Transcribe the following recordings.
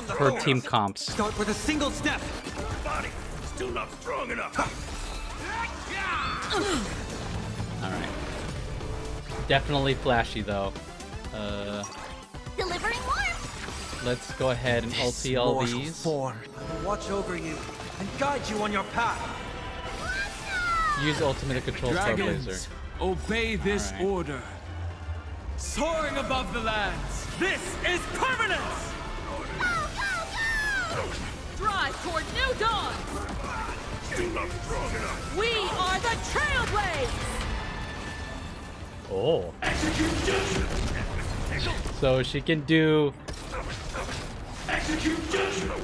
per team comps. Start with a single step. Body still not strong enough. Alright. Definitely flashy though. Delivering warmth. Let's go ahead and ulti all these. I will watch over you and guide you on your path. Use ultimate to control Starblazer. Dragons, obey this order. Soaring above the lands. This is permanence! Go, go, go! Drive toward new dawn. Still not strong enough. We are the Trailblades. Oh. Execute judgment. So she can do. Execute judgment.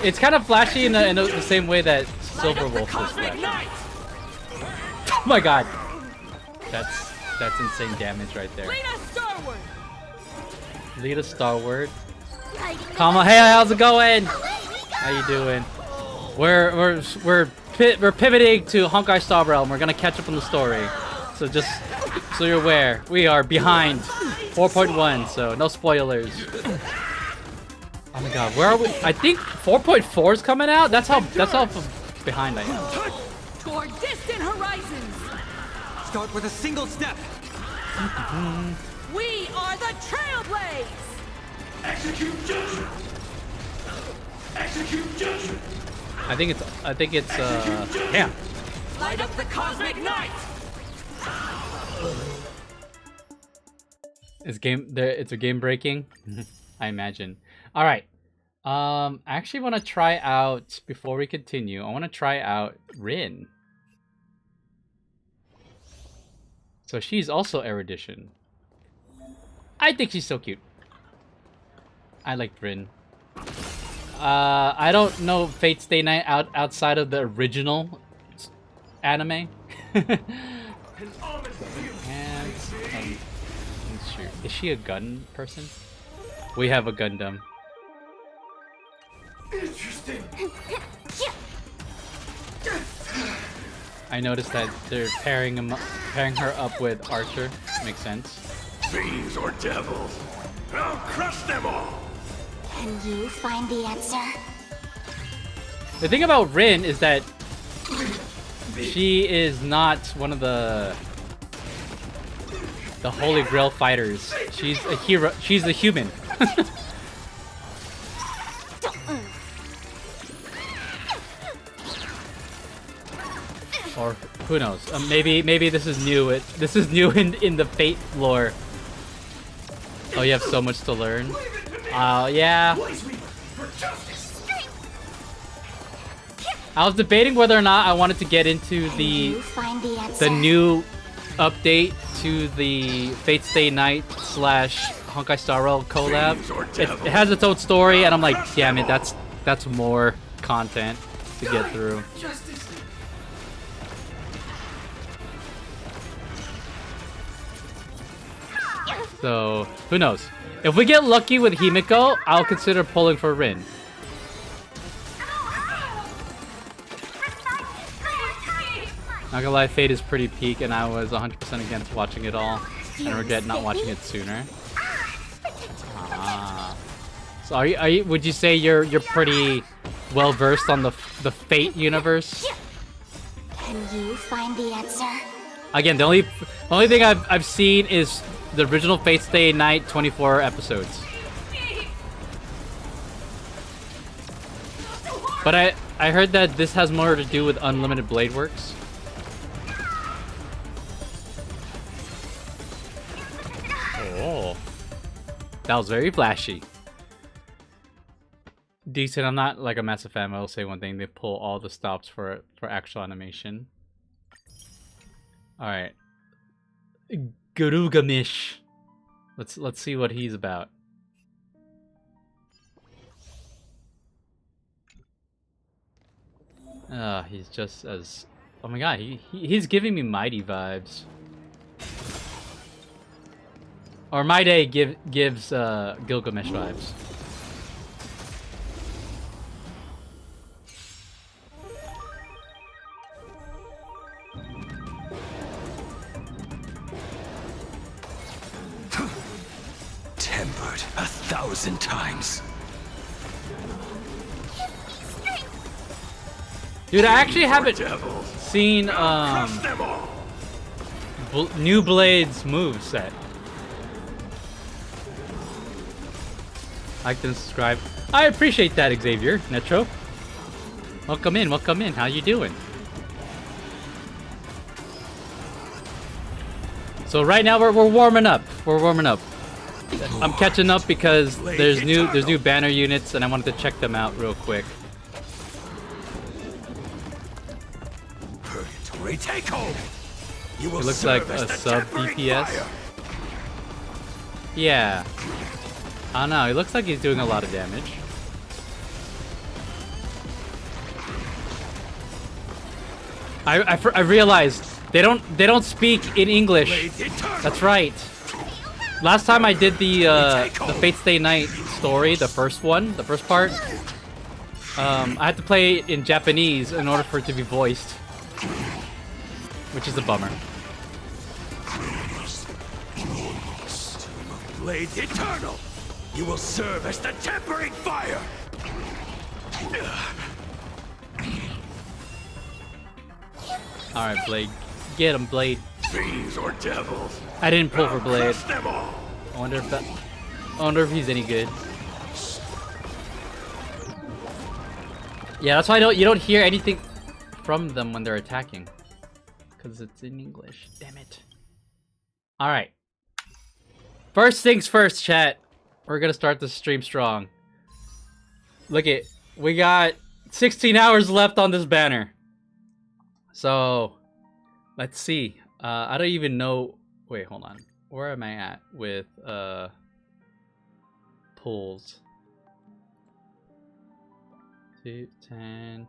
It's kind of flashy in the same way that Silver Wolf is Cosmic flashy. Knight! Oh my god. That's insane damage right there. Lead us starward. Lead us starward. Kama, hey, how's it going? How you doing? We're pivoting to Honkai Star Realm. We're gonna catch up on the story. So just so you're aware, we are behind 4.1, so no spoilers. Oh my god, where are we? I think 4.4 is coming out. That's how behind I am. Toward distant horizons. Start with a single step. We are the Trailblades. Execute judgment. Execute judgment. I think it's yeah. Light up the Cosmic Knight. It's a game breaking. I imagine. All right. I actually want to try out before we continue. I want to try out Rin. So she's also erudition. I think she's so cute. I like Rin. I don't know Fate Stay Night outside of the original anime. And sure. Is she a gun person? We have a Gundam. Interesting. I noticed that they're pairing her up with Archer. Makes sense. Fiends or devils. I'll crush them all. Can you find the answer? The thing about Rin is that she is not one of the Holy Grail fighters. She's a hero. She's a human. Or who knows? Maybe this is new. This is new in the Fate lore. Oh, you have so much to learn. Yeah. I was debating whether or not I wanted to get into the new update to the Fate Stay Night / Honkai Star Rail collab. It has its own story, and I'm like, damn it, that's more content to get through. So, who knows? If we get lucky with Himeko, I'll consider pulling for Rin. Not gonna lie, Fate is pretty peak, and I was 100% against watching it all, and regret not watching it sooner. Ah. So are you? Would you say you're pretty well versed on the Fate universe? Can you find the answer? Again, the only thing I've seen is the original Fate Stay Night 24 episodes. But I heard that this has more to do with Unlimited Blade Works. Oh, that was very flashy. Decent. I'm not like a massive fan. I will say one thing: they pull all the stops for actual animation. All right, Gurugamish. Let's see what he's about. He's just as. Oh my god, he's giving me Mighty vibes. Or My Day gives Gilgamesh vibes. Tempered 1,000 times. Dude, I actually haven't Devils. seen Crush them all. New Blade's moveset. Like and subscribe. I appreciate that, Xavier. Netro. Welcome in, welcome in. How you doing? So right now we're warming up. We're warming up. I'm catching up because there's new banner units and I wanted to check them out real quick. Purgatory take hold. You will It looks like serve as a the sub tempering DPS. fire. Yeah. I don't know. He looks like he's doing a lot of damage. I realized they don't speak in English. Blades eternal. That's right. Last time I did the Fate Stay Night story, the first part, I had to play it in Japanese in order for it to be voiced, which is a bummer. Blades eternal. You will serve as the tempering fire. All right, Blade, get him, Blade. Fiends or devils. I didn't pull for Blade. Crush them all. I wonder if he's any good. Yeah, that's why you don't hear anything from them when they're attacking, because it's in English. Damn it. All right. First things first, chat. We're gonna start the stream strong. Look it, we got 16 hours left on this banner. So, let's see. I don't even know. Wait, hold on. Where am I at with pulls? 2, 10.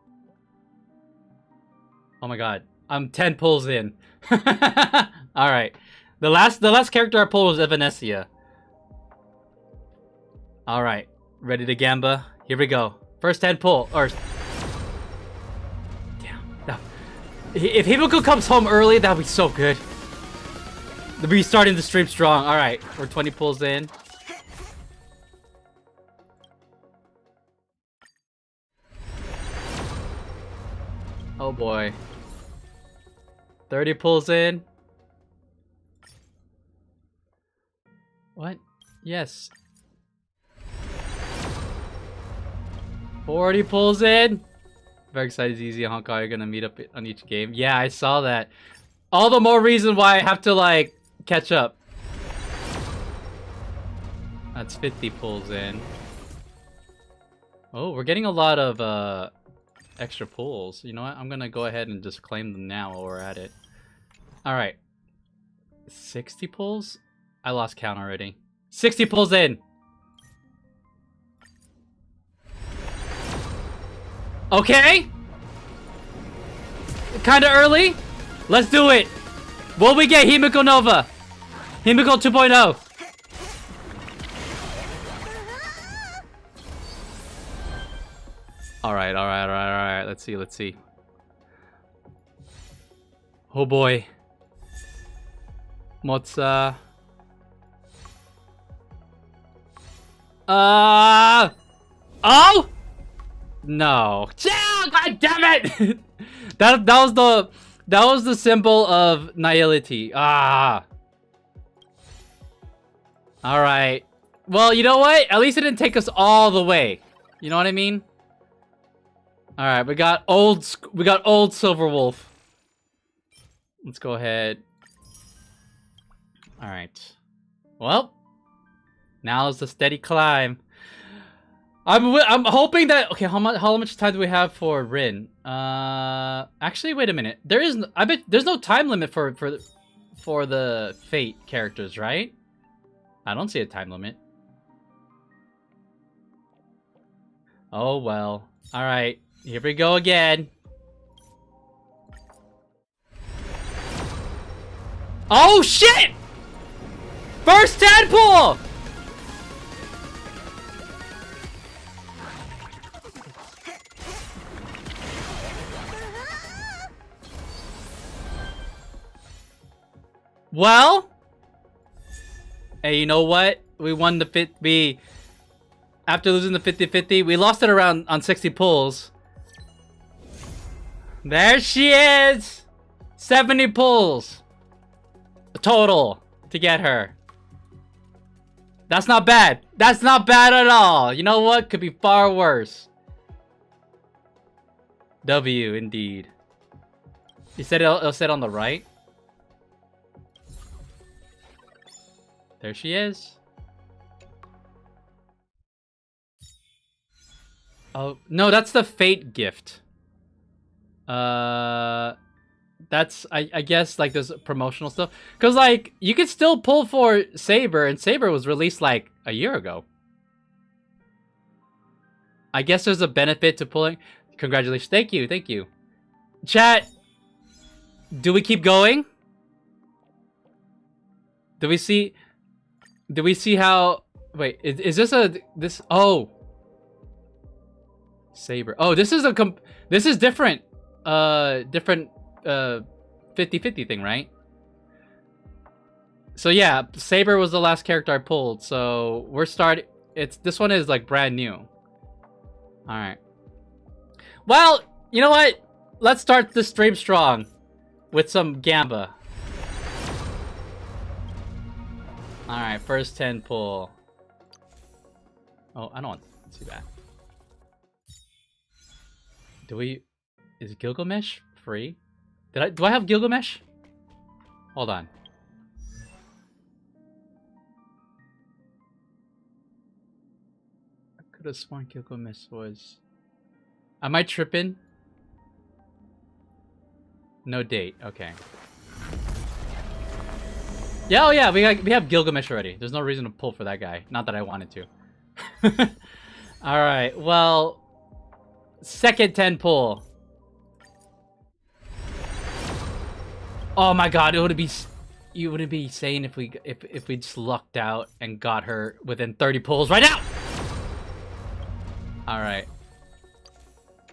Oh my god, I'm 10 pulls in. All right, the last character I pulled was Evanescia. All right, ready to gamba? Here we go. First 10 pull, or damn. No. If Himeko comes home early, that'd be so good. We're starting the stream strong. All right, we're 20 pulls in. Oh boy. 30 pulls in. What? Yes. 40 pulls in. Very excited, Easy and Honkai are gonna meet up on each game. Yeah, I saw that. All the more reason why I have to like catch up. That's 50 pulls in. Oh, we're getting a lot of extra pulls. You know what? I'm gonna go ahead and just claim them now while we're at it. All right. 60 pulls? I lost count already. 60 pulls in. Okay. Kinda early. Let's do it. What we get? Himeko Nova. Himeko 2.0. Alright. Let's see. Oh boy. Mozza. Oh! No. God damn it! that was the symbol of nihility. Ah. Alright. Well, you know what? At least it didn't take us all the way. You know what I mean? Alright, we got old Silver Wolf. Let's go ahead. Alright. Well, now is the steady climb. I'm hoping that how much time do we have for Rin? Actually, wait a minute. I bet there's no time limit for the Fate characters, right? I don't see a time limit. Oh well. All right, here we go again. Oh shit! First tadpole! Well, hey, you know what? We won the 50. After losing the 50-50, we lost it around on 60 pulls. There she is! 70 pulls total to get her. That's not bad. That's not bad at all. You know what? Could be far worse. W, indeed. You said it'll sit on the right? There she is. Oh, no, that's the fate gift. That's, I guess, like, there's promotional stuff. Because, like, you could still pull for Saber, and Saber was released, like, a year ago. I guess there's a benefit to pulling. Congratulations. Thank you, thank you. Chat, do we keep going? Do we see how... Wait, is this a... This... Oh. Saber. Oh, this is a... This is different. Different... 50-50 thing, right? So yeah, Saber was the last character I pulled, so we're starting. This one is like brand new. All right. Well, you know what? Let's start the stream strong with some Gamba. All right, first 10 pull. Oh, I don't want to see that. Is Gilgamesh free? Do I have Gilgamesh? Hold on. I could have sworn Gilgamesh was... Am I tripping? No date. Okay. Yeah, oh yeah, we have Gilgamesh already. There's no reason to pull for that guy. Not that I wanted to. Alright, well... Second 10 pull. Oh my god, you wouldn't be saying if we just lucked out and got her within 30 pulls right now. All right.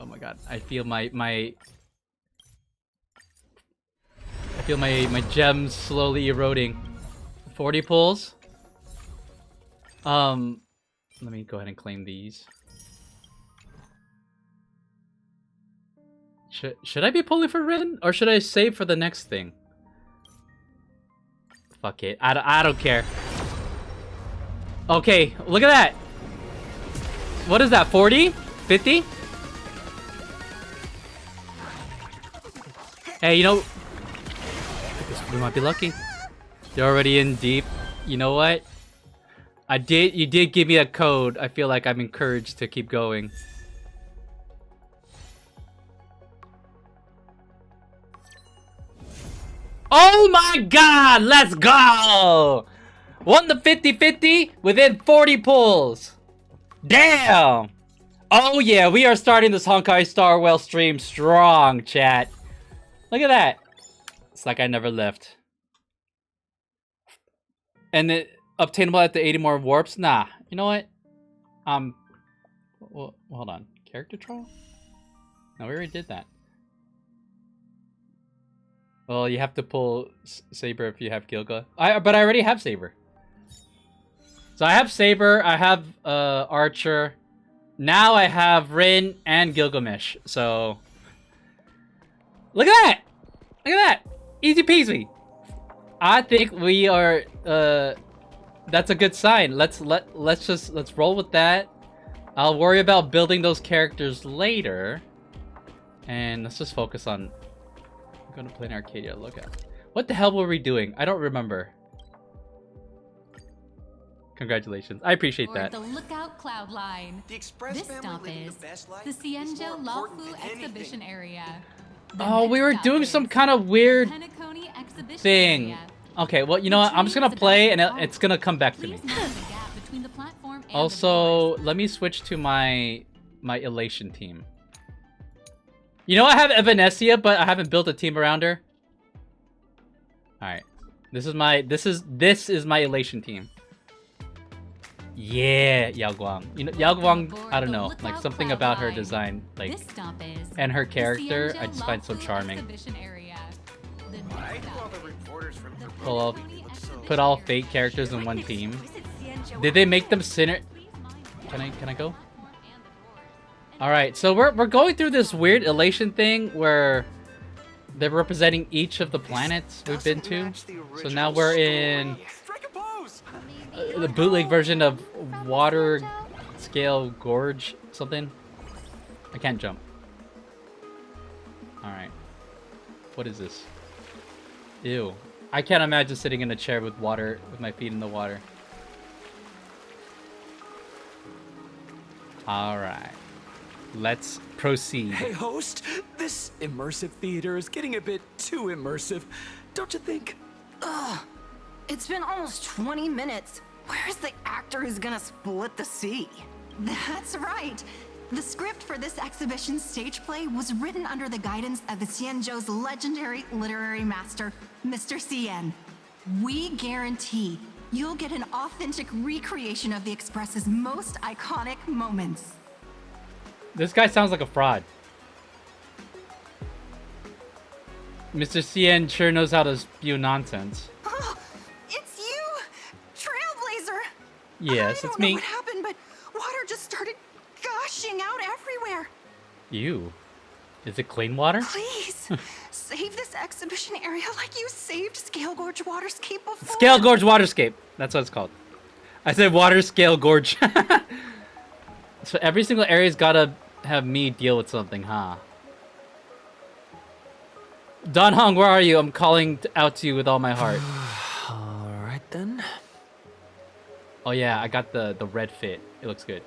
Oh my god, I feel my gems slowly eroding. 40 pulls. Let me go ahead and claim these. Should I be pulling for Rin, or should I save for the next thing? Fuck it. I don't care. Okay, look at that. What is that? 40? 50? Hey, you know, we might be lucky. You're already in deep. You know what? You did give me a code. I feel like I'm encouraged to keep going. Oh my god, let's go! Won the 50-50 within 40 pulls. Damn! Oh yeah, we are starting this Honkai Star Well stream strong, chat. Look at that. It's like I never left. And it obtainable at the 80 more warps? Nah, you know what? Well, hold on. Character trial? No, we already did that. Well, you have to pull Saber if you have Gilga. But I already have Saber. So I have Saber, I have Archer. Now I have Rin and Gilgamesh. So look at that! Look at that! Easy peasy. I think we are that's a good sign. Let's roll with that. I'll worry about building those characters later. And let's just focus on... I'm gonna play an Arcadia. Look at... What the hell were we doing? I don't remember. Congratulations. I appreciate that. The Lookout Cloud Line. The Express This family stop living is the best life the is Cienjo more important Laofu than anything. Exhibition Area. The Oh, we next were stop doing is some kind of weird Penacony Exhibition thing. Area. Okay, well, you know what? I'm just gonna play and it's gonna come back to me. Please mind the gap between the platform and the Also, doors. let me switch to my Elation team. You know, I have Evanescia, but I haven't built a team around her. All right, this is my Elation team. Yeah, Yao Guang. You know, Yao Guang. I don't know, like something about her design, like, This stop is and her the character, I Cienjo just find so Laofu charming. Exhibition Area. The next Why do all stop the is reporters from the Pull all- Penacony Exhibition Put all Area. fate characters in one team. Did they make them center? Can I go? All right, so we're going through this weird elation thing where they're representing each of the planets we've been to. So now we're in Strike a pose! the bootleg version of Water Scale Gorge something. I can't jump. All right. What is this? Ew. I can't imagine sitting in a chair with water, with my feet in the water. All right. Let's proceed. Hey, host, this immersive theater is getting a bit too immersive, don't you think? It's been almost 20 minutes. Where's the actor who's gonna split the sea? That's right. The script for this exhibition stage play was written under the guidance of the Xianzhou's legendary literary master, Mr. Xian. We guarantee you'll get an authentic recreation of the Express's most iconic moments. This guy sounds like a fraud. Mr. Xian sure knows how to spew nonsense. Oh, it's you, Trailblazer. Yes, I it's don't know me. what happened, but water just started gushing out everywhere. You? Is it clean water? Please, save this exhibition area like you saved Scale Gorge Waterscape before. Scale Gorge Waterscape. That's what it's called. I said Water Scale Gorge. So every single area's gotta have me deal with something, huh? Don Hong, where are you? I'm calling out to you with all my heart. Alright then. Oh yeah, I got the red fit. It looks good.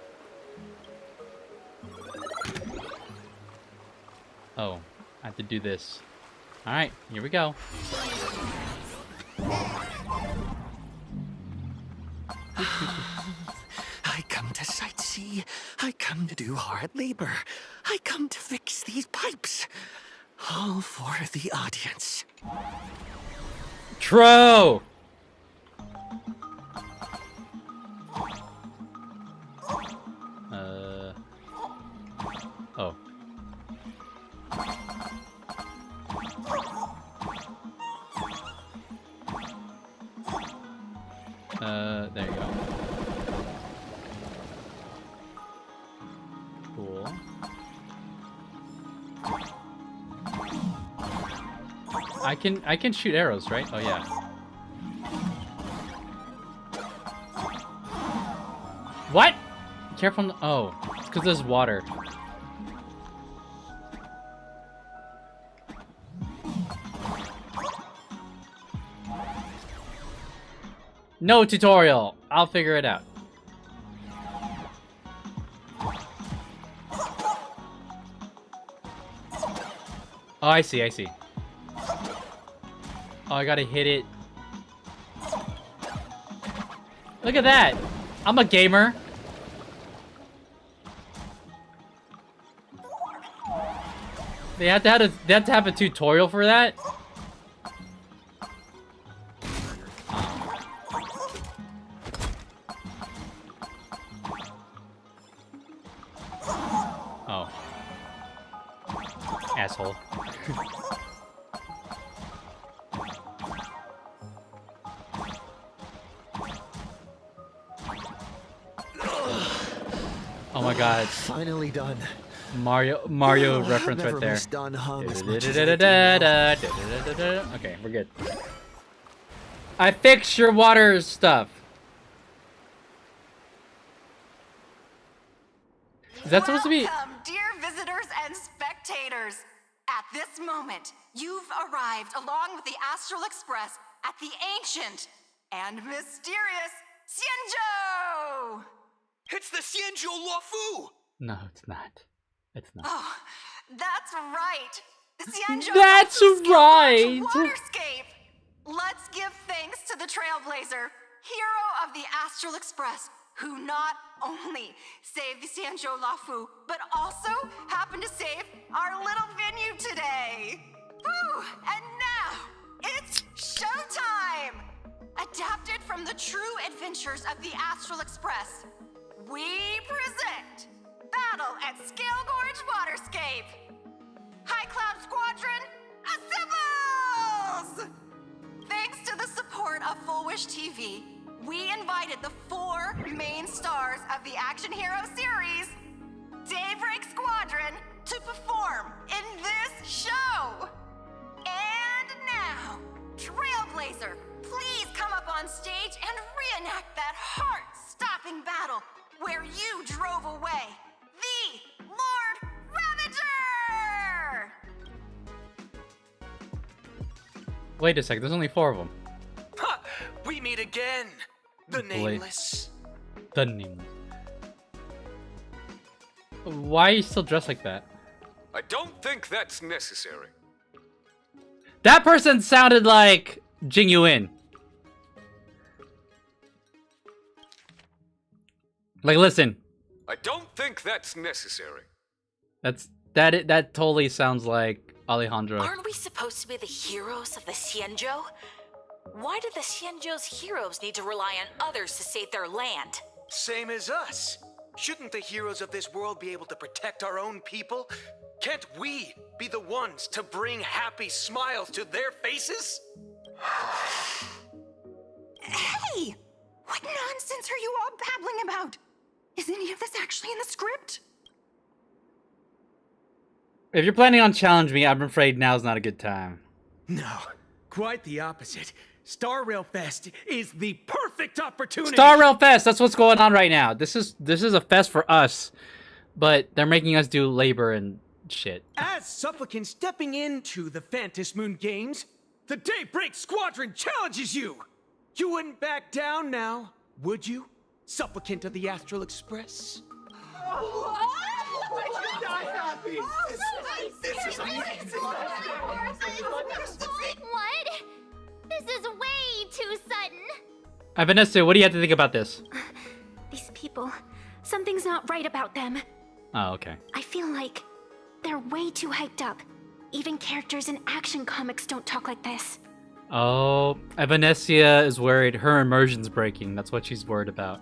Oh, I have to do this. Alright, here we go. I come to sightsee. I come to do hard labor. I come to fix these pipes. All for the audience. True! Oh. There you go. Cool. I can shoot arrows, right? Oh yeah. What? Careful. Oh, it's because there's water. No tutorial. I'll figure it out. Oh, I see, I see. Oh, I gotta hit it. Look at that! I'm a gamer. They have to have a tutorial for that? Oh. Asshole. Oh my god. Finally done. Mario reference I've right never there. missed Don Hung as much as I do now. Okay, we're good. I fixed your water stuff. Is that supposed to be? Welcome, dear visitors and spectators. At this moment, you've arrived along with the Astral Express at the ancient and mysterious Xianzhou! It's the Xianzhou Luofu! No, it's not. It's not. Oh, that's right. The Xianzhou That's Luofu right. Waterscape. Let's give thanks to the Trailblazer, hero of the Astral Express, who not only saved the Xianzhou Luofu, but also happened to save our little venue today. Whew, and now, it's showtime! Adapted from the true adventures of the Astral Express, we present Battle at Scale Gorge Waterscape! High Cloud Squadron, assembles! Thanks to the support of Full Wish TV, we invited the 4 main stars of the Action Hero series, Daybreak Squad, show! And now, Trailblazer, please come up on stage and reenact that heart-stopping battle where you drove away the Lord Ravager! Wait a second, there's only 4 of them. Ha! We meet again. The Boy. nameless. The name. Why are you still dressed like that? I don't think that's necessary. That person sounded like Jing Yuan. Like, listen. I don't think that's necessary. That totally sounds like Alejandro. Aren't we supposed to be the heroes of the Xianzhou? Why do the Xianzhou's heroes need to rely on others to save their land? Same as us. Shouldn't the heroes of this world be able to protect our own people? Can't we be the ones to bring happy smiles to their faces? Hey! What nonsense are you all babbling about? Is any of this actually in the script? If you're planning on challenging me, I'm afraid now's not a good time. No, quite the opposite. Star Rail Fest is the perfect opportunity. Star Rail Fest, that's what's going on right now. This is a fest for us, but they're making us do labor and shit. As supplicant stepping into the Phantom Moon Games, the Daybreak Squadron challenges you. You wouldn't back down now, would you? Supplicant of the Astral Express. What? This is way too sudden. Vanessa, what do you have to think about this? These people, something's not right about them. Oh, okay. I feel like they're way too hyped up. Even characters in action comics don't talk like this. Oh, Vanessa is worried her immersion's breaking. That's what she's worried about.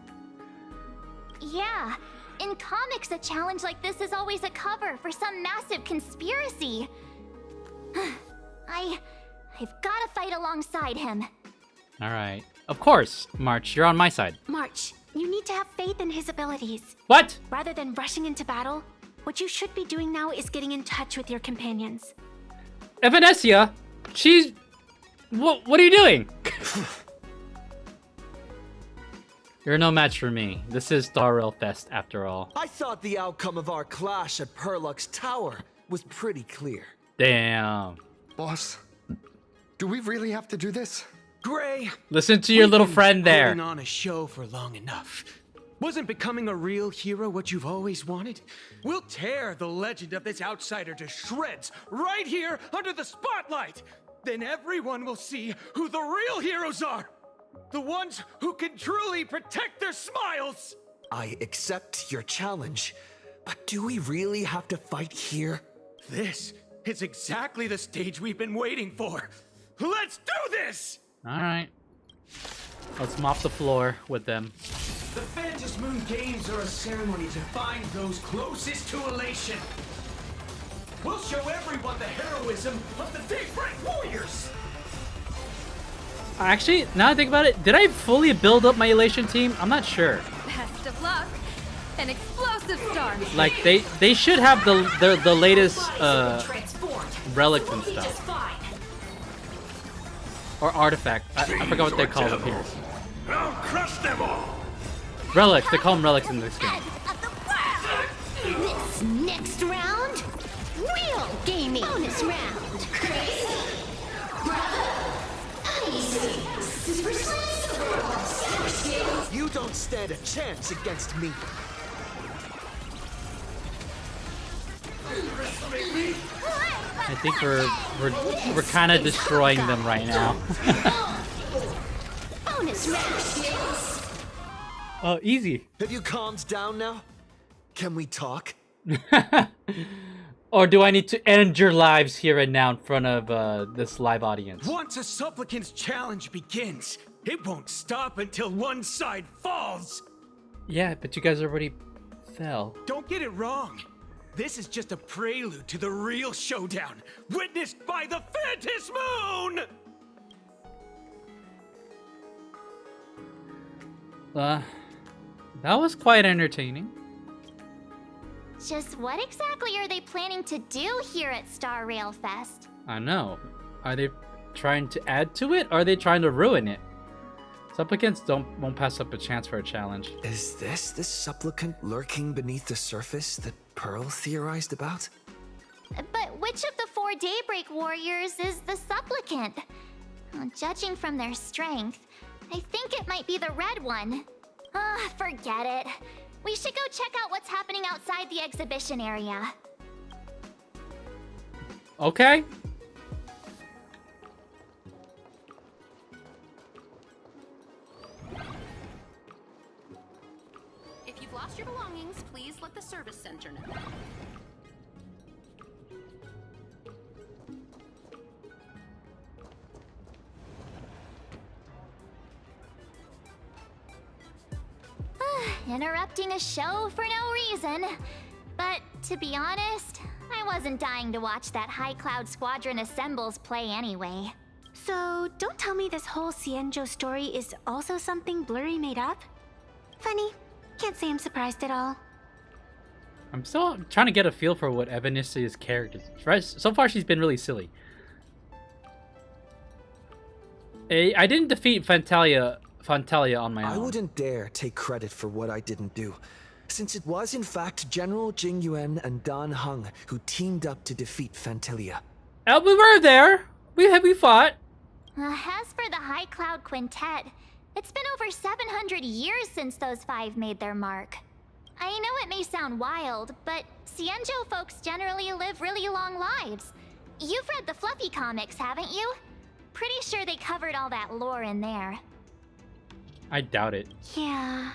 Yeah, in comics, a challenge like this is always a cover for some massive conspiracy. I've gotta fight alongside him. All right. Of course, March, you're on my side. March, you need to have faith in his abilities. What? Rather than rushing into battle, what you should be doing now is getting in touch with your companions. Vanessa, she's... What are you doing? You're no match for me. This is Star Rail Fest after all. I thought the outcome of our clash at Perlux Tower was pretty clear. Damn. Boss, do we really have to do this? Gray, Listen to your little friend there. holding on a show for long enough. Wasn't becoming a real hero what you've always wanted? We'll tear the legend of this outsider to shreds right here under the spotlight. Then everyone will see who the real heroes are. The ones who can truly protect their smiles. I accept your challenge, but do we really have to fight here? This is exactly the stage we've been waiting for. Let's do this! All right. Let's mop the floor with them. The Phantom Moon Games are a ceremony to find those closest to elation. We'll show everyone the heroism of the Daybreak Warriors! Actually, now I think about it, did I fully build up my Elation team? I'm not sure. Best of luck. An explosive start. Like, they should have the latest relics and stuff. Or artifact. I forgot what they call them here. I'll crush them all! Relics. They call them relics in this game. This next round, real gaming. Bonus round. Crazy. Super Saiyan. You don't stand a chance against me. I think we're kind of destroying them right now. Bonus round. Oh, easy. Have you calmed down now? Can we talk? Or do I need to end your lives here and now in front of this live audience? Once a supplicant's challenge begins, it won't stop until one side falls. Yeah, but you guys already fell. Don't get it wrong. This is just a prelude to the real showdown, witnessed by the Phantom Moon! That was quite entertaining. Just what exactly are they planning to do here at Star Rail Fest? I know. Are they trying to add to it, or are they trying to ruin it? Supplicants won't pass up a chance for a challenge. Is this the supplicant lurking beneath the surface that Pearl theorized about? But which of the 4 Daybreak Warriors is the supplicant? Well, judging from their strength, I think it might be the red one. Forget it. We should go check out what's happening outside the exhibition area. Okay. If you've lost your belongings, please let the service center know. Interrupting a show for no reason. But to be honest, I wasn't dying to watch that High Cloud Squadron Assembles play anyway. So, don't tell me this whole Xianzhou story is also something Blurry made up? Funny. Can't say I'm surprised at all. I'm still trying to get a feel for what Evanisia's character is. Right? So far, she's been really silly. I didn't defeat Fantalia on my own. I wouldn't dare take credit for what I didn't do, since it was in fact General Jing Yuan and Dan Heng who teamed up to defeat Fantalia. We were there. We fought. As for the High Cloud Quintet, it's been over 700 years since those 5 made their mark. I know it may sound wild, but Xianzhou folks generally live really long lives. You've read the Fluffy comics, haven't you? Pretty sure they covered all that lore in there. I doubt it. Yeah,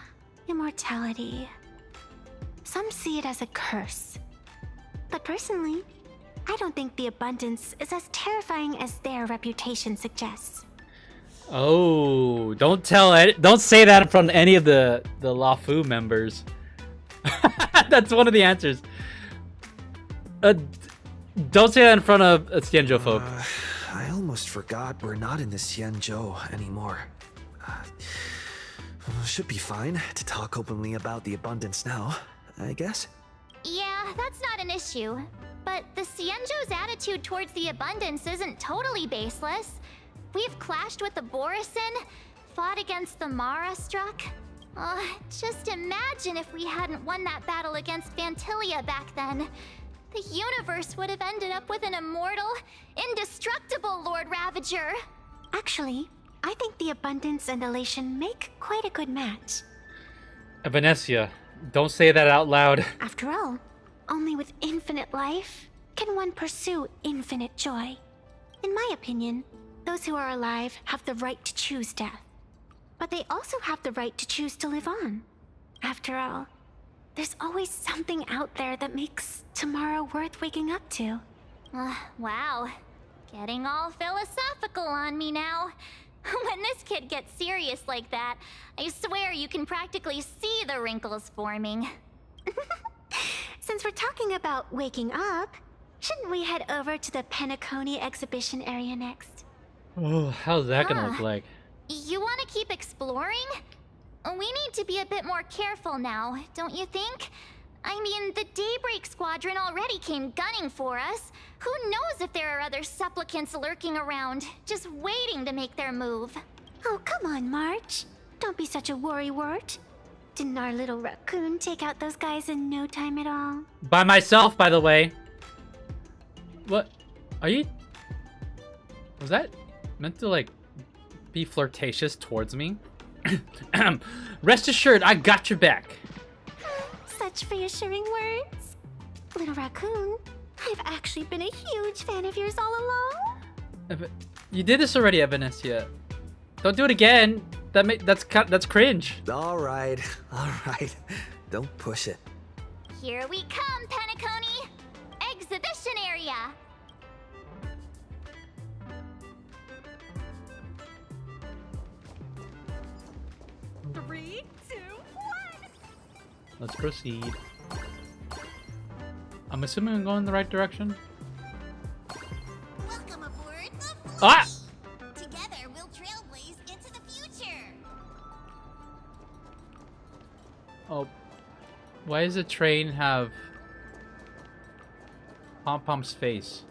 immortality. Some see it as a curse. But personally, I don't think the abundance is as terrifying as their reputation suggests. Oh, don't say that in front of any of the Lafu members. That's one of the answers. Don't say that in front of Xianzhou folk. I almost forgot we're not in the Xianzhou anymore. Should be fine to talk openly about the abundance now, I guess. Yeah, that's not an issue. But the Xianzhou's attitude towards the abundance isn't totally baseless. We've clashed with the Borisin, fought against the Mara struck. Just imagine if we hadn't won that battle against Fantilia back then. The universe would have ended up with an immortal, indestructible Lord Ravager. Actually, I think the abundance and elation make quite a good match. Venetia, don't say that out loud. After all, only with infinite life can one pursue infinite joy. In my opinion, those who are alive have the right to choose death. But they also have the right to choose to live on. After all, there's always something out there that makes tomorrow worth waking up to. Wow. Getting all philosophical on me now. When this kid gets serious like that, I swear you can practically see the wrinkles forming. Since we're talking about waking up, shouldn't we head over to the Penacony exhibition area next? Oh, how's that gonna look like? You want to keep exploring? We need to be a bit more careful now, don't you think? I mean, the Daybreak Squadron already came gunning for us. Who knows if there are other supplicants lurking around, just waiting to make their move. Oh, come on, March. Don't be such a worrywart. Didn't our little raccoon take out those guys in no time at all? By myself, by the way. What? Are you... Was that meant to, like, be flirtatious towards me? Rest assured, I got your back. Such reassuring words. Little raccoon, I've actually been a huge fan of yours all along. You did this already, Evanesia. Don't do it again. That's cringe. All right. Don't push it. Here we come, Penacony! Exhibition area! Three, two, one. Let's proceed. I'm assuming I'm going in the right direction. Welcome aboard the Ah! Together we'll trailblaze into the future! Oh. Why does the train have Pom-Pom's face.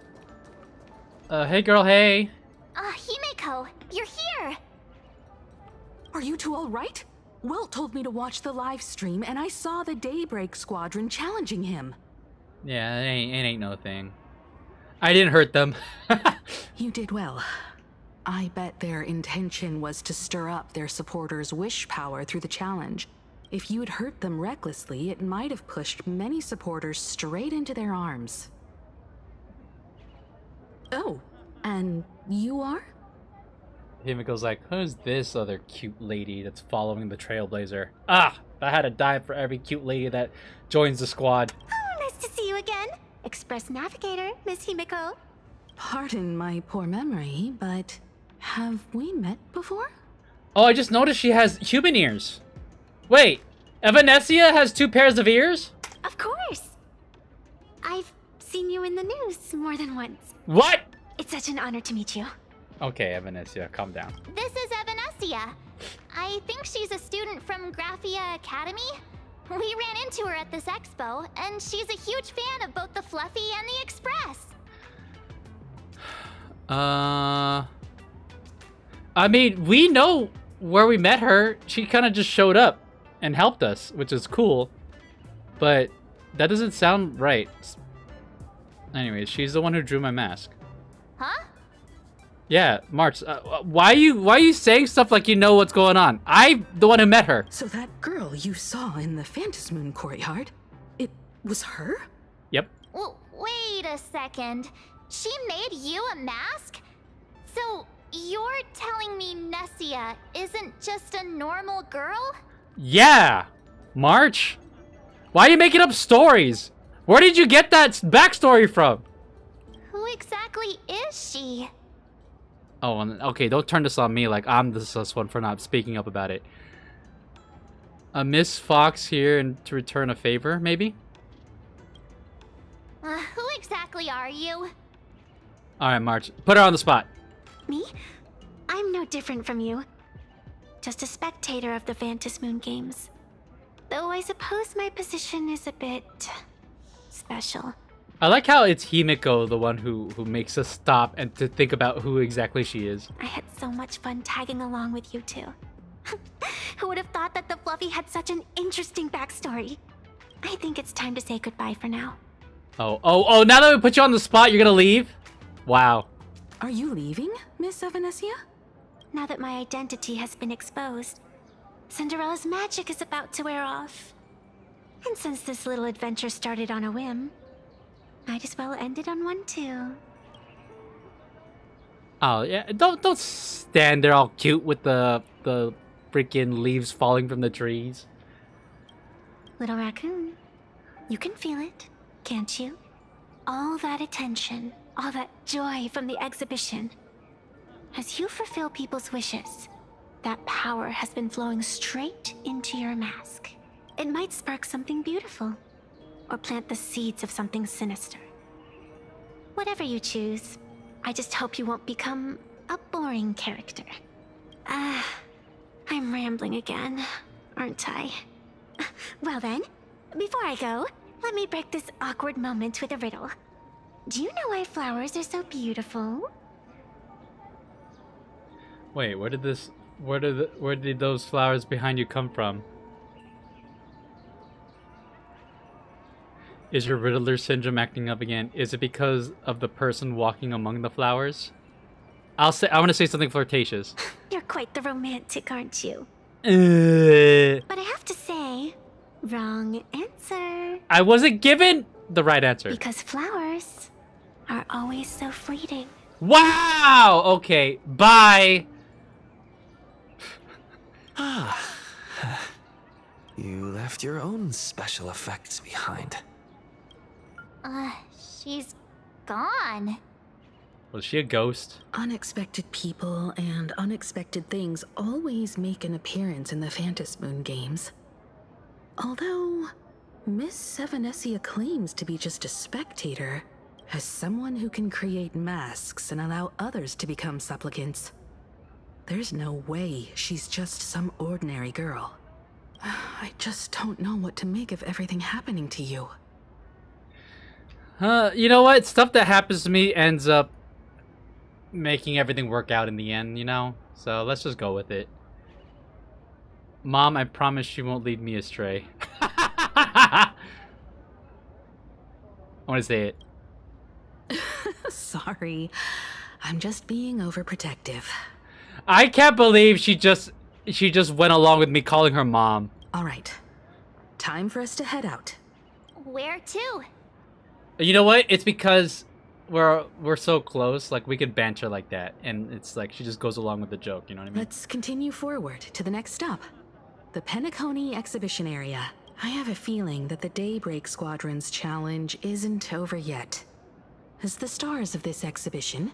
Hey girl, hey. Himeko, you're here! Are you two all right? Welt told me to watch the live stream, and I saw the Daybreak Squadron challenging him. Yeah, it ain't no thing. I didn't hurt them. You did well. I bet their intention was to stir up their supporters' wish power through the challenge. If you had hurt them recklessly, it might have pushed many supporters straight into their arms. Oh, and you are? Himeko's like, who's this other cute lady that's following the Trailblazer? Ah, I had a dime for every cute lady that joins the squad. Oh, nice to see you again. Express Navigator, Miss Himeko. Pardon my poor memory, but have we met before? Oh, I just noticed she has human ears. Wait, Evanescia has 2 pairs of ears? Of course. I've seen you in the news more than once. What? It's such an honor to meet you. Okay, Evanescia, calm down. This is Evanescia. I think she's a student from Graphia Academy. We ran into her at this expo, and she's a huge fan of both the Fluffy and the Express. I mean, we know where we met her. She kind of just showed up and helped us, which is cool. But that doesn't sound right. Anyways, she's the one who drew my mask. Huh? Yeah, March. Why are you saying stuff like you know what's going on? I'm the one who met her. So that girl you saw in the Phantasmoon courtyard, it was her? Yep. Well, wait a second. She made you a mask? So you're telling me Nessia isn't just a normal girl? Yeah, March. Why are you making up stories? Where did you get that backstory from? Who exactly is she? Oh, okay, don't turn this on me like I'm the sus one for not speaking up about it. Miss Fox here and to return a favor, maybe? Who exactly are you? Alright, March. Put her on the spot. Me? I'm no different from you. Just a spectator of the Phantasmoon games. Though I suppose my position is a bit special. I like how it's Himeko, the one who makes us stop and to think about who exactly she is. I had so much fun tagging along with you two. Who would have thought that the Fluffy had such an interesting backstory? I think it's time to say goodbye for now. Oh, now that we put you on the spot, you're gonna leave? Wow. Are you leaving, Miss Evanescia? Now that my identity has been exposed, Cinderella's magic is about to wear off. And since this little adventure started on a whim, might as well end it on one too. Oh, yeah, don't stand there all cute with the freaking leaves falling from the trees. Little raccoon, you can feel it, can't you? All that attention, all that joy from the exhibition. As you fulfill people's wishes, that power has been flowing straight into your mask. It might spark something beautiful, or plant the seeds of something sinister. Whatever you choose, I just hope you won't become a boring character. I'm rambling again, aren't I? Well then, before I go, let me break this awkward moment with a riddle. Do you know why flowers are so beautiful? Wait, where did those flowers behind you come from? Is your Riddler syndrome acting up again? Is it because of the person walking among the flowers? I want to say something flirtatious. You're quite the romantic, aren't you? But I have to say, wrong answer. I wasn't given the right answer. Because flowers are always so fleeting. Wow! Okay, bye! You left your own special effects behind. She's gone. Was she a ghost? Unexpected people and unexpected things always make an appearance in the Phantasmoon games. Although, Miss Evanescia claims to be just a spectator, as someone who can create masks and allow others to become supplicants. There's no way she's just some ordinary girl. I just don't know what to make of everything happening to you. You know what? Stuff that happens to me ends up making everything work out in the end, you know? So let's just go with it. Mom, I promise she won't lead me astray. I want to say it. Sorry. I'm just being overprotective. I can't believe she just went along with me calling her mom. All right. Time for us to head out. Where to? You know what? It's because we're so close. Like, we could banter like that. And it's like she just goes along with the joke. You know what I mean? Let's continue forward to the next stop. The Penacony exhibition area. I have a feeling that the Daybreak Squadron's challenge isn't over yet. As the stars of this exhibition,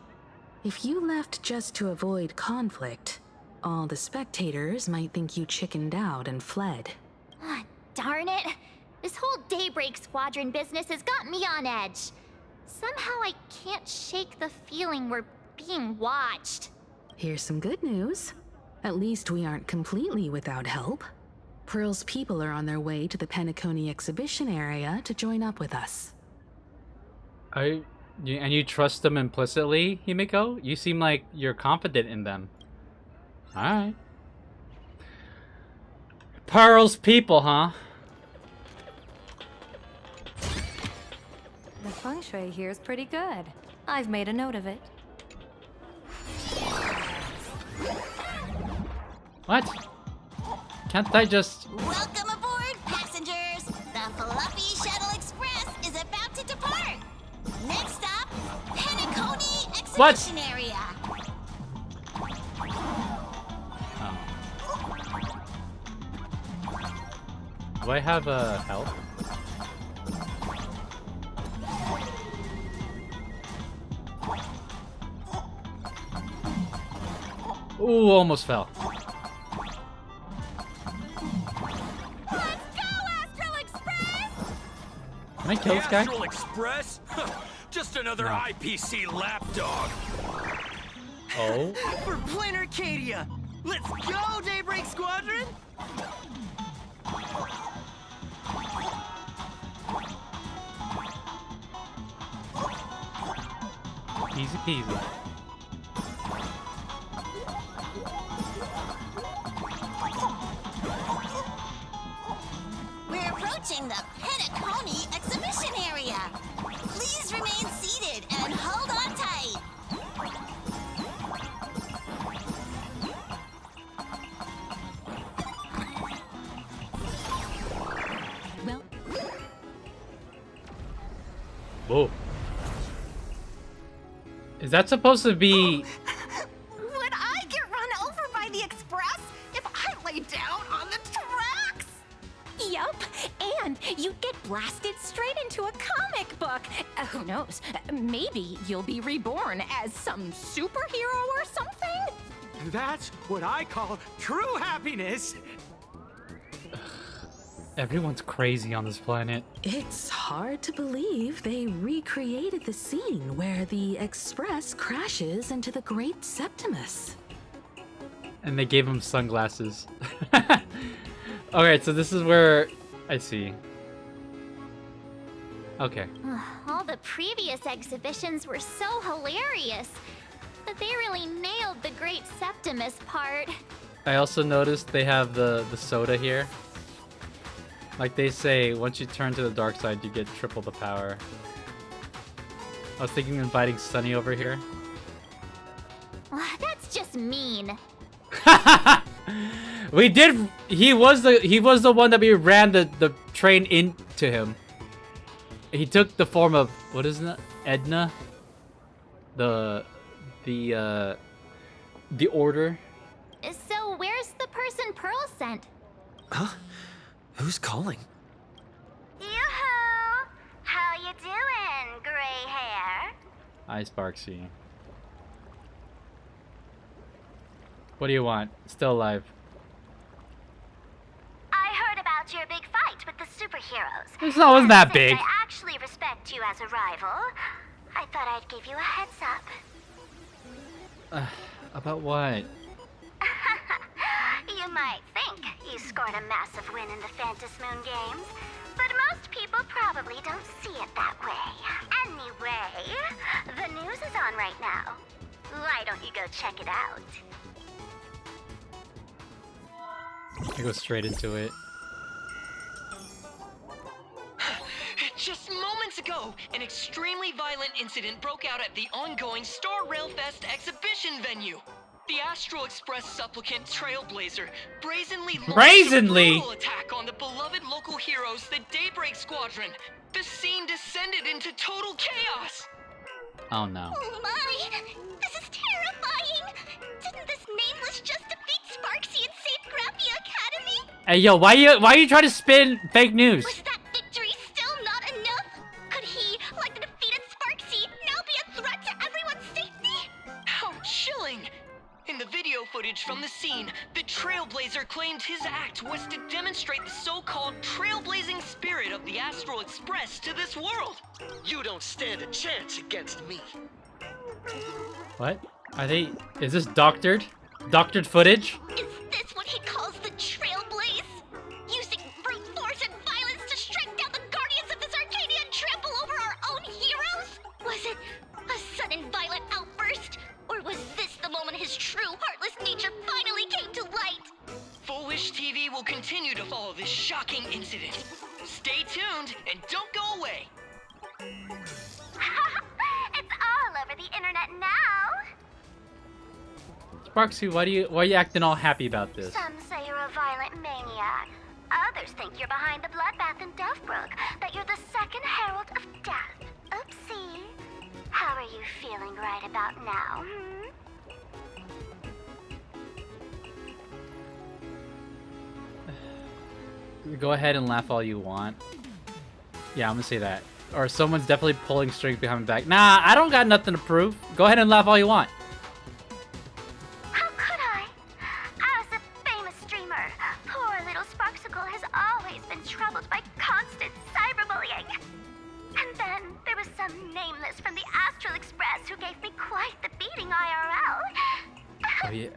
if you left just to avoid conflict, all the spectators might think you chickened out and fled. Ah, darn it. This whole Daybreak Squadron business has got me on edge. Somehow I can't shake the feeling we're being watched. Here's some good news. At least we aren't completely without help. Pearl's people are on their way to the Penacony exhibition area to join up with us. And you trust them implicitly, Himeko? You seem like you're confident in them. Alright. Pearl's people, huh? The feng shui here is pretty good. I've made a note of it. What? Can't I just... Welcome aboard, passengers! The Fluffy Shuttle Express is about to depart! Next stop, Penacony Exhibition Area! Do I have help? Ooh, almost fell. Can I kill this guy? Astral Express? Just another IPC lapdog. Oh. For Plain Arcadia! Let's go, Daybreak Squadron! Easy peasy. We're approaching the Penacony Exhibition Area. Please remain seated and hold on tight. Well. Whoa. Is that supposed to be... Would I get run over by the express if I lay down on the tracks? Yup, and you'd get blasted straight into a comic book. Who knows? Maybe you'll be reborn as some superhero or something? That's what I call true happiness! Everyone's crazy on this planet. It's hard to believe they recreated the scene where the Express crashes into the Great Septimus. And they gave him sunglasses. Alright, so this is where... I see. Okay. All the previous exhibitions were so hilarious, but they really nailed the Great Septimus part. I also noticed they have the soda here. Like they say, once you turn to the dark side, you get triple the power. I was thinking of inviting Sunny over here. That's just mean. We did. He was the one that we ran the train into him. He took the form of what is that? Edna. The order. So where's the person Pearl sent? Huh? Who's calling? Yoo-hoo! How you doing, gray hair? Hi, Sparksy. What do you want? Still alive. I heard about your big fight with the superheroes. It wasn't that big. I actually respect you as a rival. I thought I'd give you a heads up. About what? You might think you scored a massive win in the Phantasmoon games, but most people probably don't see it that way. right now. Why don't you go check it out? I go straight into it. Just moments ago, an extremely violent incident broke out at the ongoing Star Rail Fest exhibition venue. The Astral Express supplicant Trailblazer brazenly launched a brutal attack on the beloved local heroes, the Daybreak Squadron. The scene descended into total chaos. Oh no. Oh my! This is terrifying! Didn't this nameless just defeat Sparksy and save Graphia Academy? Hey yo, why you trying to spin fake news? Was that victory still not enough? Could he, like the defeated Sparksy, now be a threat to everyone's safety? How chilling! In the video footage from the scene, the Trailblazer claimed his act was to demonstrate the so-called trailblazing spirit of the Astral Express to this world. You don't stand a chance against me. What? Are they... Is this doctored? Doctored footage? Is this what he calls the Trailblaze? Using brute force and violence to strike down the guardians of this Arcadia and trample over our own heroes? Was it a sudden violent outburst? Or was this the moment his true heartless nature finally came to light? Full Wish TV will continue to follow this shocking incident. Stay tuned and don't go away. It's all over the internet now. Sparksy, why are you acting all happy about this? Some say you're a violent maniac. Others think you're behind the bloodbath in Deathbrook, that you're the second herald of death. Oopsie. How are you feeling right about now, Go ahead and laugh all you want. Yeah, I'm gonna say that. Or someone's definitely pulling strings behind my back. Nah, I don't got nothing to prove. Go ahead and laugh all you want. How could I? As a famous streamer, poor little Sparksicle has always been troubled by constant cyberbullying. And then there was some nameless from the Astral Express who gave me quite the beating IRL. Oh yeah.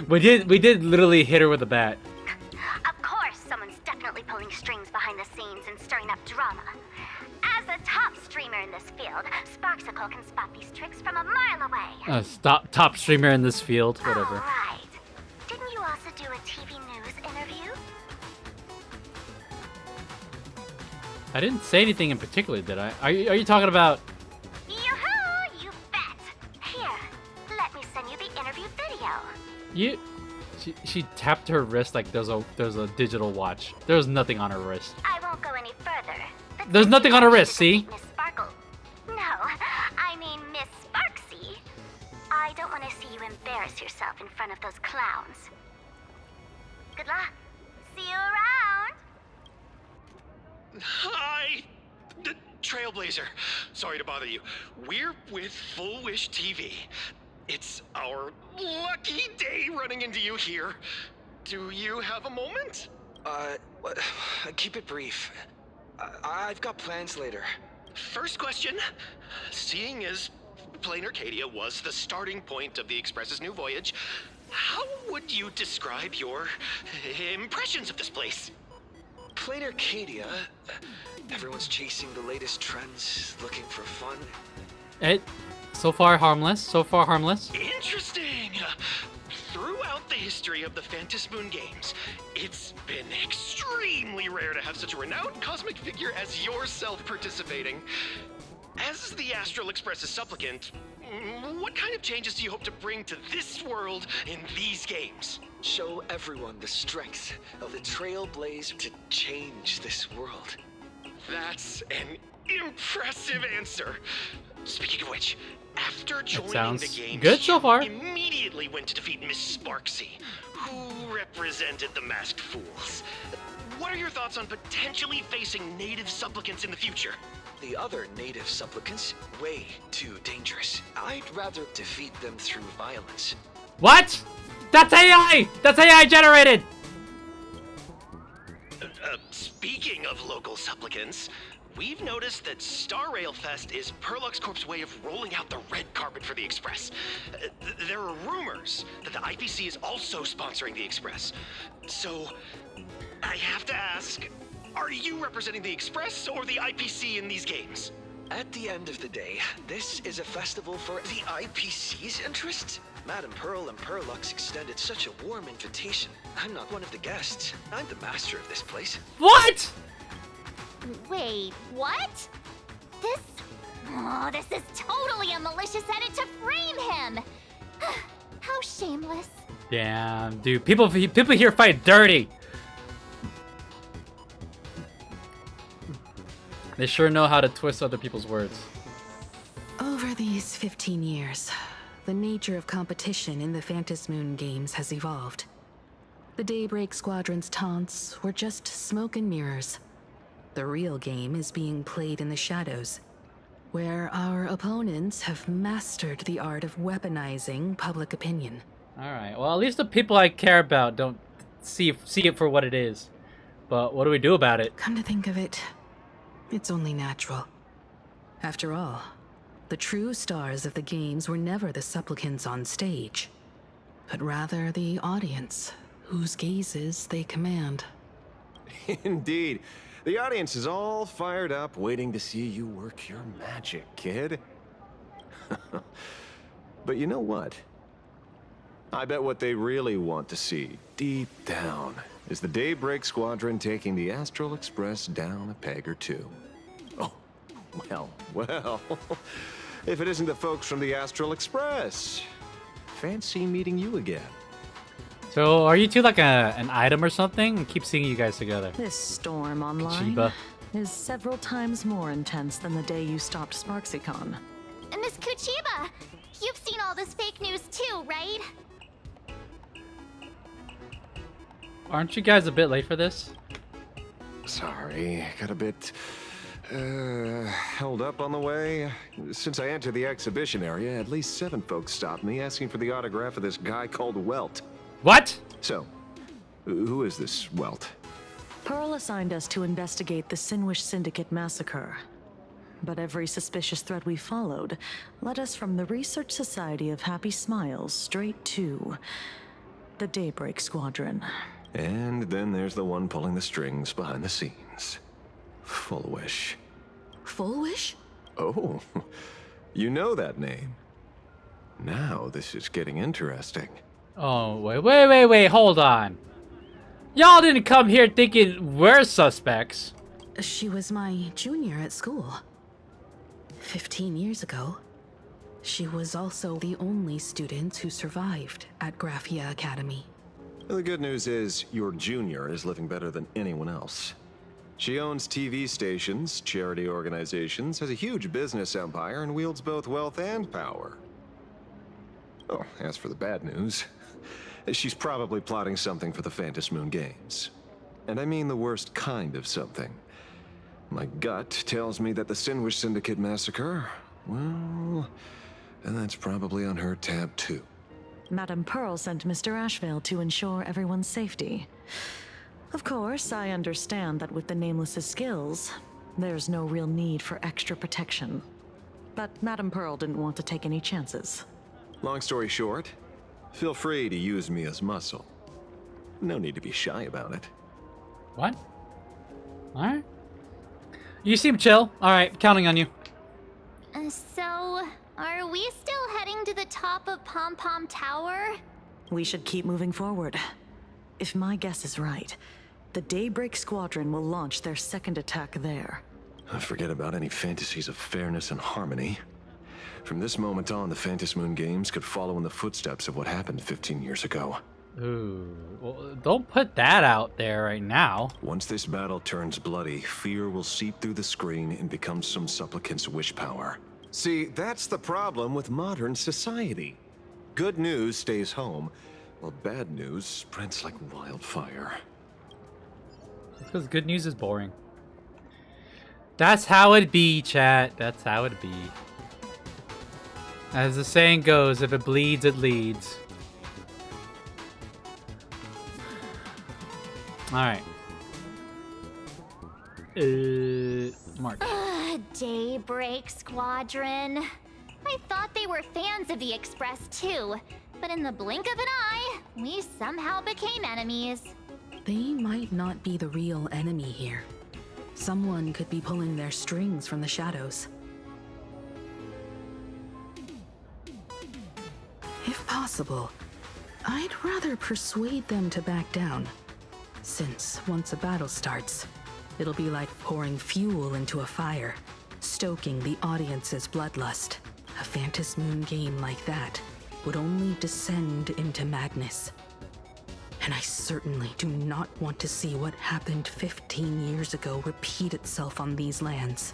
we did literally hit her with a bat. Of course, someone's definitely pulling strings behind the scenes and stirring up drama. As a top streamer in this field, Sparksicle can spot these tricks from a mile away. Top streamer in this field, whatever. All right. Didn't you also do a TV news interview? I didn't say anything in particular, did I? Are you talking about? Yoo-hoo! You bet! Here, let me send you the interview video. She tapped her wrist like there's a digital watch. There's nothing on her wrist. I won't go any further. There's nothing on her wrist, see? Miss Sparkle. No, I mean Miss Sparksy. I don't want to see you embarrass yourself in front of those clowns. Good luck. See you around. Hi! Trailblazer. Sorry to bother you. We're with Full Wish TV. It's our lucky day running into you here. Do you have a moment? Keep it brief. I've got plans later. First question. Seeing as Plain Arcadia was the starting point of the Express's new voyage, how would you describe your impressions of this place? Plain Arcadia. Everyone's chasing the latest trends, looking for fun. So far harmless. So far harmless. Interesting. Throughout the history of the Phantasmoon games, it's been extremely rare to have such a renowned cosmic figure as yourself participating. As the Astral Express's supplicant, what kind of changes do you hope to bring to this world in these games? Show everyone the strength of the Trailblazer to change this world. That's an impressive answer. Speaking of which, after joining sounds the games, good so far. you immediately went to defeat Miss Sparksy, who represented the Masked Fools. What are your thoughts on potentially facing native supplicants in the future? The other native supplicants, way too dangerous. I'd rather defeat them through violence. What? That's AI! That's AI generated! Speaking of local supplicants, we've noticed that Star Rail Fest is Perlux Corp's way of rolling out the red carpet for the Express. There are rumors that the IPC is also sponsoring the Express. So, I have to ask, are you representing the Express or the IPC in these games? At the end of the day, this is a festival for the IPC's interests. Madame Pearl and Perlux extended such a warm invitation. I'm not one of the guests. I'm the master of this place. What? Wait, what? This is totally a malicious edit to frame him! How shameless. Damn, dude. People here fight dirty. They sure know how to twist other people's words. Over these 15 years, the nature of competition in the Phantasmoon games has evolved. The Daybreak Squadron's taunts were just smoke and mirrors. The real game is being played in the shadows, where our opponents have mastered the art of weaponizing public opinion. Alright, well, at least the people I care about don't see it for what it is. But what do we do about it? Come to think of it, it's only natural. After all, the true stars of the games were never the supplicants on stage, but rather the audience, whose gazes they command. Indeed. The audience is all fired up, waiting to see you work your magic, kid. But you know what? I bet what they really want to see, deep down, is the Daybreak Squadron taking the Astral Express down a peg or two. Oh, well. If it isn't the folks from the Astral Express. Fancy meeting you again. So, are you two like an item or something? I keep seeing you guys together. This storm online Chiba. is several times more intense than the day you stopped SparksyCon. Miss Kuchiba, you've seen all this fake news too, right? Aren't you guys a bit late for this? Sorry, got a bit held up on the way. Since I entered the exhibition area, at least 7 folks stopped me asking for the autograph of this guy called Welt. What? So, who is this Welt? Pearl assigned us to investigate the Sinwish Syndicate massacre. But every suspicious thread we followed led us from the Research Society of Happy Smiles straight to the Daybreak Squadron. And then there's the one pulling the strings behind the scenes. Full Wish. Full Wish? Oh, you know that name. Now this is getting interesting. Oh, wait, hold on. Y'all didn't come here thinking we're suspects. She was my junior at school. 15 years ago, she was also the only student who survived at Graphia Academy. The good news is your junior is living better than anyone else. She owns TV stations, charity organizations, has a huge business empire, and wields both wealth and power. Oh, as for the bad news, she's probably plotting something for the Phantasmoon Games. And I mean the worst kind of something. My gut tells me that the Sinwish Syndicate massacre, well, and that's probably on her tab too. Madame Pearl sent Mr. Ashvale to ensure everyone's safety. Of course, I understand that with the Nameless's skills, there's no real need for extra protection. But Madame Pearl didn't want to take any chances. Long story short, feel free to use me as muscle. No need to be shy about it. What? Alright. You seem chill. Alright, counting on you. So, are we still heading to the top of Pom Pom Tower? We should keep moving forward. If my guess is right, the Daybreak Squadron will launch their second attack there. Forget about any fantasies of fairness and harmony. From this moment on, the Phantasmoon Games could follow in the footsteps of what happened 15 years ago. Ooh, well, don't put that out there right now. Once this battle turns bloody, fear will seep through the screen and become some supplicant's wish power. See, that's the problem with modern society. Good news stays home, while bad news spreads like wildfire. Because good news is boring. That's how it be, chat. That's how it be. As the saying goes, if it bleeds, it leads. Alright. Mark. Daybreak Squadron. I thought they were fans of the Express too, but in the blink of an eye, we somehow became enemies. They might not be the real enemy here. Someone could be pulling their strings from the shadows. possible, I'd rather persuade them to back down. Since once a battle starts, it'll be like pouring fuel into a fire, stoking the audience's bloodlust. A Fantasy Moon game like that would only descend into madness. And I certainly do not want to see what happened 15 years ago repeat itself on these lands.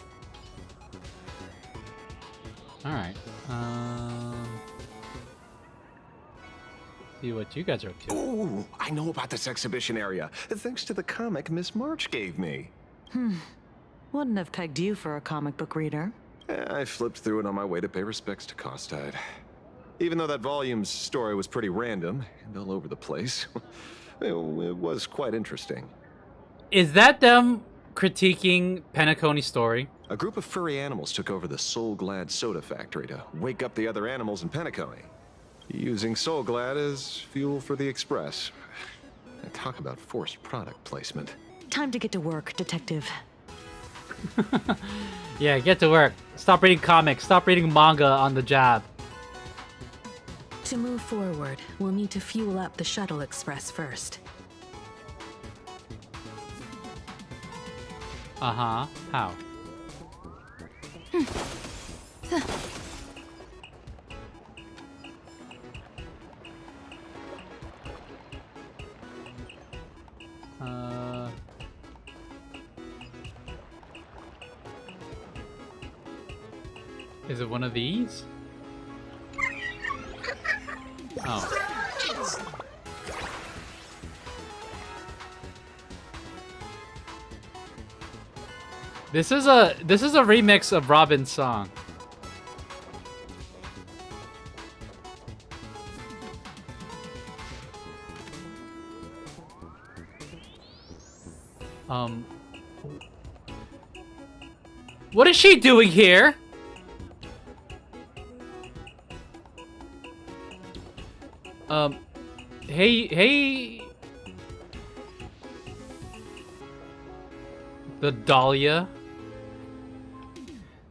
Alright. See what you guys are up to. Ooh, I know about this exhibition area, thanks to the comic Miss March gave me. Wouldn't have pegged you for a comic book reader. I flipped through it on my way to pay respects to Costide. Even though that volume's story was pretty random and all over the place, it was quite interesting. Is that them critiquing Penacony's story? A group of furry animals took over the Soul Glad soda factory to wake up the other animals in Penacony, using Soul Glad as fuel for the Express. Talk about forced product placement. Time to get to work, Detective. Yeah, get to work. Stop reading comics. Stop reading manga on the job. To move forward, we'll need to fuel up the Shuttle Express first. Uh-huh. How? Is it one of these? Oh. This is a remix of Robin's song. What is she doing here? Hey. The Dahlia.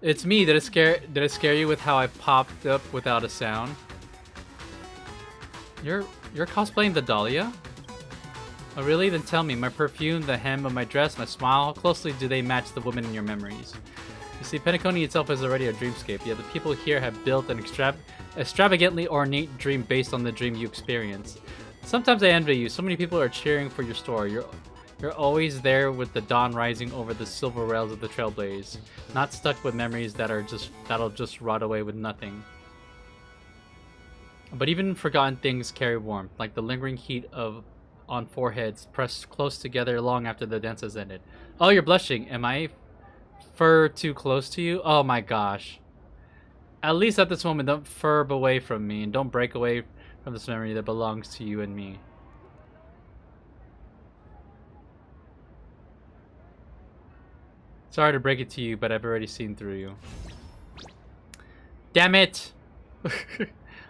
It's me. Did it scare you with how I popped up without a sound? You're cosplaying the Dahlia? Oh really? Then tell me, my perfume, the hem of my dress, my smile, how closely do they match the woman in your memories? You see, Penacony itself is already a dreamscape, yet the people here have built an extravagantly ornate dream based on the dream you experienced. Sometimes I envy you. So many people are cheering for your story. You're always there with the dawn rising over the silver rails of the Trailblaze, not stuck with memories that'll just rot away with nothing. But even forgotten things carry warmth, like the lingering heat on foreheads pressed close together long after the dance has ended. Oh, you're blushing. Am I fur too close to you? Oh my gosh. At least at this moment, don't furb away from me and don't break away from this memory that belongs to you and me. Sorry to break it to you, but I've already seen through you. Damn it!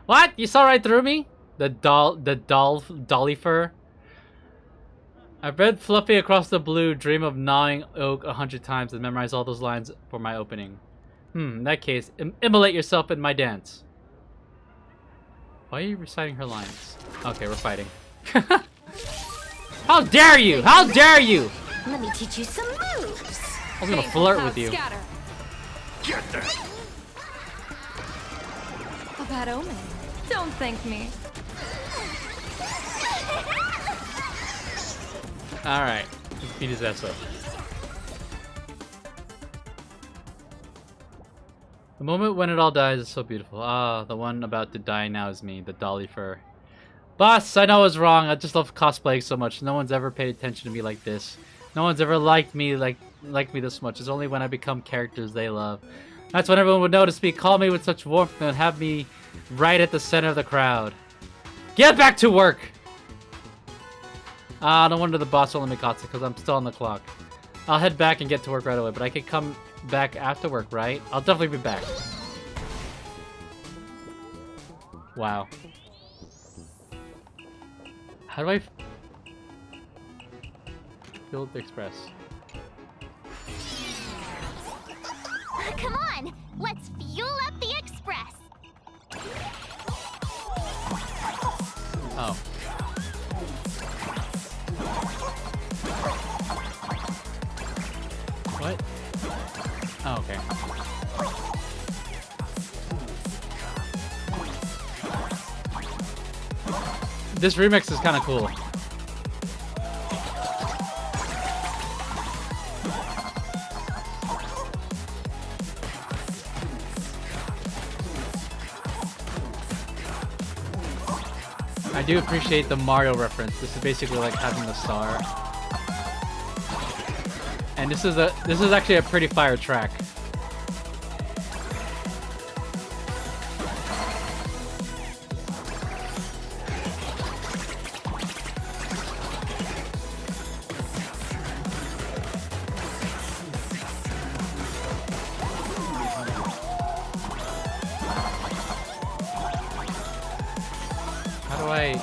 What? You saw right through me? The dolly fur? I've read Fluffy Across the Blue, Dream of Gnawing Oak 100 times and memorized all those lines for my opening. In that case, immolate yourself in my dance. Why are you reciting her lines? Okay, we're fighting. How dare you! How dare you! Let me teach you some moves. I was gonna flirt with you. Scatter. Get there! A bad omen. Don't thank me. Alright, let's beat his ass up. The moment when it all dies is so beautiful. Ah, the one about to die now is me, the dolly fur. Boss, I know I was wrong. I just love cosplaying so much. No one's ever paid attention to me like this. No one's ever liked me like me this much. It's only when I become characters they love. That's when everyone would notice me, call me with such warmth, and have me right at the center of the crowd. Get back to work! Ah, no wonder the boss won't let me Mikasa, because I'm still on the clock. I'll head back and get to work right away, but I can come back after work, right? I'll definitely be back. Wow. How do I fuel the express? Come on, let's fuel up the express. What? Oh, okay. This remix is kind of cool. I do appreciate the Mario reference. This is basically like having the star. And this is actually a pretty fire track. How do I...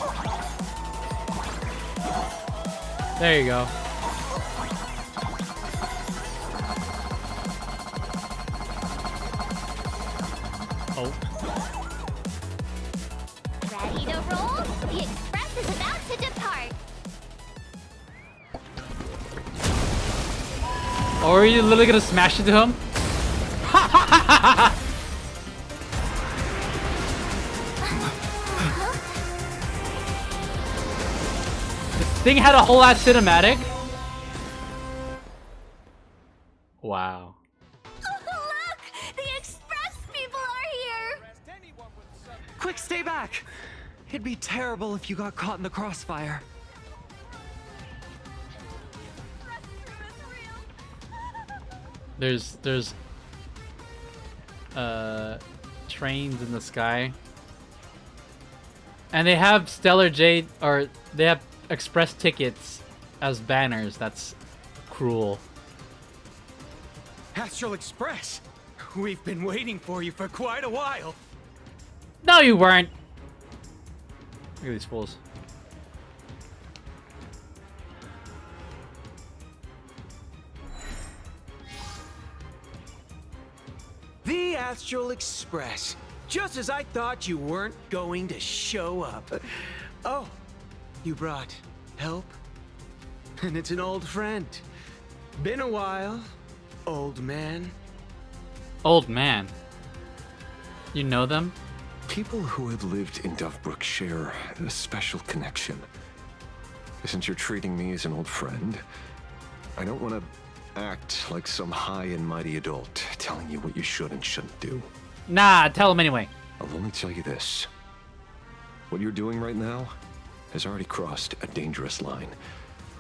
There you go. Oh. Ready to roll? The express is about to depart. Or are you literally gonna smash into him? This thing had a whole ass cinematic. Wow. Look! The express people are here! Quick, stay back! It'd be terrible if you got caught in the crossfire. There's trains in the sky. And they have Stellar Jade, or they have express tickets as banners. That's cruel. Astral Express! We've been waiting for you for quite a while. No, you weren't. Look at these fools. The Astral Express. Just as I thought you weren't going to show up. Oh, you brought help? And it's an old friend. Been a while, old man. Old man. You know them? People who have lived in Dovebrook share a special connection. Since you're treating me as an old friend, I don't want to act like some high and mighty adult telling you what you should and shouldn't do. Nah, tell him anyway. I'll only tell you this. What you're doing right now has already crossed a dangerous line.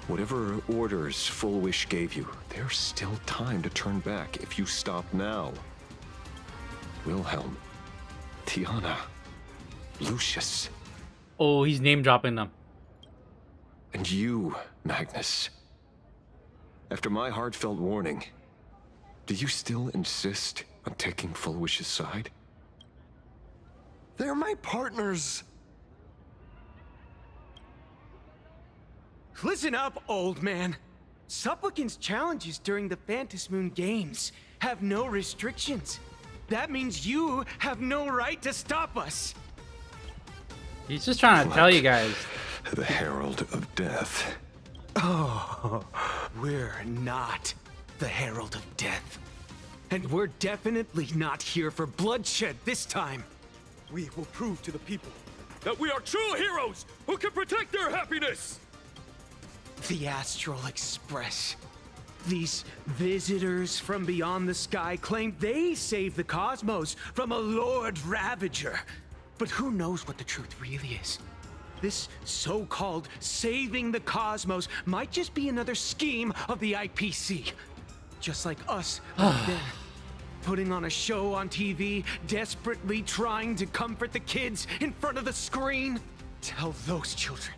Whatever orders Full Wish gave you, there's still time to turn back if you stop now. Wilhelm, Tiana, Lucius. Oh, he's name dropping them. And you, Magnus. After my heartfelt warning, do you still insist on taking Full Wish's side? They're my partners. Listen up, old man. Supplicant's challenges during the Phantasmoon Games have no restrictions. That means you have no right to stop us. He's just trying to tell you guys. The Herald of Death. Oh, we're not the Herald of Death. And we're definitely not here for bloodshed this time. We will prove to the people that we are true heroes who can protect their happiness! The Astral Express. These visitors from beyond the sky claim they saved the cosmos from a Lord Ravager. But who knows what the truth really is? This so-called saving the cosmos might just be another scheme of the IPC. Just like us back then. Putting on a show on TV, desperately trying to comfort the kids in front of the screen. Tell those children.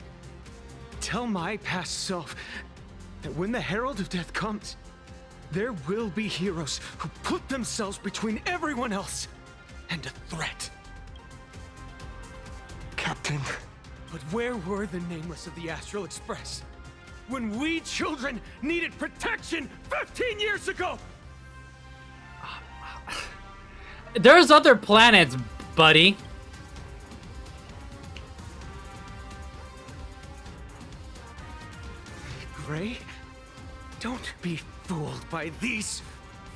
Tell my past self that when the Herald of Death comes, there will be heroes who put themselves between everyone else and a threat. Captain. But where were the nameless of the Astral Express? When we children needed protection 15 years ago! There's other planets, buddy. Gray, don't be fooled by these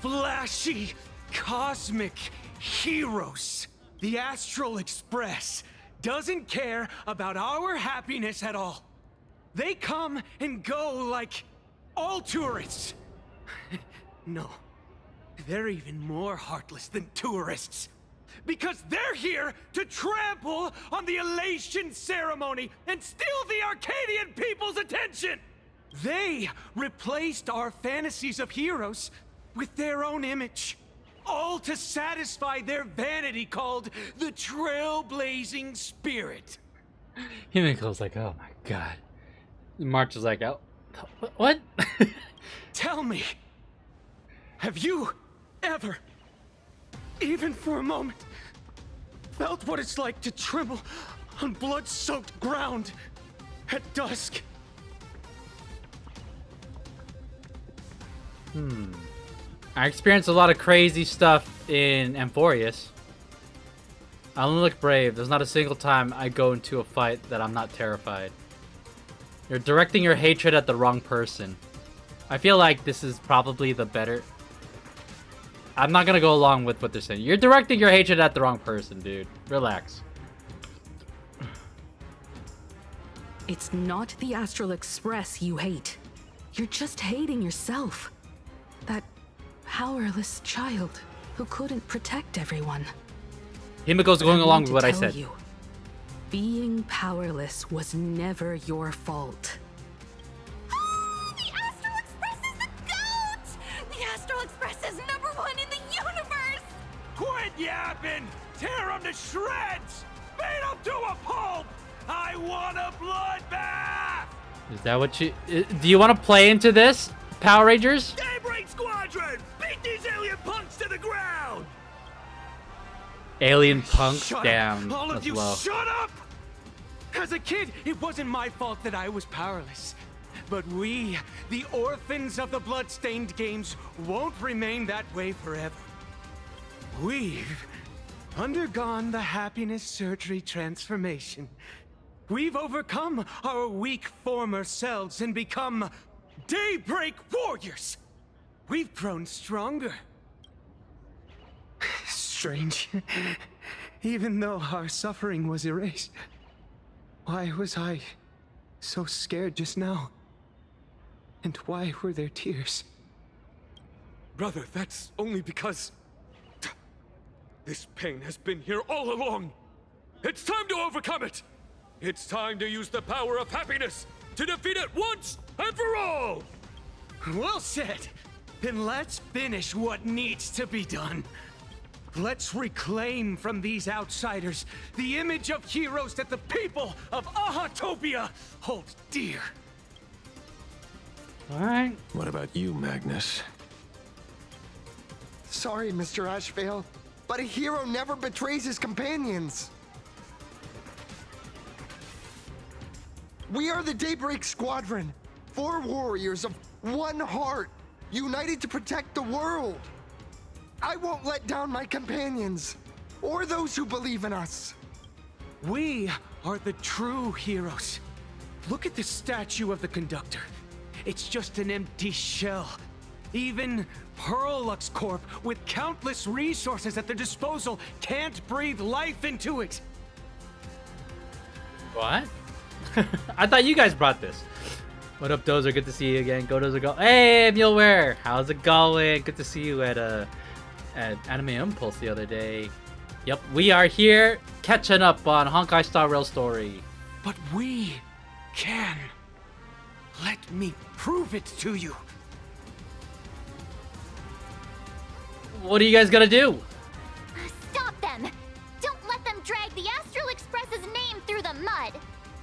flashy, cosmic heroes. The Astral Express doesn't care about our happiness at all. They come and go like all tourists. No, they're even more heartless than tourists. Because they're here to trample on the elation ceremony and steal the Arcadian people's attention! They replaced our fantasies of heroes with their own image. All to satisfy their vanity called the trailblazing spirit. Himeko's like, oh my god. March is like, oh, what? Tell me, have you ever, even for a moment, felt what it's like to tremble on blood-soaked ground at dusk? I experienced a lot of crazy stuff in Amphorius. I only look brave. There's not a single time I go into a fight that I'm not terrified. You're directing your hatred at the wrong person. I feel like this is probably the better... I'm not gonna go along with what they're saying. You're directing your hatred at the wrong person, dude. Relax. It's not the Astral Express you hate. You're just hating yourself. That powerless child who couldn't protect everyone. Himeko's going along with what I tell said. you, being powerless was never your fault. The Astral Express is the GOAT! The Astral Express is #1 in the universe! Quit yapping! Tear them to shreds! Beat them to a pulp! I want a bloodbath! Is that what you... Do you want to play into this, Power Rangers? Daybreak Squadron! Beat these alien punks to the ground! Alien punks Shut down. up. All of That's you, low. shut up! As a kid, it wasn't my fault that I was powerless. But we, the orphans of the blood-stained games, won't remain that way forever. We've undergone the happiness surgery transformation. We've overcome our weak former selves and become Daybreak Warriors. We've grown stronger. Strange. Even though our suffering was erased, why was I so scared just now? And why were there tears? Brother, that's only because... this pain has been here all along. It's time to overcome it! It's time to use the power of happiness to defeat it once and for all! Well said. Then let's finish what needs to be done. Let's reclaim from these outsiders the image of heroes that the people of Ahatopia hold dear. Alright. What about you, Magnus? Sorry, Mr. Ashvale, but a hero never betrays his companions. We are the Daybreak Squadron, 4 warriors of one heart, united to protect the world. I won't let down my companions, or those who believe in us. We are the true heroes. Look at the statue of the conductor. It's just an empty shell. Even Pearlux Corp, with countless resources at their disposal, can't breathe life into it. What? I thought you guys brought this. What up, Dozer? Good to see you again. Go Dozer, go. Hey, Muleware. How's it going? Good to see you at Anime Impulse the other day. Yep, we are here catching up on Honkai Star Rail story. But we can. Let me prove it to you. What are you guys gonna do? Stop them! Don't let them drag the Astral Express's name through the mud!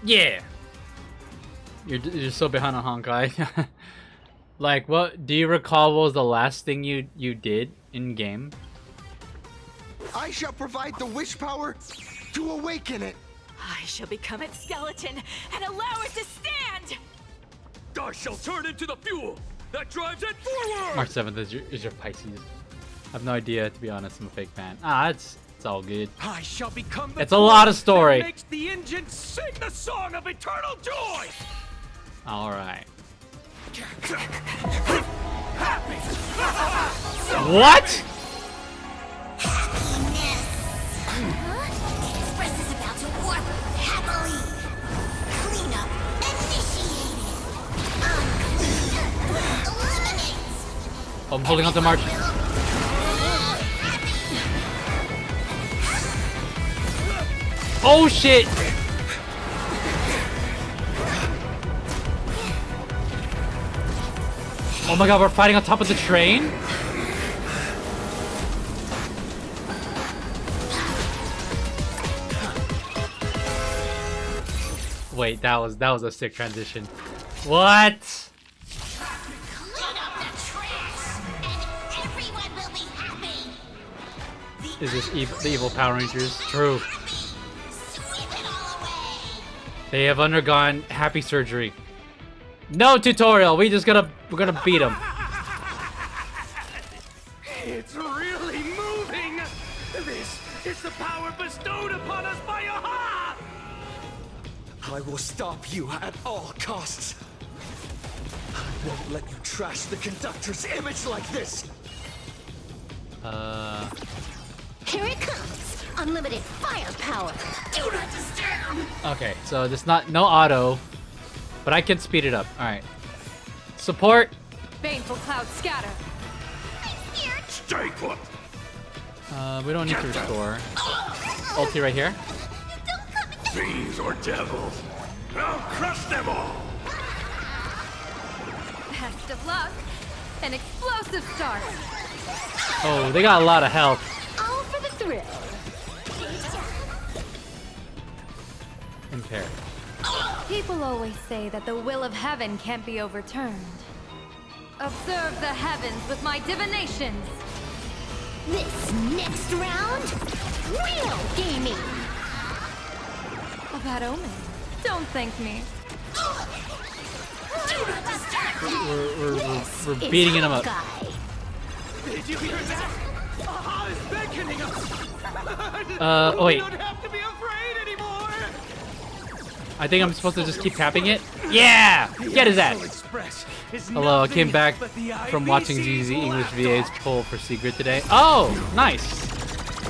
Yeah. You're so behind on Honkai. Like, what? Do you recall what was the last thing you did in game? I shall provide the wish power to awaken it. I shall become its skeleton and allow it to stand! I shall turn into the fuel that drives it forward! March 7th is your Pisces. I have no idea, to be honest. I'm a fake fan. Ah, it's all good. I shall become the It's a lot of story. that makes the engine sing the song of eternal joy. All right. What? Express is about to warp happily. Cleanup initiated. I'm holding on to March. Oh shit! Oh my god, we're fighting on top of the train? Wait, that was a sick transition. What? Clean up the trash, and everyone will be happy. Is this the evil Power Rangers? True. They have undergone happy surgery. No tutorial. We're gonna beat them. It's really moving! This is the power bestowed upon us by Aha! I will stop you at all costs. I won't let you trash the conductor's image like this. Here it comes! Unlimited firepower! Do not disturb! Okay, so there's no auto, but I can speed it up. All right. Support. Baneful cloud scatter. Stay put. We don't need to restore. Ulti right here. Fiends or devils, I'll crush them all. Best of luck. An explosive start. Oh, they got a lot of health. All for the thrill. Impaired. People always say that the will of heaven can't be overturned. Observe the heavens with my divinations. This next round, real gaming! A bad omen. Don't thank me. We're beating him up. Did you hear that? Aha is beckoning us! Oh wait. We don't have to be afraid anymore! I think I'm supposed to just keep tapping it. Yeah! Get his ass! Hello, I came back from watching ZZ English VA's poll for Secret today. Oh, nice.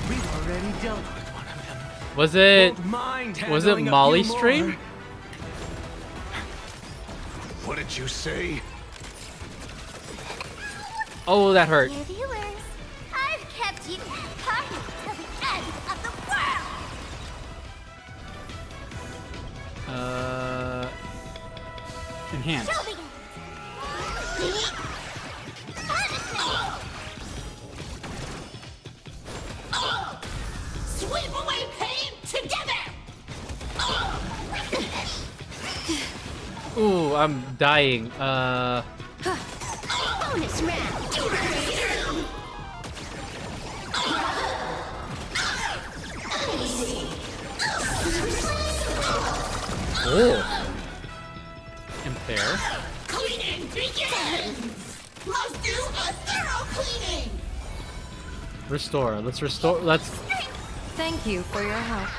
We've already dealt with one of them. Was it Was it Molly's stream? What did you say? Oh, that hurt. Dear viewers, I've kept you party till the end of the world! Enhance. Show me it. Sweep away pain together! Ooh, I'm dying. Bonus round! Oh. Impair. Cleaning begins! Must do a thorough cleaning! Restore. Let's restore. Let's. Thank you for your help.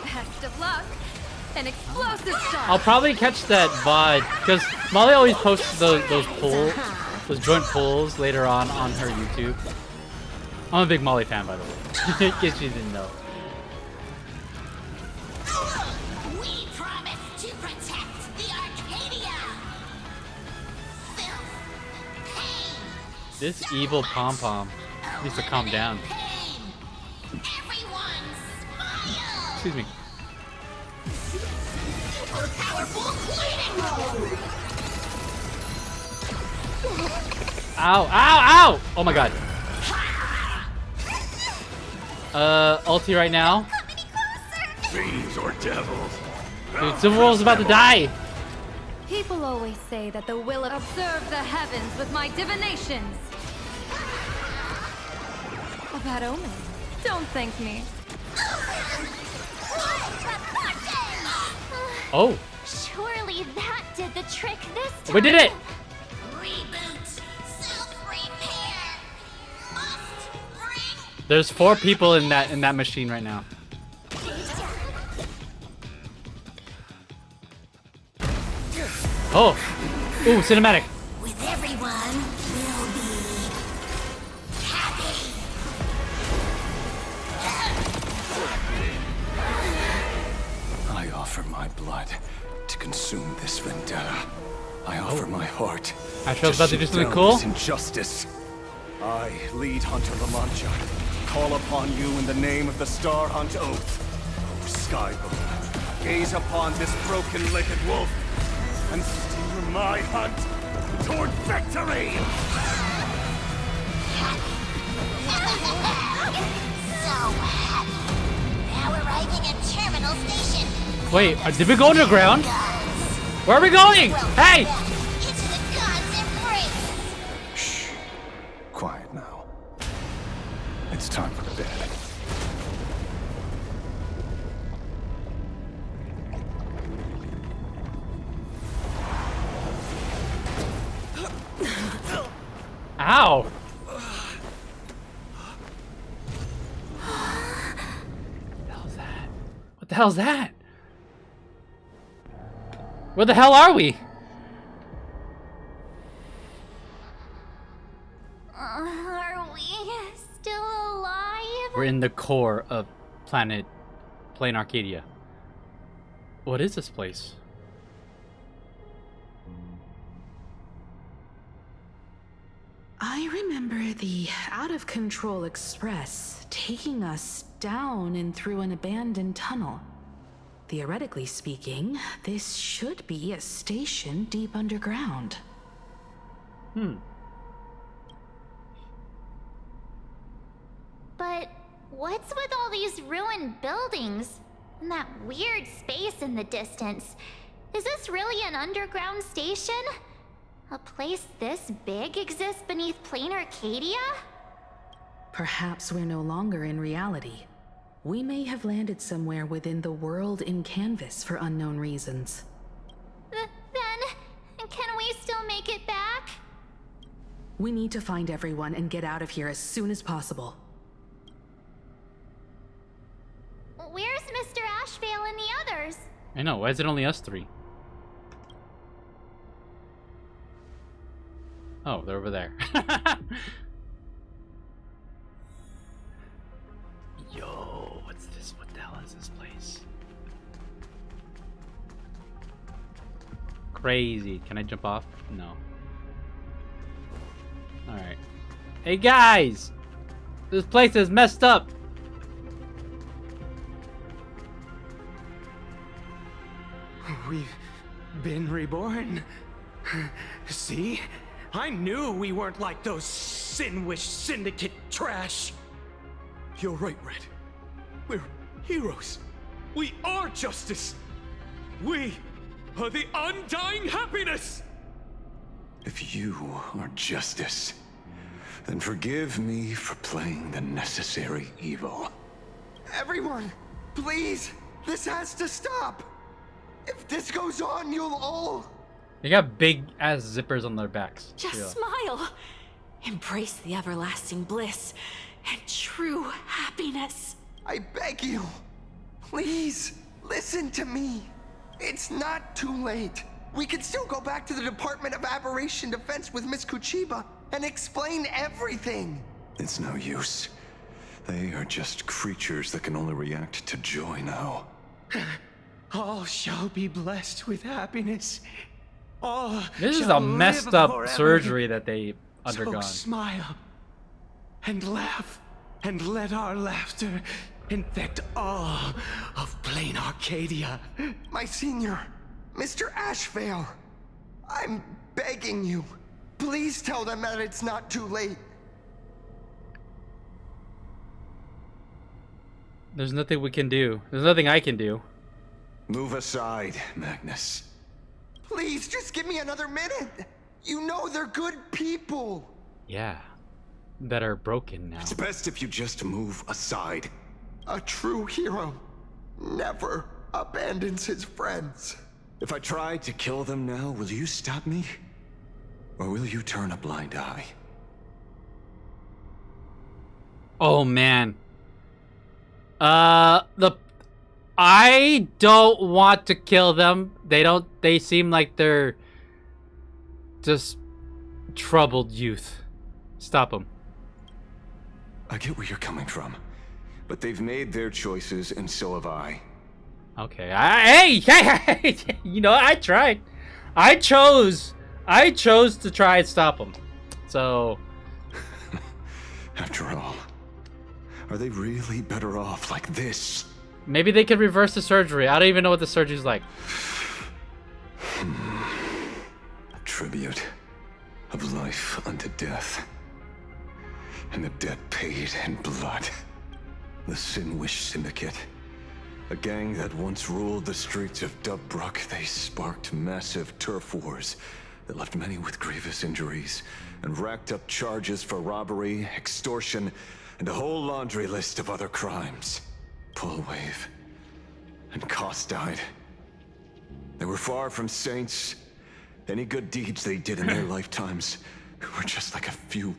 Best of luck. An explosive start. I'll probably catch that VOD because Molly always posts those joint polls later on her YouTube. I'm a big Molly fan, by the way, in case you didn't know. We promise to protect the Arcadia! This evil pom pom needs to calm down. Excuse me. Ow, ow, ow! Oh my god. Ulti right now. Fiends or devils. Dude, Civil War's about to die. People always say that the will observe the heavens with my divinations. A bad omen. Don't thank me. Oh. Surely that did the trick this time. We did it. Reboot! Self-repair! Must bring... There's 4 people in that machine right now. Just Oh. Ooh, cinematic. with everyone, consume this vendetta. I offer my heart. Asheville's about to do shoot something down cool? this injustice. I, lead Hunter La Mancha, call upon you in the name of the Star Hunt Oath. O Skybow, gaze upon this broken-legged wolf and steer my hunt toward victory! So happy. Now arriving at Terminal Station. Wait, did we go underground? Where are we going? Hey! Into the gods' embrace. Shh. Quiet now. It's time for bed. Ow! What the hell's that? Where the hell are we? Are we still alive? We're in the core of Plain Arcadia. What is this place? I remember the out-of-control express taking us down and through an abandoned tunnel. Theoretically speaking, this should be a station deep underground. But what's with all these ruined buildings? And that weird space in the distance? Is this really an underground station? A place this big exists beneath Plain Arcadia? Perhaps we're no longer in reality. We may have landed somewhere within the world in canvas for unknown reasons. Then, can we still make it back? We need to find everyone and get out of here as soon as possible. Where's Mr. Ashvale and the others? I know, why is it only us three? Oh, they're over there. Yo, what's this? What the hell is this place? Crazy. Can I jump off? No. Alright. Hey guys! This place is messed up! We've been reborn. See? I knew we weren't like those Sin-Wish Syndicate trash. You're right, Red. We're heroes. We are justice. We are the undying happiness. If you are justice, then forgive me for playing the necessary evil. Everyone, please, this has to stop. If this goes on, you'll all... They got big ass zippers on their backs. Just Yeah. smile. Embrace the everlasting bliss and true happiness. I beg you, please, listen to me. It's not too late. We can still go back to the Department of Aberration Defense with Miss Kuchiba and explain everything. It's no use. They are just creatures that can only react to joy now. All shall be blessed with happiness. All This is shall a messed live up forever. surgery that they undergone. So smile and laugh and let our laughter infect all of Plain Arcadia. My senior, Mr. Ashvale, I'm begging you. Please tell them that it's not too late. There's nothing we can do. There's nothing I can do. Move aside, Magnus. Please, just give me another minute. You know they're good people. Yeah. That are broken now. It's best if you just move aside. A true hero never abandons his friends. If I try to kill them now, will you stop me? Or will you turn a blind eye? Oh man. I don't want to kill them. They seem like they're just troubled youth. Stop them. I get where you're coming from, but they've made their choices and so have I. Okay. Hey! You know, I tried. I chose to try and stop him. So. After all, are they really better off like this? Maybe they could reverse the surgery. I don't even know what the surgery's like. Tribute of life unto death. And the debt paid in blood. The Sin-Wish Syndicate. A gang that once ruled the streets of Dubbrook. They sparked massive turf wars that left many with grievous injuries and racked up charges for robbery, extortion, and a whole laundry list of other crimes. Pullwave and Koss died. They were far from saints. Any good deeds they did in their lifetimes were just like a few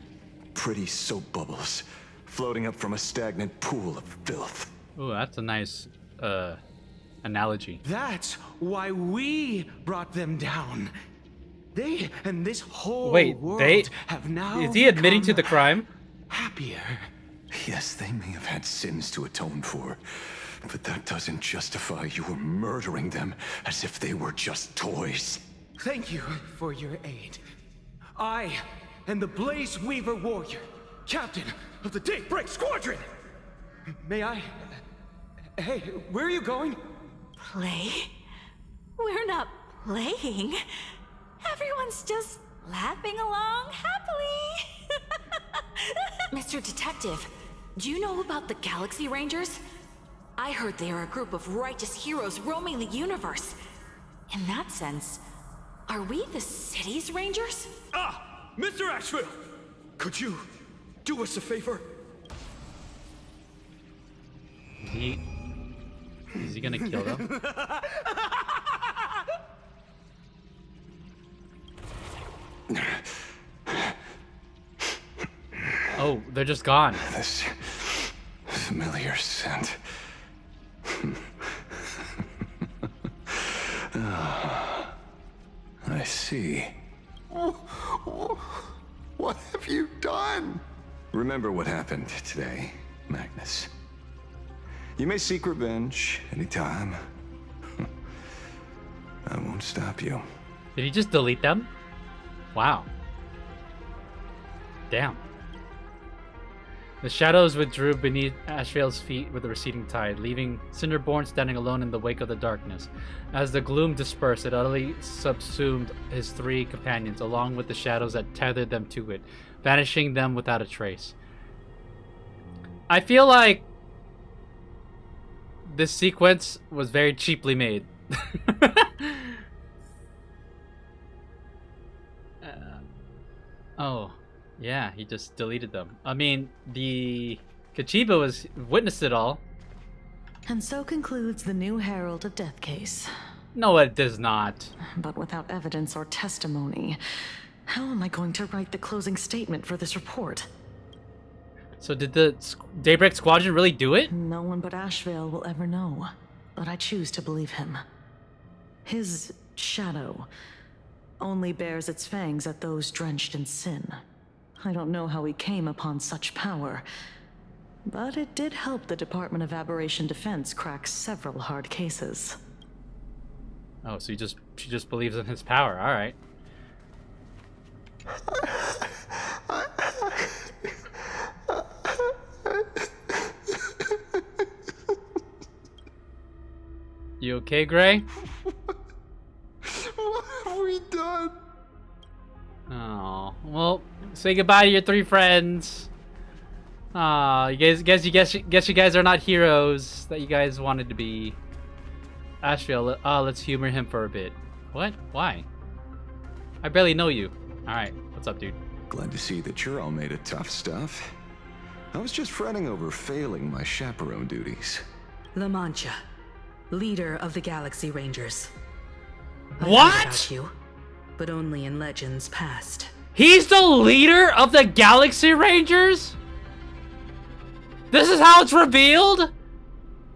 pretty soap bubbles floating up from a stagnant pool of filth. Ooh, that's a nice analogy. That's why we brought them down. They and this whole world have now Is he admitting to the crime? Happier. Yes, they may have had sins to atone for, but that doesn't justify your murdering them as if they were just toys. Thank you for your aid. I am the Blaze Weaver Warrior, captain of the Daybreak Squadron. May I? Hey, where are you going? Play? We're not playing. Everyone's just laughing along happily. Mr. Detective, do you know about the Galaxy Rangers? I heard they are a group of righteous heroes roaming the universe. In that sense, are we the city's rangers? Ah! Mr. Asheville! Could you do us a favor? Is he gonna kill them? Oh, they're just gone. This familiar scent. I see. What have you done? Remember what happened today, Magnus. You may seek revenge anytime. I won't stop you. Did he just delete them? Wow. Damn. The shadows withdrew beneath Ashvale's feet with the receding tide, leaving Cinderborn standing alone in the wake of the darkness. As the gloom dispersed, it utterly subsumed his three companions, along with the shadows that tethered them to it, vanishing them without a trace. I feel like this sequence was very cheaply made. Oh, yeah, he just deleted them. I mean, the Kachiba was witnessed it all. And so concludes the new Herald of Death case. No, it does not. But without evidence or testimony, how am I going to write the closing statement for this report? So did the Daybreak Squadron really do it? No one but Ashvale will ever know, but I choose to believe him. His shadow only bears its fangs at those drenched in sin. I don't know how he came upon such power, but it did help the Department of Aberration Defense crack several hard cases. Oh, so she just believes in his power. All right. You okay, Gray? What have we done? Oh, well, say goodbye to your three friends. Aw, guess you guys are not heroes that you guys wanted to be. Ashvale, let's humor him for a bit. What? Why? I barely know you. Alright, what's up, dude? Glad to see that you're all made of tough stuff. I was just fretting over failing my chaperone duties. La Mancha, leader of the Galaxy Rangers. I What? heard about you, but only in legends past. He's the leader of the Galaxy Rangers? This is how it's revealed?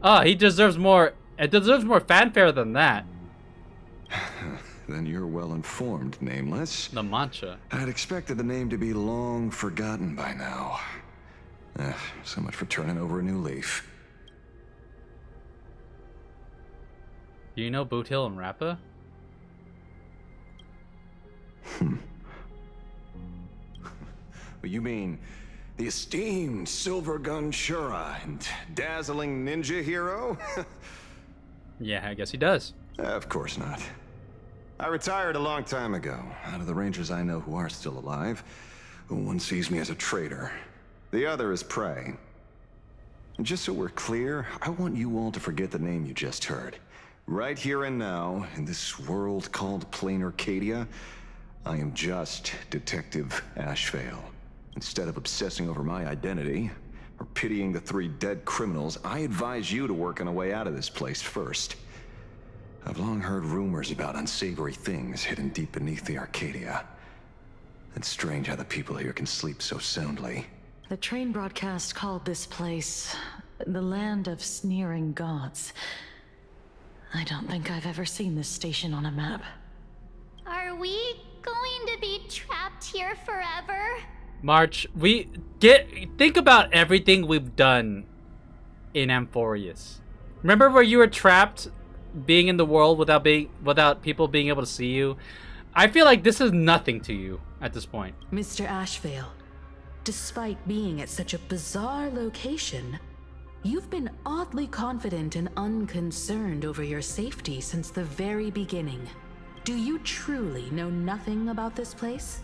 Oh, he deserves more. It deserves more fanfare than that. Then you're well informed, Nameless. La Mancha. I'd expected the name to be long forgotten by now. So much for turning over a new leaf. Do you know Boot Hill and Rappa? You mean the esteemed Silver Gun Shura and dazzling ninja hero? Yeah, I guess he does. Of course not. I retired a long time ago. Out of the Rangers I know who are still alive, one sees me as a traitor. The other is prey. And just so we're clear, I want you all to forget the name you just heard. Right here and now, in this world called Plain Arcadia, I am just Detective Ashvale. Instead of obsessing over my identity, or pitying the 3 dead criminals, I advise you to work on a way out of this place first. I've long heard rumors about unsavory things hidden deep beneath the Arcadia. It's strange how the people here can sleep so soundly. The train broadcast called this place the land of sneering gods. I don't think I've ever seen this station on a map. Are we going to be trapped here forever? March, think about everything we've done in Amphorius. Remember where you were trapped, being in the world without people being able to see you? I feel like this is nothing to you at this point. Mr. Ashvale, despite being at such a bizarre location, you've been oddly confident and unconcerned over your safety since the very beginning. Do you truly know nothing about this place?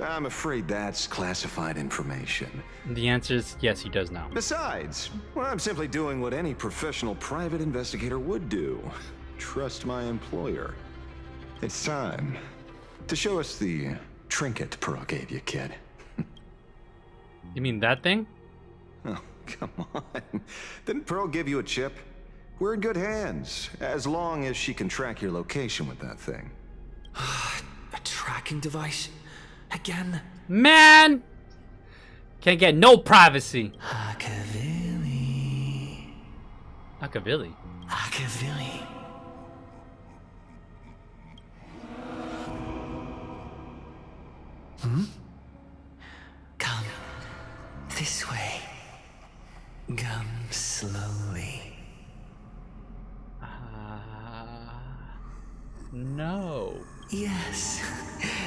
I'm afraid that's classified information. The answer is yes, he does now. Besides, well, I'm simply doing what any professional private investigator would do. Trust my employer. It's time to show us the trinket Pearl gave you, kid. You mean that thing? Oh, come on. Didn't Pearl give you a chip? We're in good hands, as long as she can track your location with that thing. A tracking device? Again? Man! Can't get no privacy. Akavili. Akavili? Akavili. Come. This way. Come slowly. No. Yes.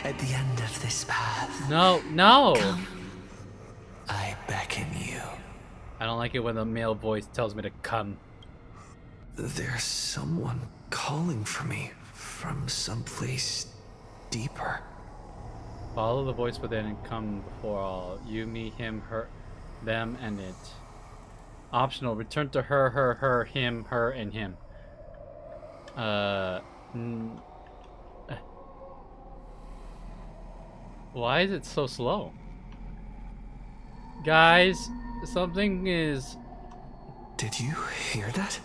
At the end of this path. No. Come. I beckon you. I don't like it when the male voice tells me to come. There's someone calling for me from someplace deeper. Follow the voice within and come before all. You, me, him, her, them, and it. Optional. Return to her, him, her, and him. Why is it so slow? Guys, something is... Did you hear that?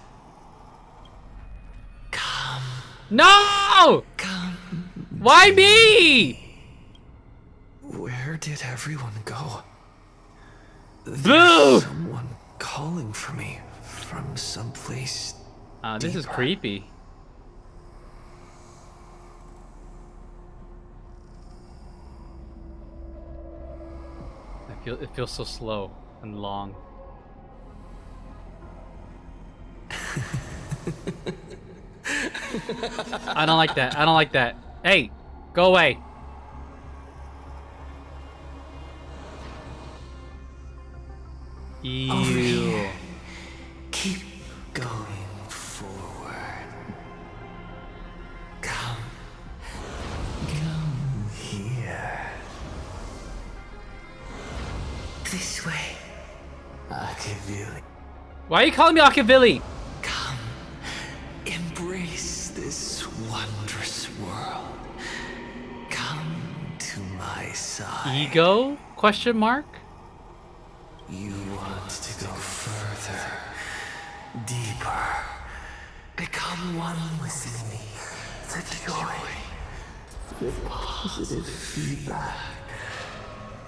Come. No! Come. Why me? Where did everyone go? Boo! There's someone calling for me from someplace This is creepy. It feels so slow and long. I don't like that. I don't like that. Hey, go away. Ew. Keep going forward. Come here. This way. Akavili. Why are you calling me Akavili? Come. Embrace this wondrous world. Come to my side. Ego? Question mark? You want to go further, deeper, become one with me. The joy, the positive feedback,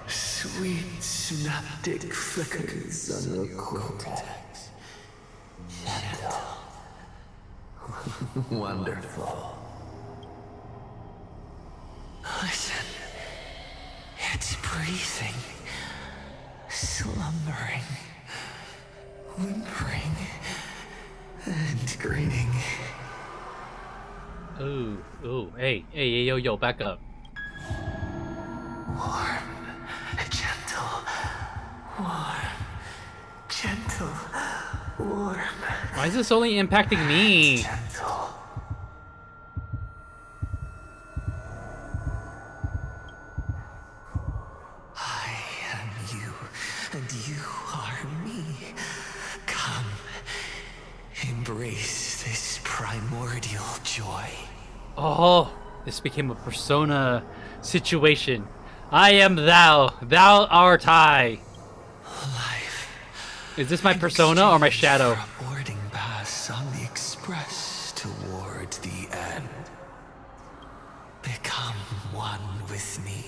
sweet synaptic flickers on your cortex. Gentle, wonderful. Listen, it's breathing. Slumbering, whimpering, And greeting. Ooh, ooh, hey, yo, back up. Warm, gentle, warm, gentle, warm. Why is this only impacting me? Gentle. I am you, and you are me. Come, embrace this primordial joy. Oh, this became a persona situation. I am thou, thou art I. Life. Is this my persona or my shadow? A boarding pass on the express toward the end. Become one with me.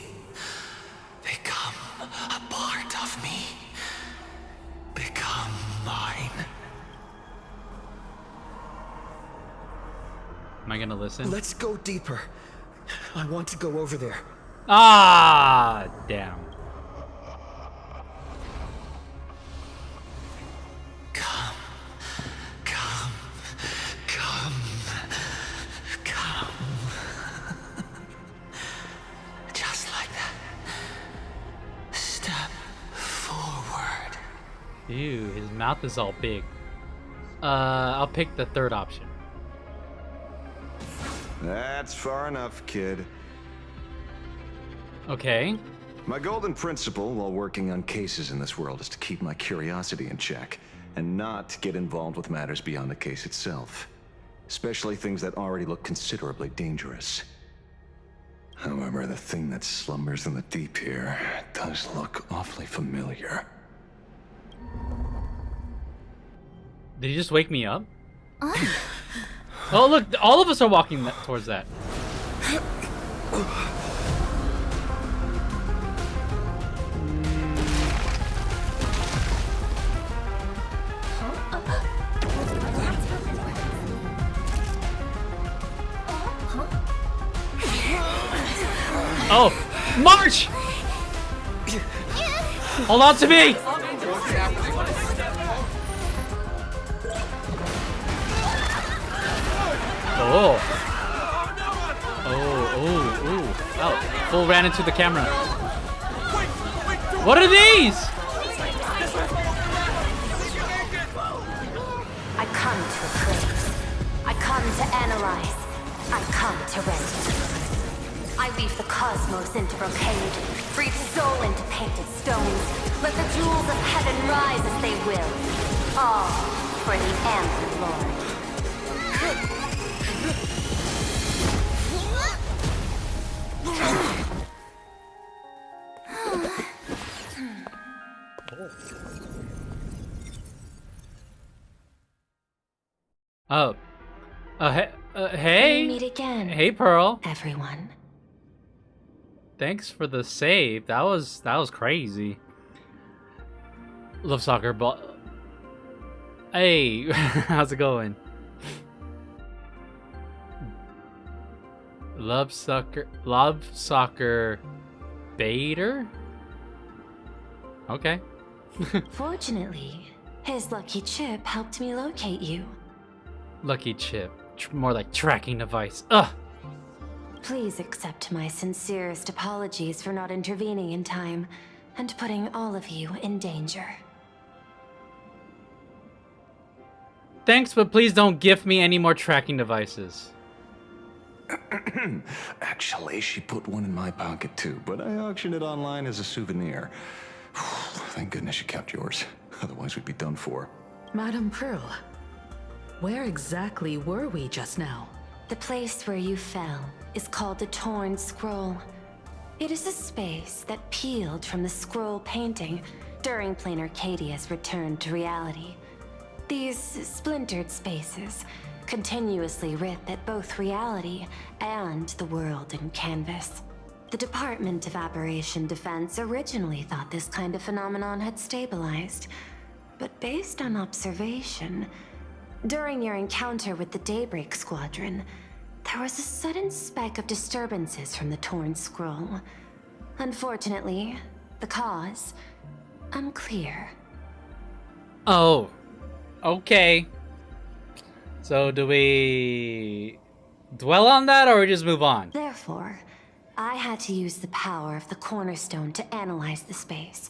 Become a part of me. Become mine. Am I gonna listen? Let's go deeper. I want to go over there. Ah, damn. Come. Come. Come. Come. Just like that. Step forward. Ew, his mouth is all big. I'll pick the third option. That's far enough, kid. Okay. My golden principle while working on cases in this world is to keep my curiosity in check and not get involved with matters beyond the case itself, especially things that already look considerably dangerous. However, the thing that slumbers in the deep here does look awfully familiar. Did he just wake me up? Oh, look, all of us are walking towards that. Oh, march! Hold on to me! Oh. Oh, full ran into the camera. What are these? I come to appraise. I come to analyze. I come to render. I weave the cosmos into brocade, breathe soul into painted stones. Let the jewels of heaven rise as they will. All for the Amber Lord. Oh. Hey. We meet again. Hey, Pearl. Everyone. Thanks for the save. That was crazy. Love soccer, but hey, how's it going? Love soccer, baiter. Okay. Fortunately, his lucky chip helped me locate you. Lucky chip, more like tracking device. Ugh. Please accept my sincerest apologies for not intervening in time and putting all of you in danger. Thanks, but please don't gift me any more tracking devices. Actually, she put one in my pocket too, but I auctioned it online as a souvenir. Thank goodness you kept yours. Otherwise, we'd be done for. Madame Pearl, where exactly were we just now? The place where you fell is called the Torn Scroll. It is a space that peeled from the scroll painting during Plain Arcadia's return to reality. These splintered spaces continuously rip at both reality and the world in canvas. The Department of Aberration Defense originally thought this kind of phenomenon had stabilized, but based on observation, during your encounter with the Daybreak Squadron, there was a sudden speck of disturbances from the Torn Scroll. Unfortunately, the cause, unclear. Oh, okay. So do we dwell on that or we just move on? Therefore, I had to use the power of the cornerstone to analyze the space,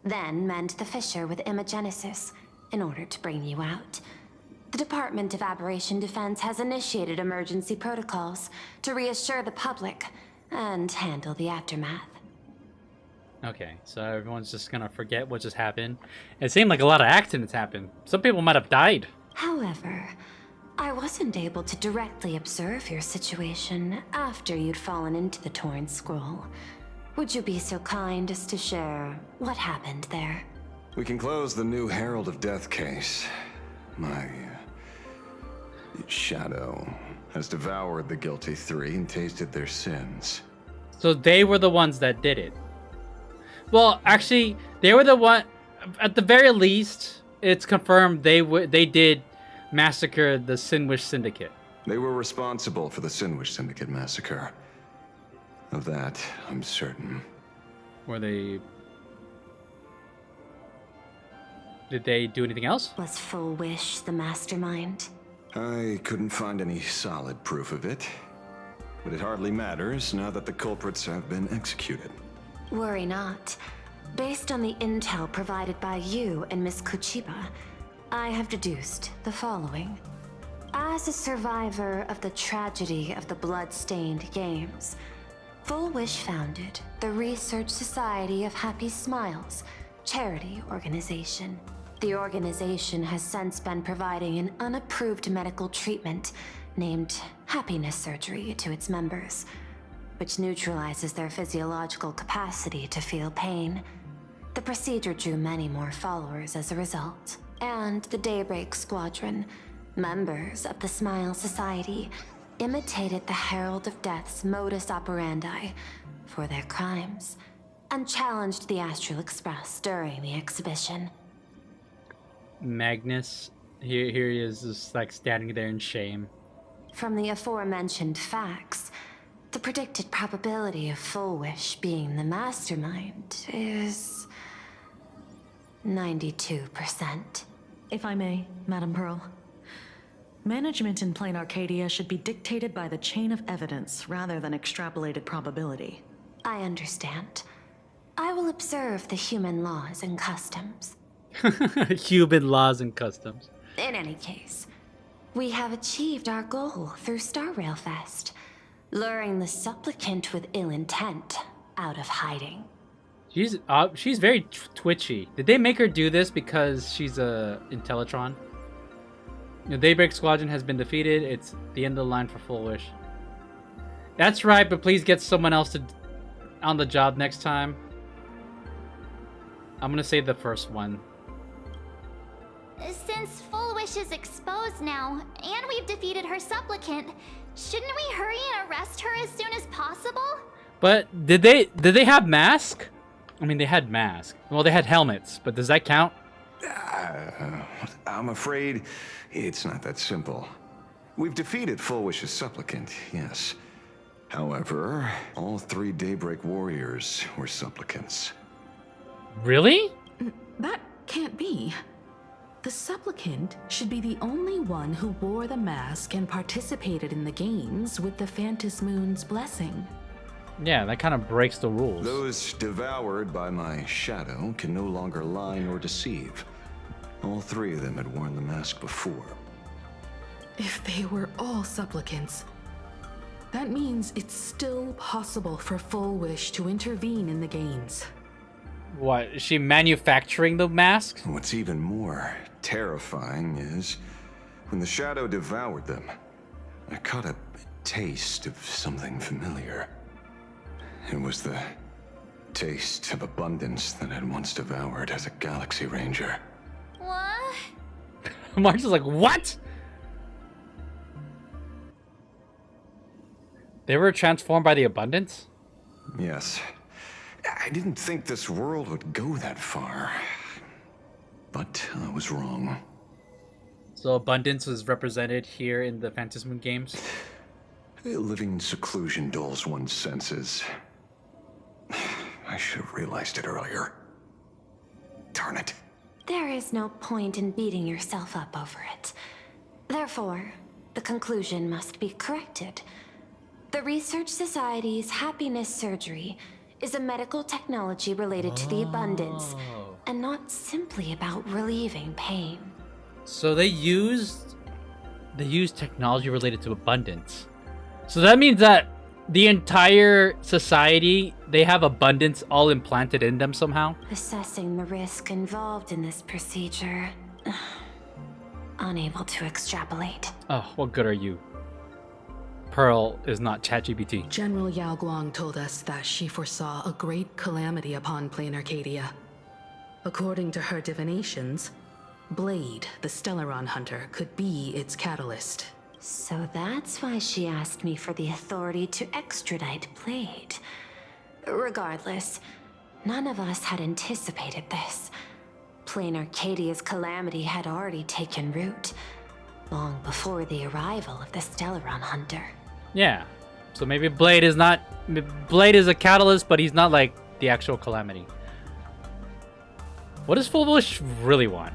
then mend the fissure with imagenesis in order to bring you out. The Department of Aberration Defense has initiated emergency protocols to reassure the public and handle the aftermath. Okay, so everyone's just gonna forget what just happened. It seemed like a lot of accidents happened. Some people might have died. However, I wasn't able to directly observe your situation after you'd fallen into the torn scroll. Would you be so kind as to share what happened there? We can close the new Herald of Death case. My shadow has devoured the guilty three and tasted their sins. So they were the ones that did it. Well, actually, they were the one. At the very least, it's confirmed they did massacre the Sinwish Syndicate. They were responsible for the Sinwish Syndicate massacre. Of that, I'm certain. Were they? Did they do anything else? Was Full Wish the mastermind? I couldn't find any solid proof of it. But it hardly matters now that the culprits have been executed. Worry not. Based on the intel provided by you and Miss Kuchiba, I have deduced the following. As a survivor of the tragedy of the Blood-Stained Games, Full Wish founded the Research Society of Happy Smiles, charity organization. The organization has since been providing an unapproved medical treatment named happiness surgery to its members, which neutralizes their physiological capacity to feel pain. The procedure drew many more followers as a result. And the Daybreak Squadron, members of the Smile Society, imitated the Herald of Death's modus operandi for their crimes, and challenged the Astral Express during the exhibition. Magnus, here he is, just like standing there in shame. From the aforementioned facts, the predicted probability of Full Wish being the mastermind is 92%. If I may, Madam Pearl. Management in Plain Arcadia should be dictated by the chain of evidence rather than extrapolated probability. I understand. I will observe the human laws and customs. Human laws and customs. In any case, we have achieved our goal through Star Rail Fest, luring the supplicant with ill intent out of hiding. She's very twitchy. Did they make her do this because she's a Intellitron? The Daybreak Squadron has been defeated. It's the end of the line for Full Wish. That's right, but please get someone else on the job next time. I'm gonna say the first one. Since Full Wish is exposed now, and we've defeated her supplicant, shouldn't we hurry and arrest her as soon as possible? But did they have masks? I mean, they had masks. Well, they had helmets, but does that count? I'm afraid it's not that simple. We've defeated Full Wish's supplicant, yes. However, all three Daybreak warriors were supplicants. Really? That can't be. The supplicant should be the only one who wore the mask and participated in the games with the Phantom Moon's blessing. Yeah, that kind of breaks the rules. Those devoured by my shadow can no longer lie nor deceive. All three of them had worn the mask before. If they were all supplicants, that means it's still possible for Full Wish to intervene in the games. What, is she manufacturing the mask? What's even more terrifying is, when the shadow devoured them, I caught a taste of something familiar. It was the taste of abundance that I'd once devoured as a Galaxy Ranger. What? Mark's is like, what? They were transformed by the abundance? Yes. I didn't think this world would go that far. But I was wrong. So abundance was represented here in the Phantom Moon games? Living in seclusion dulls one's senses. I should have realized it earlier. Darn it. There is no point in beating yourself up over it. Therefore, the conclusion must be corrected. The Research Society's happiness surgery is a medical technology related to the abundance, and not simply about relieving pain. So they used technology related to abundance. So that means that the entire society, they have abundance all implanted in them somehow? Assessing the risk involved in this procedure. Unable to extrapolate. Oh, what good are you? Pearl is not ChatGPT. General Yao Guang told us that she foresaw a great calamity upon Plain Arcadia. According to her divinations, Blade, the Stellaron hunter, could be its catalyst. So that's why she asked me for the authority to extradite Blade. Regardless, none of us had anticipated this. Plain Arcadia's calamity had already taken root, long before the arrival of the Stellaron hunter. Yeah. So maybe Blade is a catalyst, but he's not like the actual calamity. What does Full Wish really want?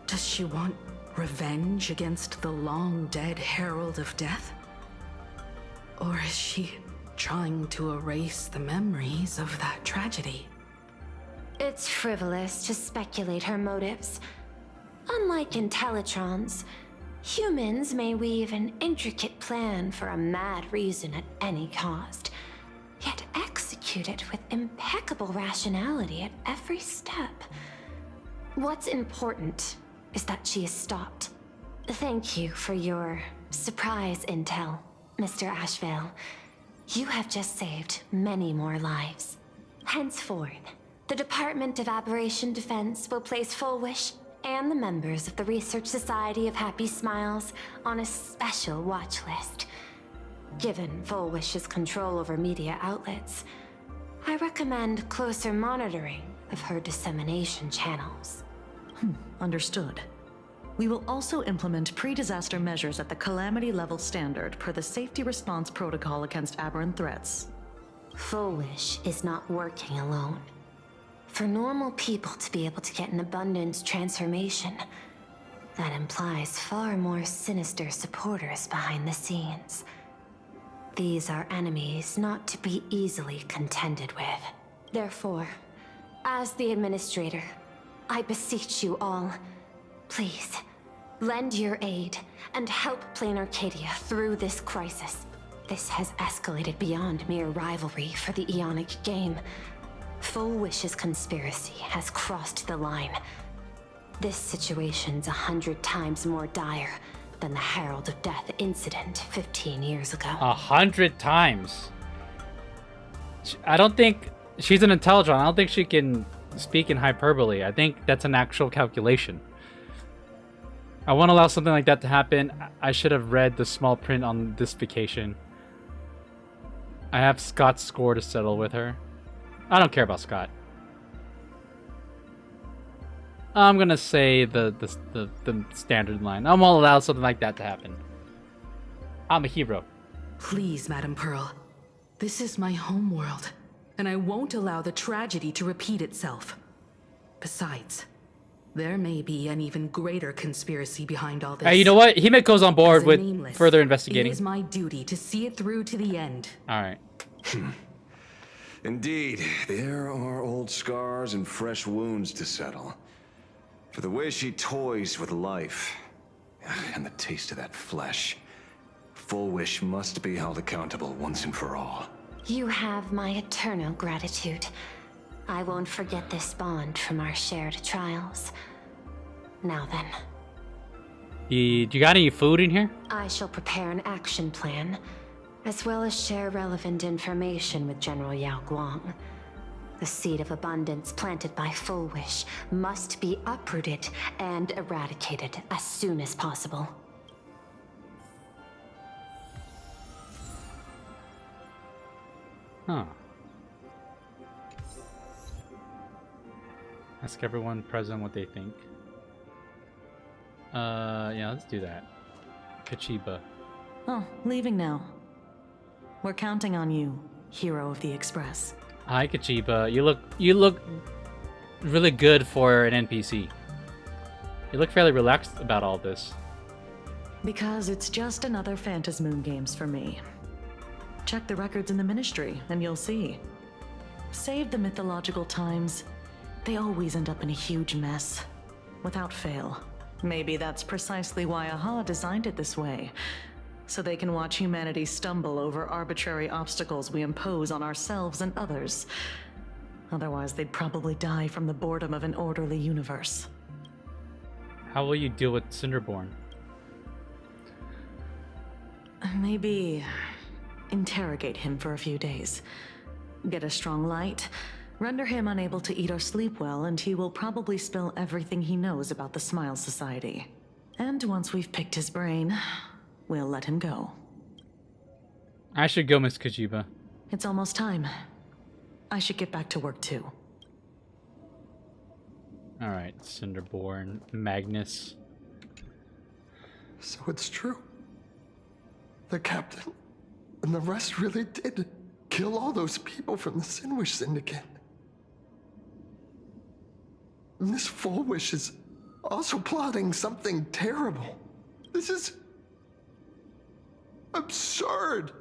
Does she want revenge against the long-dead Herald of Death? Or is she trying to erase the memories of that tragedy? It's frivolous to speculate her motives. Unlike Intellitrons, humans may weave an intricate plan for a mad reason at any cost, yet execute it with impeccable rationality at every step. What's important is that she is stopped. Thank you for your surprise intel, Mr. Ashvale. You have just saved many more lives. Henceforth, the Department of Aberration Defense will place Full Wish and the members of the Research Society of Happy Smiles on a special watch list. Given Full Wish's control over media outlets, I recommend closer monitoring of her dissemination channels. Understood. We will also implement pre-disaster measures at the calamity level standard per the safety response protocol against aberrant threats. Full Wish is not working alone. For normal people to be able to get an abundance transformation, that implies far more sinister supporters behind the scenes. These are enemies not to be easily contended with. Therefore, as the administrator, I beseech you all, please, lend your aid and help Plain Arcadia through this crisis. This has escalated beyond mere rivalry for the Ionic game. Full Wish's conspiracy has crossed the line. This situation's 100 times more dire than the Herald of Death incident 15 years ago. 100 times? I don't think she's an Intelligent. I don't think she can speak in hyperbole. I think that's an actual calculation. I won't allow something like that to happen. I should have read the small print on this vacation. I have Scott's score to settle with her. I don't care about Scott. I'm gonna say the standard line. I won't allow something like that to happen. I'm a hero. Please, Madam Pearl. This is my homeworld, and I won't allow the tragedy to repeat itself. Besides, there may be an even greater conspiracy behind all this. Hey, you know what? Himeko's on board with Nameless, further investigating. It is my duty to see it through to the end. All right. Indeed, there are old scars and fresh wounds to settle. For the way she toys with life, and the taste of that flesh, Full Wish must be held accountable once and for all. You have my eternal gratitude. I won't forget this bond from our shared trials. Now then. You got any food in here? I shall prepare an action plan, as well as share relevant information with General Yao Guang. The seed of abundance planted by Full Wish must be uprooted and eradicated as soon as possible. Huh. Ask everyone present what they think. Yeah, let's do that. Kachiba. Oh, leaving now. We're counting on you, hero of the Express. Hi, Kachiba. You look really good for an NPC. You look fairly relaxed about all this. Because it's just another Phantasmoon Games for me. Check the records in the Ministry, and you'll see. Save the mythological times, they always end up in a huge mess. Without fail. Maybe that's precisely why AHA designed it this way. So they can watch humanity stumble over arbitrary obstacles we impose on ourselves and others. Otherwise, they'd probably die from the boredom of an orderly universe. How will you deal with Cinderborn? Maybe interrogate him for a few days. Get a strong light, render him unable to eat or sleep well, and he will probably spill everything he knows about the Smile Society. And once we've picked his brain, we'll let him go. I should go, Miss Kojiba. It's almost time. I should get back to work too. Alright, Cinderborn, Magnus. So it's true. The captain and the rest really did kill all those people from the Sinwish Syndicate. And this Full Wish is also plotting something terrible. This is absurd.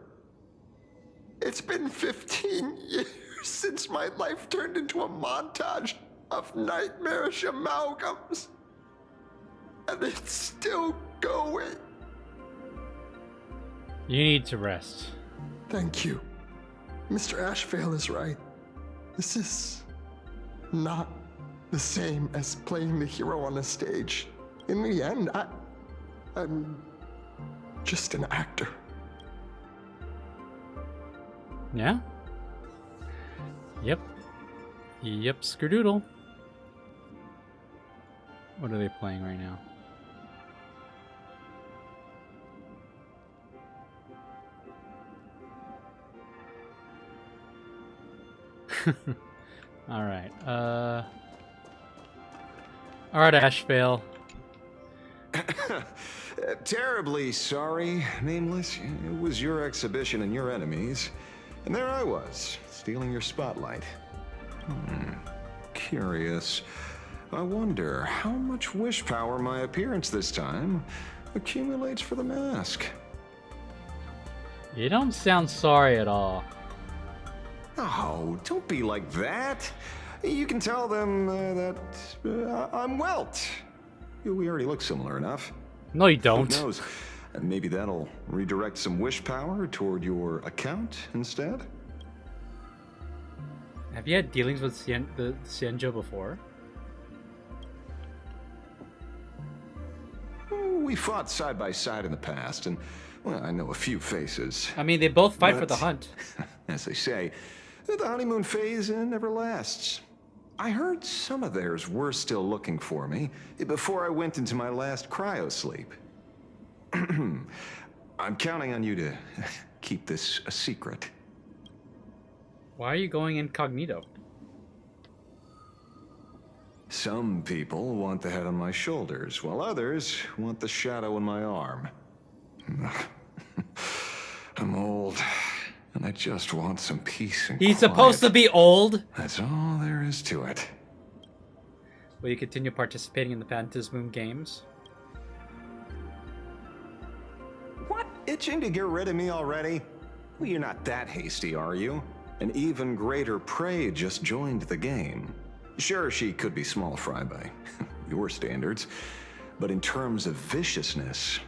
It's been 15 years since my life turned into a montage of nightmarish amalgams. And it's still going. You need to rest. Thank you. Mr. Ashvale is right. This is not the same as playing the hero on a stage. In the end, I'm just an actor. Yeah? Yep. Yep, skerdoodle. What are they playing right now? Alright, Alright, Ashvale. Terribly sorry, Nameless. It was your exhibition and your enemies. And there I was, stealing your spotlight. Curious. I wonder how much wish power my appearance this time accumulates for the mask. You don't sound sorry at all. Oh, don't be like that. You can tell them that I'm Welt. We already look similar enough. No, you don't. Who knows? Maybe that'll redirect some wish power toward your account instead? Have you had dealings with the Xianzhou before? We fought side by side in the past, and well, I know a few faces. I mean, they both fight for But, the hunt. As they say, the honeymoon phase never lasts. I heard some of theirs were still looking for me before I went into my last cryosleep. I'm counting on you to keep this a secret. Why are you going incognito? Some people want the head on my shoulders, while others want the shadow on my arm. I'm old, and I just want some peace and He's quiet. supposed to be old. That's all there is to it. Will you continue participating in the Phantasmoon Games? What? Itching to get rid of me already? Well, you're not that hasty, are you? An even greater prey just joined the game. Sure, she could be small fry by your standards, but in terms of viciousness,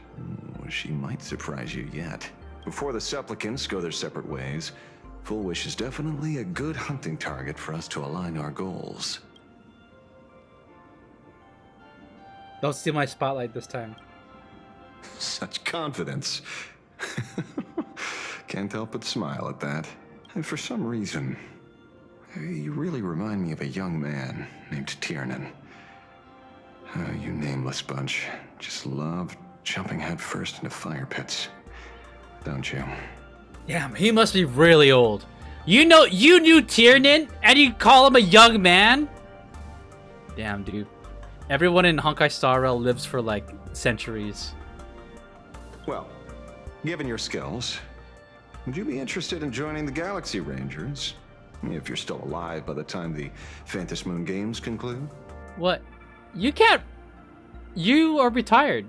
she might surprise you yet. Before the supplicants go their separate ways, Full Wish is definitely a good hunting target for us to align our goals. Don't steal my spotlight this time. Such confidence. Can't help but smile at that. And for some reason, you really remind me of a young man named Tiernan. You nameless bunch just love jumping headfirst into fire pits, don't you? Damn, he must be really old. You knew Tiernan, and you call him a young man? Damn, dude. Everyone in Honkai Star Rail lives for like centuries. Well, given your skills, would you be interested in joining the Galaxy Rangers? If you're still alive by the time the Phantasmoon Games conclude? What? You can't... You are retired.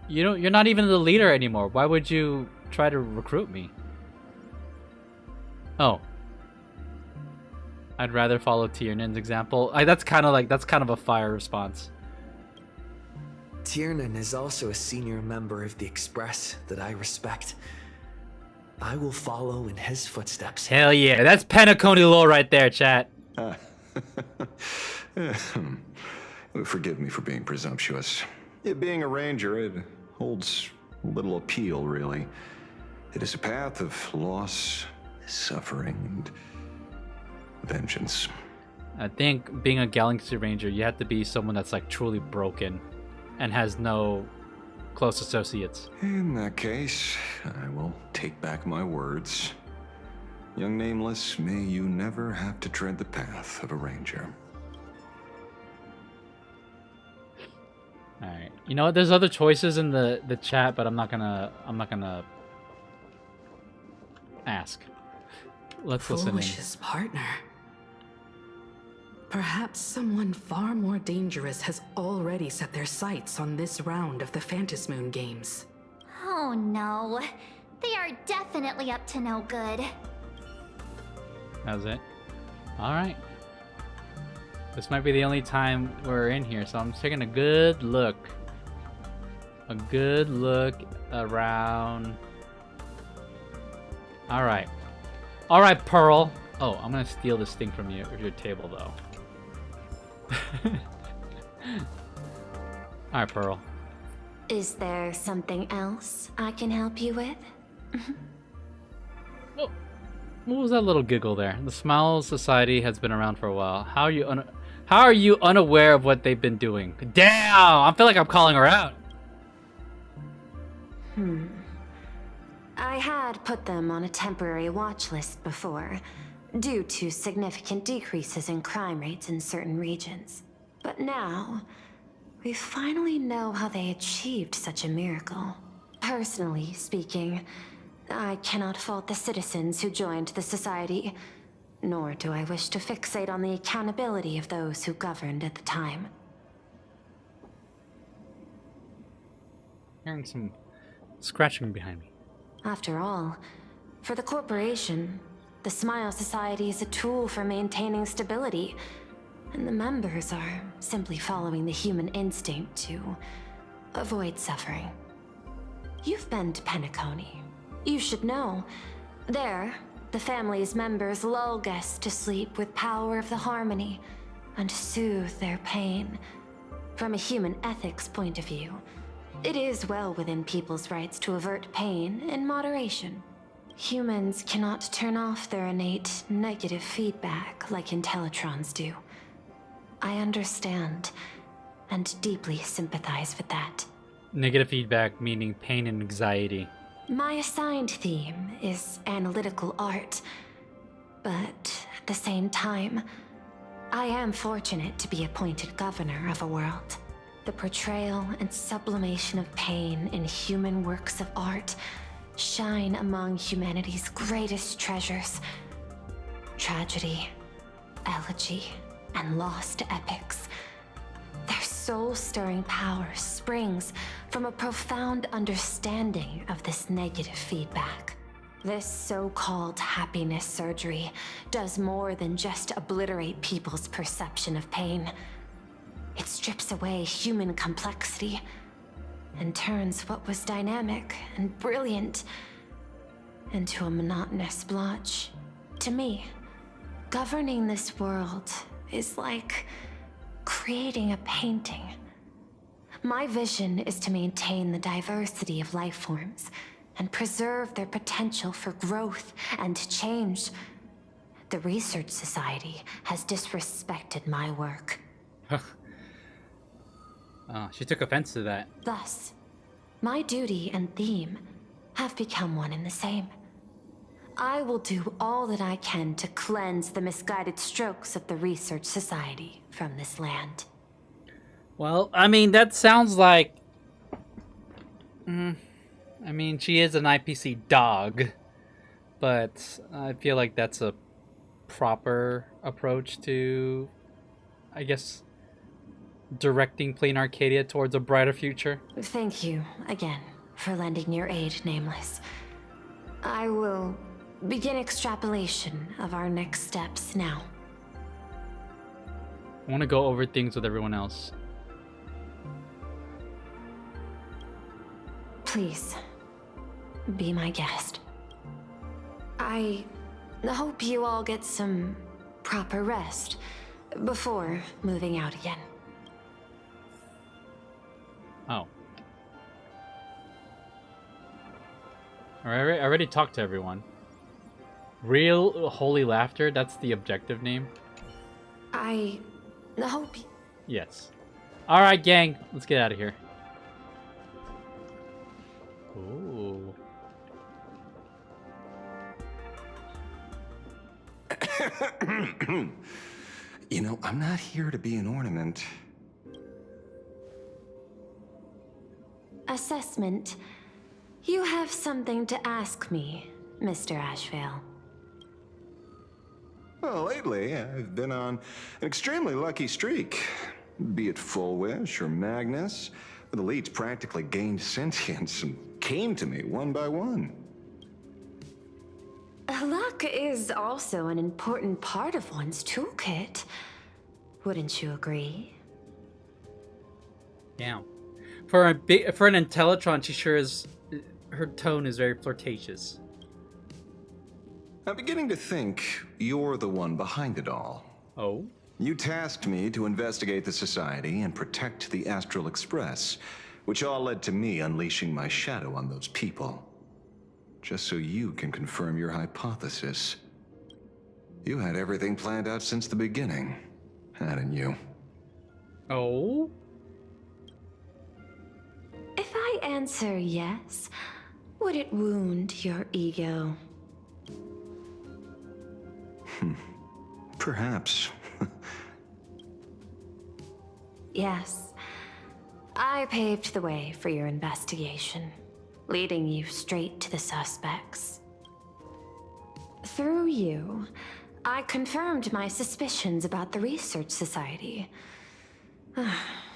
You're not even the leader anymore. Why would you try to recruit me? Oh. I'd rather follow Tiernan's example. That's kind of a fire response. Tiernan is also a senior member of the Express that I respect. I will follow in his footsteps. Hell yeah, that's Penacony lore right there, chat. Forgive me for being presumptuous. It being a ranger, it holds little appeal, really. It is a path of loss, suffering, and vengeance. I think being a Galaxy Ranger, you have to be someone that's like truly broken and has no close associates. In that case, I will take back my words. Young Nameless, may you never have to tread the path of a ranger. Alright. You know what? There's other choices in the chat, but I'm not gonna ask. Let's listen in. Foolish's partner. Perhaps someone far more dangerous has already set their sights on this round of the Phantasmoon Games. Oh no. They are definitely up to no good. That's it. Alright. This might be the only time we're in here, so I'm taking a good look. A good look around. Alright. Alright, Pearl. Oh, I'm gonna steal this thing from you, your table, though. Alright, Pearl. Is there something else I can help you with? Oh, what was that little giggle there? The Smile Society has been around for a while. How are you unaware of what they've been doing? Damn! I feel like I'm calling her out. I had put them on a temporary watch list before, due to significant decreases in crime rates in certain regions. But now, we finally know how they achieved such a miracle. Personally speaking, I cannot fault the citizens who joined the society, nor do I wish to fixate on the accountability of those who governed at the time. Hearing some scratching behind me. After all, for the corporation, the Smile Society is a tool for maintaining stability, and the members are simply following the human instinct to avoid suffering. You've been to Penacony. You should know. There, the family's members lull guests to sleep with power of the harmony and soothe their pain. From a human ethics point of view, it is well within people's rights to avert pain in moderation. Humans cannot turn off their innate negative feedback like Intellitrons do. I understand and deeply sympathize with that. Negative feedback meaning pain and anxiety. My assigned theme is analytical art, but at the same time, I am fortunate to be appointed governor of a world. The portrayal and sublimation of pain in human works of art shine among humanity's greatest treasures. Tragedy, elegy, and lost epics. Their soul-stirring power springs from a profound understanding of this negative feedback. This so-called happiness surgery does more than just obliterate people's perception of pain. It strips away human complexity and turns what was dynamic and brilliant into a monotonous blotch. To me, governing this world is like creating a painting. My vision is to maintain the diversity of life forms and preserve their potential for growth and change. The Research Society has disrespected my work. Oh, she took offense to that. Thus, my duty and theme have become one and the same. I will do all that I can to cleanse the misguided strokes of the Research Society from this land. Well, I mean, that sounds like... I mean, she is an IPC dog, but I feel like that's a proper approach to, I guess, directing Plain Arcadia towards a brighter future. Thank you again for lending your aid, Nameless. I will begin extrapolation of our next steps now. I want to go over things with everyone else. Please, be my guest. I hope you all get some proper rest before moving out again. Oh. Alright, I already talked to everyone. Real Holy Laughter, that's the objective name? I hope... Yes. Alright, gang, let's get out of here. Ooh. You know, I'm not here to be an ornament. Assessment. You have something to ask me, Mr. Ashvale. Well, lately, I've been on an extremely lucky streak. Be it Full Wish or Magnus, the leads practically gained sentience and came to me one by one. Luck is also an important part of one's toolkit. Wouldn't you agree? Yeah. For an Intellitron, she sure is. Her tone is very flirtatious. I'm beginning to think you're the one behind it all. Oh? You tasked me to investigate the Society and protect the Astral Express, which all led to me unleashing my shadow on those people. Just so you can confirm your hypothesis. You had everything planned out since the beginning, hadn't you? Oh? If I answer yes, would it wound your ego? Perhaps. Yes. I paved the way for your investigation, leading you straight to the suspects. Through you, I confirmed my suspicions about the Research Society.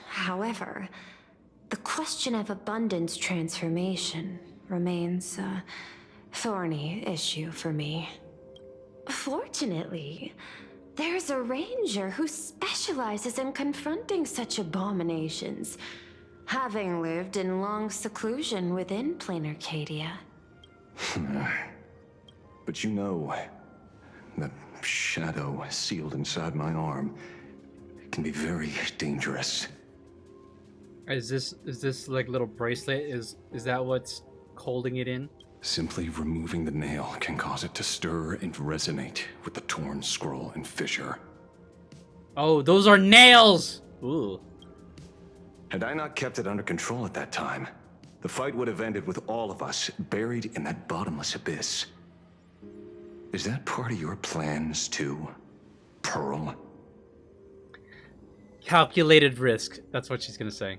However, the question of abundance transformation remains a thorny issue for me. Fortunately, there's a ranger who specializes in confronting such abominations, having lived in long seclusion within Plain Arcadia. But you know, that shadow sealed inside my arm can be very dangerous. Is this like little bracelet? Is that what's holding it in? Simply removing the nail can cause it to stir and resonate with the torn scroll and fissure. Oh, those are nails! Ooh. Had I not kept it under control at that time, the fight would have ended with all of us buried in that bottomless abyss. Is that part of your plans too, Pearl? Calculated risk. That's what she's gonna say.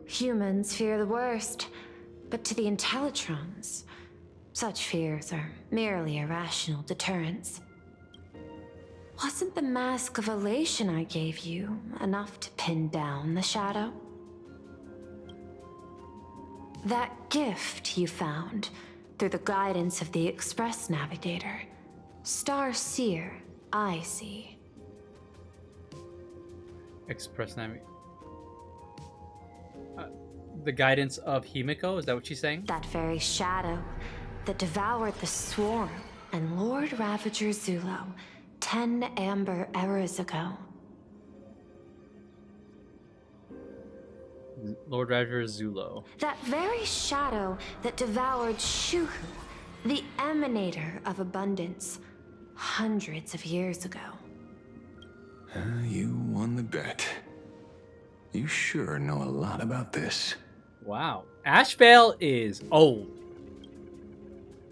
Humans fear the worst, but to the Intellitrons, such fears are merely irrational deterrents. Wasn't the mask of elation I gave you enough to pin down the shadow? That gift you found through the guidance of the Express Navigator, Star Seer, I see. Express Navigator. The guidance of Himeko? Is that what she's saying? That very shadow that devoured the Swarm and Lord Ravager Zulo 10 amber eras ago. Lord Ravager Zulo. That very shadow that devoured Shuhu, the emanator of abundance, hundreds of years ago. You won the bet. You sure know a lot about this. Wow. Ashvale is old.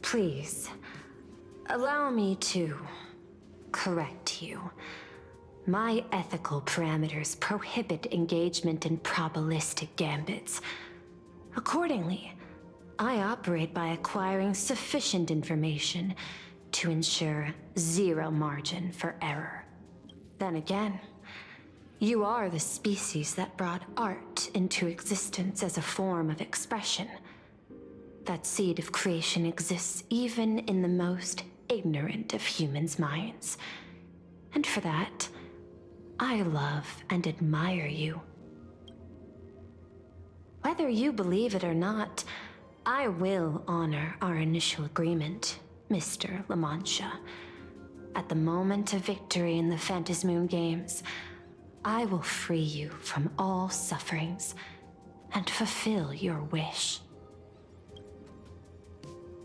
Please, allow me to correct you. My ethical parameters prohibit engagement in probabilistic gambits. Accordingly, I operate by acquiring sufficient information to ensure zero margin for error. Then again, You are the species that brought art into existence as a form of expression. That seed of creation exists even in the most ignorant of humans' minds. And for that, I love and admire you. Whether you believe it or not, I will honor our initial agreement, Mr. La Mancha. At the moment of victory in the Phantasmoon Games, I will free you from all sufferings and fulfill your wish.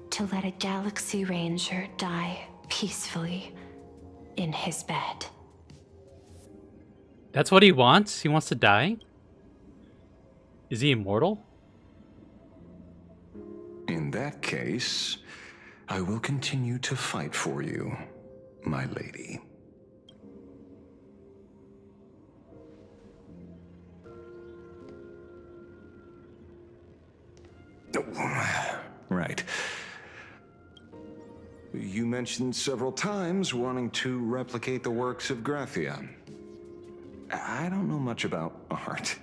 To let a Galaxy Ranger die peacefully in his bed. That's what he wants? He wants to die? Is he immortal? In that case, I will continue to fight for you, my lady. Right. You mentioned several times wanting to replicate the works of Graphia. I don't know much about art,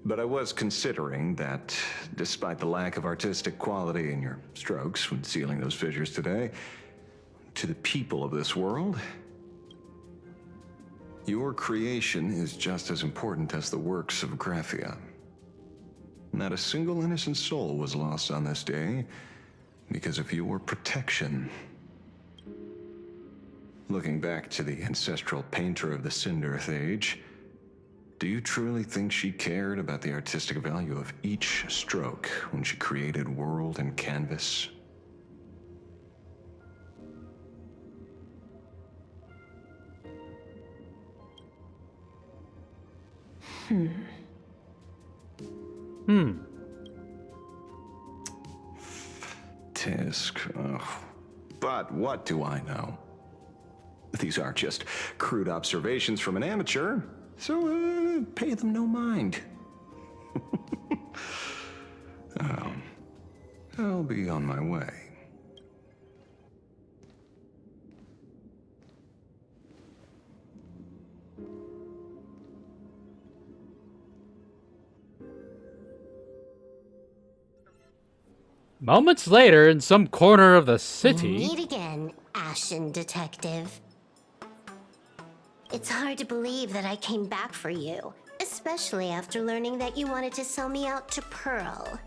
but I was considering that despite the lack of artistic quality in your strokes when sealing those fissures today, to the people of this world, your creation is just as important as the works of Graphia. Not a single innocent soul was lost on this day because of your protection. Looking back to the ancestral painter of the Cinderearth Age, do you truly think she cared about the artistic value of each stroke when she created world and canvas? Tisk. But what do I know? These are just crude observations from an amateur, so pay them no mind. I'll be on my way. Moments later, in some corner of the city... Meet again, Ashen Detective. It's hard to believe that I came back for you, especially after learning that you wanted to sell me out to Pearl.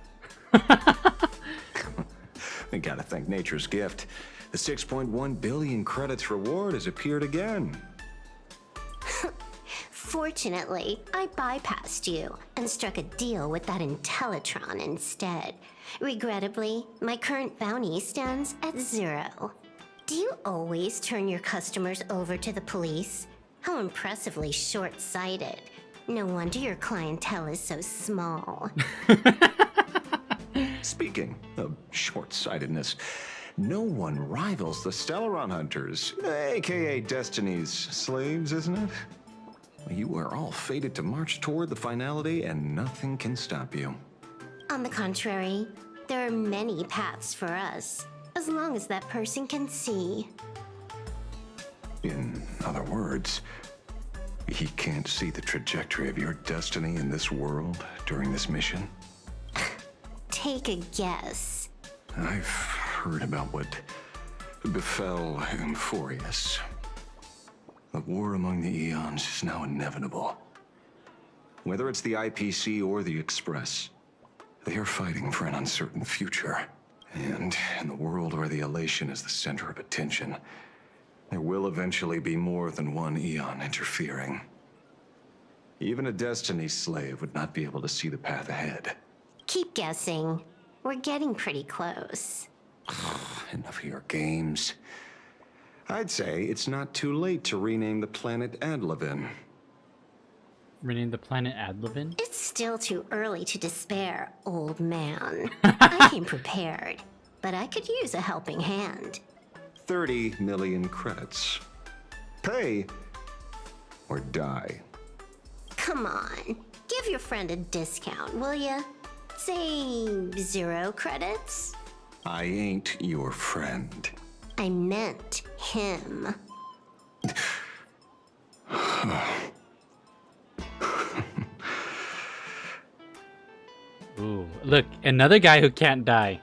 We gotta thank nature's gift. The 6.1 billion credits reward has appeared again. Fortunately, I bypassed you and struck a deal with that Intellitron instead. Regrettably, my current bounty stands at 0. Do you always turn your customers over to the police? How impressively short-sighted. No wonder your clientele is so small. Speaking of short-sightedness, no one rivals the Stellaron Hunters, aka Destiny's slaves, isn't it? You are all fated to march toward the finality and nothing can stop you. On the contrary, there are many paths for us, as long as that person can see. In other words, he can't see the trajectory of your destiny in this world during this mission? Take a guess. I've heard about what befell Euphorius. The war among the Eons is now inevitable. Whether it's the IPC or the Express, they are fighting for an uncertain future. And in the world where the elation is the center of attention, there will eventually be more than one Eon interfering. Even a Destiny slave would not be able to see the path ahead. Keep guessing. We're getting pretty close. Enough of your games. I'd say it's not too late to rename the planet Adlevin. Rename the planet Adlevin? It's still too early to despair, old man. I came prepared, but I could use a helping hand. 30 million credits. Pay or die. Come on, give your friend a discount, will ya? Say 0 credits? I ain't your friend. I meant him. Ooh, look, another guy who can't die.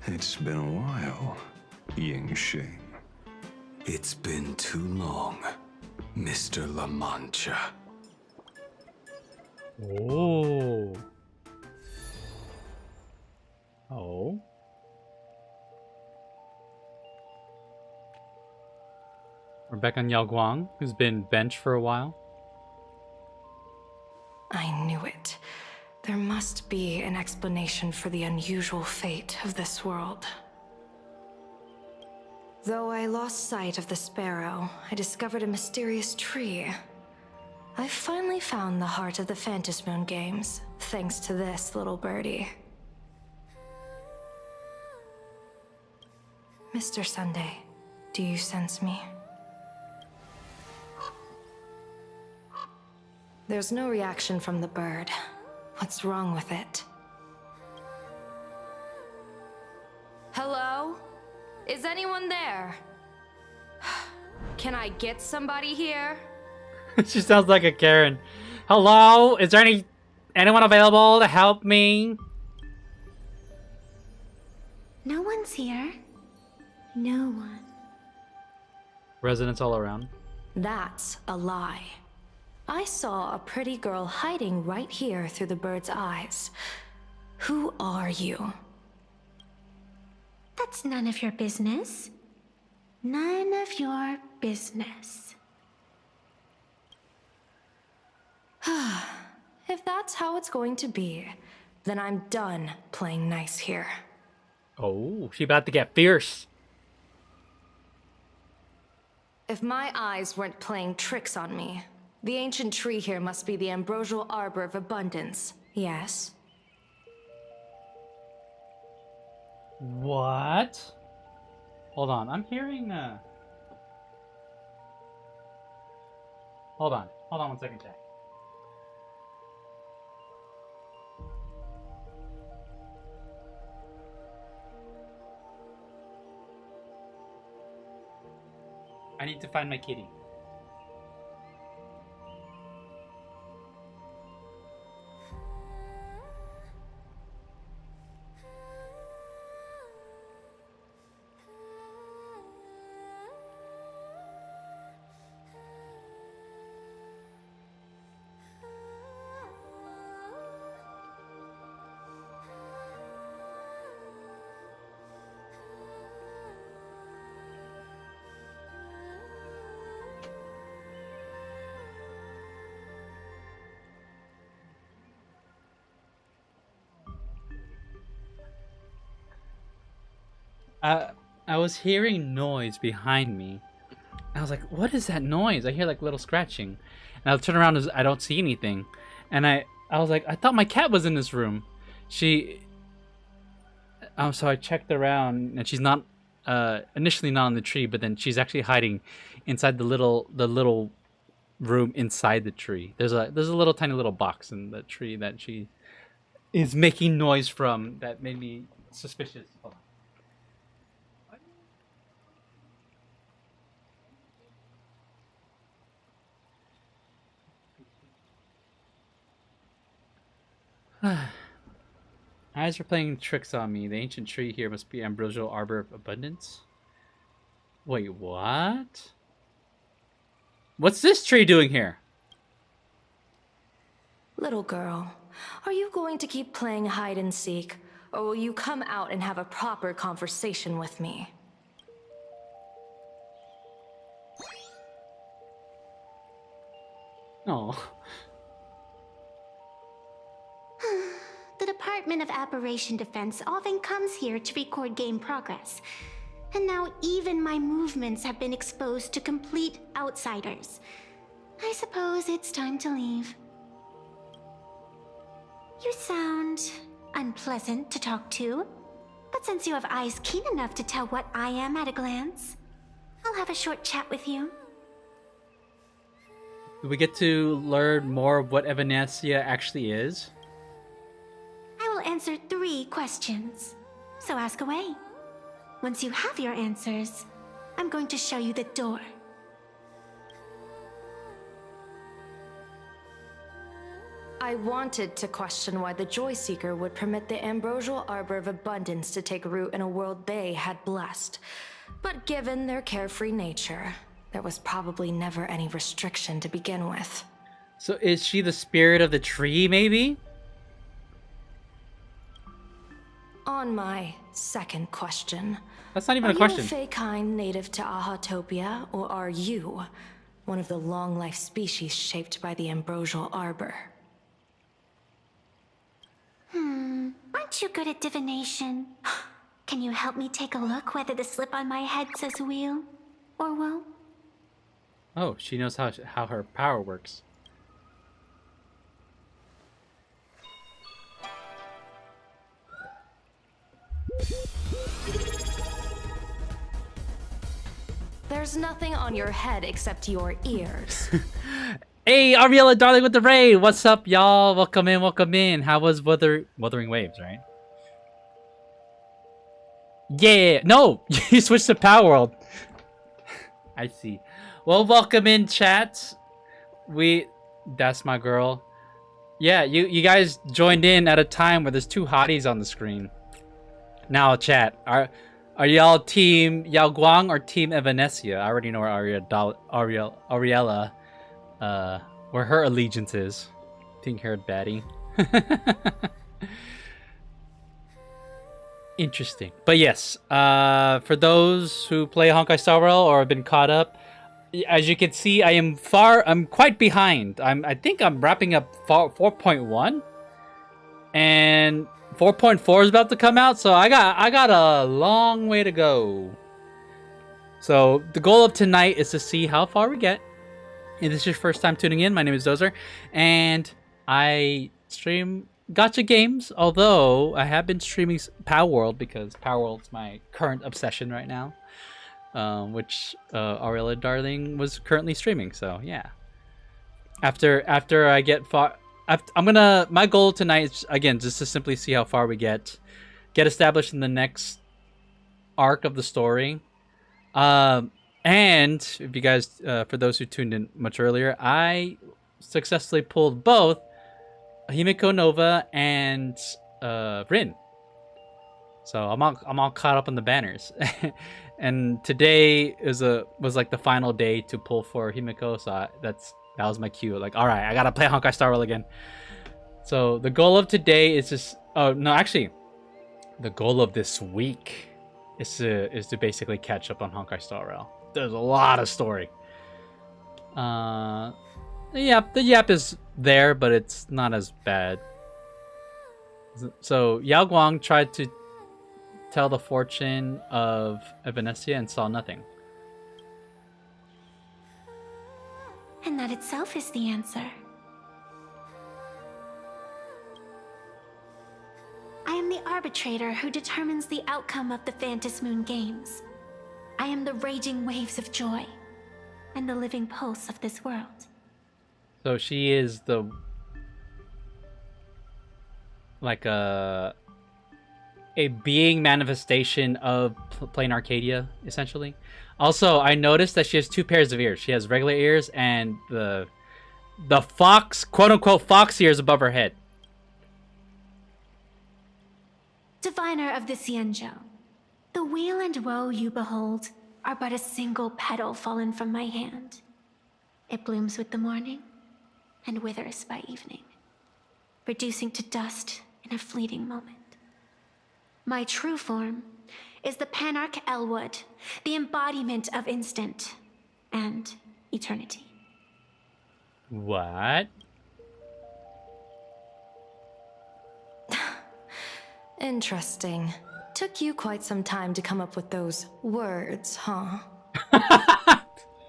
It's been a while, Ying Shing. It's been too long, Mr. La Mancha. Oh. Oh. We're back on Yao Guang, who's been benched for a while. I knew it. There must be an explanation for the unusual fate of this world. Though I lost sight of the sparrow, I discovered a mysterious tree. I finally found the heart of the Phantasmoon games, thanks to this little birdie. Mr. Sunday, do you sense me? There's no reaction from the bird. What's wrong with it? Hello? Is anyone there? Can I get somebody here? She sounds like a Karen. Hello? Is there anyone available to help me? No one's here. No one. Residents all around. That's a lie. I saw a pretty girl hiding right here through the bird's eyes. Who are you? That's none of your business. None of your business. If that's how it's going to be, then I'm done playing nice here. Oh, she about to get fierce. If my eyes weren't playing tricks on me, the ancient tree here must be the ambrosial arbor of abundance, yes? What? Hold on, I'm hearing Hold on 1 second, Jack. I need to find my kitty. I was hearing noise behind me. I was like, what is that noise? I hear like little scratching. And I'll turn around and I don't see anything. And I was like, I thought my cat was in this room. So I checked around and she's not initially not on the tree, but then she's actually hiding inside the little room inside the tree. There's a little tiny little box in the tree that she is making noise from that made me suspicious. Hold on. Eyes are playing tricks on me. The ancient tree here must be ambrosial arbor of abundance. Wait, what? What's this tree doing here? Little girl, are you going to keep playing hide and seek, or will you come out and have a proper conversation with me? Oh. The Department of Aberration Defense often comes here to record game progress. And now even my movements have been exposed to complete outsiders. I suppose it's time to leave. You sound unpleasant to talk to, but since you have eyes keen enough to tell what I am at a glance, I'll have a short chat with you. Do we get to learn more of what Evanescia actually is? I will answer 3 questions, so ask away. Once you have your answers, I'm going to show you the door. – I wanted to question why the Joy Seeker would permit the ambrosial arbor of abundance to take root in a world they had blessed. But given their carefree nature, there was probably never any restriction to begin with. So is she the spirit of the tree, maybe? On my second question. That's not even a question. Are you a Fey-kind native to Ahatopia, or are you one of the long-life species shaped by the ambrosial arbor? Aren't you good at divination? Can you help me take a look whether the slip on my head says wheel or woe? Oh, she knows how her power works. There's nothing on your head except your ears. Hey, Ariella, darling, with the raid. What's up, y'all? Welcome in, welcome in. How was Wuthering Waves, right? Yeah, no, you switched to Power World. I see. Well, welcome in, chat. That's my girl. Yeah, you guys joined in at a time where there's two hotties on the screen. Now, chat, are y'all team Yao Guang or team Evanesia? I already know where Ariella, where her allegiance is. Pink-haired baddie. Interesting. But yes, for those who play Honkai Star Rail or have been caught up, as you can see, I'm quite behind. I think I'm wrapping up 4.1, and 4.4 is about to come out, so I got a long way to go. So the goal of tonight is to see how far we get. If this is your first time tuning in, my name is Dozer, and I stream gacha games, although I have been streaming Power World because Power World's my current obsession right now, which Aurelia Darling was currently streaming. So yeah, after I get far, my goal tonight is again just to simply see how far we get established in the next arc of the story. And if you guys, for those who tuned in much earlier, I successfully pulled both Himeko Nova and Rin. So I'm all caught up on the banners. And today was like the final day to pull for Himeko, so that was my cue. Like, all right, I gotta play Honkai Star Rail again. So the goal of today is just the goal of this week is to basically catch up on Honkai Star Rail. There's a lot of story. The yap is there, but it's not as bad. So Yao Guang tried to tell the fortune of Evanesia and saw nothing. And that itself is the answer. I am the arbitrator who determines the outcome of the Phantasmoon Games. I am the raging waves of joy and the living pulse of this world. So she is like a being manifestation of plain Arcadia, essentially. Also, I noticed that she has two pairs of ears. She has regular ears and the fox, quote-unquote fox ears above her head. Diviner of the Xianzhou, the weal and woe you behold are but a single petal fallen from my hand. It blooms with the morning and withers by evening, reducing to dust in a fleeting moment. My true form is the Panarch Elwood, the embodiment of instant and eternity. What? Interesting. Took you quite some time to come up with those words, huh?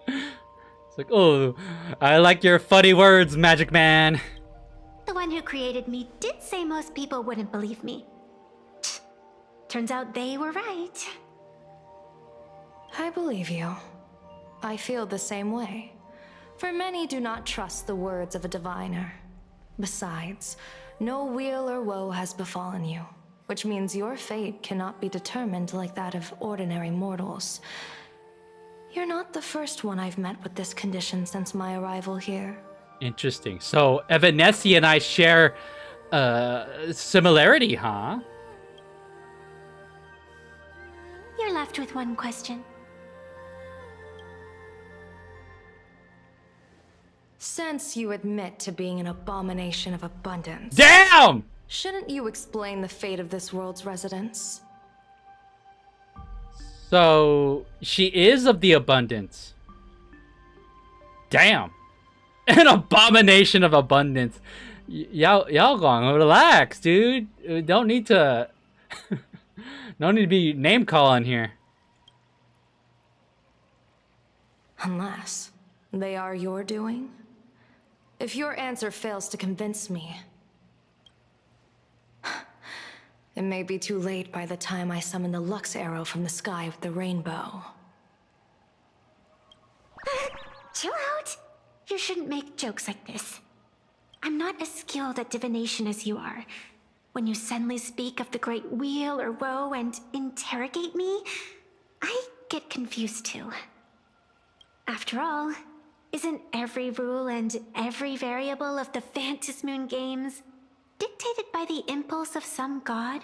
It's like, oh, I like your funny words, Magic Man. The one who created me did say most people wouldn't believe me. Turns out they were right. I believe you. I feel the same way. For many do not trust the words of a diviner. Besides, no weal or woe has befallen you, which means your fate cannot be determined like that of ordinary mortals. You're not the first one I've met with this condition since my arrival here. Interesting. So Evanessi and I share similarity, huh? You're left with one question. Since you admit to being an abomination of abundance... Damn! Shouldn't you explain the fate of this world's residents? So she is of the abundance. Damn. An abomination of abundance. Y'all going relax, dude. Don't need to no need to be name calling here. Unless they are your doing? If your answer fails to convince me, it may be too late by the time I summon the Lux arrow from the sky with the rainbow. Chill out. You shouldn't make jokes like this. I'm not as skilled at divination as you are. When you suddenly speak of the great wheel or woe and interrogate me, I get confused too. After all, isn't every rule and every variable of the Phantasmoon games dictated by the impulse of some god?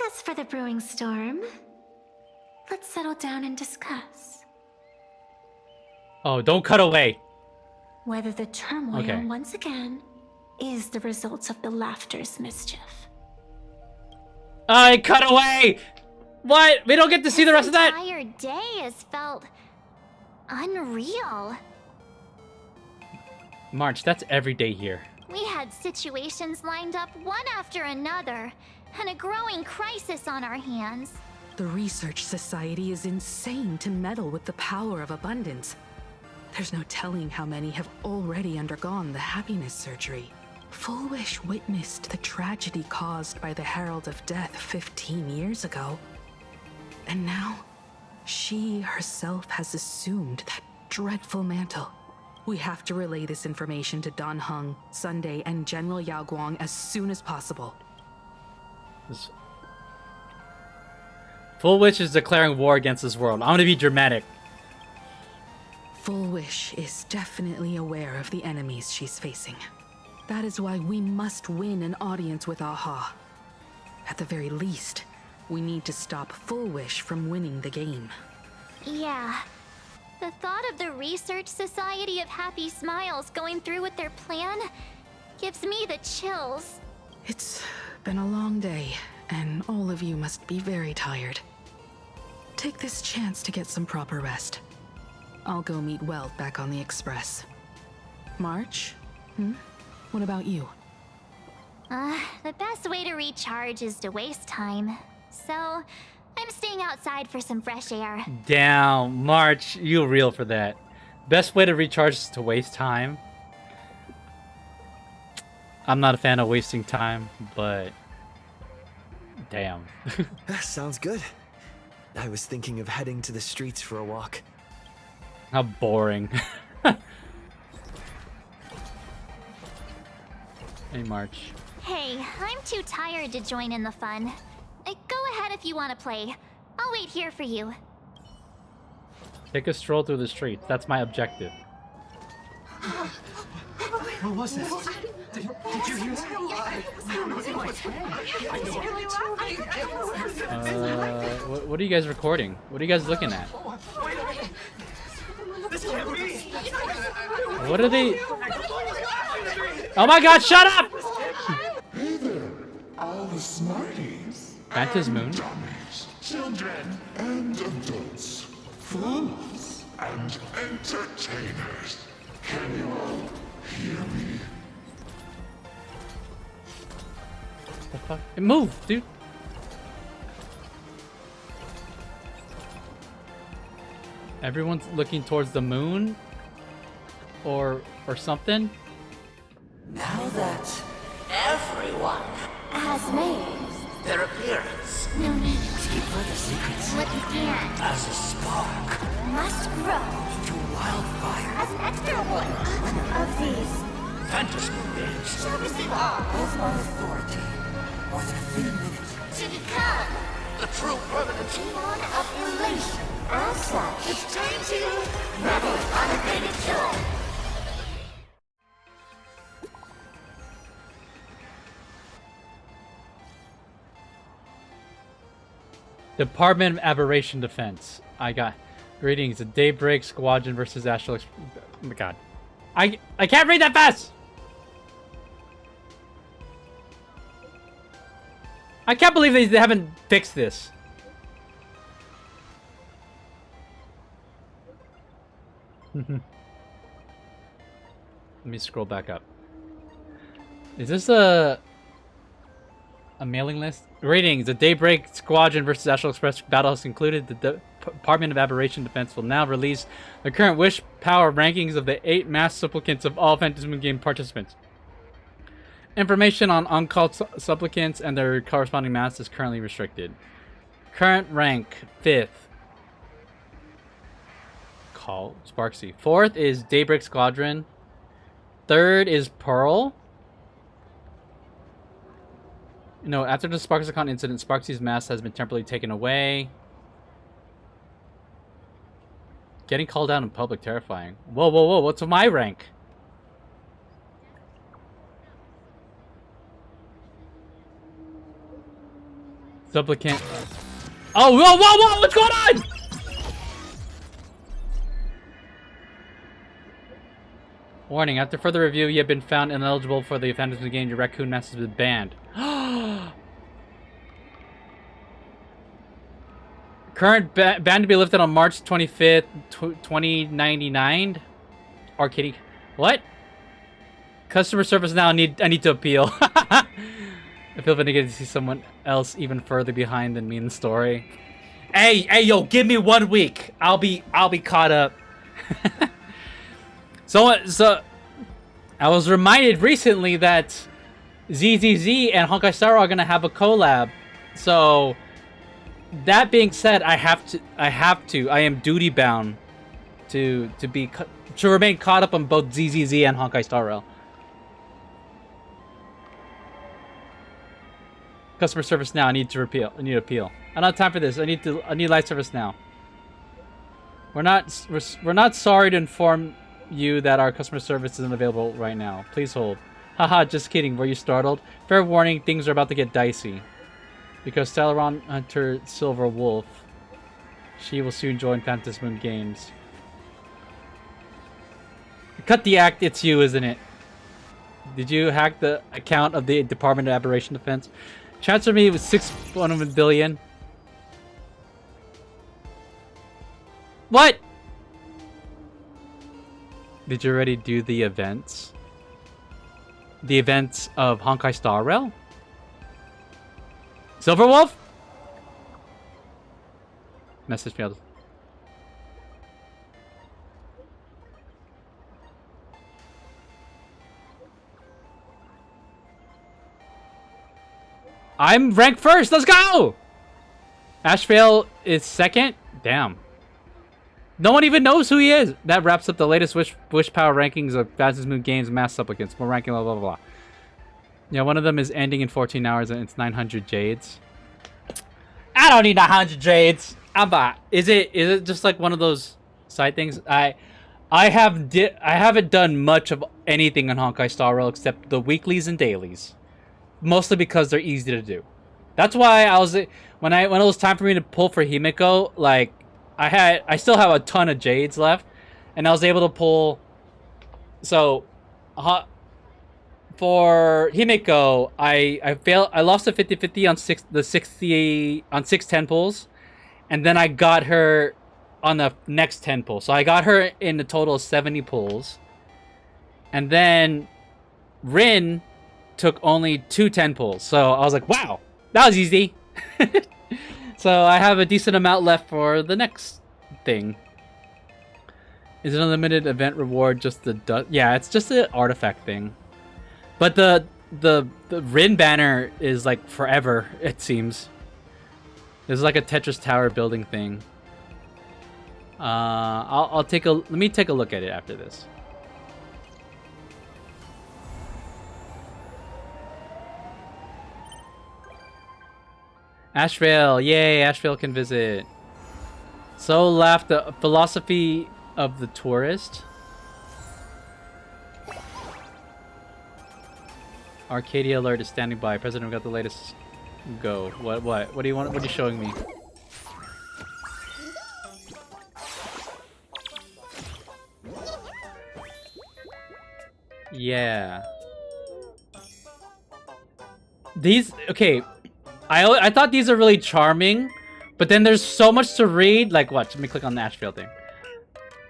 As for the brewing storm, let's settle down and discuss. Oh, don't cut away. Whether the turmoil, Okay. once again, is the result of the laughter's mischief. I cut away! What? We don't get to see the rest of that? The entire day has felt unreal. March, that's every day here. We had situations lined up one after another, and a growing crisis on our hands. The Research Society is insane to meddle with the power of abundance. There's no telling how many have already undergone the happiness surgery. Full Wish witnessed the tragedy caused by the Herald of Death 15 years ago. And now, she herself has assumed that dreadful mantle. We have to relay this information to Dan Heng, Sunday, and General Yao Guang as soon as possible. Full Witch is declaring war against this world. I'm gonna be dramatic. Full Wish is definitely aware of the enemies she's facing. That is why we must win an audience with Aha. At the very least, we need to stop Full Wish from winning the game. Yeah. The thought of the Research Society of Happy Smiles going through with their plan gives me the chills. It's been a long day, and all of you must be very tired. Take this chance to get some proper rest. I'll go meet Weld back on the Express. March? What about you? The best way to recharge is to waste time. So, I'm staying outside for some fresh air. Damn, March, you real for that. Best way to recharge is to waste time. I'm not a fan of wasting time, but damn. Sounds good. I was thinking of heading to the streets for a walk. How boring. Hey, March. Hey, I'm too tired to join in the fun. Go ahead if you want to play. I'll wait here for you. Take a stroll through the streets. That's my objective. What was that? Did you hear What are you guys recording? What are you guys looking at? What are they? Oh my god, shut up! Hey there, all the smarties. Phantasmoon. Dummies, children and adults, fools and entertainers. Can you all hear me? The fuck? Move, dude. Everyone's looking towards the moon, or something. Now that everyone has made their appearance, no need to keep further secrets what you can as a spark must grow into wildfire. as an extra one of these Phantasmoon games shall receive all of my authority more than a thin minute to become the true permanent demon of elation. As such, it's time to revel in unabated joy. Department of Aberration Defense. I got greetings. The Daybreak Squadron versus Astral. Oh my god. I can't read that fast. I can't believe they haven't fixed this. Let me scroll back up. Is this a mailing list? Ratings. The Daybreak Squadron versus Astral Express battle has concluded. The Department of Aberration Defense will now release the current wish power rankings of the 8 mass supplicants of all Phantasm Moon game participants. Information on uncalled supplicants and their corresponding mass is currently restricted. Current rank 5th. Call Sparksy. 4th is Daybreak Squadron. 3rd is Pearl. No, after the Sparksicon incident, Sparksy's mask has been temporarily taken away. Getting called out in public, terrifying. Whoa, whoa, whoa, what's my rank? Supplicant. Oh, whoa, whoa, whoa, what's going on? Warning, after further review, you have been found ineligible for the Phantasm game. Your raccoon mask has been banned. Current ban to be lifted on March 25th, 2099. Arcade. What? Customer service now. I need to appeal. I feel vindicated to see someone else even further behind than me in the story. Hey, yo, give me 1 week. I'll be caught up. So I was reminded recently that ZZZ and Honkai Star are gonna have a collab. So that being said, I am duty bound to remain caught up on both ZZZ and Honkai Star Rail. Customer service now. I need to appeal. I don't have time for this. I need live service now. We're not sorry to inform you that our customer service isn't available right now. Please hold. Haha, just kidding. Were you startled? Fair warning, things are about to get dicey. Because Teleron Hunter Silver Wolf, she will soon join Phantasm Moon Games. Cut the act, it's you, isn't it? Did you hack the account of the Department of Aberration Defense? Transfer me with 6.1 billion. What? Did you already do the events? The events of Honkai Star Rail? Silverwolf? Message failed. I'm ranked first. Let's go! Ashvale is second. Damn. No one even knows who he is. That wraps up the latest wish power rankings of Phantasm Moon Games mass supplicants. More ranking, blah, blah, blah. Yeah, one of them is ending in 14 hours and it's 900 jades. I don't need 900 jades. Is it just like one of those side things? I haven't done much of anything on Honkai Star Rail except the weeklies and dailies. Mostly because they're easy to do. That's why I was when it was time for me to pull for Himeko, like I still have a ton of jades left, and I was able to pull. So, for Himeko, I lost a 50-50 on 6 10 pulls, and then I got her on the next 10 pulls. So I got her in a total of 70 pulls, and then Rin took only 2 10 pulls. So I was like, wow, that was easy. So I have a decent amount left for the next thing. Is it an unlimited event reward? Just the yeah, it's just an artifact thing. But the Rin banner is like forever, it seems. It's like a Tetris Tower building thing. Let me take a look at it after this. Ashvale, yay, Ashvale can visit. So laughed the philosophy of the tourist. Arcadia alert is standing by. President got the latest go. What do you want? What are you showing me? Yeah. These, okay. I thought these are really charming, but then there's so much to read. Like, what? Let me click on the Ashfield thing.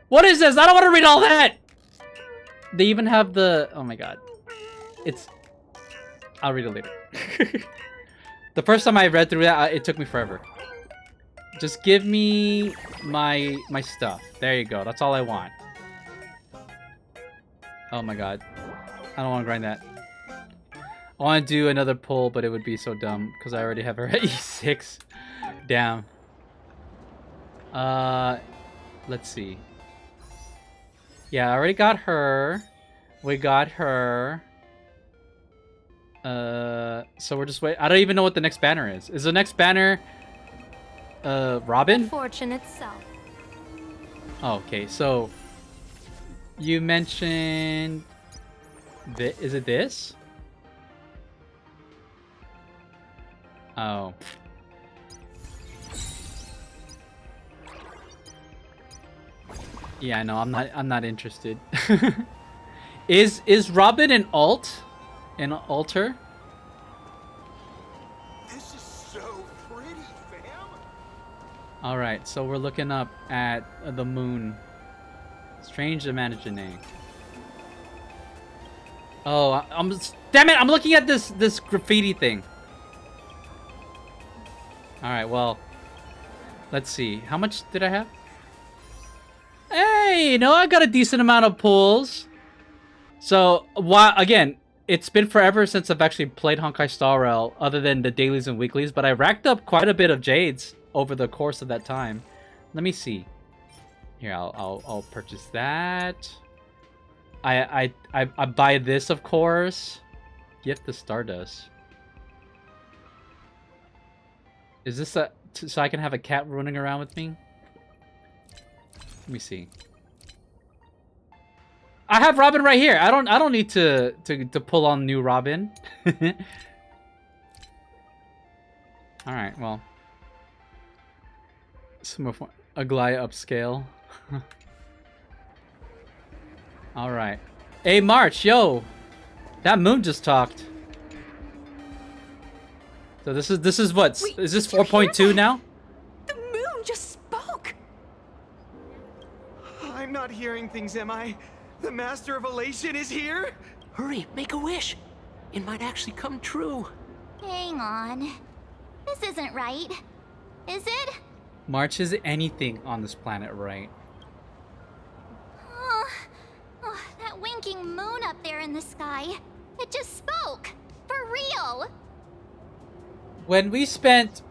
What is this? I don't want to read all that! They even have the... Oh my god. It's... I'll read it later. The first time I read through that, it took me forever. Just give me my stuff. There you go. That's all I want. Oh my god. I don't want to grind that. I want to do another pull, but it would be so dumb because I already have her at E6. Damn. Let's see. Yeah, I already got her. We got her. So we're just wait. I don't even know what the next banner is. Is the next banner Robin? Fortune itself. Oh, okay, so you mentioned is it this? Oh. Yeah, no, I'm not interested. Is Robin an alt? An alter? This is so pretty, fam. All right, so we're looking up at the moon. Strange imagining. Oh, damn it! I'm looking at this graffiti thing. All right, well, let's see. How much did I have? Hey, you know, I got a decent amount of pulls. So, again, it's been forever since I've actually played Honkai Star Rail, other than the dailies and weeklies, but I racked up quite a bit of jades over the course of that time. Let me see. Here, I'll purchase that. I buy this, of course. Gift the Stardust. Is this so I can have a cat running around with me? Let me see. I have Robin right here. I don't need to pull on new Robin. All right, well. Some of Aglaya upscale. All right. Hey, March, yo. That moon just talked. So this is what? Wait, is this 4.2 now? The moon just spoke! I'm not hearing things, am I? The Master of Elation is here? Hurry, make a wish. It might actually come true. Hang on. This isn't right. Is it? March, is anything on this planet right? Oh, that winking moon up there in the sky. It just spoke. For real. When we spent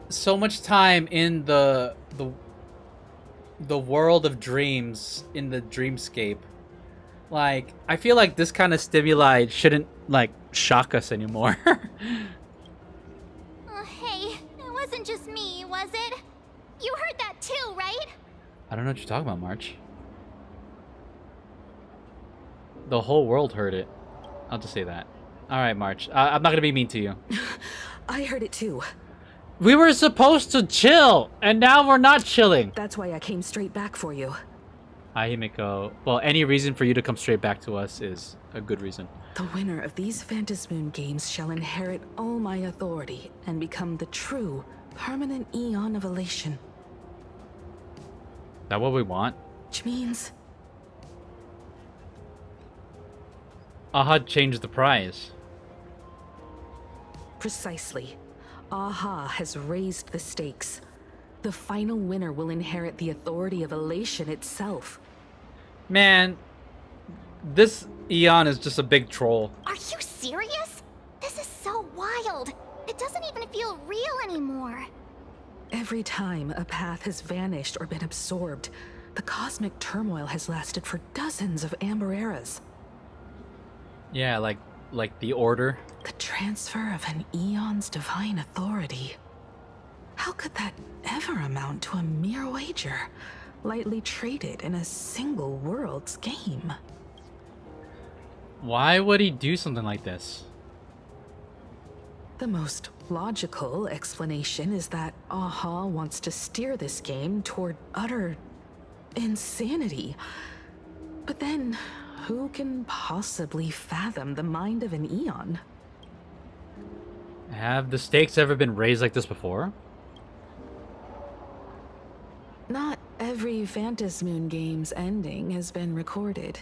so much time in the world of dreams, in the dreamscape, like, I feel like this kind of stimuli shouldn't, like, shock us anymore. Hey, it wasn't just me, was it? You heard that too, right? I don't know what you're talking about, March. The whole world heard it. I'll just say that. All right, March. I'm not gonna be mean to you. I heard it too. We were supposed to chill, and now we're not chilling. That's why I came straight back for you. Hi, Himeko. Well, any reason for you to come straight back to us is a good reason. The winner of these Phantasmoon games shall inherit all my authority and become the true, permanent Eon of Elation. Is that what we want? Which means... Aha changed the prize. Precisely. Aha has raised the stakes. The final winner will inherit the authority of Elation itself. Man, this Eon is just a big troll. Are you serious? This is so wild. It doesn't even feel real anymore. Every time a path has vanished or been absorbed, the cosmic turmoil has lasted for dozens of Amber eras. Yeah, like the Order. The transfer of an Eon's divine authority. How could that ever amount to a mere wager, lightly traded in a single world's game? Why would he do something like this? The most logical explanation is that Aha wants to steer this game toward utter insanity. But then, who can possibly fathom the mind of an Eon? Have the stakes ever been raised like this before? Not every Phantom Moon game's ending has been recorded.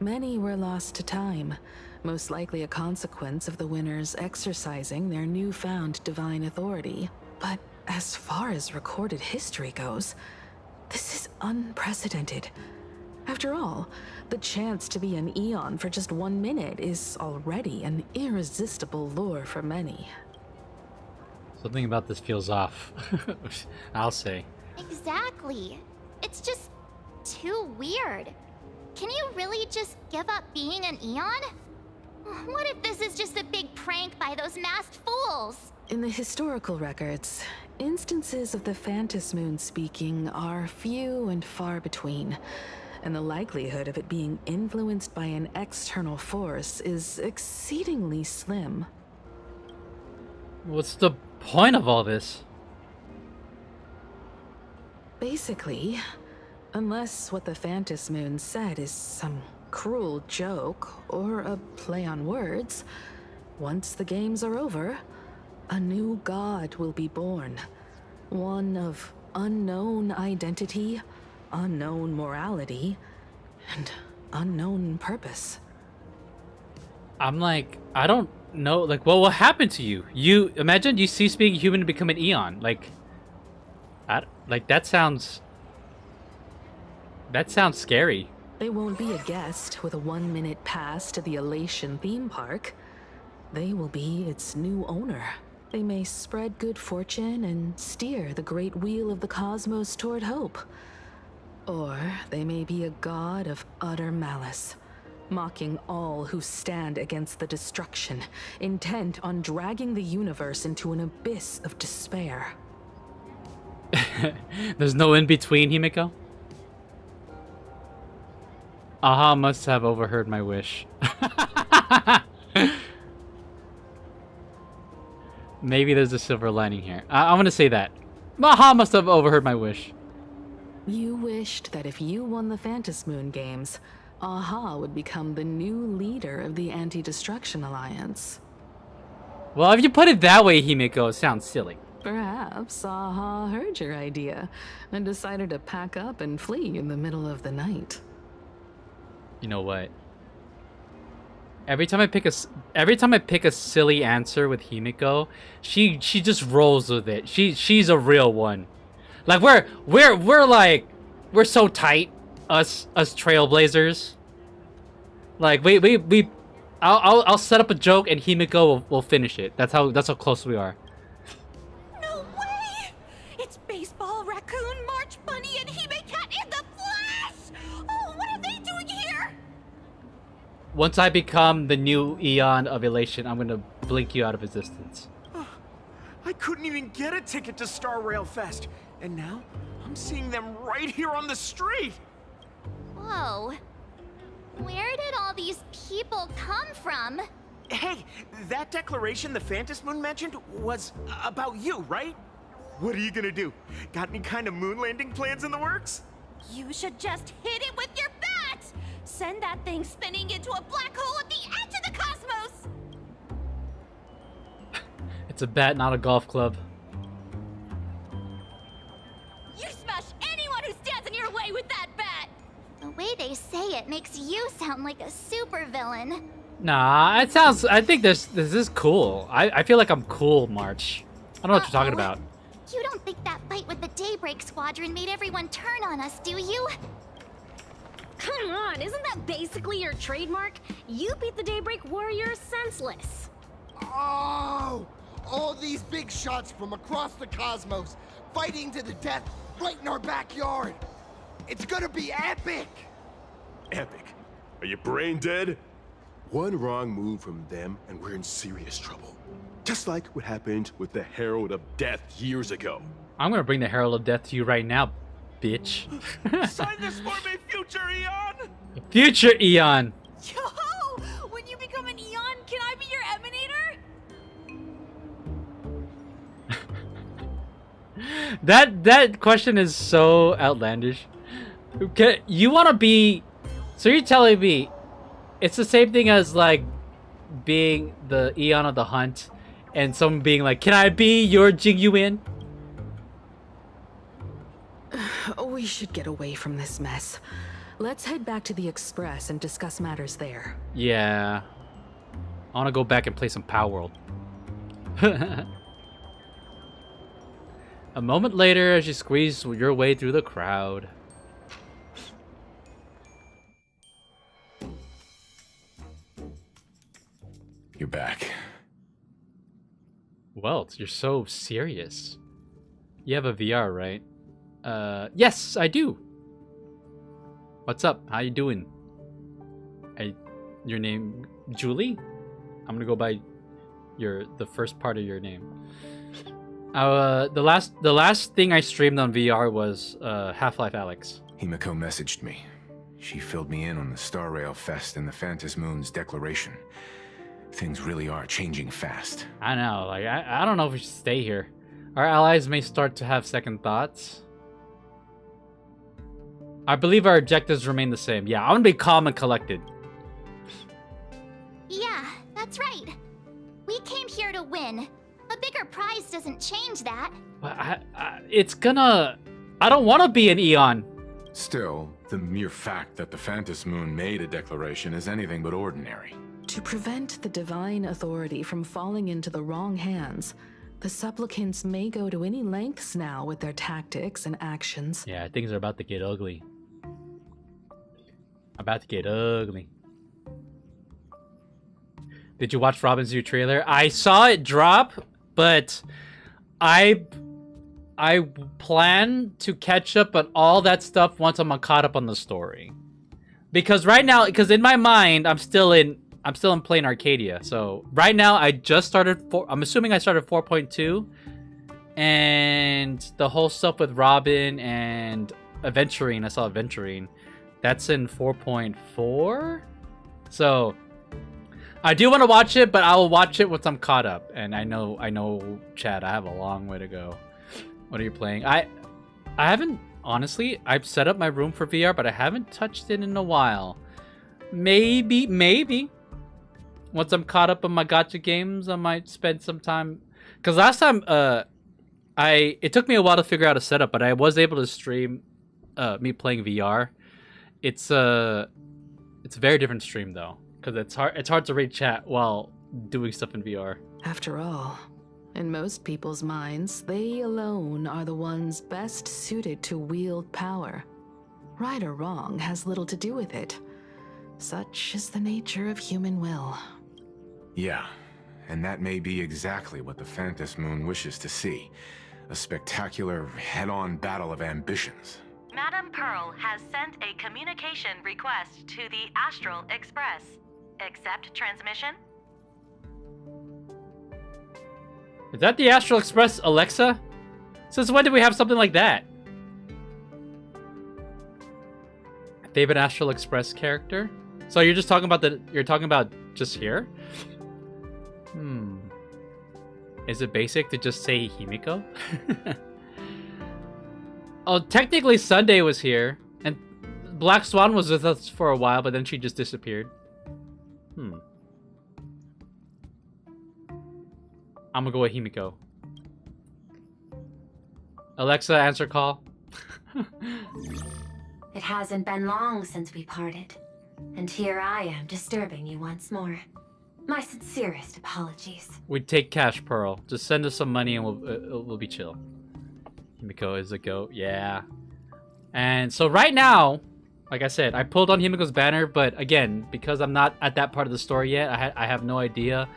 Many were lost to time, most likely a consequence of the winners exercising their newfound divine authority. But as far as recorded history goes, this is unprecedented. After all, the chance to be an Eon for just 1 minute is already an irresistible lure for many. Something about this feels off. I'll say. Exactly. It's just too weird. Can you really just give up being an Eon? What if this is just a big prank by those masked fools? In the historical records, instances of the Phantom Moon speaking are few and far between, and the likelihood of it being influenced by an external force is exceedingly slim. What's the point of all this? Basically, unless what the Phantom Moon said is some cruel joke or a play on words, once the games are over, a new god will be born. One of unknown identity, unknown morality, and unknown purpose. I'm like, I don't know, like, what will happen to you? You imagine you cease being human and become an Eon. Like that sounds scary. They won't be a guest with a 1-minute pass to the Elation theme park. They will be its new owner. They may spread good fortune and steer the great wheel of the cosmos toward hope. Or they may be a god of utter malice, mocking all who stand against the destruction, intent on dragging the universe into an abyss of despair. There's no in-between, Himeko? Aha must have overheard my wish. Maybe there's a silver lining here. I'm gonna say that. Aha must have overheard my wish. You wished that if you won the Phantom Moon games, Aha would become the new leader of the Anti-Destruction Alliance. Well, if you put it that way, Himeko, it sounds silly. Perhaps Aha heard your idea and decided to pack up and flee in the middle of the night. You know what? Every time I pick a silly answer with Himeko, she just rolls with it. She's a real one. Like we're so tight, us trailblazers. Like I'll set up a joke and Himeko will finish it. That's how close we are. No way! It's Baseball, Raccoon, March Bunny, and Hime-cat in the flesh! Oh, what are they doing here? Once I become the new Eon of Elation, I'm gonna blink you out of existence. I couldn't even get a ticket to Star Rail Fest, and now I'm seeing them right here on the street! Whoa. Where did all these people come from? Hey, that declaration the Phantom Moon mentioned was about you, right? What are you gonna do? Got any kind of moon landing plans in the works? You should just hit it with your bat! Send that thing spinning into a black hole at the edge of the cosmos! It's a bat, not a golf club. You smash anyone who stands in your way with that bat! The way they say it makes you sound like a supervillain. Nah, it sounds. I think this is cool. I feel like I'm cool, March. I don't know what you're talking about. You don't think that fight with the Daybreak Squadron made everyone turn on us, do you? Come on, isn't that basically your trademark? You beat the Daybreak Warriors senseless. Oh! All these big shots from across the cosmos, fighting to the death right in our backyard. It's gonna be epic! Epic? Are you brain dead? One wrong move from them and we're in serious trouble. Just like what happened with the Herald of Death years ago. I'm gonna bring the Herald of Death to you right now, bitch. Sign this for me, future Eon! Future Eon! Yo! When you become an Eon, can I be your emanator? That question is so outlandish. Okay, you want to be... So you're telling me It's the same thing as like being the Eon of the Hunt and someone being like, can I be your Jingyuin? We should get away from this mess. Let's head back to the Express and discuss matters there. Yeah. I want to go back and play some Power World. A moment later, as you squeeze your way through the crowd. You're back. Welt, you're so serious. You have a VR, right? Yes, I do. What's up? How you doing? Your name, Julie? I'm gonna go by the first part of your name. The last thing I streamed on VR was Half-Life Alyx. Himeko messaged me. She filled me in on the Star Rail Fest and the Phantom Moon's declaration. Things really are changing fast. I know, like I don't know if we should stay here. Our allies may start to have second thoughts. I believe our objectives remain the same. Yeah, I want to be calm and collected. Yeah, that's right. We came here to win. A bigger prize doesn't change that. But it's gonna... I don't want to be an Eon. Still, the mere fact that the Phantom Moon made a declaration is anything but ordinary. To prevent the divine authority from falling into the wrong hands, the supplicants may go to any lengths now with their tactics and actions. Yeah, things are about to get ugly. About to get ugly. Did you watch Robin's new trailer? I saw it drop, but I plan to catch up on all that stuff once I'm caught up on the story. Because right now, in my mind, I'm still in playing Arcadia. So right now I just started I'm assuming I started 4.2, and the whole stuff with Robin and Aventurine, I saw Aventurine, that's in 4.4. So I do want to watch it, but I will watch it once I'm caught up. And I know, Chad, I have a long way to go. What are you playing? I haven't, honestly, I've set up my room for VR, but I haven't touched it in a while. Maybe. Once I'm caught up on my gacha games, I might spend some time. Because last time, it took me a while to figure out a setup, but I was able to stream me playing VR. It's a very different stream though, because it's hard to read chat while doing stuff in VR. After all, in most people's minds, they alone are the ones best suited to wield power. Right or wrong has little to do with it. Such is the nature of human will. Yeah, and that may be exactly what the Phantom Moon wishes to see. A spectacular, head-on battle of ambitions. Madame Pearl has sent a communication request to the Astral Express. Accept transmission? Is that the Astral Express Alexa? Since when did we have something like that? They have an Astral Express character? So you're just talking about you're talking about just here? Is it basic to just say Himeko? Oh, technically Sunday was here, and Black Swan was with us for a while, but then she just disappeared. I'm gonna go with Himeko. Alexa, answer call. It hasn't been long since we parted, and here I am disturbing you once more. My sincerest apologies. We take cash, Pearl. Just send us some money and we'll be chill. Himeko is a goat, yeah. And so right now, like I said, I pulled on Himeko's banner, but again, because I'm not at that part of the story yet, I have no idea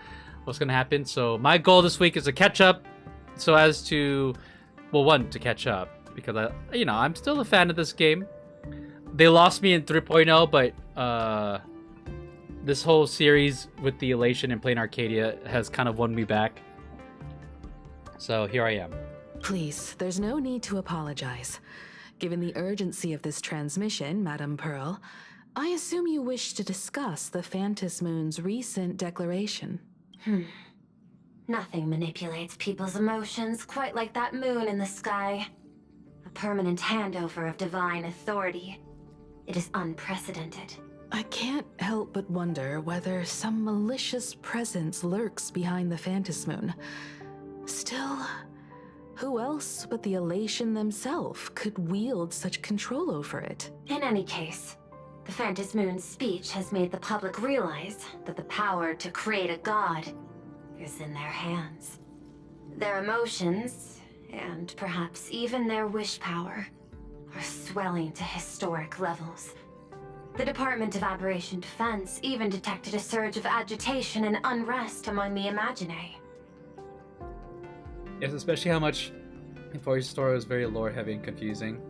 what's gonna happen. So my goal this week is to catch up, so as to, well, one, to catch up, because I'm still a fan of this game. They lost me in 3.0, but this whole series with the Elation and playing Arcadia has kind of won me back. So here I am. Please, there's no need to apologize. Given the urgency of this transmission, Madame Pearl, I assume you wish to discuss the Phantom Moon's recent declaration. Nothing manipulates people's emotions quite like that moon in the sky. A permanent handover of divine authority. It is unprecedented. I can't help but wonder whether some malicious presence lurks behind the Phantasmoon. Still, who else but the Elation themselves could wield such control over it? In any case, the Phantasmoon's speech has made the public realize that the power to create a god is in their hands. Their emotions, and perhaps even their wish power, are swelling to historic levels. The Department of Aberration Defense even detected a surge of agitation and unrest among the Imaginae. Yes, especially how much Voice Story was very lore heavy and confusing.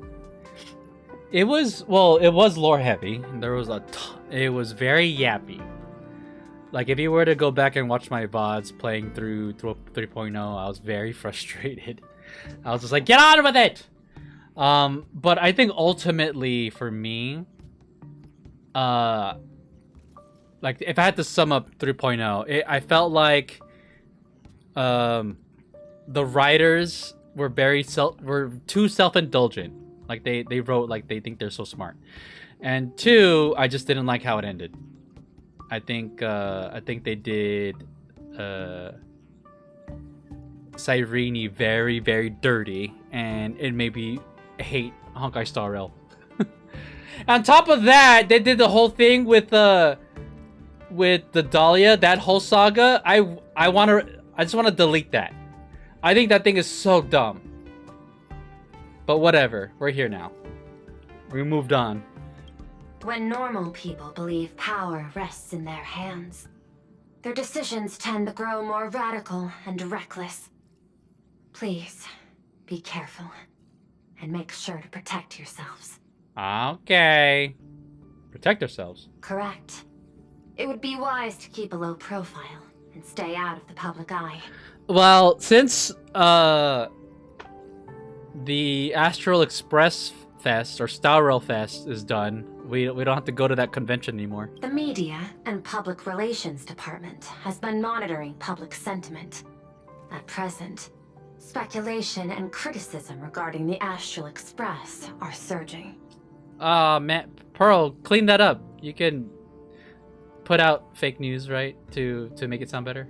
It was lore heavy. There was it was very yappy. Like if you were to go back and watch my VODs playing through 3.0, I was very frustrated. I was just like, get on with it! But I think ultimately for me, like if I had to sum up 3.0, I felt like the writers were were too self-indulgent. Like they wrote like they think they're so smart. And two, I just didn't like how it ended. I think they did Cyrene very, very dirty, and it made me hate Honkai Star Rail. On top of that, they did the whole thing with the Dahlia, that whole saga. I just want to delete that. I think that thing is so dumb. But whatever, we're here now. We moved on. When normal people believe power rests in their hands, their decisions tend to grow more radical and reckless. Please, be careful, and make sure to protect yourselves. Okay. Protect ourselves. Correct. It would be wise to keep a low profile and stay out of the public eye. Well, since the Astral Express Fest or Star Rail Fest is done, we don't have to go to that convention anymore. The Media and Public Relations Department has been monitoring public sentiment. At present, speculation and criticism regarding the Astral Express are surging. Man, Pearl, clean that up. You can put out fake news, right? To make it sound better.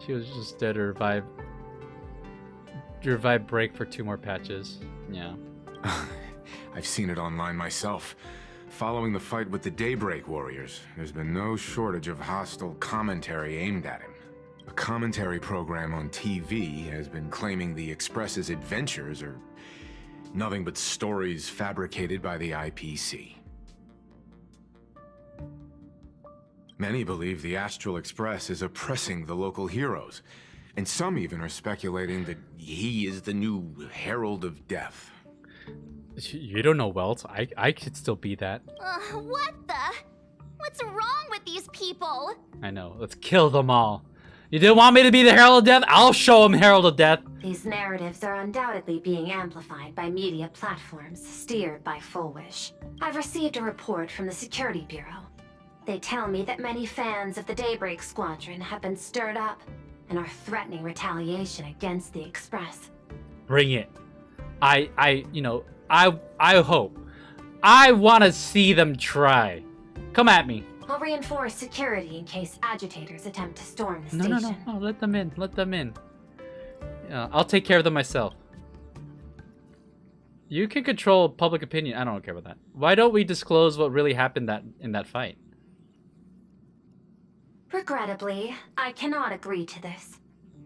She was just dead to revive break for 2 more patches. Yeah. I've seen it online myself. Following the fight with the Daybreak Warriors, there's been no shortage of hostile commentary aimed at him. A commentary program on TV has been claiming the Express's adventures are nothing but stories fabricated by the IPC. Many believe the Astral Express is oppressing the local heroes, and some even are speculating that he is the new Herald of Death. You don't know Welt. I could still be that. What the? What's wrong with these people? I know. Let's kill them all. You didn't want me to be the Herald of Death? I'll show them Herald of Death. These narratives are undoubtedly being amplified by media platforms steered by Full Wish. I've received a report from the Security Bureau. They tell me that many fans of the Daybreak Squadron have been stirred up and are threatening retaliation against the Express. Bring it. I hope. I want to see them try. Come at me. I'll reinforce security in case agitators attempt to storm the station. No. Let them in. Let them in. I'll take care of them myself. You can control public opinion. I don't care about that. Why don't we disclose what really happened in that fight? Regrettably, I cannot agree to this.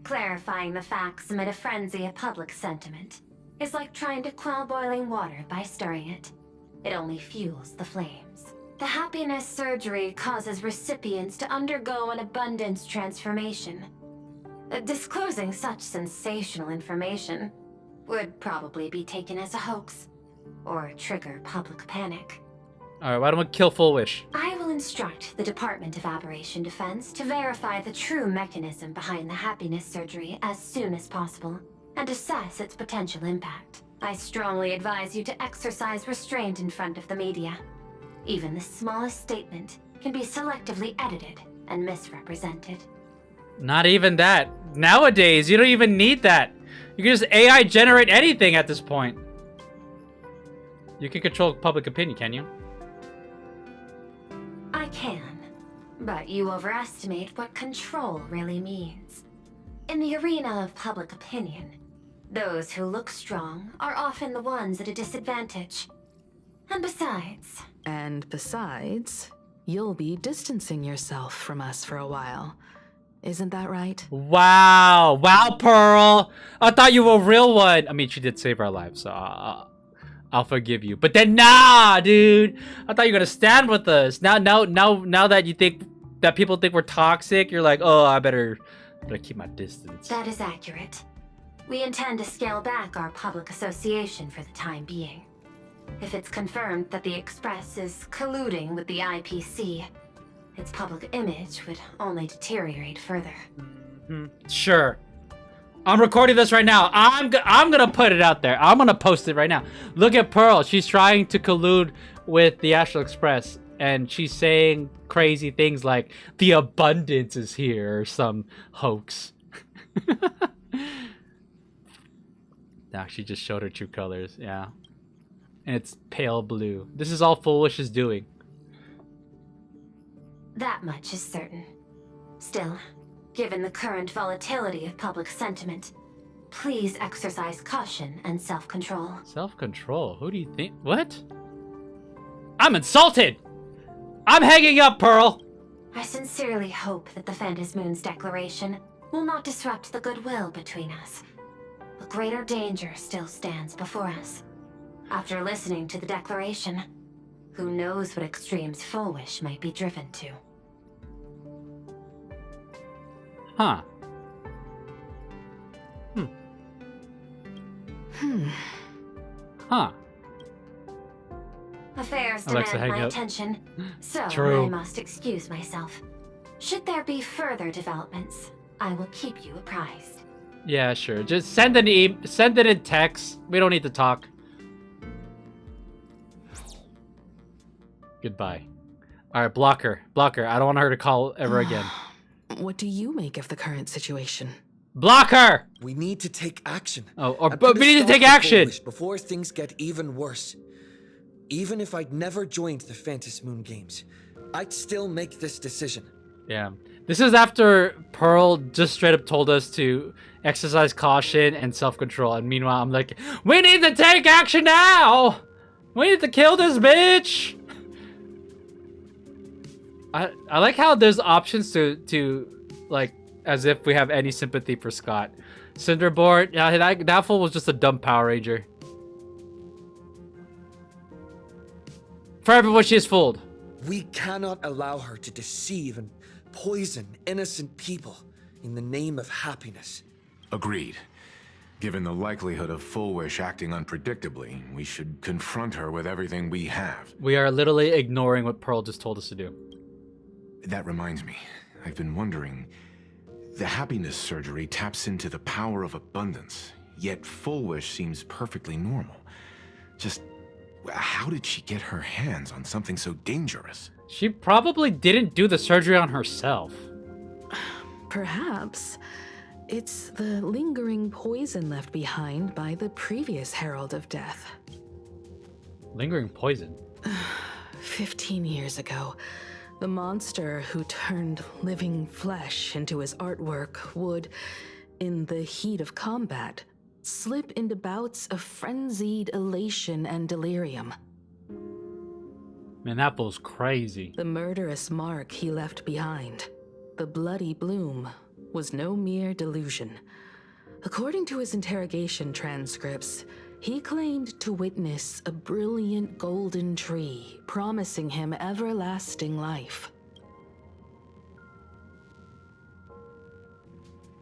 Clarifying the facts amid a frenzy of public sentiment is like trying to quell boiling water by stirring it. It only fuels the flames. The happiness surgery causes recipients to undergo an abundance transformation. Disclosing such sensational information would probably be taken as a hoax, or trigger public panic. Alright, why don't we kill Full Wish? I will instruct the Department of Aberration Defense to verify the true mechanism behind the happiness surgery as soon as possible, and assess its potential impact. I strongly advise you to exercise restraint in front of the media. Even the smallest statement can be selectively edited and misrepresented. Not even that. Nowadays, you don't even need that. You can just AI generate anything at this point. You can control public opinion, can you? can. But you overestimate what control really means. In the arena of public opinion, those who look strong are often the ones at a disadvantage. And besides, you'll be distancing yourself from us for a while. Isn't that right? Wow. Wow, Pearl. I thought you were a real one. I mean, she did save our lives, so I'll forgive you. But then, nah, dude. I thought you were gonna stand with us. Now that you think that people think we're toxic, you're like, oh, I better keep my distance. That is accurate. We intend to scale back our public association for the time being. If it's confirmed that the Express is colluding with the IPC, its public image would only deteriorate further. Sure. I'm recording this right now. I'm gonna put it out there. I'm gonna post it right now. Look at Pearl. She's trying to collude with the Astral Express, and she's saying crazy things like the abundance is here or some hoax. Now she just showed her true colors. Yeah. And it's pale blue. This is all Foolish is doing. That much is certain. Still, given the current volatility of public sentiment, please exercise caution and self-control. Self-control? Who do you think? What? I'm insulted! I'm hanging up, Pearl! I sincerely hope that the Phantasmoon's declaration will not disrupt the goodwill between us. A greater danger still stands before us. After listening to the declaration, who knows what extremes Foolish might be driven to. Huh. Huh. Affairs Alexa, demand hang my up. attention, so True. I must excuse myself. Should there be further developments, I will keep you apprised. Yeah, sure. Just send it in text. We don't need to talk. Goodbye. Alright, block her. Block her. I don't want her to call ever again. What do you make of the current situation? Block her! We need to take action. But we need to take action! Before things get even worse. Even if I'd never joined the Phantasmoon Games, I'd still make this decision. Yeah. This is after Pearl just straight up told us to exercise caution and self-control. And meanwhile, I'm like, we need to take action now! We need to kill this bitch! I like how there's options to like, as if we have any sympathy for Scott. Cinderboard, yeah, that fool was just a dumb Power Ranger. For everyone she is fooled. We cannot allow her to deceive and poison innocent people in the name of happiness. Agreed. Given the likelihood of Foolish acting unpredictably, we should confront her with everything we have. We are literally ignoring what Pearl just told us to do. That reminds me, I've been wondering, the happiness surgery taps into the power of abundance, yet Foolish seems perfectly normal. Just, how did she get her hands on something so dangerous? She probably didn't do the surgery on herself. Perhaps. It's the lingering poison left behind by the previous Herald of Death. Lingering poison? 15 years ago, the monster who turned living flesh into his artwork would, in the heat of combat, slip into bouts of frenzied elation and delirium. Man, that fool's crazy. The murderous mark he left behind, the bloody bloom, was no mere delusion. According to his interrogation transcripts, he claimed to witness a brilliant golden tree, promising him everlasting life.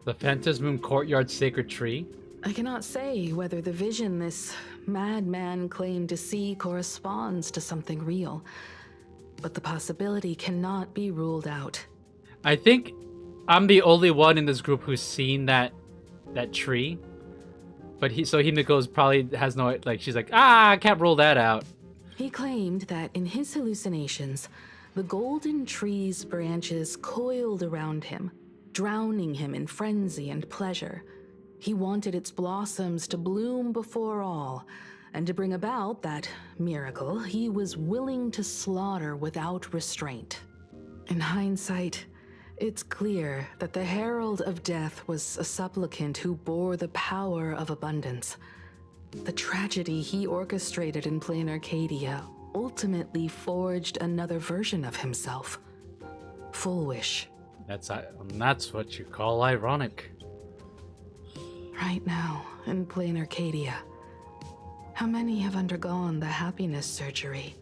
The Phantasmoon Courtyard Sacred Tree? I cannot say whether the vision this madman claimed to see corresponds to something real, but the possibility cannot be ruled out. I think I'm the only one in this group who's seen that tree. But Himeko probably has no, like, she's like, I can't rule that out. He claimed that in his hallucinations, the golden tree's branches coiled around him, drowning him in frenzy and pleasure. He wanted its blossoms to bloom before all, and to bring about that miracle, he was willing to slaughter without restraint. In hindsight, it's clear that the Herald of Death was a supplicant who bore the power of abundance. The tragedy he orchestrated in plain Arcadia ultimately forged another version of himself. Full Wish. That's what you call ironic. Right now, in plain Arcadia, how many have undergone the happiness surgery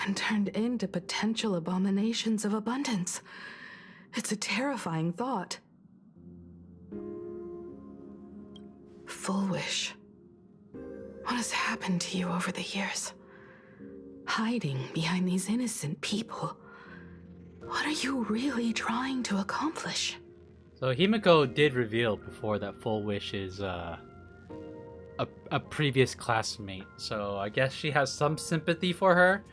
and turned into potential abominations of abundance? It's a terrifying thought. Full Wish. What has happened to you over the years? Hiding behind these innocent people. What are you really trying to accomplish? So Himeko did reveal before that Full Wish is a previous classmate. So I guess she has some sympathy for her,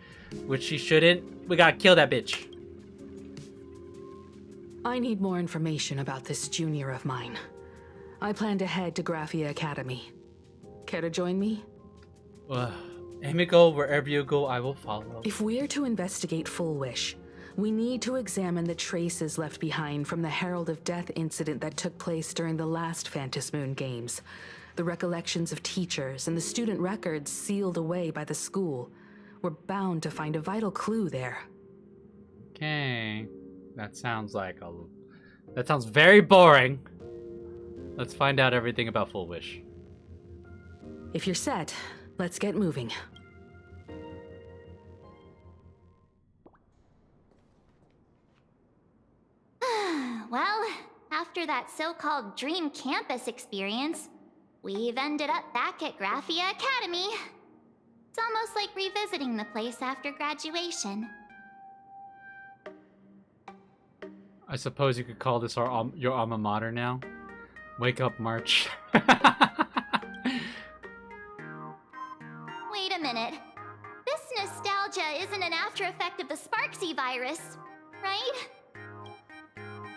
which she shouldn't. We gotta kill that bitch. I need more information about this junior of mine. I plan to head to Graphia Academy. Care to join me? Himeko, wherever you go, I will follow. If we're to investigate Full Wish, we need to examine the traces left behind from the Herald of Death incident that took place during the last Phantom Moon Games. The recollections of teachers and the student records sealed away by the school. We're bound to find a vital clue there. Okay. That sounds very boring. Let's find out everything about Full Wish. If you're set, let's get moving. Well, after that so-called dream campus experience, we've ended up back at Graphia Academy. It's almost like revisiting the place after graduation. I suppose you could call this your alma mater now. Wake up, March. Wait a minute. This nostalgia isn't an after effect of the Sparksy virus, right?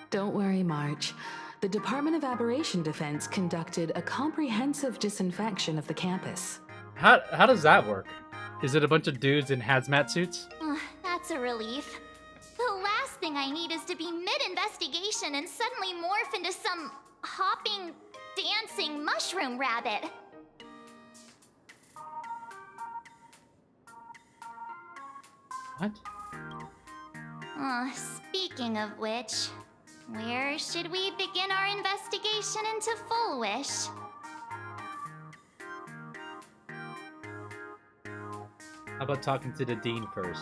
Don't worry, March. The Department of Aberration Defense conducted a comprehensive disinfection of the campus. How does that work? Is it a bunch of dudes in hazmat suits? That's a relief. The last thing I need is to be mid-investigation and suddenly morph into some hopping, dancing mushroom rabbit. What? Speaking of which, where should we begin our investigation into Full Wish? How about talking to the dean first?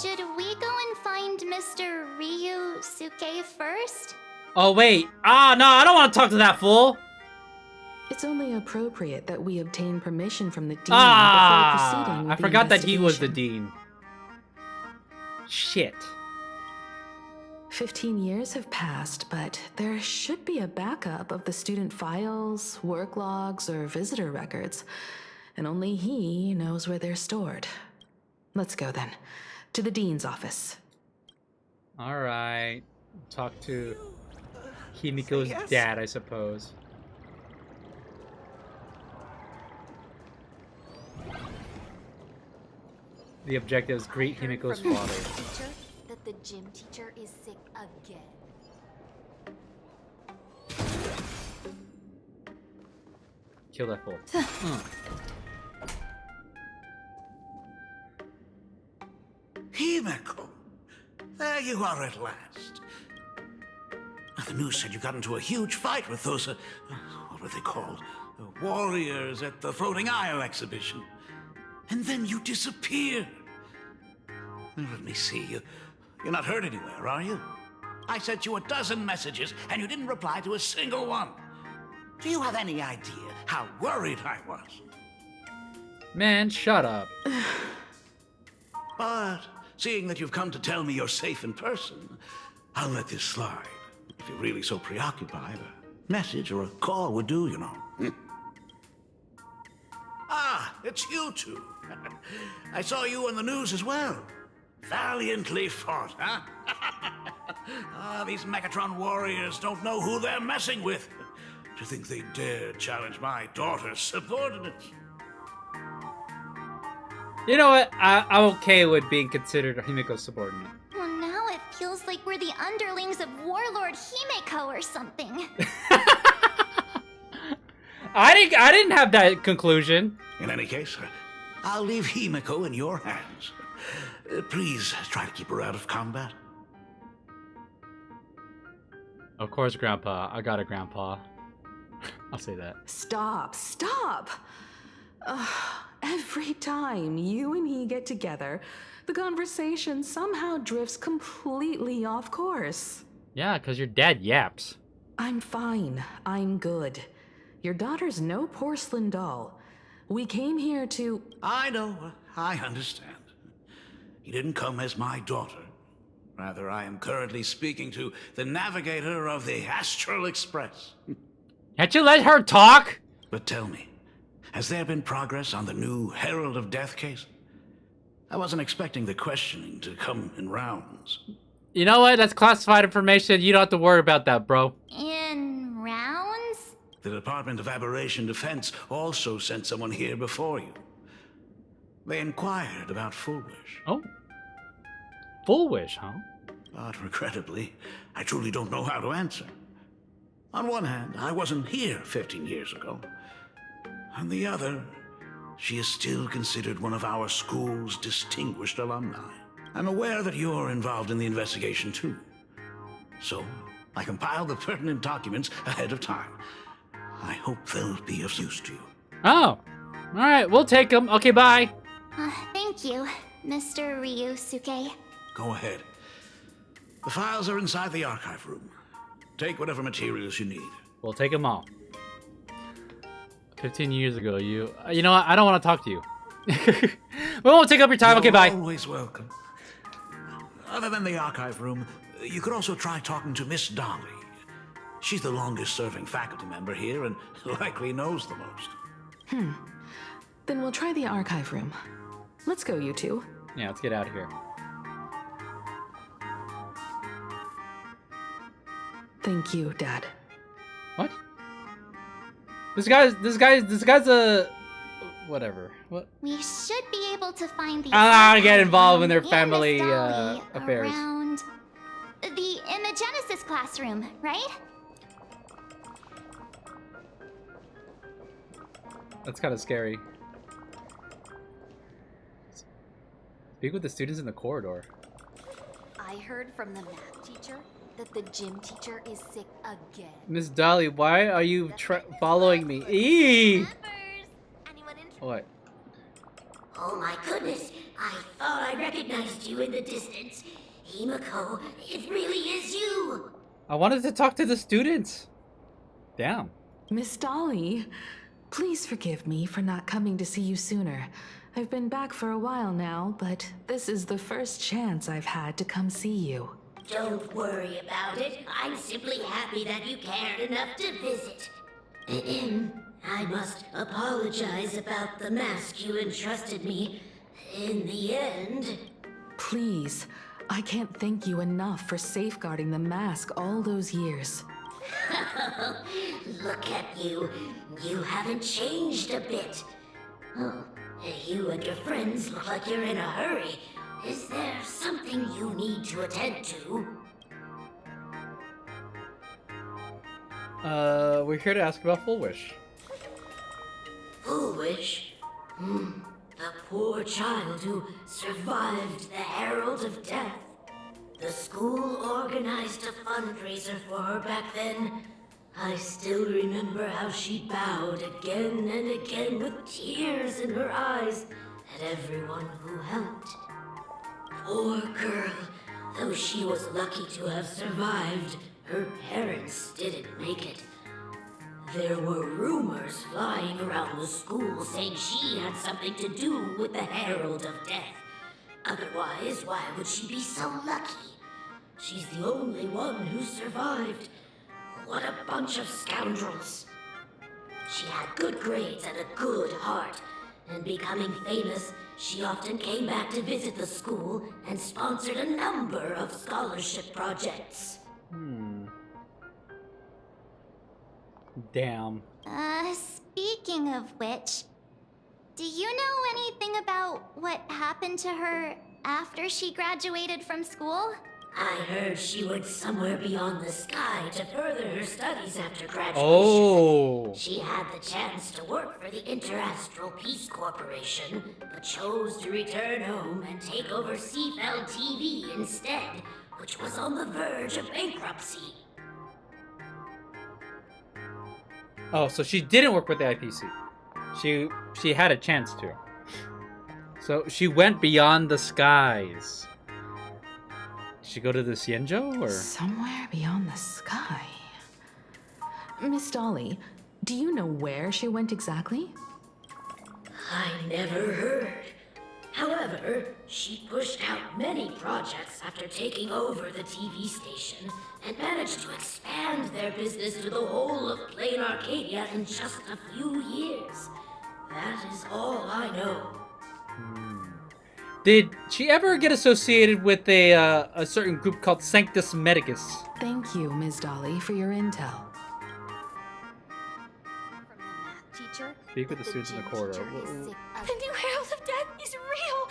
Should we go and find Mr. Ryusuke first? Oh wait! No, I don't want to talk to that fool! It's only appropriate that we obtain permission from the dean before proceeding with I forgot that he was the dean. Shit. 15 years have passed, but there should be a backup of the student files, work logs, or visitor records. And only he knows where they're stored. Let's go then. To the dean's office. Alright. Talk to Himeko's dad, I suppose. The objective is greet Himeko's father. Teacher, that the gym teacher is sick again. Kill that fool. Himeko! There you are at last. The news said you got into a huge fight with those, what were they called? Warriors at the Floating Isle exhibition. And then you disappeared. Let me see. You're not hurt anywhere, are you? I sent you a dozen messages, and you didn't reply to a single one. Do you have any idea how worried I was? Man, shut up. But seeing that you've come to tell me you're safe in person, I'll let this slide. If you're really so preoccupied, a message or a call would do, you know. Ah, it's you two. I saw you on the news as well. Valiantly fought, huh? These Megatron warriors don't know who they're messing with. To think they dare challenge my daughter's subordinates. You know what? I'm okay with being considered Himeko's subordinate. Well, now it feels like we're the underlings of Warlord Himeko or something. I didn't have that conclusion. In any case, I'll leave Himeko in your hands. Please try to keep her out of combat. Of course, Grandpa. I got it, Grandpa. I'll say that. Stop. Every time you and he get together, the conversation somehow drifts completely off course. Yeah, because your dad yaps. I'm fine. I'm good. Your daughter's no porcelain doll. We came here to... I know. I understand. You didn't come as my daughter. Rather, I am currently speaking to the navigator of the Astral Express. Can't you let her talk? But tell me, has there been progress on the new Herald of Death case? I wasn't expecting the questioning to come in rounds. You know what? That's classified information. You don't have to worry about that, bro. In rounds? The Department of Aberration Defense also sent someone here before you. They inquired about Full Wish. Oh. Full Wish, huh? But regrettably, I truly don't know how to answer. On one hand, I wasn't here 15 years ago. On the other, she is still considered one of our school's distinguished alumni. I'm aware that you're involved in the investigation too. So, I compiled the pertinent documents ahead of time. I hope they'll be of use to you. Oh. Alright, we'll take them. Okay, bye. Thank you, Mr. Ryusuke. Go ahead. The files are inside the archive room. Take whatever materials you need. We'll take them all. 15 years ago, you know what? I don't want to talk to you. We won't take up your time. Okay, bye. You're always welcome. Other than the archive room, you could also try talking to Miss Dolly. She's the longest-serving faculty member here and likely knows the most. Then we'll try the archive room. Let's go, you two. Yeah, let's get out of here. Thank you, Dad. What? This guy's a... Whatever. What? We should be able to find the... I don't get involved in their family affairs. Around in the Genesis classroom, right? That's kind of scary. Speak with the students in the corridor. I heard from the math teacher that the gym teacher is sick again. Miss Dolly, why are you following me? Eee! What? Oh my goodness, I thought I recognized you in the distance. Himeko, it really is you! I wanted to talk to the students. Damn. Miss Dolly, please forgive me for not coming to see you sooner. I've been back for a while now, but this is the first chance I've had to come see you. Don't worry about it. I'm simply happy that you cared enough to visit. I must apologize about the mask you entrusted me. In the end... Please, I can't thank you enough for safeguarding the mask all those years. Look at you. You haven't changed a bit. Oh, you and your friends look like you're in a hurry. Is there something you need to attend to? We're here to ask about Full Wish. Full Wish? The poor child who survived the Herald of Death. The school organized a fundraiser for her back then. I still remember how she bowed again and again with tears in her eyes at everyone who helped. Poor girl. Though she was lucky to have survived, her parents didn't make it. There were rumors flying around the school saying she had something to do with the Herald of Death. Otherwise, why would she be so lucky? She's the only one who survived. What a bunch of scoundrels. She had good grades and a good heart, and becoming famous, she often came back to visit the school and sponsored a number of scholarship projects. Damn. Speaking of which, Do you know anything about what happened to her after she graduated from school? I heard she went somewhere beyond the sky to further her studies after graduation. Oh. She had the chance to work for the Interastral Peace Corporation, but chose to return home and take over Seafeld TV instead, which was on the verge of bankruptcy. Oh, so she didn't work with the IPC. She had a chance to. So she went beyond the skies. Did she go to the Xianzhou, or? Somewhere beyond the sky. Miss Dolly, do you know where she went exactly? I never heard. However, she pushed out many projects after taking over the TV station and managed to expand their business to the whole of Plain Arcadia in just a few years. That is all I know. Did she ever get associated with a certain group called Sanctus Medicus? Thank you, Ms. Dolly, for your intel. Teacher, Speak with the students in the corridor. The new Herald of Death is real!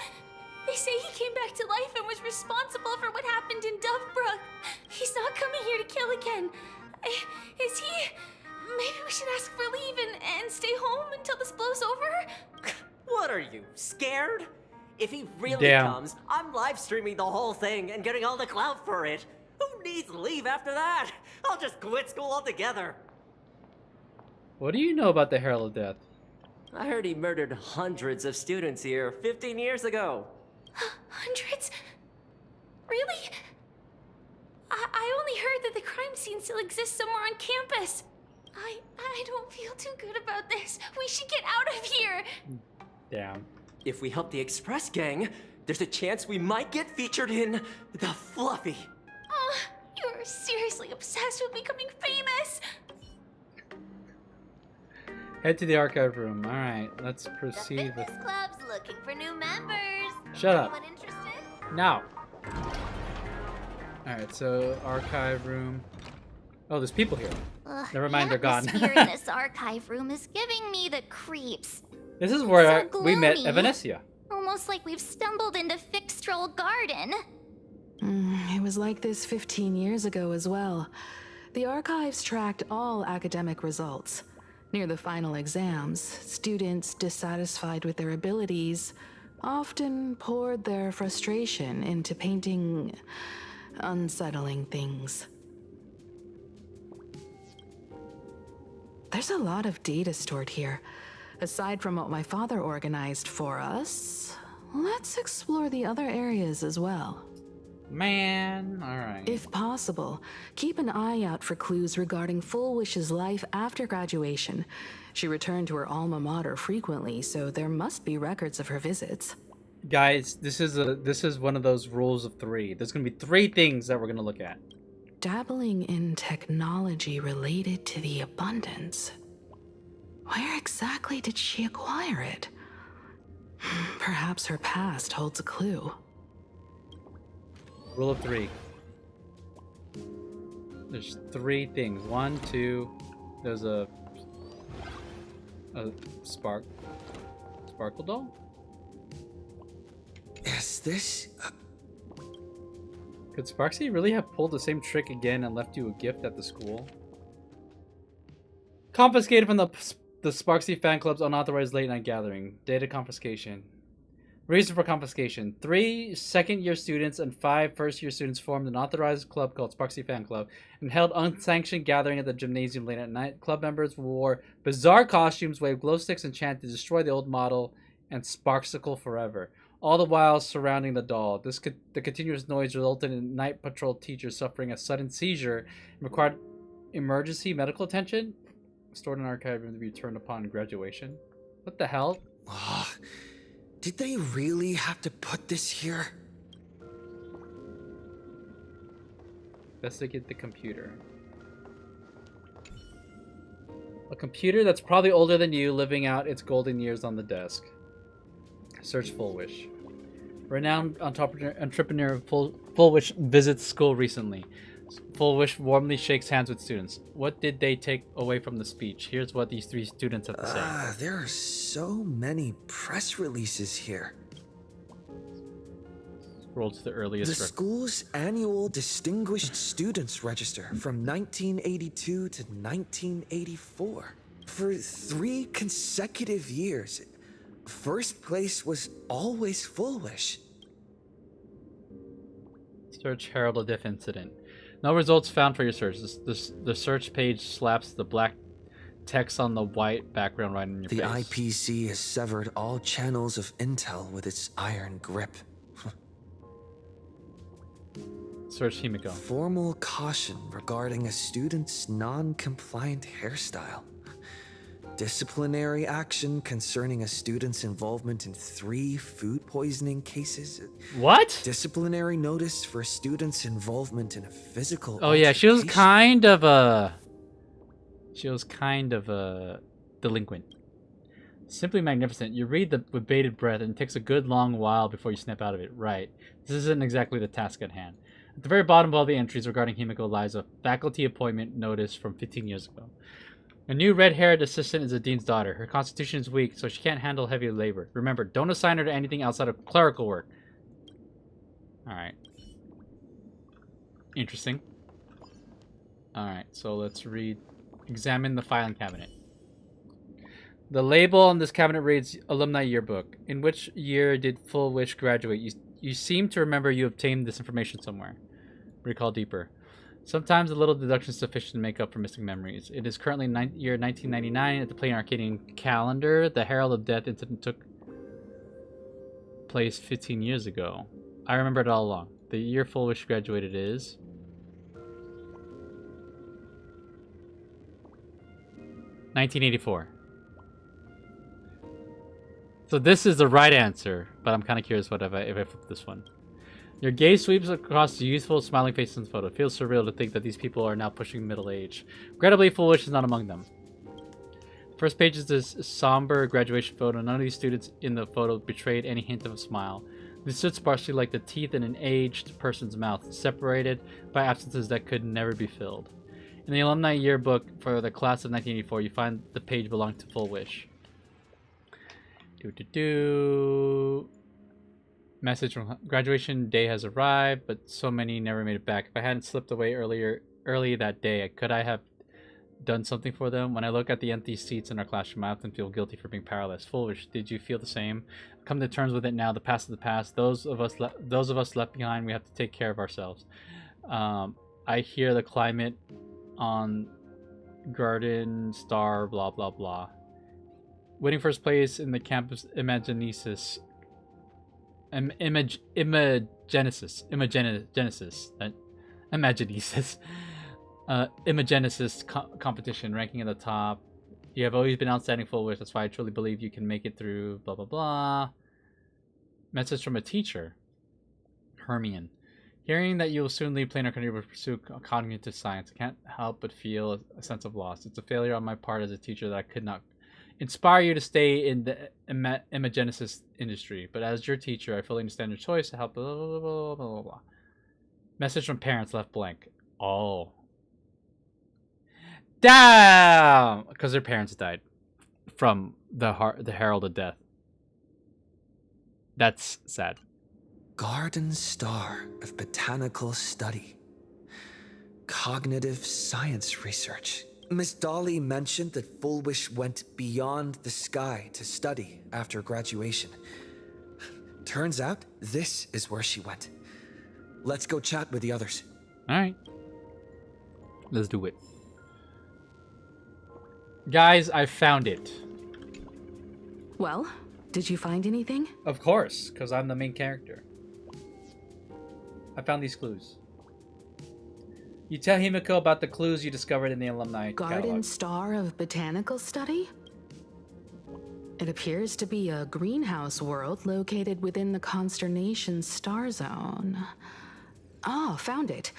They say he came back to life and was responsible for what happened in Dovebrook. He's not coming here to kill again. Is he? Maybe we should ask for leave and stay home until this blows over? What are you, scared? If he really comes, I'm live streaming the whole thing and getting all the clout for it. Who needs leave after that? I'll just quit school altogether. What do you know about the Herald of Death? I heard he murdered hundreds of students here 15 years ago. Hundreds? Really? I only heard that the crime scene still exists somewhere on campus. I don't feel too good about this. We should get out of here. Damn. If we help the Express Gang, there's a chance we might get featured in The Fluffy. You're seriously obsessed with becoming famous. Head to the archive room. All right, let's proceed with. This club's looking for new members. Shut up. Anyone interested? Now. All right, so archive room. Oh, there's people here. Never mind, they're gone. The atmosphere in this archive room is giving me the creeps. This is where So we met gloomy. Evanesia. Almost like we've stumbled into Fixtrol Garden. It was like this 15 years ago as well. The archives tracked all academic results. Near the final exams, students dissatisfied with their abilities often poured their frustration into painting unsettling things. There's a lot of data stored here. Aside from what my father organized for us, let's explore the other areas as well. Man, alright. If possible, keep an eye out for clues regarding Full Wish's life after graduation. She returned to her alma mater frequently, so there must be records of her visits. Guys, this is one of those rules of 3. There's gonna be 3 things that we're gonna look at. Dabbling in technology related to the abundance. Where exactly did she acquire it? Perhaps her past holds a clue. Rule of 3. There's 3 things. 1, 2. There's a sparkle doll. Is this? Could Sparksy really have pulled the same trick again and left you a gift at the school? Confiscated from the Sparksy fan club's unauthorized late night gathering. Data confiscation. Reason for confiscation. 3 second-year students and 5 first-year students formed an authorized club called Sparksy Fan Club and held unsanctioned gathering at the gymnasium late at night. Club members wore bizarre costumes, waved glow sticks, and chanted to destroy the old model and Sparksicle forever. All the while surrounding the doll. The continuous noise resulted in night patrol teachers suffering a sudden seizure and required emergency medical attention. Stored in archive room to be returned upon graduation. What the hell? Did they really have to put this here? Investigate the computer. A computer that's probably older than you, living out its golden years on the desk. Search Full Wish. Renowned entrepreneur Full Wish visits school recently. Full Wish warmly shakes hands with students. What did they take away from the speech? Here's what these 3 students have to say. There are so many press releases here. Scroll to the earliest. The school's annual Distinguished Students Register from 1982 to 1984. For 3 consecutive years, first place was always Full Wish. Search Herald of Death Incident. No results found for your search. The search page slaps the black text on the white background right in your face. The IPC has severed all channels of intel with its iron grip. Search Himeko. Formal caution regarding a student's non-compliant hairstyle. Disciplinary action concerning a student's involvement in 3 food poisoning cases. What? Disciplinary notice for a student's involvement in a physical Oh yeah, she was kind of a delinquent. Simply magnificent. You read with bated breath, and it takes a good long while before you snap out of it. Right. This isn't exactly the task at hand. At the very bottom of all the entries regarding Himeko lies a faculty appointment notice from 15 years ago. A new red-haired assistant is the dean's daughter. Her constitution is weak, so she can't handle heavy labor. Remember, don't assign her to anything outside of clerical work. Alright. Interesting. Alright, so let's read. Examine the filing cabinet. The label on this cabinet reads Alumni Yearbook. In which year did Full Wish graduate? You seem to remember you obtained this information somewhere. Recall deeper. Sometimes a little deduction is sufficient to make up for missing memories. It is currently year 1999 at the Play Arcadian calendar. The Herald of Death incident took place 15 years ago. I remember it all along. The year Full Wish graduated is... $1984. So this is the right answer, but I'm kind of curious what if I flip this one. Your gaze sweeps across the youthful, smiling faces in the photo. It feels surreal to think that these people are now pushing middle age. Regrettably, Full Wish is not among them. First page is this somber graduation photo. None of these students in the photo betrayed any hint of a smile. They stood sparsely like the teeth in an aged person's mouth, separated by absences that could never be filled. In the alumni yearbook for the class of 1984, you find the page belonging to Full Wish. Message from graduation day has arrived, but so many never made it back. If I hadn't slipped away early that day, could I have done something for them? When I look at the empty seats in our classroom, I often feel guilty for being powerless. Full Wish, did you feel the same? Come to terms with it now. The past is the past. Those of us left behind, we have to take care of ourselves. I hear the climate on Garden Star, blah blah blah. Winning first place in the campus Imagenesis. Imagenesis. Imagenesis competition, ranking at the top. You have always been outstanding, Full Wish. That's why I truly believe you can make it through. Blah blah blah. Message from a teacher, Hermione. Hearing that you will soon leave planar country to pursue cognitive science, I can't help but feel a sense of loss. It's a failure on my part as a teacher that I could not inspire you to stay in the imagenesis industry, but as your teacher, I fully understand your choice to help. Blah, blah, blah, blah, blah, blah. Message from parents left blank. Oh, damn! Because their parents died from the Herald of Death. That's sad. Garden Star of Botanical Study. Cognitive Science Research. Miss Dolly mentioned that Full Wish went beyond the sky to study after graduation. Turns out, this is where she went. Let's go chat with the others. Alright. Let's do it. Guys, I found it. Well, did you find anything? Of course, because I'm the main character. I found these clues. You tell Himeko about the clues you discovered in the alumni Garden catalog. Star of Botanical Study? It appears to be a greenhouse world located within the Consternation Star Zone. Oh, found it.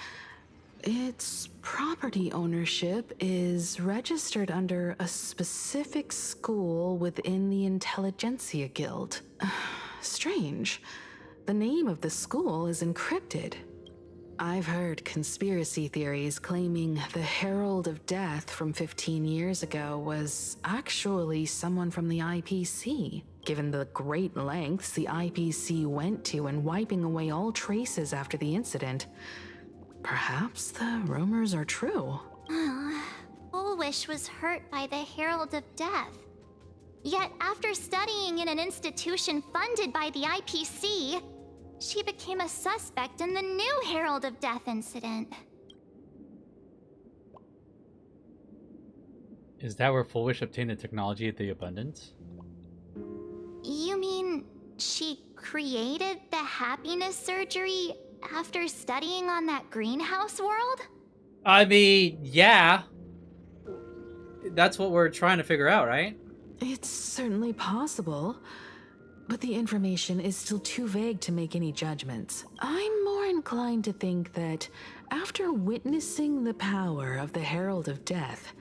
Its property ownership is registered under a specific school within the Intelligentsia Guild. Strange. The name of the school is encrypted. I've heard conspiracy theories claiming the Herald of Death from 15 years ago was actually someone from the IPC, given the great lengths the IPC went to in wiping away all traces after the incident. Perhaps the rumors are true. Fullwish was hurt by the Herald of Death. Yet after studying in an institution funded by the IPC, she became a suspect in the new Herald of Death incident. Is that where Fullwish obtained the technology of the abundance? You mean she created the happiness surgery after studying on that greenhouse world? I mean, yeah. That's what we're trying to figure out, right? It's certainly possible, but the information is still too vague to make any judgments. I'm more inclined to think that after witnessing the power of the Herald of Death,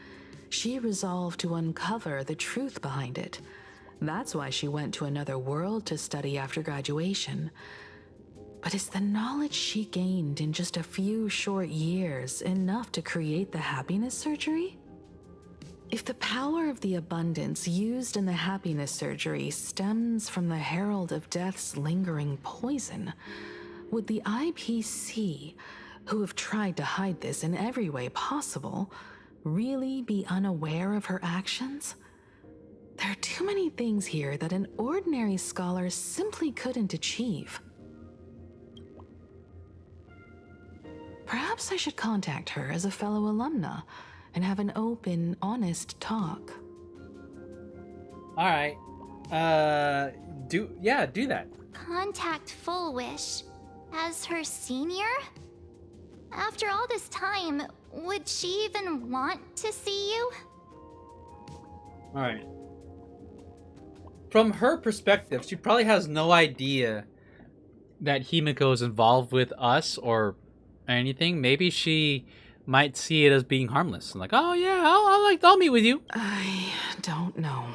she resolved to uncover the truth behind it. That's why she went to another world to study after graduation. But is the knowledge she gained in just a few short years enough to create the happiness surgery? If the power of the abundance used in the happiness surgery stems from the Herald of Death's lingering poison, would the IPC, who have tried to hide this in every way possible, really be unaware of her actions? There are too many things here that an ordinary scholar simply couldn't achieve. Perhaps I should contact her as a fellow alumna and have an open, honest talk. All right. Do that. Contact Fullwish as her senior? After all this time, would she even want to see you? All right. From her perspective, she probably has no idea that Himeko is involved with us or anything. Maybe she might see it as being harmless. Like, oh yeah, I'll meet with you. I don't know.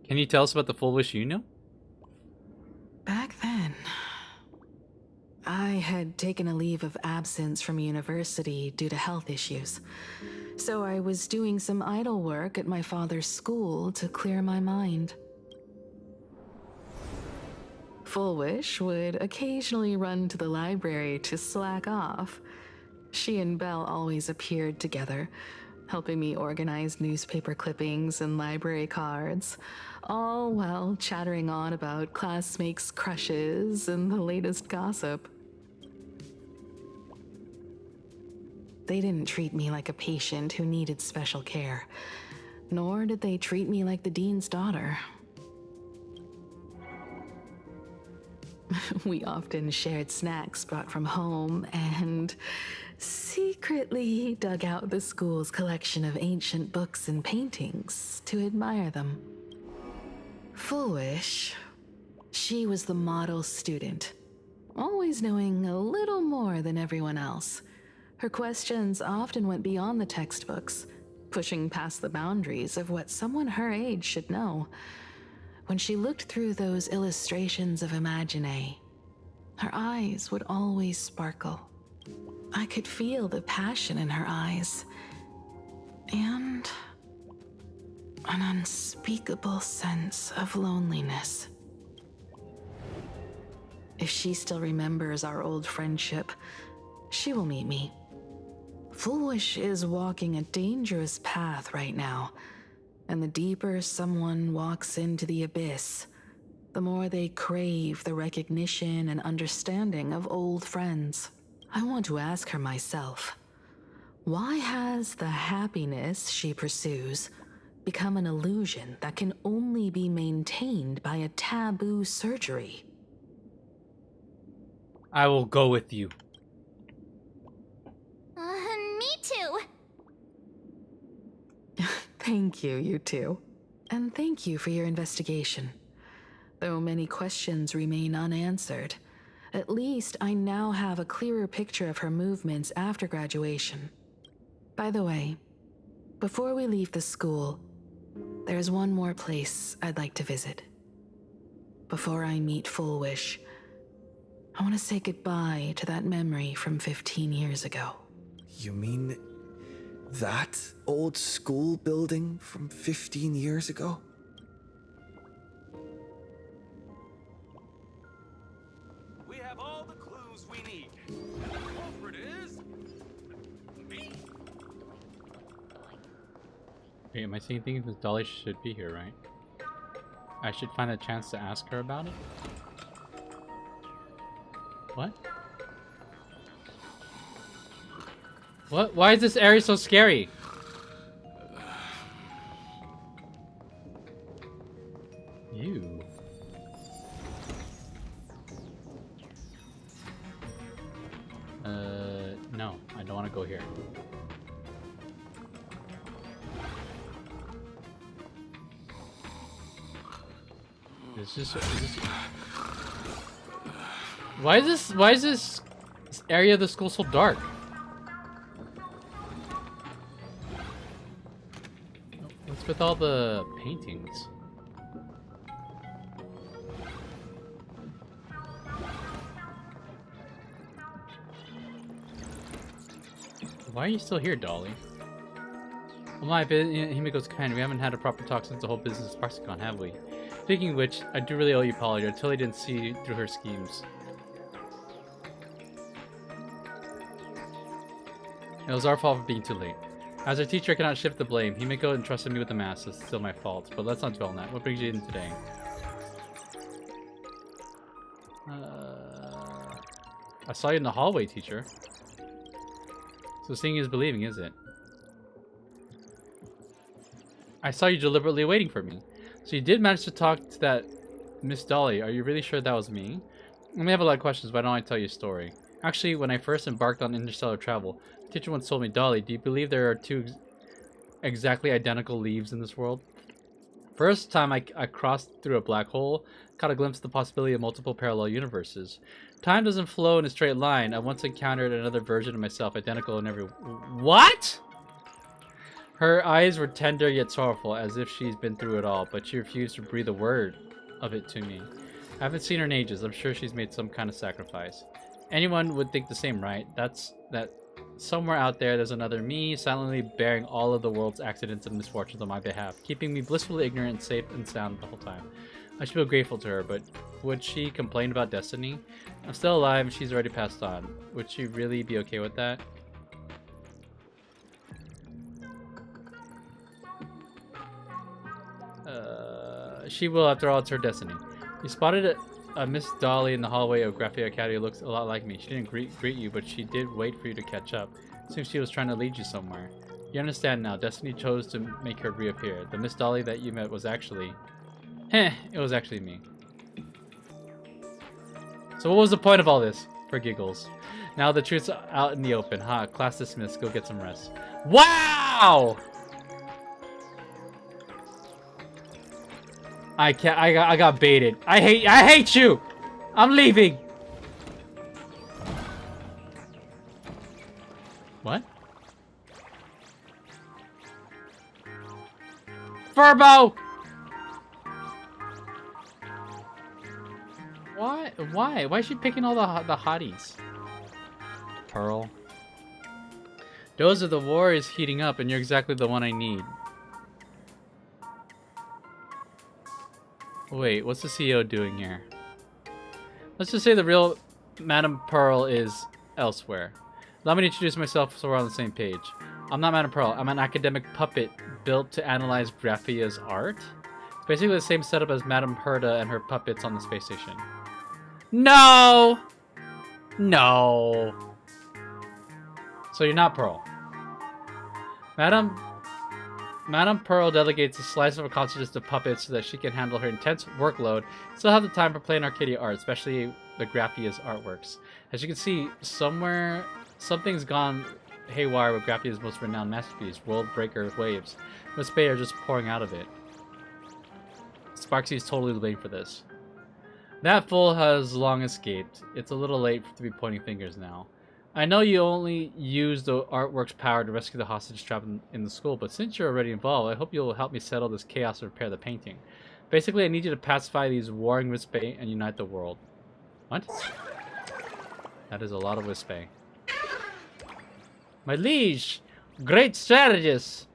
Can you tell us about the Fullwish you knew? Back then, I had taken a leave of absence from university due to health issues. So I was doing some idle work at my father's school to clear my mind. Fullwish would occasionally run to the library to slack off. She and Belle always appeared together, helping me organize newspaper clippings and library cards, all while chattering on about classmates' crushes and the latest gossip. They didn't treat me like a patient who needed special care, nor did they treat me like the dean's daughter. We often shared snacks brought from home and secretly dug out the school's collection of ancient books and paintings to admire them. Fullwish, she was the model student, always knowing a little more than everyone else. Her questions often went beyond the textbooks, pushing past the boundaries of what someone her age should know. When she looked through those illustrations of Imagine, her eyes would always sparkle. I could feel the passion in her eyes, and an unspeakable sense of loneliness. If she still remembers our old friendship, she will meet me. Fullwish is walking a dangerous path right now. And the deeper someone walks into the abyss, the more they crave the recognition and understanding of old friends. I want to ask her myself, why has the happiness she pursues become an illusion that can only be maintained by a taboo surgery? I will go with you. Me too. Thank you, you two. And thank you for your investigation. Though many questions remain unanswered, at least I now have a clearer picture of her movements after graduation. By the way, before we leave the school, there's one more place I'd like to visit. Before I meet Fullwish, I want to say goodbye to that memory from 15 years ago. You mean that old school building from 15 years ago? We have all the clues we need. The culprit is me. Wait, am I seeing things? Miss Dolly should be here, right? I should find a chance to ask her about it? What? What? Why is this area so scary? You. No, I don't want to go here. Is this why is this area of the school so dark? What's with all the paintings? Why are you still here, Dolly? Well, my Himeko's kind. We haven't had a proper talk since the whole business of Sparksicon, have we? Speaking of which, I do really owe you an apology. I totally didn't see through her schemes. It was our fault for being too late. As a teacher, I cannot shift the blame. Himeko entrusted me with the mask, so it's still my fault. But let's not dwell on that. What brings you in today? I saw you in the hallway, teacher. So seeing is believing, is it? I saw you deliberately waiting for me. So you did manage to talk to that Miss Dolly. Are you really sure that was me? I may have a lot of questions, but I don't want to tell you a story. Actually, when I first embarked on interstellar travel, the teacher once told me, Dolly, do you believe there are two exactly identical leaves in this world? First time I crossed through a black hole, caught a glimpse of the possibility of multiple parallel universes. Time doesn't flow in a straight line. I once encountered another version of myself, identical in every... What?! Her eyes were tender yet sorrowful, as if she's been through it all, but she refused to breathe a word of it to me. I haven't seen her in ages. I'm sure she's made some kind of sacrifice. Anyone would think the same, right? That somewhere out there, there's another me, silently bearing all of the world's accidents and misfortunes on my behalf, keeping me blissfully ignorant and safe and sound the whole time. I should feel grateful to her, but would she complain about destiny? I'm still alive and she's already passed on. Would she really be okay with that? She will, after all, it's her destiny. You spotted a Miss Dolly in the hallway of Graphia Academy who looks a lot like me. She didn't greet you, but she did wait for you to catch up. Seems she was trying to lead you somewhere. You understand now. Destiny chose to make her reappear. The Miss Dolly that you met was actually... it was actually me. So what was the point of all this? For giggles. Now the truth's out in the open. Ha, class dismissed. Go get some rest. Wow! I can't. I got baited. I hate you. I'm leaving. What? Furbo. Why? Why? Why is she picking all the hotties? Pearl. Those are the warriors heating up, and you're exactly the one I need. Wait, what's the CEO doing here? Let's just say the real Madame Pearl is elsewhere. Allow me to introduce myself so we're on the same page. I'm not Madame Pearl. I'm an academic puppet built to analyze Graphia's art. It's basically the same setup as Madame Herda and her puppets on the space station. No! No. So you're not Pearl. Madame Pearl delegates a slice of her consciousness to puppets so that she can handle her intense workload, still have the time for plain Arcadia art, especially the Graphia's artworks. As you can see, something's gone haywire with Graphia's most renowned masterpiece, World Breaker Waves. Miss Bay are just pouring out of it. Sparksy is totally to blame for this. That fool has long escaped. It's a little late to be pointing fingers now. I know you only used the artwork's power to rescue the hostage trapped in the school, but since you're already involved, I hope you'll help me settle this chaos and repair the painting. Basically, I need you to pacify these warring Miss Bay and unite the world. What? That is a lot of Wispe. My liege! Great strategist!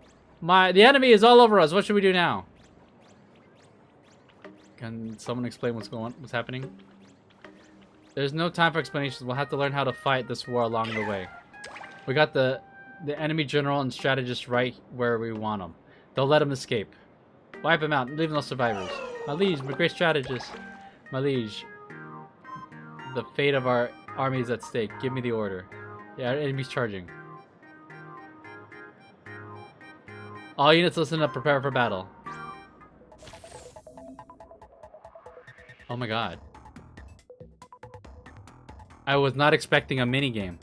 The enemy is all over us. What should we do now? Can someone explain what's happening? There's no time for explanations. We'll have to learn how to fight this war along the way. We got the enemy general and strategist right where we want them. Don't let them escape. Wipe them out, leave no survivors. My liege, my great strategist. My liege, the fate of our army is at stake. Give me the order. Yeah, our enemy's charging. All units listen up, prepare for battle. Oh my god. I was not expecting a minigame.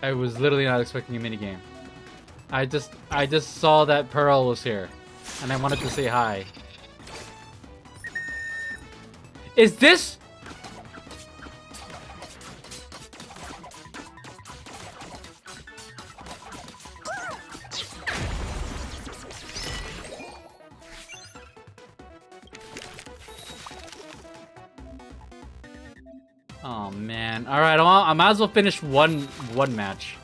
I was literally not expecting a minigame. I just saw that Pearl was here, and I wanted to say hi. Is this? Oh man! All right, I might as well finish one match.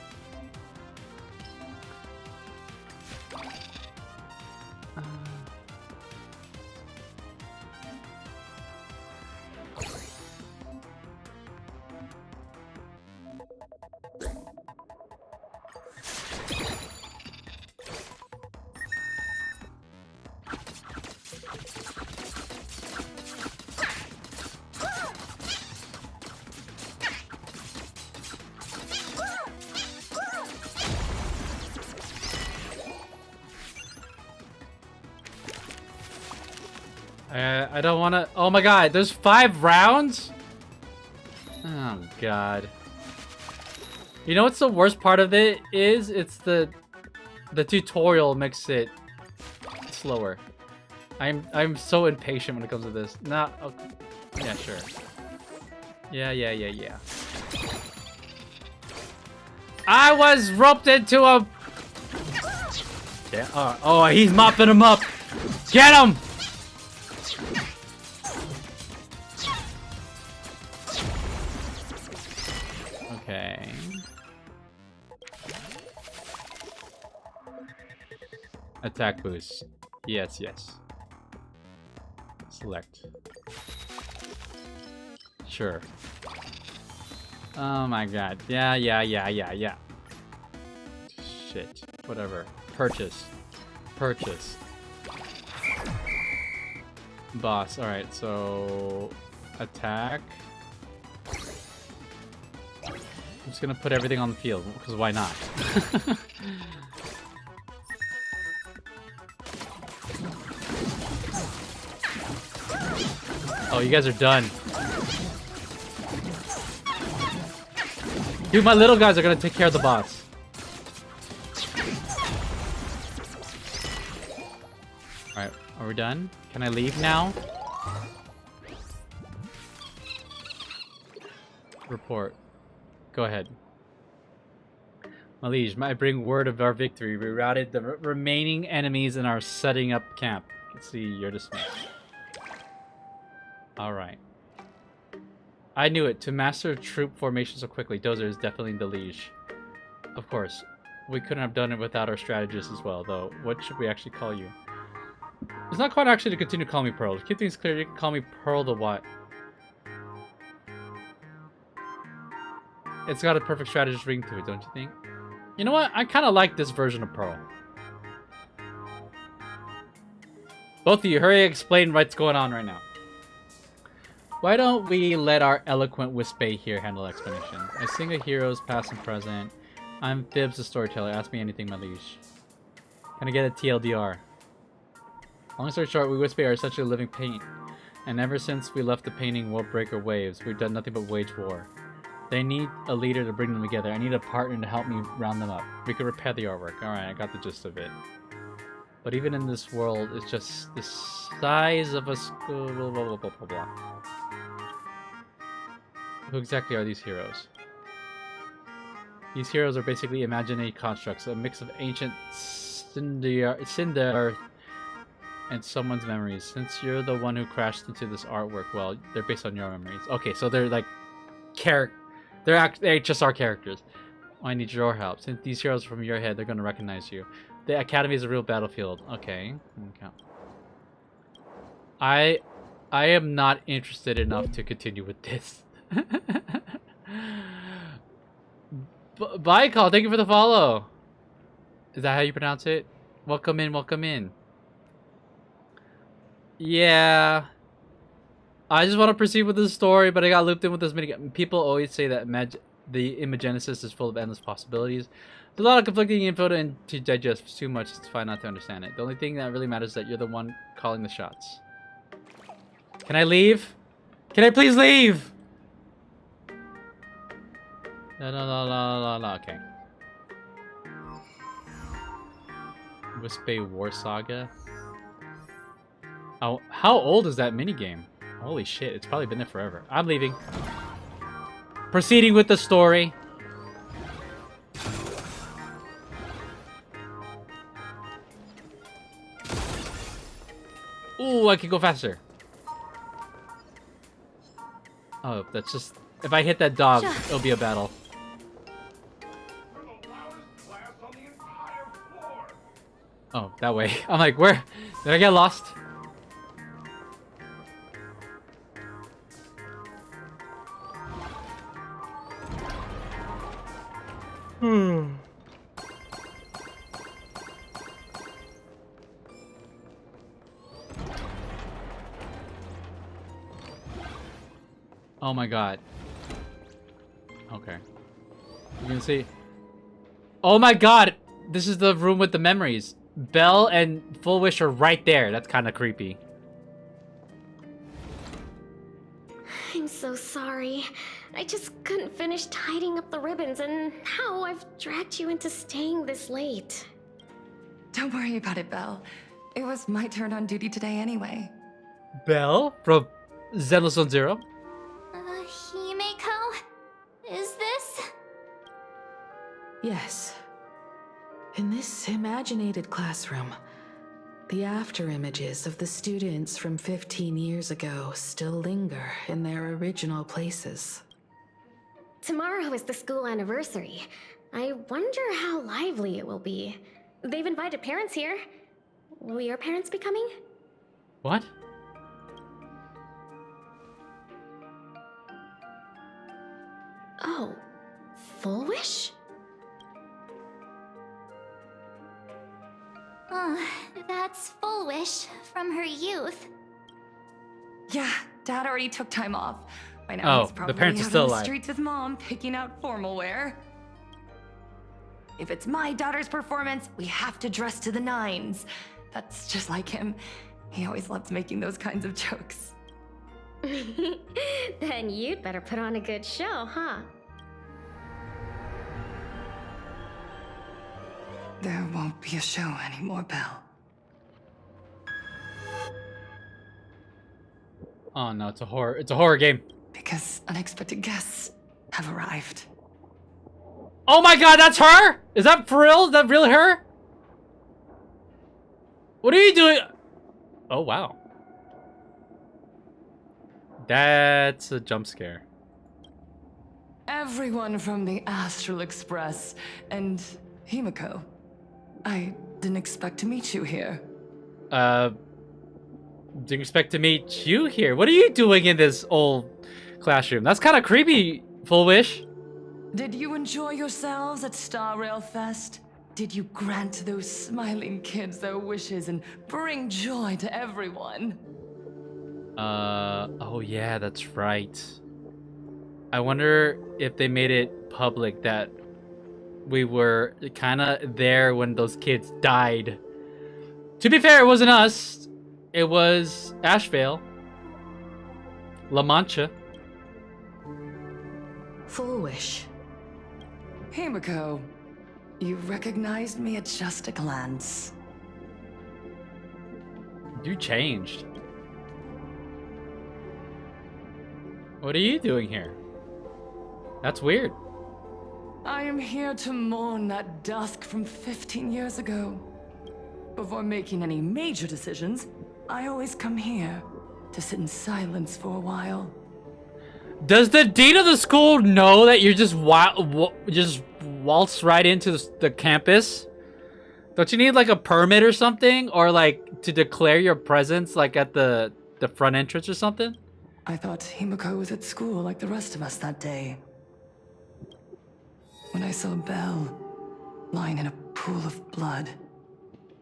I don't want to. Oh my god, there's 5 rounds? Oh god. You know what's the worst part of it is? It's the tutorial makes it slower. I'm so impatient when it comes to this. Not okay. Yeah, sure. Yeah. I was roped into a. Yeah. Oh, he's mopping him up. Get him! Okay. Attack boost. Yes. Select. Sure. Oh my god. Yeah. Shit. Whatever. Purchase. Boss. Alright, so... Attack. I'm just gonna put everything on the field, because why not? Oh, you guys are done. Dude, my little guys are gonna take care of the boss. Alright, are we done? Can I leave now? Report. Go ahead. My liege, I bring word of our victory. We routed the remaining enemies and are setting up camp. Let's see, you're dismissed. Alright. I knew it. To master troop formation so quickly, Dozer is definitely the liege. Of course. We couldn't have done it without our strategist as well, though. What should we actually call you? It's not quite actually to continue calling me Pearl. To keep things clear, you can call me Pearl the what? It's got a perfect strategist ring to it, don't you think? You know what? I kind of like this version of Pearl. Both of you, hurry explain what's going on right now. Why don't we let our eloquent Wispe here handle explanation? I sing a hero's past and present. I'm Fibs the storyteller. Ask me anything, my liege. Can I get a TLDR? Long story short, we Wispe are essentially living paint. And ever since we left the painting World Breaker waves, we've done nothing but wage war. They need a leader to bring them together. I need a partner to help me round them up. We could repair the artwork. Alright, I got the gist of it. But even in this world, it's just the size of a school. Blah, blah, blah, blah, blah. Who exactly are these heroes? These heroes are basically imaginary constructs, a mix of ancient Cinder and someone's memories. Since you're the one who crashed into this artwork, well, they're based on your memories. Okay, so they're like they're HSR characters. I need your help. Since these heroes are from your head, they're gonna recognize you. The academy is a real battlefield. Okay. I am not interested enough to continue with this. Bye, Call. Thank you for the follow. Is that how you pronounce it? Welcome in, welcome in. Yeah. I just want to proceed with the story, but I got looped in with this mini. People always say that the Imagenesis is full of endless possibilities. There's a lot of conflicting info to digest. It's too much. It's fine not to understand it. The only thing that really matters is that you're the one calling the shots. Can I leave? Can I please leave? No. Okay. Wispe War Saga. Oh, how old is that minigame? Holy shit, it's probably been there forever. I'm leaving. Proceeding with the story. Ooh, I can go faster. Oh, that's just... If I hit that dog, it'll be a battle. Oh, that way. I'm like, where? Did I get lost? Oh my god. Okay. You can see. Oh my god! This is the room with the memories. Belle and Full Wish are right there. That's kind of creepy. I'm so sorry. I just couldn't finish tidying up the ribbons, and now I've dragged you into staying this late. Don't worry about it, Belle. It was my turn on duty today anyway. Belle from Zenless Zone Zero. Himeko? Is this? Yes. In this imaginated classroom, the after images of the students from 15 years ago still linger in their original places. Tomorrow is the school anniversary. I wonder how lively it will be. They've invited parents here. Will your parents be coming? What? Oh, Full Wish? That's Full Wish from her youth. Yeah, Dad already took time off. By now he's probably the parents are out still on the alive. streets with Mom, picking out formal wear. If it's my daughter's performance, we have to dress to the nines. That's just like him. He always loves making those kinds of jokes. Then you'd better put on a good show, huh? There won't be a show anymore, Belle. Oh no, it's a horror game. Because unexpected guests have arrived. Oh my god, that's her? Is that for real? Is that really her? What are you doing? Oh wow. That's a jump scare. Everyone from the Astral Express and Himeko. I didn't expect to meet you here. Didn't expect to meet you here. What are you doing in this old classroom? That's kind of creepy, Full Wish. Did you enjoy yourselves at Star Rail Fest? Did you grant those smiling kids their wishes and bring joy to everyone? Oh yeah, that's right. I wonder if they made it public that we were kind of there when those kids died. To be fair, it wasn't us. It was Ashvale. La Mancha. Full Wish. Himeko, you recognized me at just a glance. You changed. What are you doing here? That's weird. I am here to mourn that dusk from 15 years ago. before making any major decisions, I always come here to sit in silence for a while. Does the dean of the school know that you're just waltz right into the campus? Don't you need like a permit or something, or like to declare your presence like at the front entrance or something? I thought Himeko was at school like the rest of us that day. When I saw Belle lying in a pool of blood,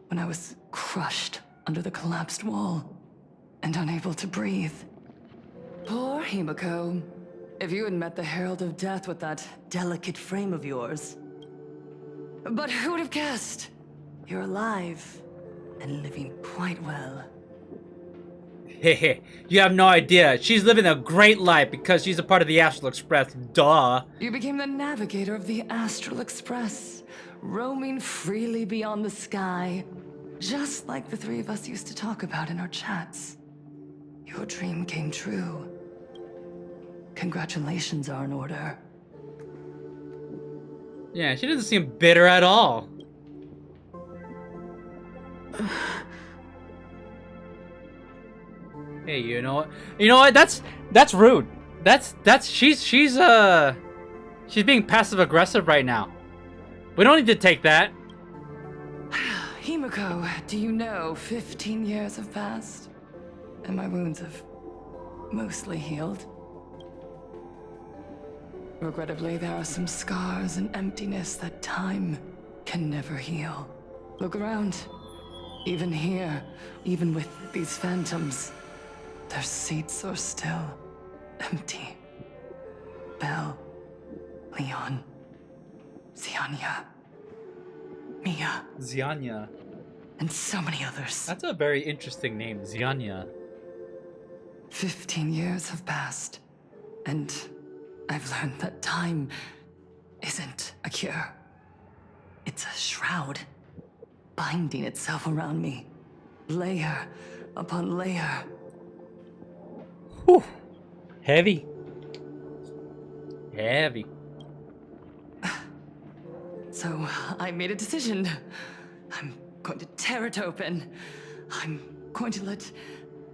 when I was crushed under the collapsed wall and unable to breathe. Poor Himeko. If you had met the Herald of Death with that delicate frame of yours. But who would have guessed? You're alive and living quite well. Hehe, you have no idea. She's living a great life because she's a part of the Astral Express. Duh. You became the navigator of the Astral Express, roaming freely beyond the sky, just like the three of us used to talk about in our chats. Your dream came true. Congratulations are in order. Yeah, she doesn't seem bitter at all. Hey, you know what? You know what? That's rude. She's being passive aggressive right now. We don't need to take that. Himeko, do you know 15 years have passed? And my wounds have mostly healed. Regrettably, there are some scars and emptiness that time can never heal. Look around. Even here, even with these phantoms, their seats are still empty. Belle, Leon, Zianya, Mia. Zianya. And so many others. That's a very interesting name, Zianya. 15 years have passed, and I've learned that time isn't a cure. It's a shroud, binding itself around me, layer upon layer. Whew. Heavy. Heavy. So I made a decision. I'm going to tear it open. I'm going to let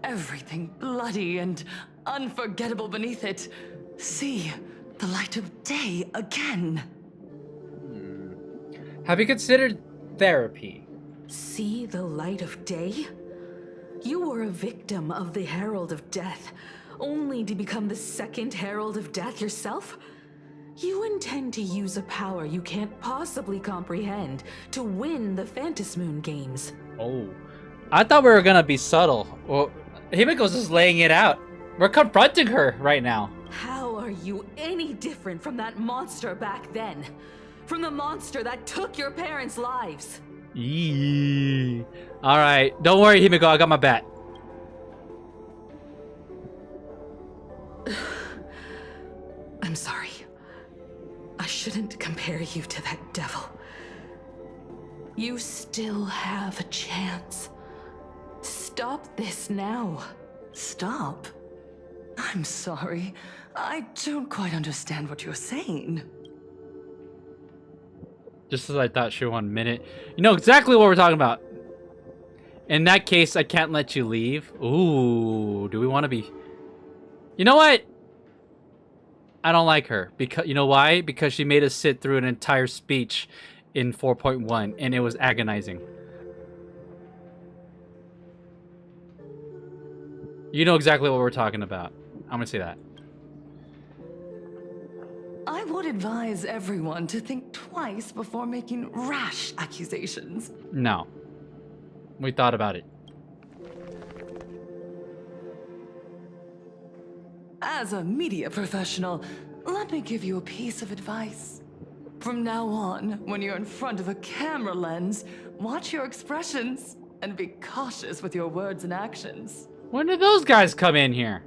everything bloody and unforgettable beneath it see the light of day again. Have you considered therapy? See the light of day? You were a victim of the Herald of Death, only to become the second Herald of Death yourself? You intend to use a power you can't possibly comprehend to win the Phantasmoon games. Oh. I thought we were gonna be subtle. Well, Himeko's just laying it out. We're confronting her right now. How are you any different from that monster back then? From the monster that took your parents' lives? Eee. Alright, don't worry, Himeko, I got my bat. I'm sorry. I shouldn't compare you to that devil. You still have a chance. Stop this now. Stop? I'm sorry. I don't quite understand what you're saying. Just as I thought, sure, 1 minute. You know exactly what we're talking about. In that case, I can't let you leave. Ooh, do we want to be... You know what? I don't like her. Because you know why? Because she made us sit through an entire speech in 4.1, and it was agonizing. You know exactly what we're talking about. I'm gonna say that. I would advise everyone to think twice before making rash accusations. No. We thought about it. As a media professional, let me give you a piece of advice. From now on, when you're in front of a camera lens, watch your expressions and be cautious with your words and actions. When did those guys come in here?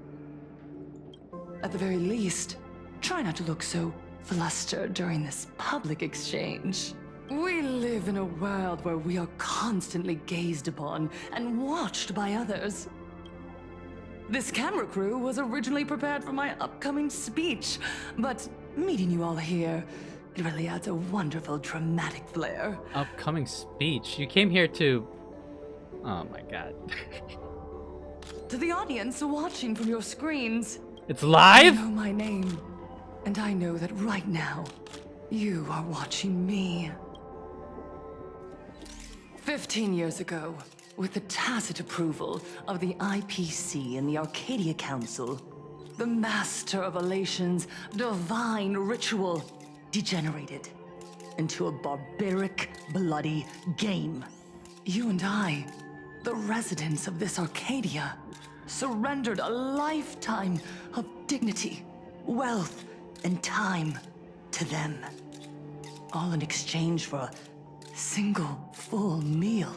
At the very least, try not to look so flustered during this public exchange. We live in a world where we are constantly gazed upon and watched by others. This camera crew was originally prepared for my upcoming speech, but meeting you all here, it really adds a wonderful dramatic flair. Upcoming speech? You came here to Oh my god. To the audience watching from your screens, It's live? you know my name, and I know that right now, you are watching me. 15 years ago, with the tacit approval of the IPC and the Arcadia Council, the Master of Elation's divine ritual degenerated into a barbaric, bloody game. You and I, the residents of this Arcadia, surrendered a lifetime of dignity, wealth, and time to them. All in exchange for a single full meal.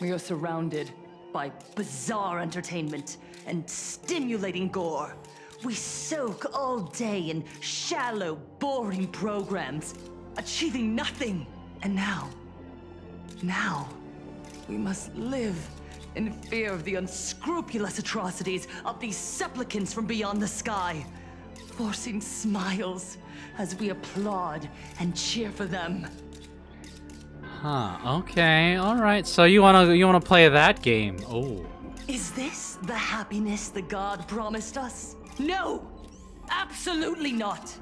We are surrounded by bizarre entertainment and stimulating gore. We soak all day in shallow, boring programs, achieving nothing. And now, we must live in fear of the unscrupulous atrocities of these supplicants from beyond the sky, forcing smiles as we applaud and cheer for them. Huh, okay, alright. So you wanna play that game. Oh. Is this the happiness the god promised us? No! Absolutely not!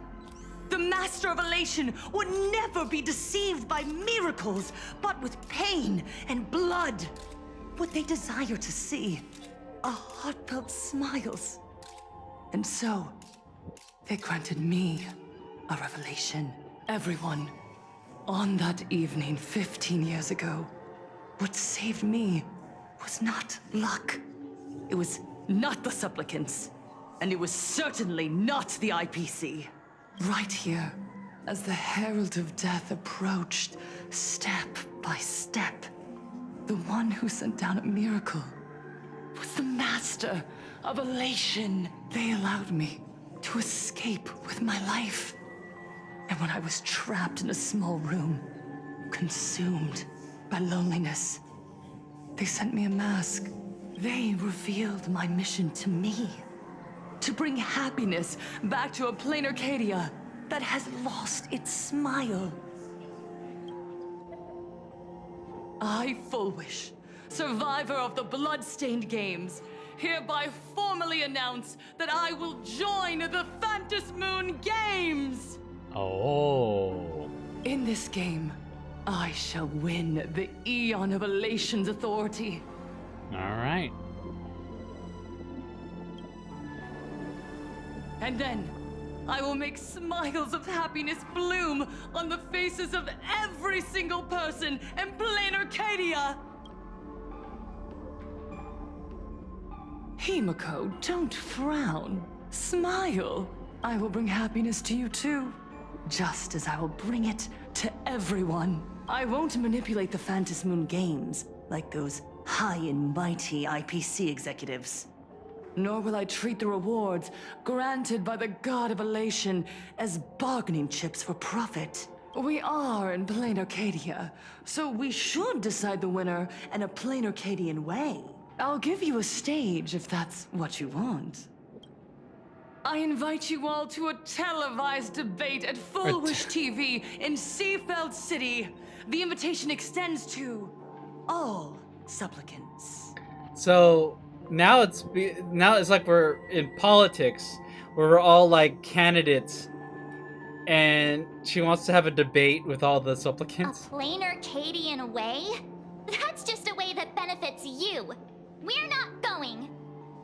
The Master of Elation would never be deceived by miracles, but with pain and blood. What they desire to see are heartfelt smiles. And so, they granted me a revelation. Everyone, on that evening 15 years ago, what saved me was not luck. It was not the supplicants, and it was certainly not the IPC. Right here, as the Herald of Death approached, step by step, the one who sent down a miracle was the Master of Elation. They allowed me to escape with my life. And when I was trapped in a small room, consumed by loneliness, they sent me a mask. They revealed my mission to me. To bring happiness back to a plain Arcadia that has lost its smile. I, Fullwish, survivor of the Bloodstained Games, hereby formally announce that I will join the Phantasmoon Games! Oh. In this game, I shall win the Eon of Elation's authority. Alright. And then, I will make smiles of happiness bloom on the faces of every single person in plain Arcadia! Himeko, don't frown. Smile. I will bring happiness to you too. Just as I will bring it to everyone. I won't manipulate the Phantasmoon Games like those high and mighty IPC executives. Nor will I treat the rewards granted by the God of Elation as bargaining chips for profit. We are in plain Arcadia, so we should decide the winner in a plain Arcadian way. I'll give you a stage if that's what you want. I invite you all to a televised debate at Fullwish TV in Seafeld City. The invitation extends to all supplicants. So now it's like we're in politics where we're all like candidates and she wants to have a debate with all the supplicants. A plain Arcadian way? That's just a way that benefits you. We're not going.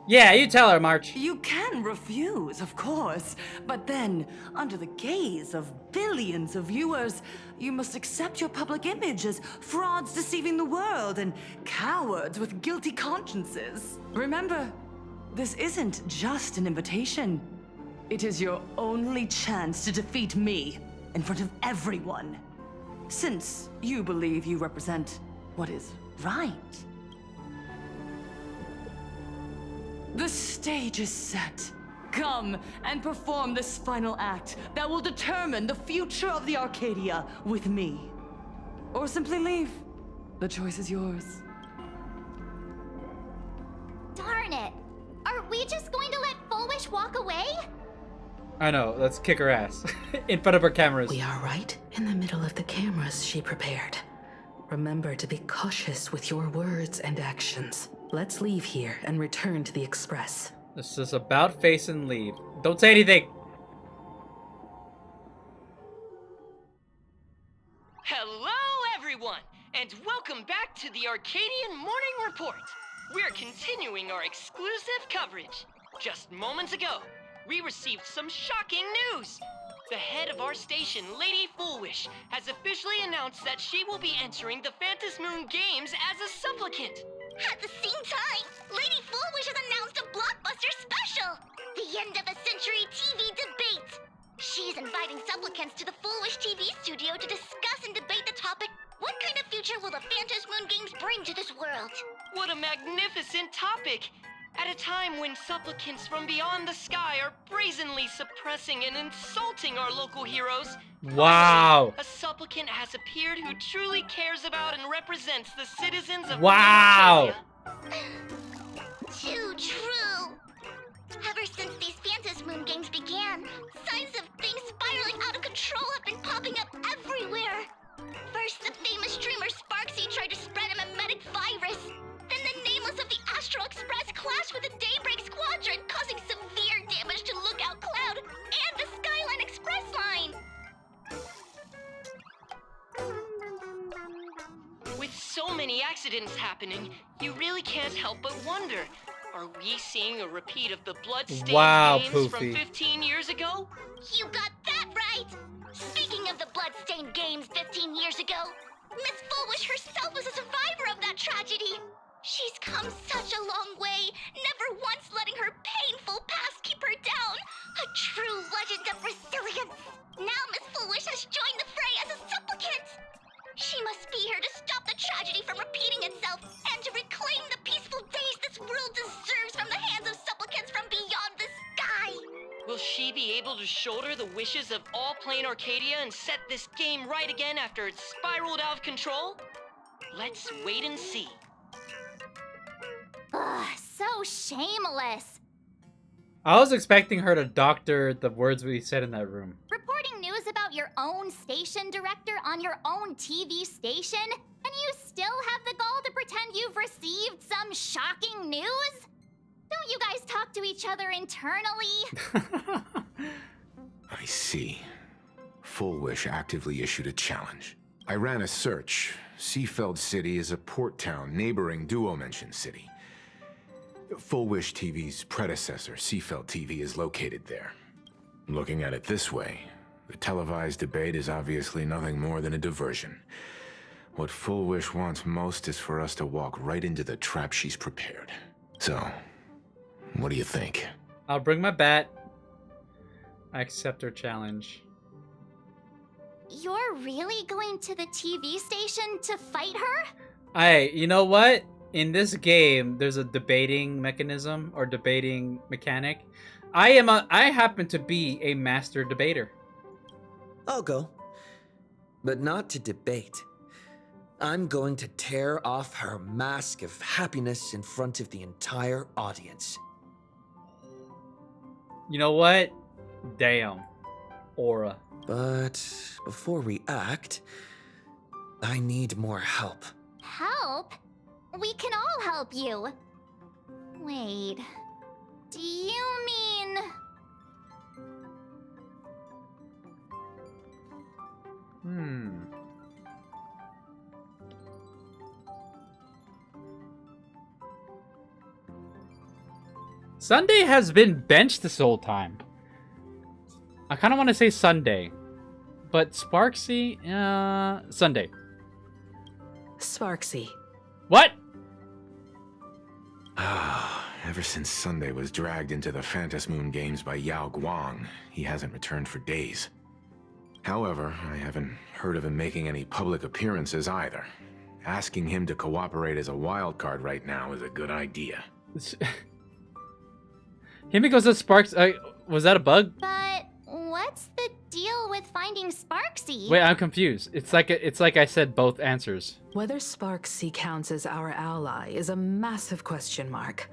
Yeah, you tell her, March. You can refuse, of course, but then, under the gaze of billions of viewers, you must accept your public image as frauds deceiving the world and cowards with guilty consciences. Remember, this isn't just an invitation. It is your only chance to defeat me in front of everyone. Since you believe you represent what is right. The stage is set. Come and perform this final act that will determine the future of the Arcadia with me. Or simply leave. The choice is yours. Darn it! Are we just going to let Fullwish walk away? I know, let's kick her ass. In front of her cameras. We are right in the middle of the cameras she prepared. Remember to be cautious with your words and actions. Let's leave here and return to the Express. This is about face and leave. Don't say anything. Hello, everyone, and welcome back to the Arcadian Morning Report. We're continuing our exclusive coverage. Just moments ago, we received some shocking news. The head of our station, Lady Foolwish, has officially announced that she will be entering the Phantom Moon Games as a supplicant. At the same time, Lady Foolwish has announced a blockbuster special! The end of a century TV debate! She's inviting supplicants to the Foolwish TV studio to discuss and debate the topic, what kind of future will the Phantom Moon Games bring to this world? What a magnificent topic! At a time when supplicants from beyond the sky are brazenly suppressing and insulting our local heroes, Wow. a supplicant has appeared who truly cares about and represents the citizens of Wow. Too true. Ever since these Phantom Moon Games began, signs of things spiraling out of control have been popping up everywhere. First, the famous streamer Sparksy tried to spread a mimetic virus. Then the Nameless of the Astral Express clashed with the Daybreak Squadron, causing severe damage to Lookout Cloud and the Skyline Express line. With so many accidents happening, you really can't help but wonder, are we seeing a repeat of the blood-stained games from Poofy. 15 years ago? You got that right! Speaking of the blood-stained games 15 years ago, Miss Foolwish herself was a survivor of that tragedy. She's come such a long way, never once letting her painful past keep her down. A true legend of resilience. Now Miss Foolwish has joined the fray as a supplicant. She must be here to stop the tragedy from repeating itself and to reclaim the peaceful days this world deserves from the hands of supplicants from beyond the sky. Will she be able to shoulder the wishes of all playing Arcadia and set this game right again after it's spiraled out of control? Let's wait and see. Ugh, so shameless. I was expecting her to doctor the words we said in that room. Reporting news about your own station director on your own TV station, and you still have the gall to pretend you've received some shocking news? Don't you guys talk to each other internally? I see. Foolwish actively issued a challenge. I ran a search. Seafeld City is a port town neighboring Duo-Mention City. Foolwish TV's predecessor, Seafeld TV, is located there. Looking at it this way, the televised debate is obviously nothing more than a diversion. What Foolwish wants most is for us to walk right into the trap she's prepared. So, what do you think? I'll bring my bat. I accept her challenge. You're really going to the TV station to fight her? Hey, you know what? In this game, there's a debating mechanism or debating mechanic. I happen to be a master debater. I'll go. But not to debate. I'm going to tear off her mask of happiness in front of the entire audience. You know what? Damn. Aura. But before we act, I need more help. Help? We can all help you. Wait. Do you mean... Sunday has been benched this whole time. I kind of want to say Sunday. But Sparksy, Sunday. Sparksy. What? Ever since Sunday was dragged into the Phantom Moon Games by Yao Guang, he hasn't returned for days. However, I haven't heard of him making any public appearances either. Asking him to cooperate as a wildcard right now is a good idea. Himeko says Sparks. Was that a bug? But what's the deal with finding Sparksy? Wait, I'm confused. It's like I said both answers. Whether Sparksy counts as our ally is a massive question mark.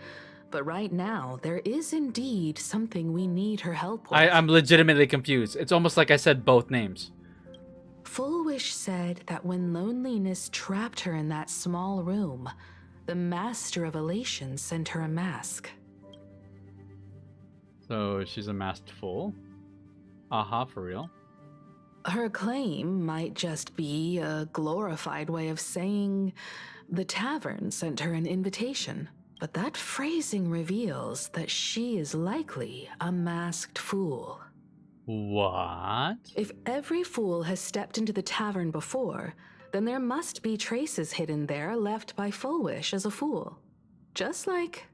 But right now, there is indeed something we need her help with. I'm legitimately confused. It's almost like I said both names. Full Wish said that when loneliness trapped her in that small room, the Master of Elation sent her a mask. So she's a masked fool? Aha, for real? Her claim might just be a glorified way of saying the tavern sent her an invitation. But that phrasing reveals that she is likely a masked fool. What? If every fool has stepped into the tavern before, then there must be traces hidden there left by Full Wish as a fool. Just like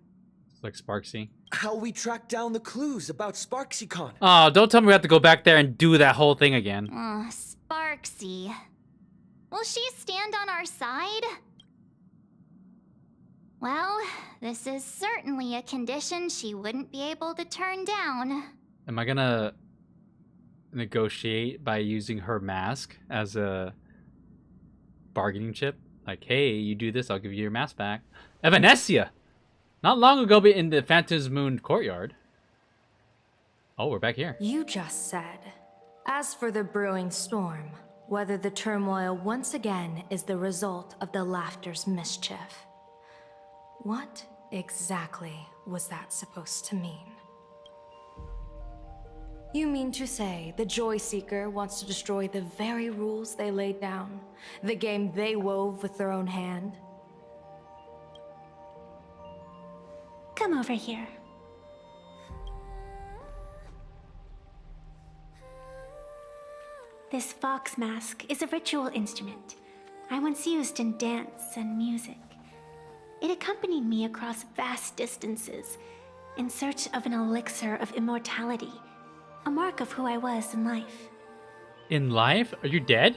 Sparksy. How we track down the clues about SparksyCon. Oh, don't tell me we have to go back there and do that whole thing again. Sparksy. Will she stand on our side? Well, this is certainly a condition she wouldn't be able to turn down. Am I gonna negotiate by using her mask as a bargaining chip? Like, hey, you do this, I'll give you your mask back. Evanescia! Not long ago in the Phantom's Moon courtyard. Oh, we're back here. You just said, as for the brewing storm, whether the turmoil once again is the result of the laughter's mischief. What exactly was that supposed to mean? You mean to say the Joy Seeker wants to destroy the very rules they laid down, the game they wove with their own hand? Come over here. This fox mask is a ritual instrument I once used in dance and music. It accompanied me across vast distances in search of an elixir of immortality, a mark of who I was in life. In life? Are you dead?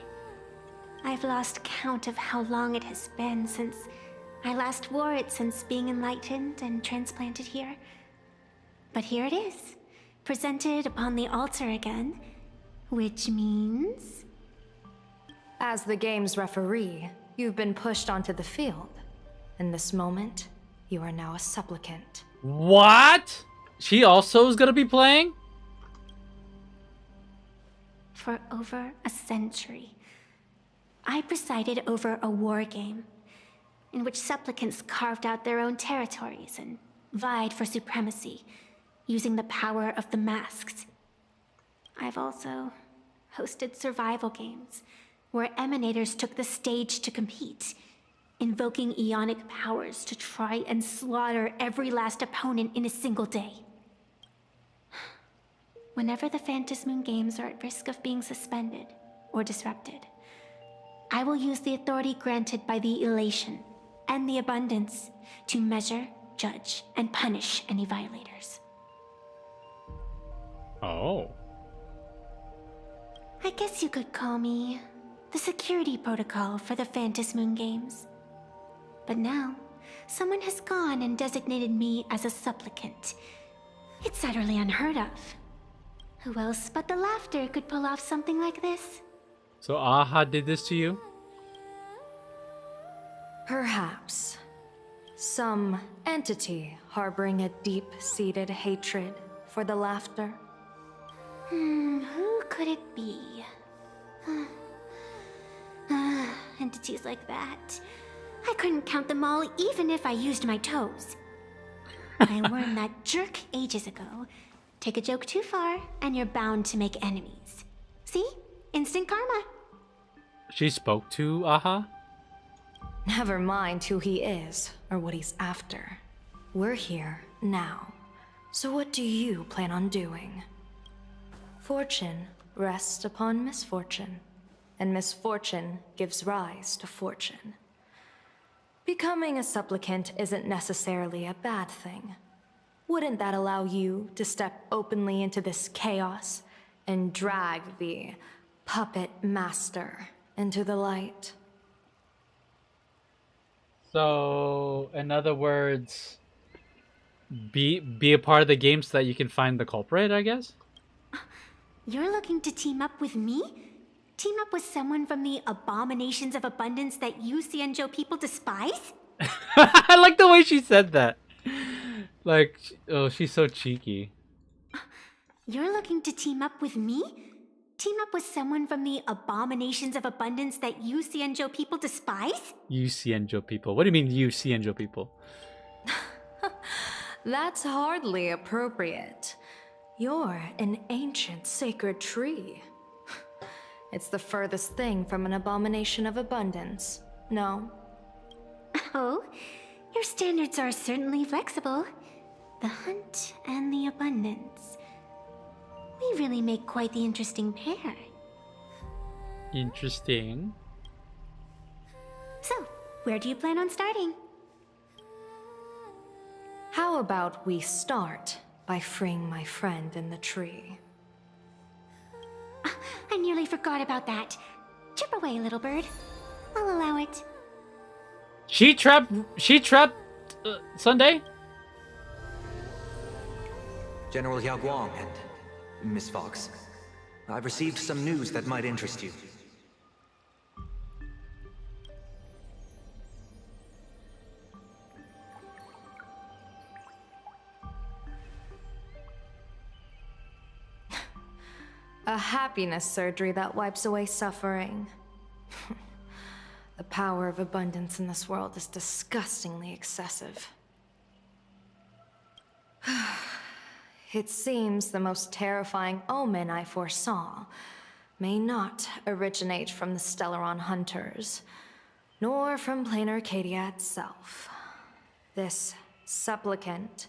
I've lost count of how long it has been since I last wore it since being enlightened and transplanted here. But here it is, presented upon the altar again, which means... As the game's referee, you've been pushed onto the field. In this moment, you are now a supplicant. What? She also is gonna be playing? For over a century, I presided over a war game in which supplicants carved out their own territories and vied for supremacy, using the power of the masks. I've also hosted survival games where emanators took the stage to compete, invoking eonic powers to try and slaughter every last opponent in a single day. Whenever the Phantasmoon games are at risk of being suspended or disrupted, I will use the authority granted by the Elation and the Abundance to measure, judge, and punish any violators. Oh. I guess you could call me the security protocol for the Phantasmoon games. But now, someone has gone and designated me as a supplicant. It's utterly unheard of. Who else but the laughter could pull off something like this? So Aha did this to you? Perhaps. Some entity harboring a deep-seated hatred for the laughter. Who could it be? Entities like that. I couldn't count them all even if I used my toes. I learned that jerk ages ago. Take a joke too far, and you're bound to make enemies. See? Instant karma. She spoke to Aha? Never mind who he is, or what he's after. We're here, now. So what do you plan on doing? Fortune rests upon misfortune, and misfortune gives rise to fortune. Becoming a supplicant isn't necessarily a bad thing. Wouldn't that allow you to step openly into this chaos and drag the puppet master into the light? So, in other words, be a part of the game so that you can find the culprit, I guess? You're looking to team up with me? Team up with someone from the abominations of abundance that you Xianzhou people despise? I like the way she said that. Like, oh, she's so cheeky. You're looking to team up with me? Team up with someone from the abominations of abundance that you Xianzhou people despise? You Xianzhou people. What do you mean, you Xianzhou people? That's hardly appropriate. You're an ancient sacred tree. It's the furthest thing from an abomination of abundance, no? Oh, your standards are certainly flexible. The hunt and the abundance. We really make quite the interesting pair. Interesting. So, where do you plan on starting? How about we start by freeing my friend in the tree? I nearly forgot about that. Chip away, little bird. I'll allow it. She trapped Sunday? General Yao Guang and Miss Fox, I've received some news that might interest you. A happiness surgery that wipes away suffering. The power of abundance in this world is disgustingly excessive. It seems the most terrifying omen I foresaw may not originate from the Stellaron hunters, nor from plain Arcadia itself. This supplicant,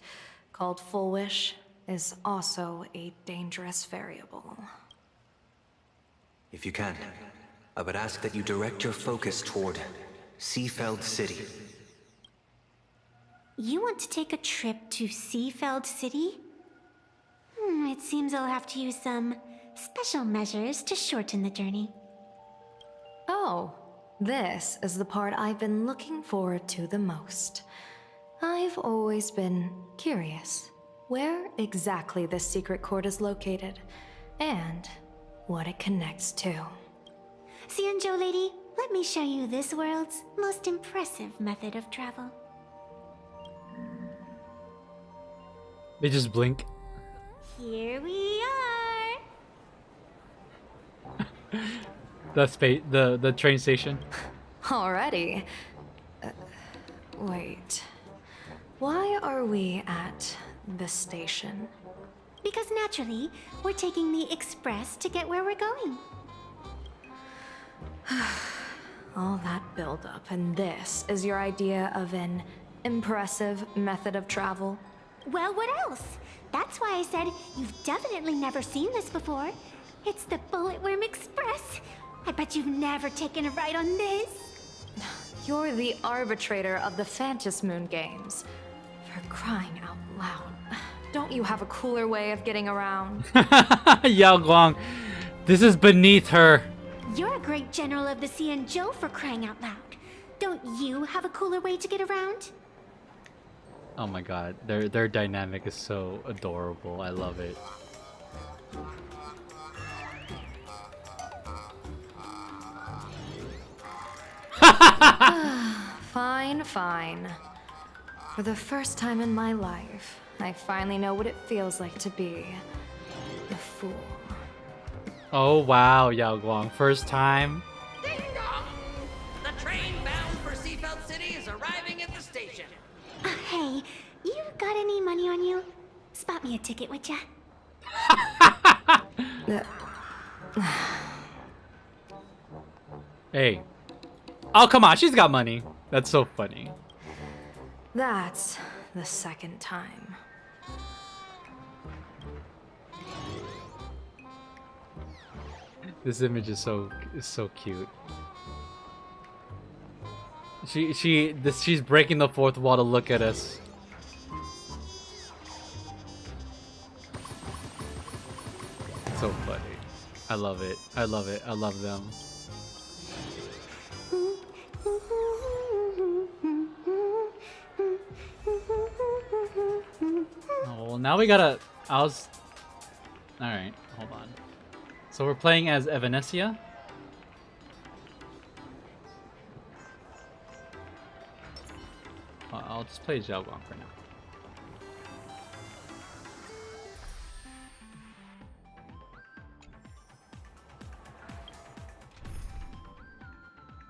called Full Wish, is also a dangerous variable. If you can, I would ask that you direct your focus toward Seafeld City. You want to take a trip to Seafeld City? It seems I'll have to use some special measures to shorten the journey. Oh, this is the part I've been looking forward to the most. I've always been curious where exactly this secret court is located, and what it connects to. Xianzhou lady, let me show you this world's most impressive method of travel. They just blink. Here we are! The train station. Already? Wait. Why are we at the station? Because naturally, we're taking the express to get where we're going. All that buildup, and this is your idea of an impressive method of travel? Well, what else? That's why I said you've definitely never seen this before. It's the Bulletworm Express. I bet you've never taken a ride on this. You're the arbitrator of the Phantom Moon games. For crying out loud. Don't you have a cooler way of getting around? Yao Guang, this is beneath her. You're a great general of the Xianzhou for crying out loud. Don't you have a cooler way to get around? Oh my god, their dynamic is so adorable. I love it. Fine, fine. For the first time in my life, I finally know what it feels like to be a fool. Oh wow, Yao Guang, first time. Ding dong! The train bound for Seafeld City is arriving at the station. Hey, you got any money on you? Spot me a ticket, would ya? Hey. Oh, come on, she's got money. That's so funny. That's the second time. This image is so cute. She's breaking the fourth wall to look at us. So funny. I love it. I love it. I love them. Oh, well, now we gotta... Alright, hold on. So we're playing as Evanesia? I'll just play Zhao Guang for now.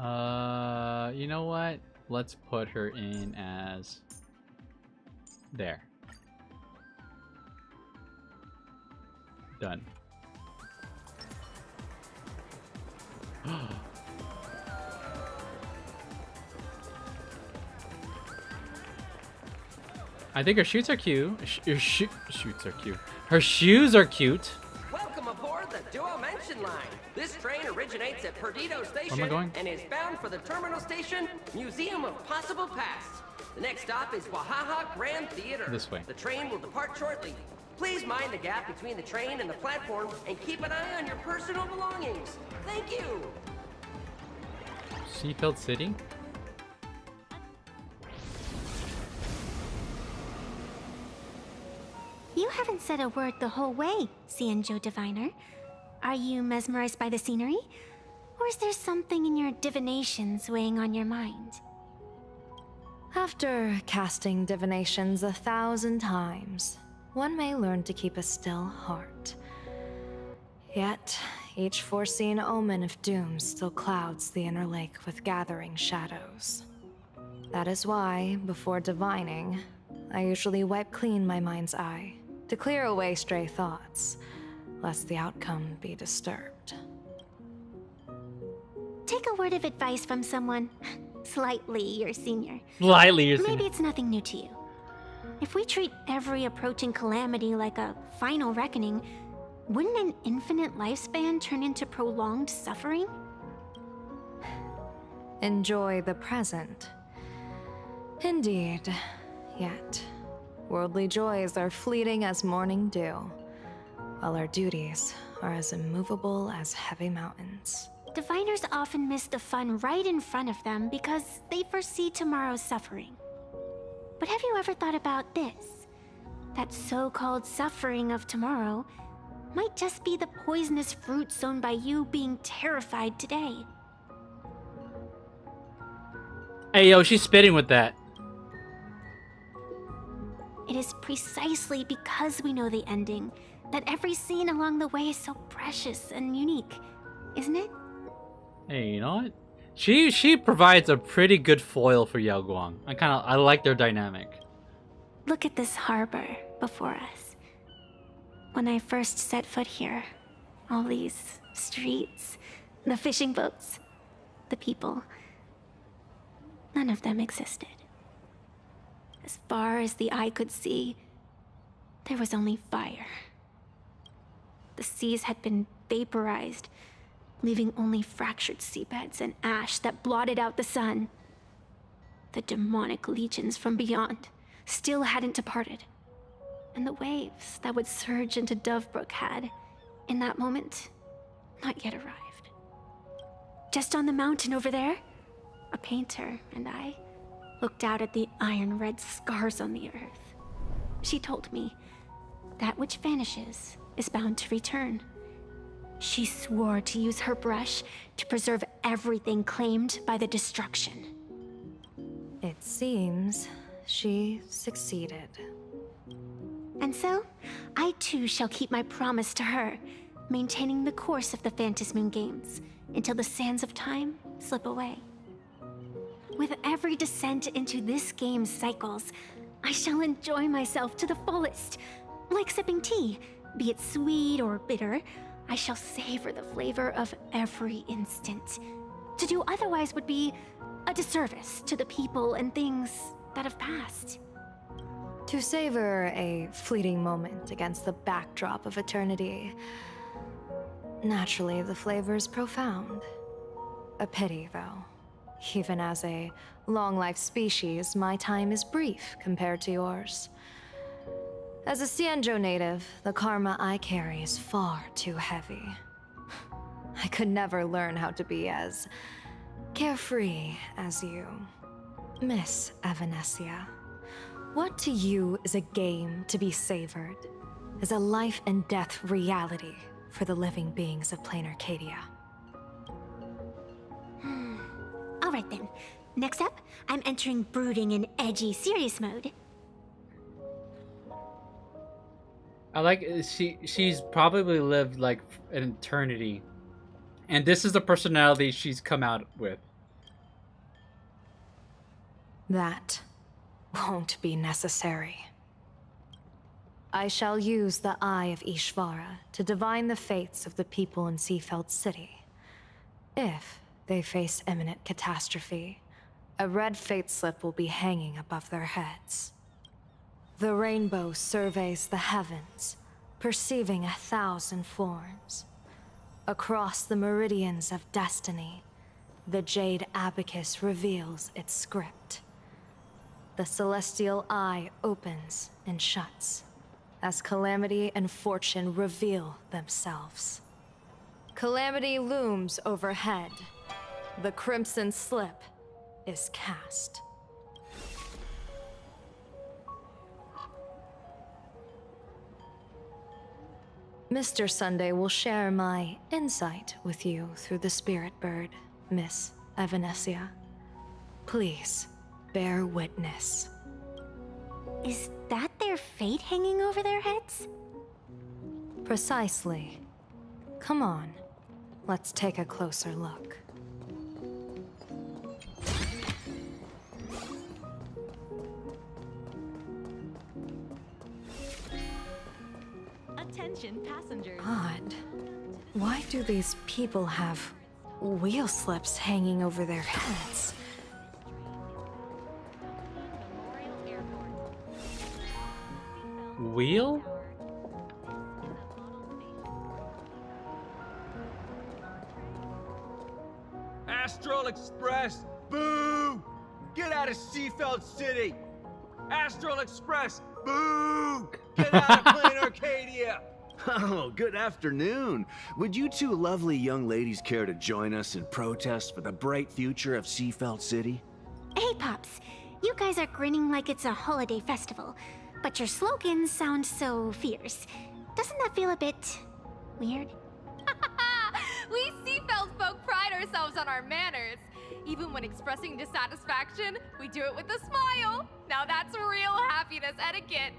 You know what? Let's put her in as there. Done. I think her shoots are cute. Shoots are cute. Her shoes are cute. Welcome aboard the Duo-Mention line. This train originates at Perdido Station Where am I going? and is bound for the terminal station, Museum of Possible Pasts. The next stop is Wahaha Grand Theater. This way. The train will depart shortly. Please mind the gap between the train and the platform and keep an eye on your personal belongings. Thank you. Seafield City? You haven't said a word the whole way, Xianzhou Diviner. Are you mesmerized by the scenery? Or is there something in your divinations weighing on your mind? After casting divinations 1,000 times, one may learn to keep a still heart. Yet, each foreseen omen of doom still clouds the inner lake with gathering shadows. That is why, before divining, I usually wipe clean my mind's eye to clear away stray thoughts, lest the outcome be disturbed. Take a word of advice from someone slightly your senior. Slightly your Maybe senior. it's nothing new to you. If we treat every approaching calamity like a final reckoning, wouldn't an infinite lifespan turn into prolonged suffering? Enjoy the present. Indeed, yet worldly joys are fleeting as morning dew, while our duties are as immovable as heavy mountains. Diviners often miss the fun right in front of them because they foresee tomorrow's suffering. But have you ever thought about this? That so-called suffering of tomorrow might just be the poisonous fruit sown by you being terrified today. Hey, yo, she's spitting with that. It is precisely because we know the ending that every scene along the way is so precious and unique, isn't it? Hey, you know what? She provides a pretty good foil for Yao Guang. I like their dynamic. Look at this harbor before us. When I first set foot here, all these streets, the fishing boats, the people, none of them existed. As far as the eye could see, there was only fire. The seas had been vaporized, leaving only fractured seabeds and ash that blotted out the sun. The demonic legions from beyond still hadn't departed, and the waves that would surge into Dovebrook had, in that moment, not yet arrived. Just on the mountain over there, a painter and I looked out at the iron-red scars on the earth. She told me, that which vanishes is bound to return. She swore to use her brush to preserve everything claimed by the destruction. It seems she succeeded. And so, I too shall keep my promise to her, maintaining the course of the Phantasmoon Games until the sands of time slip away. With every descent into this game's cycles, I shall enjoy myself to the fullest. Like sipping tea, be it sweet or bitter, I shall savor the flavor of every instant. To do otherwise would be a disservice to the people and things that have passed. To savor a fleeting moment against the backdrop of eternity, naturally the flavor is profound. A pity, though. Even as a long-life species, my time is brief compared to yours. As a Xianzhou native, the karma I carry is far too heavy. I could never learn how to be as carefree as you. Miss Evanesia, what to you is a game to be savored, is a life and death reality for the living beings of plain Arcadia? Alright then. Next up, I'm entering brooding and edgy serious mode. I like she's probably lived like an eternity, and this is the personality she's come out with. That won't be necessary. I shall use the Eye of Ishvara to divine the fates of the people in Seafeld City. If they face imminent catastrophe, a red fate slip will be hanging above their heads. The rainbow surveys the heavens, perceiving 1,000 forms. Across the meridians of destiny, the Jade Abacus reveals its script. The celestial eye opens and shuts as calamity and fortune reveal themselves. Calamity looms overhead. The crimson slip is cast. Mr. Sunday will share my insight with you through the spirit bird, Miss Evanesia. Please, bear witness. Is that their fate hanging over their heads? Precisely. Come on, let's take a closer look. Attention passengers. Odd. Why do these people have wheel slips hanging over their heads? Wheel? Astral Express! Boo! Get out of Seafeld City! Astral Express! Boo! Get out of Plain Arcadia! Oh, good afternoon. Would you two lovely young ladies care to join us in protest for the bright future of Seafeld City? Hey, Pops. You guys are grinning like it's a holiday festival, but your slogans sound so fierce. Doesn't that feel a bit weird? We Seafeld folk pride ourselves on our manners. Even when expressing dissatisfaction, we do it with a smile. Now that's real happiness etiquette.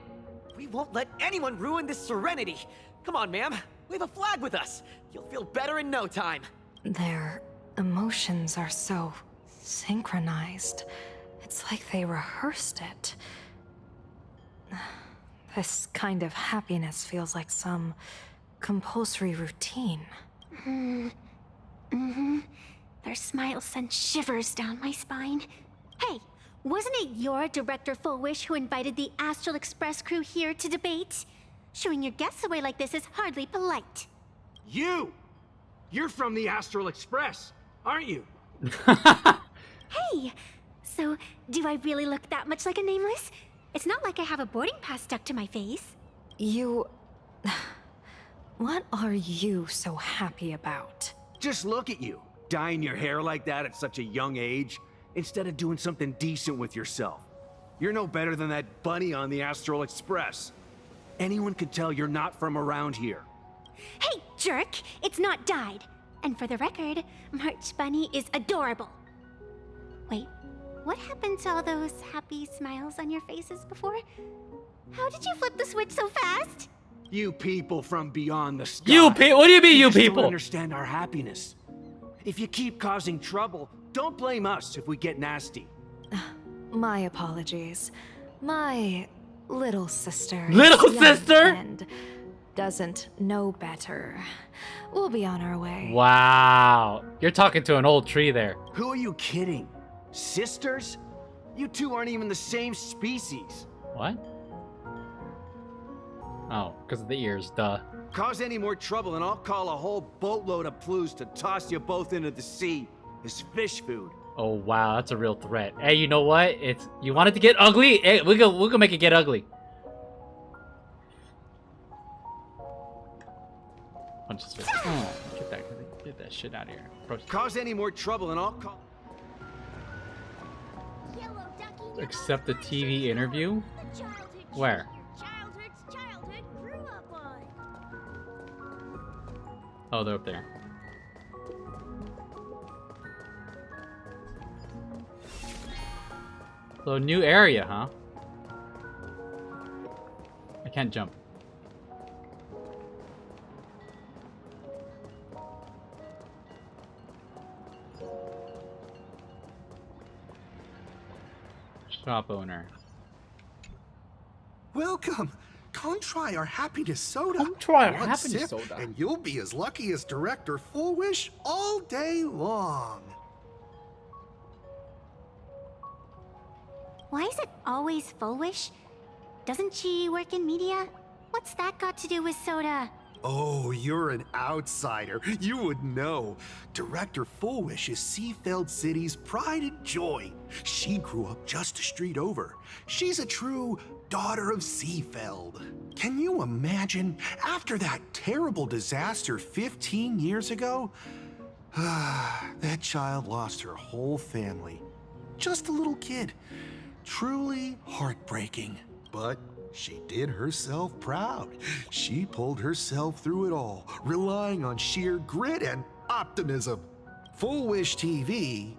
We won't let anyone ruin this serenity. Come on, ma'am. Wave a flag with us. You'll feel better in no time. Their emotions are so synchronized. It's like they rehearsed it. This kind of happiness feels like some compulsory routine. Their smiles send shivers down my spine. Hey, wasn't it your Director Fullwish who invited the Astral Express crew here to debate? Showing your guests away like this is hardly polite. You! You're from the Astral Express, aren't you? Hey, so do I really look that much like a nameless? It's not like I have a boarding pass stuck to my face. You... What are you so happy about? Just look at you, dyeing your hair like that at such a young age, instead of doing something decent with yourself. You're no better than that bunny on the Astral Express. Anyone could tell you're not from around here. Hey, jerk! It's not dyed. And for the record, March Bunny is adorable. Wait, what happened to all those happy smiles on your faces before? How did you flip the switch so fast? You people from beyond the sky. What do you mean, you just don't people? understand our happiness. If you keep causing trouble, don't blame us if we get nasty. My apologies. My little sister. Little young sister? And doesn't know better. We'll be on our way. Wow. You're talking to an old tree there. Who are you kidding? Sisters? You two aren't even the same species. What? Oh, because of the ears, duh. Cause any more trouble and I'll call a whole boatload of Ploos to toss you both into the sea as fish food. Oh wow, that's a real threat. Hey, you know what? You want it to get ugly? Hey, we go make it get ugly. Punch his face. Oh, get that shit out of here. Cause any more trouble and I'll call. Accept the TV interview? Where? Oh, they're up there. So, new area, huh? I can't jump. shop owner. Welcome. Come try our happiness soda. Come try our One happiness sip, soda. and you'll be as lucky as Director Full Wish all day long. Why is it always Full Wish? Doesn't she work in media? What's that got to do with soda? Oh, you're an outsider. You would know. Director Full Wish is Seafeld City's pride and joy. She grew up just a street over. She's a true daughter of Seafeld. Can you imagine? After that terrible disaster 15 years ago, that child lost her whole family. Just a little kid. Truly heartbreaking. But she did herself proud. She pulled herself through it all, relying on sheer grit and optimism. Full Wish TV,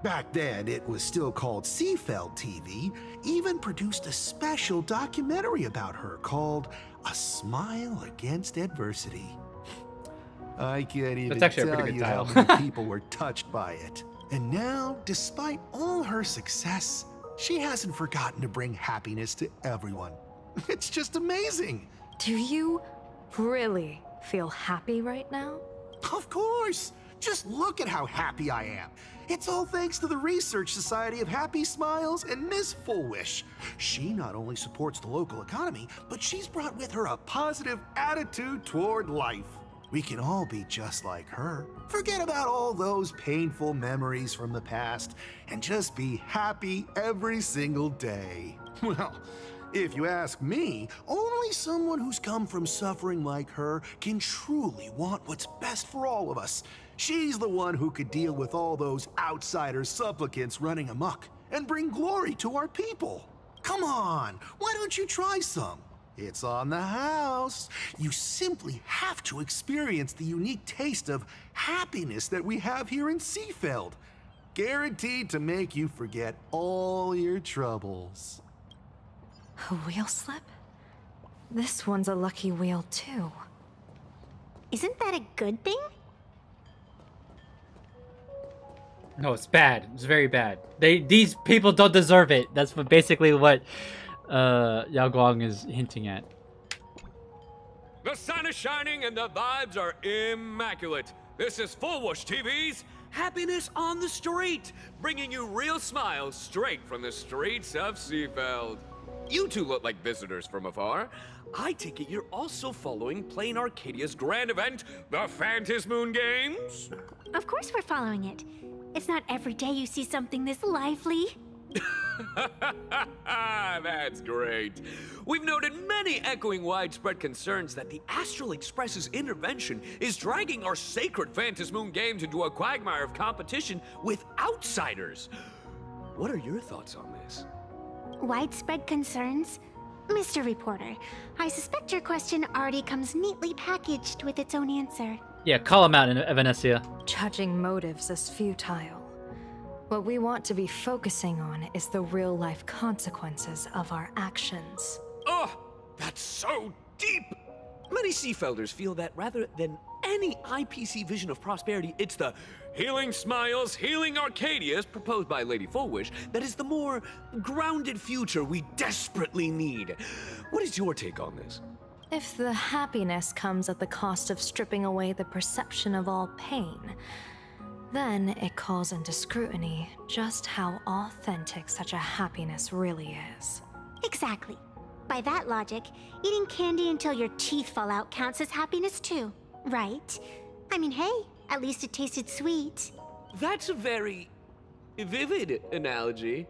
back then it was still called Seafeld TV, even produced a special documentary about her called A Smile Against Adversity. I can't even That's actually a tell pretty you good how title. many people were touched by it. And now, despite all her success, she hasn't forgotten to bring happiness to everyone. It's just amazing. Do you really feel happy right now? Of course. Just look at how happy I am. It's all thanks to the Research Society of Happy Smiles and Miss Full Wish. She not only supports the local economy, but she's brought with her a positive attitude toward life. We can all be just like her. Forget about all those painful memories from the past and just be happy every single day. Well, if you ask me, only someone who's come from suffering like her can truly want what's best for all of us. She's the one who could deal with all those outsider supplicants running amok and bring glory to our people. Come on, why don't you try some? It's on the house. You simply have to experience the unique taste of happiness that we have here in Seafeld. Guaranteed to make you forget all your troubles. A wheel slip? This one's a lucky wheel, too. Isn't that a good thing? No, it's bad. It's very bad. These people don't deserve it. That's basically what Yao Guang is hinting at. The sun is shining and the vibes are immaculate. This is Full Wish TV's Happiness on the Street, bringing you real smiles straight from the streets of Seafeld. You two look like visitors from afar. I take it you're also following Plain Arcadia's grand event, the Phantasmoon Games? Of course we're following it. It's not every day you see something this lively. That's great. We've noted many echoing widespread concerns that the Astral Express's intervention is dragging our sacred Phantasmoon Games into a quagmire of competition with outsiders. What are your thoughts on this? Widespread concerns? Mr. Reporter, I suspect your question already comes neatly packaged with its own answer. Yeah, call him out, Evanesia. Judging motives is futile. What we want to be focusing on is the real-life consequences of our actions. Oh, that's so deep! Many Seafelders feel that rather than any IPC vision of prosperity, it's the Healing Smiles, Healing Arcadias proposed by Lady Full Wish that is the more grounded future we desperately need. What is your take on this? If the happiness comes at the cost of stripping away the perception of all pain, then it calls into scrutiny just how authentic such a happiness really is. Exactly. By that logic, eating candy until your teeth fall out counts as happiness too, right? I mean, hey, at least it tasted sweet. That's a very vivid analogy.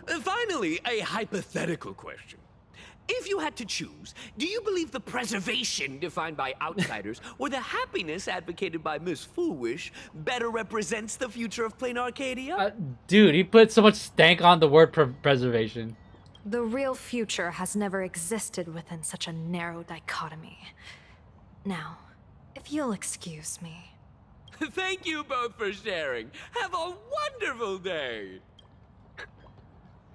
Finally, a hypothetical question. If you had to choose, do you believe the preservation defined by outsiders or the happiness advocated by Miss Full Wish better represents the future of Plain Arcadia? Dude, he put so much stank on the word preservation. The real future has never existed within such a narrow dichotomy. Now, if you'll excuse me. Thank you both for sharing. Have a wonderful day.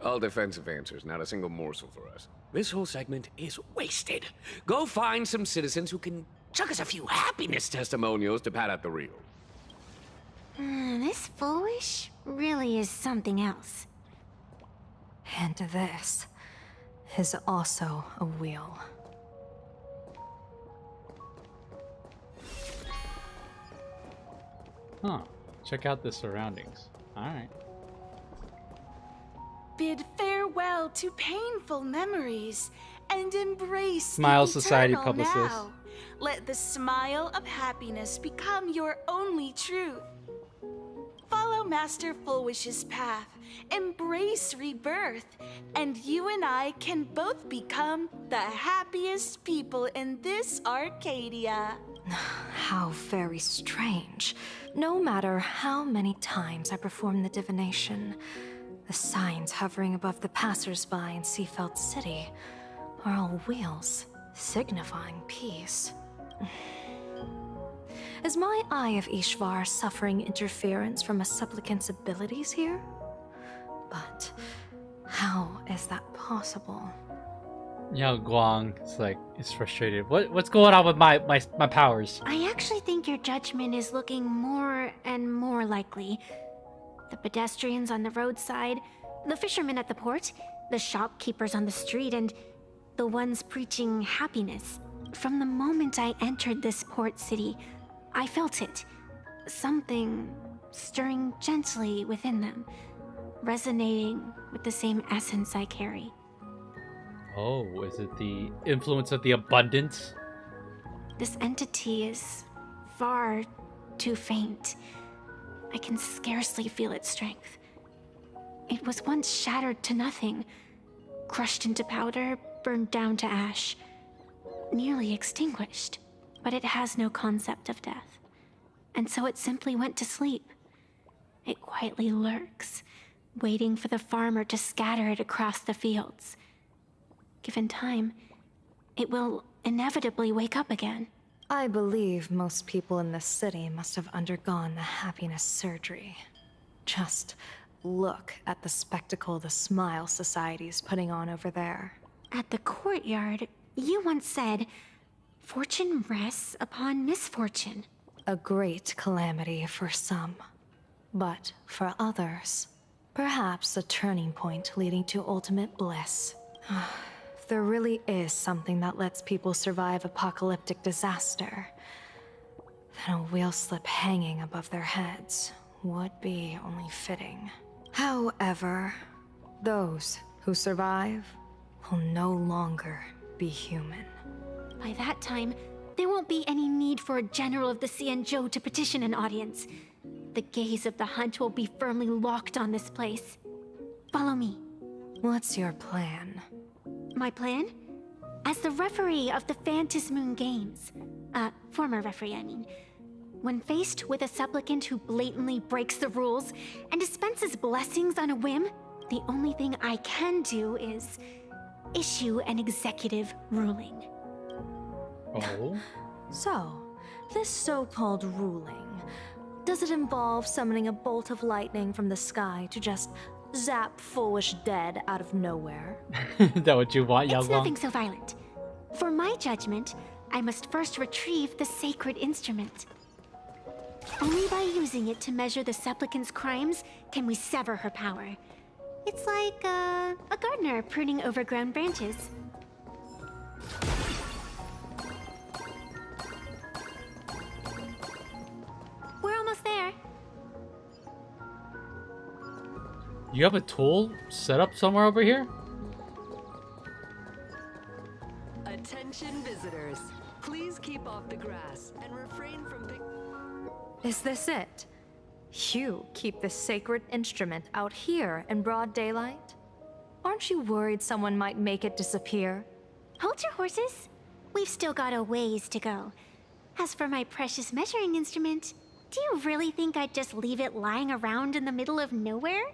All defensive answers, not a single morsel for us. This whole segment is wasted. Go find some citizens who can chuck us a few happiness testimonials to pad out the reel. This Full Wish really is something else. And this is also a wheel. Huh. Check out the surroundings. Alright. Bid farewell to painful memories and embrace Smile the Society eternal publicist. now. Let the smile of happiness become your only truth. Follow Master Fullwish's path, embrace rebirth, and you and I can both become the happiest people in this Arcadia. How very strange. No matter how many times I perform the divination, the signs hovering above the passers-by in Seafeld City are all wheels, signifying peace. Is my Eye of Ishvar suffering interference from a supplicant's abilities here? But how is that possible? Guang is frustrated. What's going on with my powers? I actually think your judgment is looking more and more likely. The pedestrians on the roadside, the fishermen at the port, the shopkeepers on the street, and the ones preaching happiness. From the moment I entered this port city, I felt it. Something stirring gently within them, resonating with the same essence I carry. Oh, is it the influence of the abundance? This entity is far too faint. I can scarcely feel its strength. It was once shattered to nothing, crushed into powder, burned down to ash, nearly extinguished. But it has no concept of death, and so it simply went to sleep. It quietly lurks, waiting for the farmer to scatter it across the fields. Given time, it will inevitably wake up again. I believe most people in this city must have undergone the happiness surgery. Just look at the spectacle the Smile Society is putting on over there. At the courtyard, you once said, "Fortune rests upon misfortune." A great calamity for some, but for others, perhaps a turning point leading to ultimate bliss. If there really is something that lets people survive apocalyptic disaster, then a wheel slip hanging above their heads would be only fitting. However, those who survive will no longer be human. By that time, there won't be any need for a general of the Xianzhou to petition an audience. The gaze of the hunt will be firmly locked on this place. Follow me. What's your plan? My plan? As the referee of the Phantasmoon Games, former referee, I mean, when faced with a supplicant who blatantly breaks the rules and dispenses blessings on a whim, the only thing I can do is issue an executive ruling. Oh? So, this so-called ruling, does it involve summoning a bolt of lightning from the sky to just zap Foolish dead out of nowhere? Is that what you want, Yao It's Guang? nothing so violent. For my judgment, I must first retrieve the sacred instrument. Only by using it to measure the supplicant's crimes can we sever her power. It's like a gardener pruning overgrown branches. We're almost there. You have a tool set up somewhere over here? Attention visitors. Please keep off the grass and refrain from Is this it? You keep this sacred instrument out here in broad daylight? Aren't you worried someone might make it disappear? Hold your horses. We've still got a ways to go. As for my precious measuring instrument, do you really think I'd just leave it lying around in the middle of nowhere?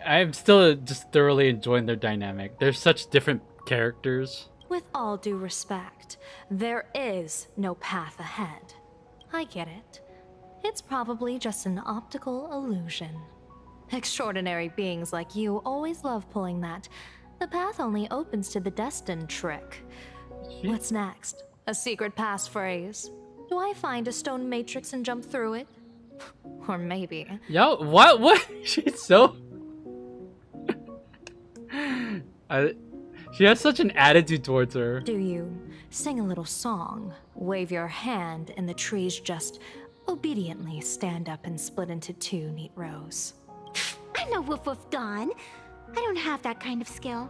I'm still just thoroughly enjoying their dynamic. They're such different characters. With all due respect, there is no path ahead. I get it. It's probably just an optical illusion. Extraordinary beings like you always love pulling that "the path only opens to the destined" trick. What's next? A secret passphrase? Do I find a stone matrix and jump through it? Or maybe... Yo, what? She's so... She has such an attitude towards her. Do you sing a little song, wave your hand, and the trees just obediently stand up and split into 2 neat rows? I'm no woof woof Dawn. I don't have that kind of skill.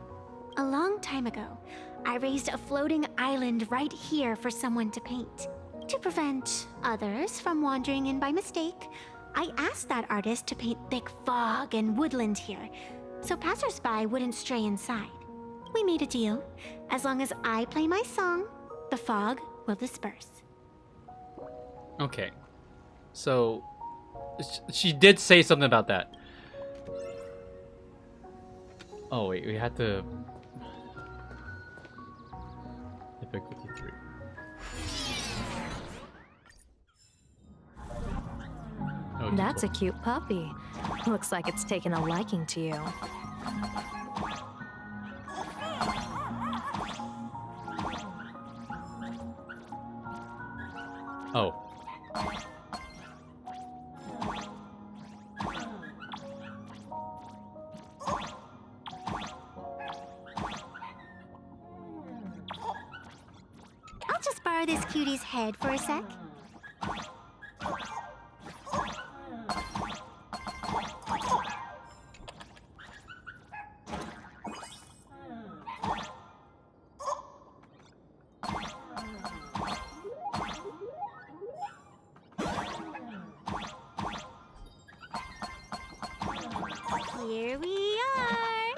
A long time ago, I raised a floating island right here for someone to paint. To prevent others from wandering in by mistake, I asked that artist to paint thick fog and woodland here, so passersby wouldn't stray inside. We made a deal. As long as I play my song, the fog will disperse. Okay. So, she did say something about that. Oh wait, we had to... Epic 53. Oh, That's a cute puppy. Looks like it's taken a liking to you. Oh. I'll just borrow this cutie's head for a sec. Here we are.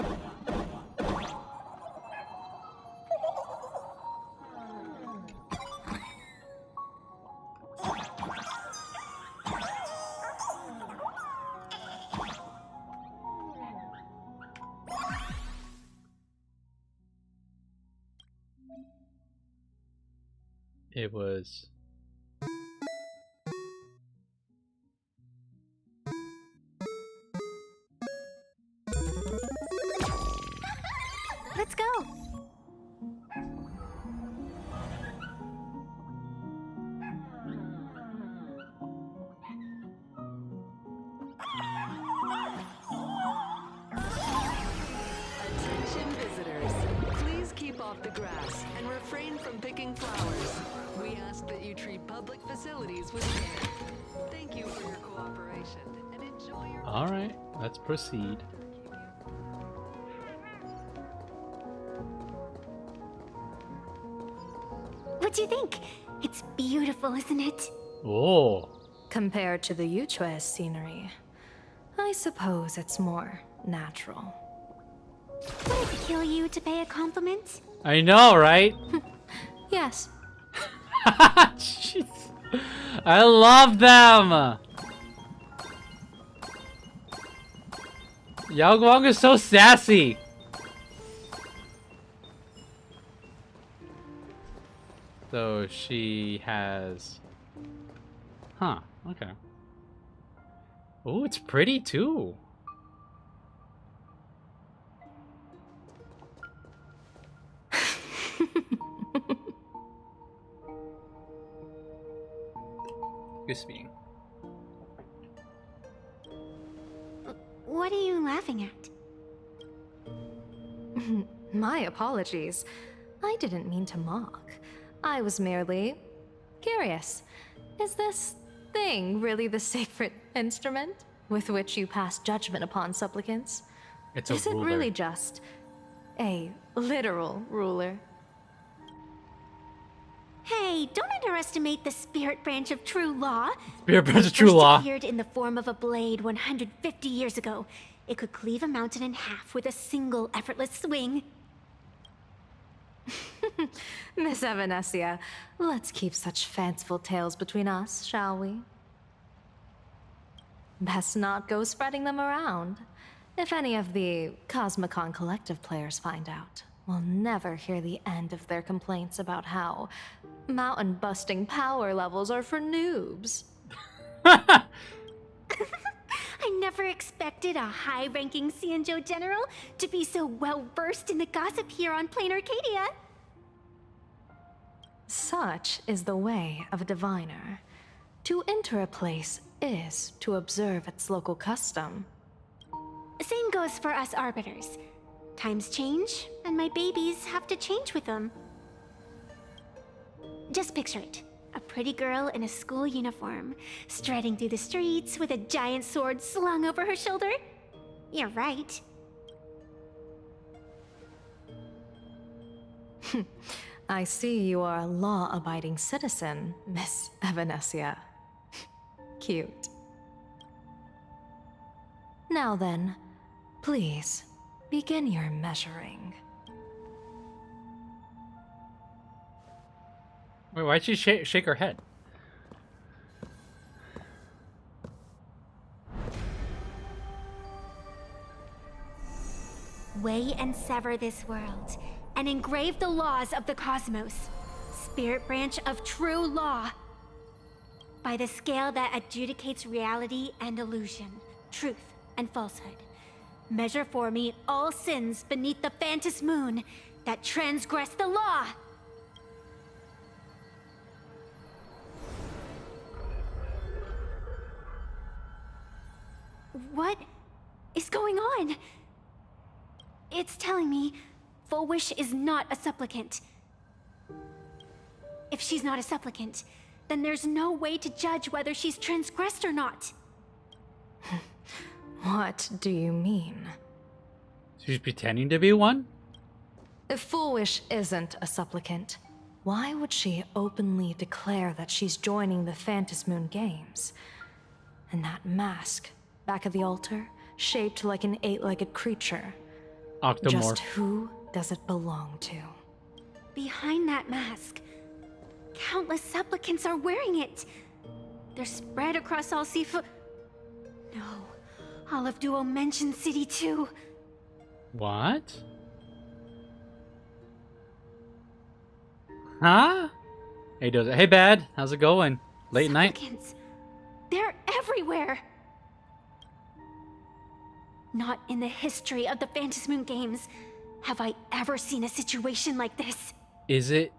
It was... Let's go. Attention visitors. Please keep off the grass and refrain from picking flowers. We ask that you treat public facilities with care. Thank you for your cooperation and enjoy your... Alright, let's proceed. What do you think? It's beautiful, isn't it? Oh. Compared to the Yuchue's scenery, I suppose it's more natural. Would it kill you to pay a compliment? I know, right? Yes. Jeez. I love them! Yao Guang is so sassy! So she has... Huh, okay. Oh, it's pretty too. Excuse me. What are you laughing at? My apologies. I didn't mean to mock. I was merely curious. Is this thing really the sacred instrument with which you pass judgment upon supplicants? It's a Is it ruler. really just a literal ruler? Hey, don't underestimate the spirit branch of true law. Spirit branch of It true first law. appeared in the form of a blade 150 years ago. It could cleave a mountain in half with a single effortless swing. Miss Evanesia, let's keep such fanciful tales between us, shall we? Best not go spreading them around. If any of the Cosmicon Collective players find out, we'll never hear the end of their complaints about how mountain-busting power levels are for noobs. I never expected a high-ranking Xianzhou general to be so well-versed in the gossip here on Plain Arcadia. Such is the way of a diviner. To enter a place is to observe its local custom. Same goes for us arbiters. Times change, and my babies have to change with them. Just picture it. A pretty girl in a school uniform, striding through the streets with a giant sword slung over her shoulder. You're right. I see you are a law-abiding citizen, Miss Evanesia. Cute. Now then, please, begin your measuring. Wait, why'd she shake her head? Weigh and sever this world, and engrave the laws of the cosmos, spirit branch of true law. By the scale that adjudicates reality and illusion, truth and falsehood, measure for me all sins beneath the Phantom Moon that transgress the law. What is going on? It's telling me Full Wish is not a supplicant. If she's not a supplicant, then there's no way to judge whether she's transgressed or not. What do you mean? She's pretending to be one? If Full Wish isn't a supplicant, why would she openly declare that she's joining the Phantom Moon Games? And that mask, back of the altar, shaped like an 8-legged creature. Octomorph. Just who does it belong to? Behind that mask, countless supplicants are wearing it. They're spread across all Sifu. No, all of Duo mentioned City too. What? Huh? Hey, does it? Hey, Bad. How's it going? Late night? They're everywhere. Not in the history of the Phantom Moon Games have I ever seen a situation like this. Is it?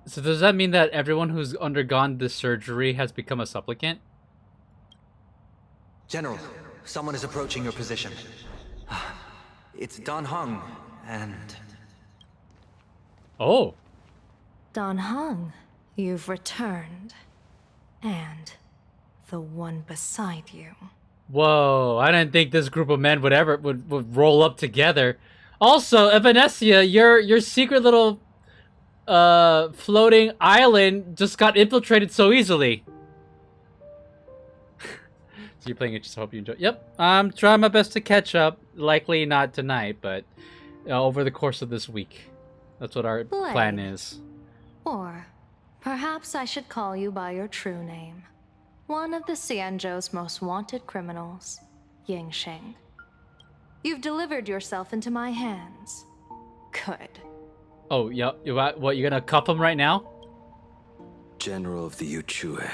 So does that mean that everyone who's undergone this surgery has become a supplicant? General, someone is approaching your position. It's Dan Heng, and... Oh. Dan Heng, you've returned. And the one beside you. Whoa, I didn't think this group of men would roll up together. Also, Evanesia, your secret little floating island just got infiltrated so easily. So you're playing it, just hope you enjoy. Yep, I'm trying my best to catch up. Likely not tonight, but over the course of this week. That's what our plan is. Or perhaps I should call you by your true name. One of the Xianzhou's most wanted criminals, Yingxing. You've delivered yourself into my hands. Good. Oh, yeah. What, you're gonna cuff him right now? General of the Yuchue,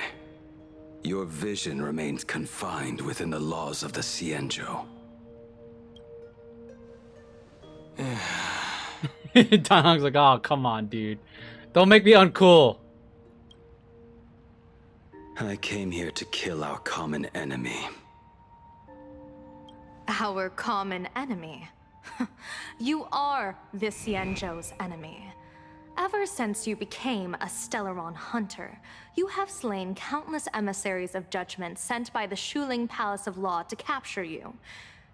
your vision remains confined within the laws of the Xianzhou. Dan Heng's like, oh, come on, dude. Don't make me uncool. I came here to kill our common enemy. Our common enemy? You are the Xianzhou's enemy. Ever since you became a Stellaron hunter, you have slain countless emissaries of judgment sent by the Shuling Palace of Law to capture you.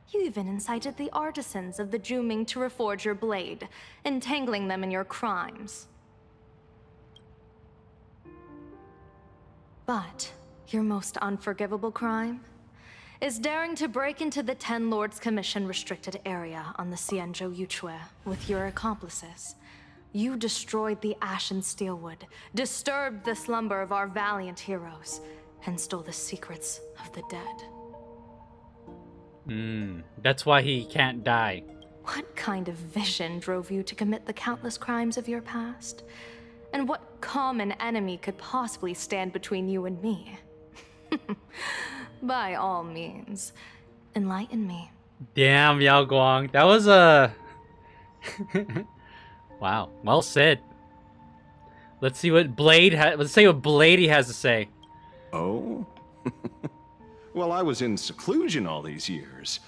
You even incited the artisans of the Juming to reforge your blade, entangling them in your crimes. But your most unforgivable crime is daring to break into the Ten Lords Commission restricted area on the Xianzhou Yuchue with your accomplices. You destroyed the Ashen Steelwood, disturbed the slumber of our valiant heroes, and stole the secrets of the dead. That's why he can't die. What kind of vision drove you to commit the countless crimes of your past? And what common enemy could possibly stand between you and me? By all means, enlighten me. Damn, Yao Guang. That was a... Wow, well said. Let's see what let's see what Blady has to say. Oh? Well, I was in seclusion all these years.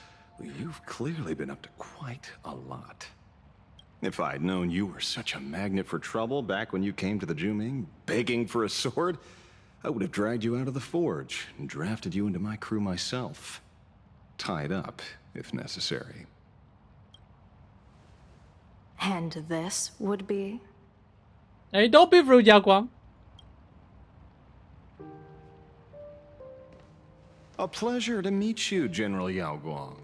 You've clearly been up to quite a lot. If I'd known you were such a magnet for trouble back when you came to the Juming, begging for a sword, I would have dragged you out of the forge and drafted you into my crew myself. Tied up, if necessary. And this would be? Hey, don't be rude, Yao Guang. A pleasure to meet you, General Yao Guang.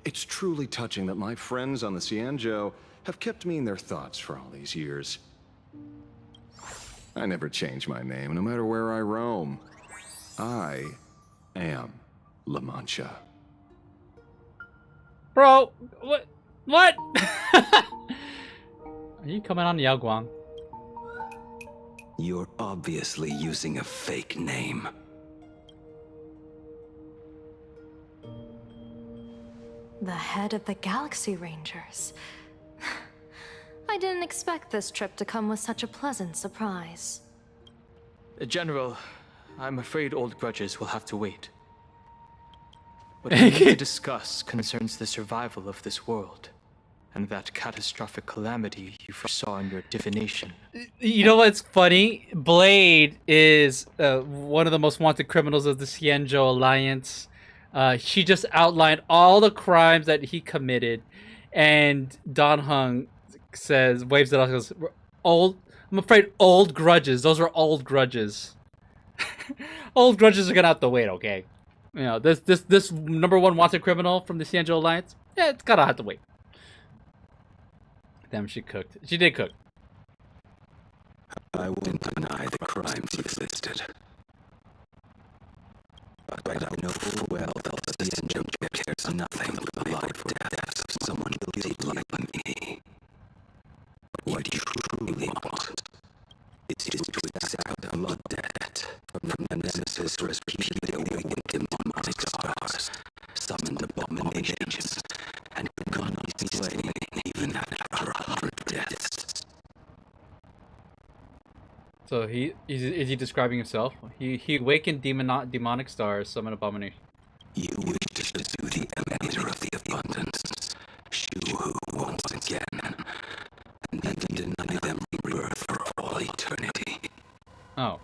It's truly touching that my friends on the Xianzhou have kept me in their thoughts for all these years. I never change my name, no matter where I roam. I am La Mancha. Bro, what? What? Are you coming on Yao Guang? You're obviously using a fake name. The head of the Galaxy Rangers. I didn't expect this trip to come with such a pleasant surprise. General, I'm afraid old grudges will have to wait. What we need to discuss concerns the survival of this world, and that catastrophic calamity you foresaw in your divination. You know what's funny? Blade is one of the most wanted criminals of the Xianzhou Alliance. She just outlined all the crimes that he committed, and Dan Heng says, waves it off, goes, "Old. I'm afraid old grudges. Those are old grudges. Old grudges are gonna have to wait. Okay, you know this #1 wanted criminal from the Xianzhou Alliance. Yeah, it's gotta have to wait." Damn, she cooked. She did cook. I won't deny the crimes you've listed. But I know full well that the Xianzhou cares nothing for the life or death of someone guilty like me. What you truly want is to exact a blood debt from the nemesis who has repeatedly awakened demonic stars, summoned abominations, and could not be slain even after 100 deaths. So is he describing himself? He awakened demonic stars, summoned abomination. You wish to pursue the emanator of the abundance, Shu-Hu once again, and then deny them rebirth for all eternity. Oh.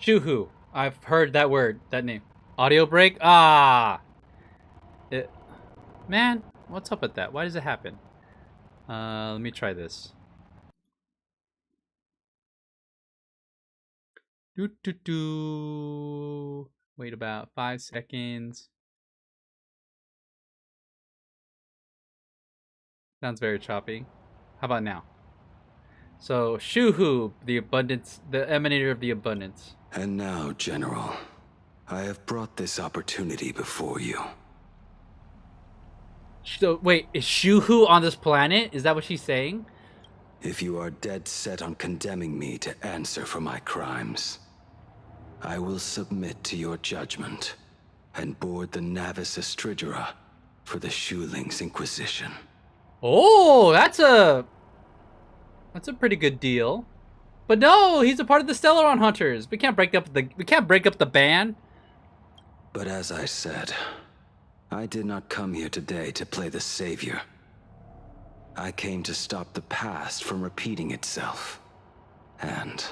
Shu-Hu. I've heard that word, that name. Audio break? Ah! Man, what's up with that? Why does it happen? Let me try this. Wait about 5 seconds. Sounds very choppy. How about now? So, Shu-Hu, the abundance, the emanator of the abundance. And now, General, I have brought this opportunity before you. So, wait, is Shu-Hu on this planet? Is that what she's saying? If you are dead set on condemning me to answer for my crimes, I will submit to your judgment and board the Navis Astridura for the Shuling's Inquisition. Oh, that's a pretty good deal. But no, he's a part of the Stellaron Hunters. We can't break up the band. But as I said, I did not come here today to play the savior. I came to stop the past from repeating itself, and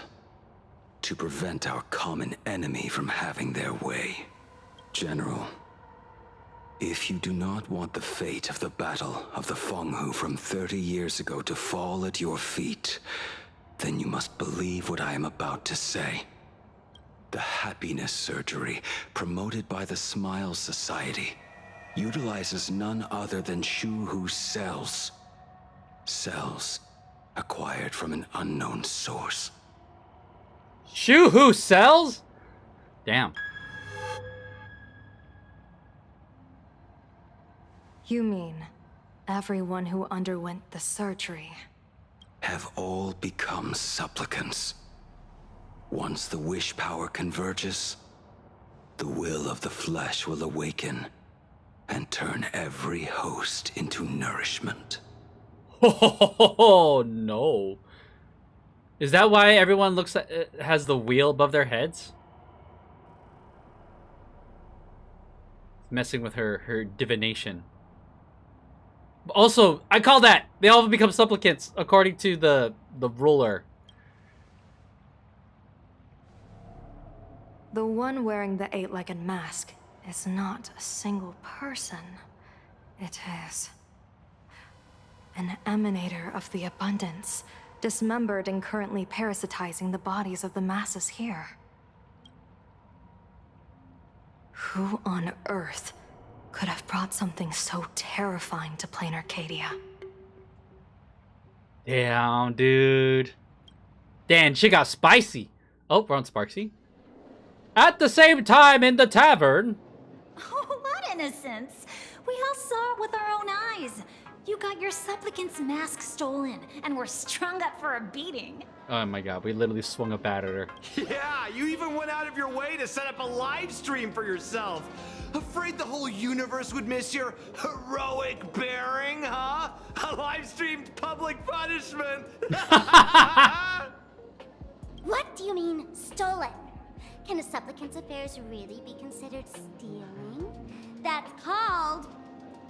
to prevent our common enemy from having their way. General, if you do not want the fate of the Battle of the Fenghu from 30 years ago to fall at your feet, then you must believe what I am about to say. The happiness surgery, promoted by the Smile Society, utilizes none other than Shu-Hu's cells. Cells acquired from an unknown source. Shu-Hu cells? Damn. You mean everyone who underwent the surgery have all become supplicants. Once the wish power converges, the will of the flesh will awaken and turn every host into nourishment. Oh no. Is that why everyone has the wheel above their heads? messing with her divination. Also, I call that they all become supplicants according to the ruler. The one wearing the eight-legged mask is not a single person. It is an emanator of the abundance, dismembered and currently parasitizing the bodies of the masses here. Who on earth could have brought something so terrifying to plain Arcadia? Damn, dude. Damn, she got spicy. Oh, we're on Sparksy. At the same time in the tavern. Oh, what innocence! We all saw it with our own eyes. You got your supplicant's mask stolen, and were strung up for a beating. Oh my god, we literally swung up at her. Yeah, you even went out of your way to set up a live stream for yourself. Afraid the whole universe would miss your heroic bearing, huh? A live-streamed public punishment. What do you mean, stolen? Can a supplicant's affairs really be considered stealing? That's called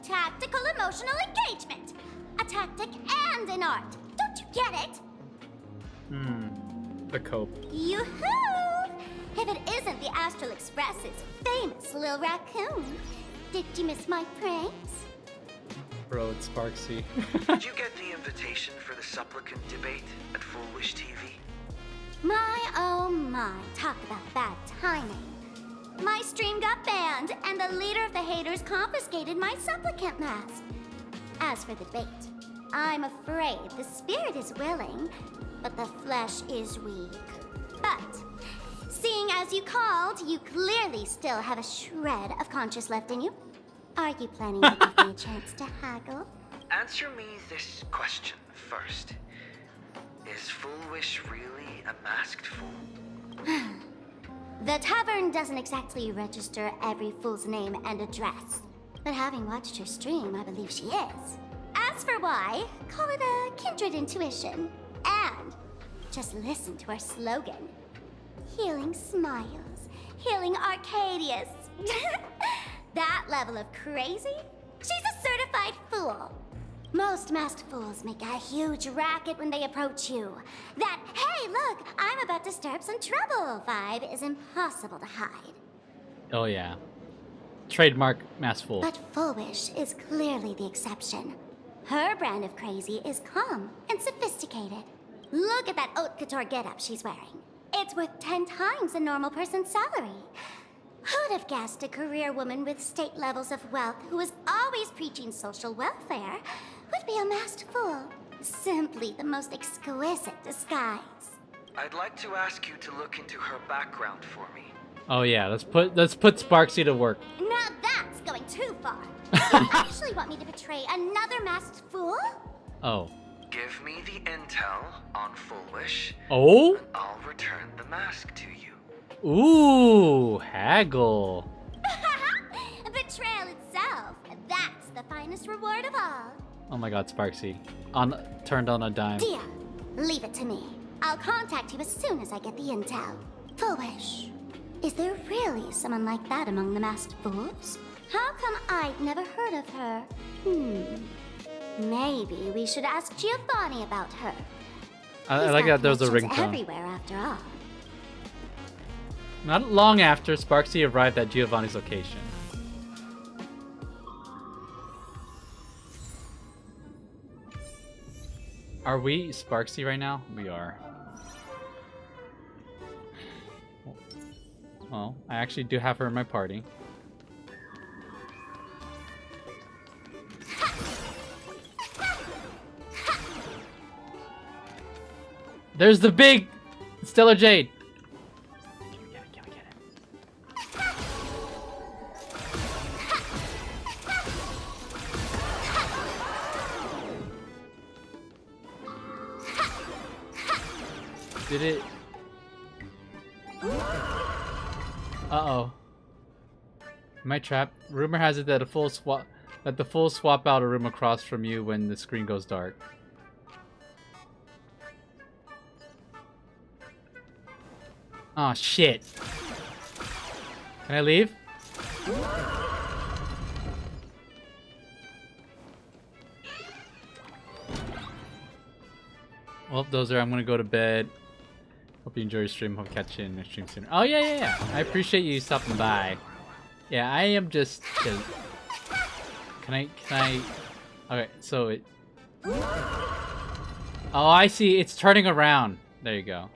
tactical emotional engagement. A tactic and an art. Don't you get it? The cope. Yoo-hoo! If it isn't the Astral Express's famous little raccoon. Did you miss my praise? Bro, it's Sparksy. Did you get the invitation for the supplicant debate at Full Wish TV? My, oh my, talk about bad timing. My stream got banned, and the leader of the haters confiscated my supplicant mask. As for the debate, I'm afraid the spirit is willing, but the flesh is weak. But, seeing as you called, you clearly still have a shred of conscience left in you. Are you planning to give me a chance to haggle? Answer me this question first. Is Full Wish really a masked fool? The tavern doesn't exactly register every fool's name and address. But having watched her stream, I believe she is. As for why, call it a kindred intuition. And just listen to our slogan. Healing smiles, healing Arcadius. That level of crazy? She's a certified fool. Most masked fools make a huge racket when they approach you. That, hey, look, I'm about to stir up some trouble vibe is impossible to hide. Oh yeah. Trademark Mass Fool. But Full Wish is clearly the exception. Her brand of crazy is calm and sophisticated. Look at that haute couture getup she's wearing. It's worth 10 times a normal person's salary. Who'd have guessed a career woman with state levels of wealth who was always preaching social welfare would be a masked fool? Simply the most exquisite disguise. I'd like to ask you to look into her background for me. Oh yeah, let's put Sparksy to work. Now that's going too far. You actually want me to betray another masked fool? Oh. Give me the intel on Full Wish. Oh? And I'll return the mask to you. Ooh, haggle. Betrayal itself. That's the finest reward of all. Oh my god, Sparksy. Turned on a dime. Dia, leave it to me. I'll contact you as soon as I get the intel. Full Wish. Is there really someone like that among the masked fools? How come I've never heard of her? Maybe we should ask Giovanni about her. I like that there was a ringtone. Everywhere after all. Not long after, Sparksy arrived at Giovanni's location. Are we Sparksy right now? We are. Well, I actually do have her in my party. There's the big Stellar Jade. Did it? Uh-oh. Am I trapped? Rumor has it that the full swap out a room across from you when the screen goes dark. Oh shit. Can I leave? Well, those are. I'm gonna go to bed. Hope you enjoy your stream. Hope to catch you in the stream soon. Oh yeah. I appreciate you stopping by. Yeah, I am just. Can I? Okay, so it. Oh, I see. It's turning around. There you go.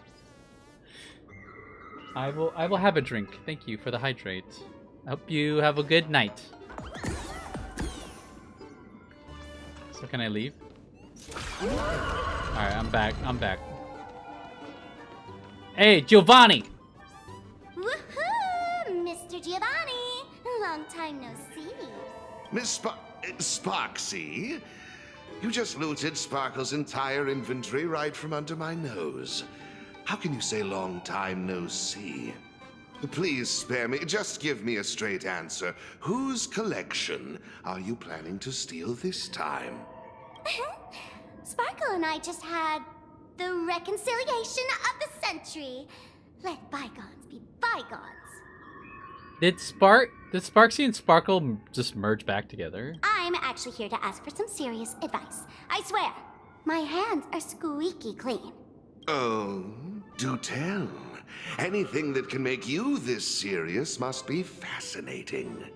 I will have a drink. Thank you for the hydrate. I hope you have a good night. So can I leave? Alright, I'm back. Hey, Giovanni! Woohoo! Mr. Giovanni! Long time no see. Miss Sparksy? You just looted Sparkle's entire inventory right from under my nose. How can you say long time no see? Please spare me. Just give me a straight answer. Whose collection are you planning to steal this time? Sparkle and I just had the reconciliation of the century. Let bygones be bygones. Did Sparksy and Sparkle just merge back together? I'm actually here to ask for some serious advice. I swear, my hands are squeaky clean. Oh, do tell. Anything that can make you this serious must be fascinating.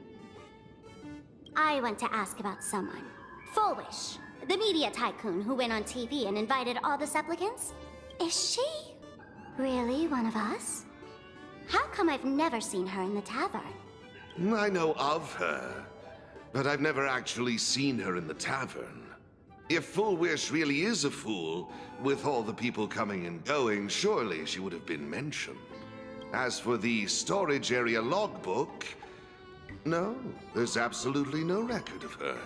I want to ask about someone. Fullwish, the media tycoon who went on TV and invited all the supplicants. Is she really one of us? How come I've never seen her in the tavern? I know of her, but I've never actually seen her in the tavern. If Fullwish really is a fool, with all the people coming and going, surely she would have been mentioned. As for the storage area logbook, no, there's absolutely no record of her.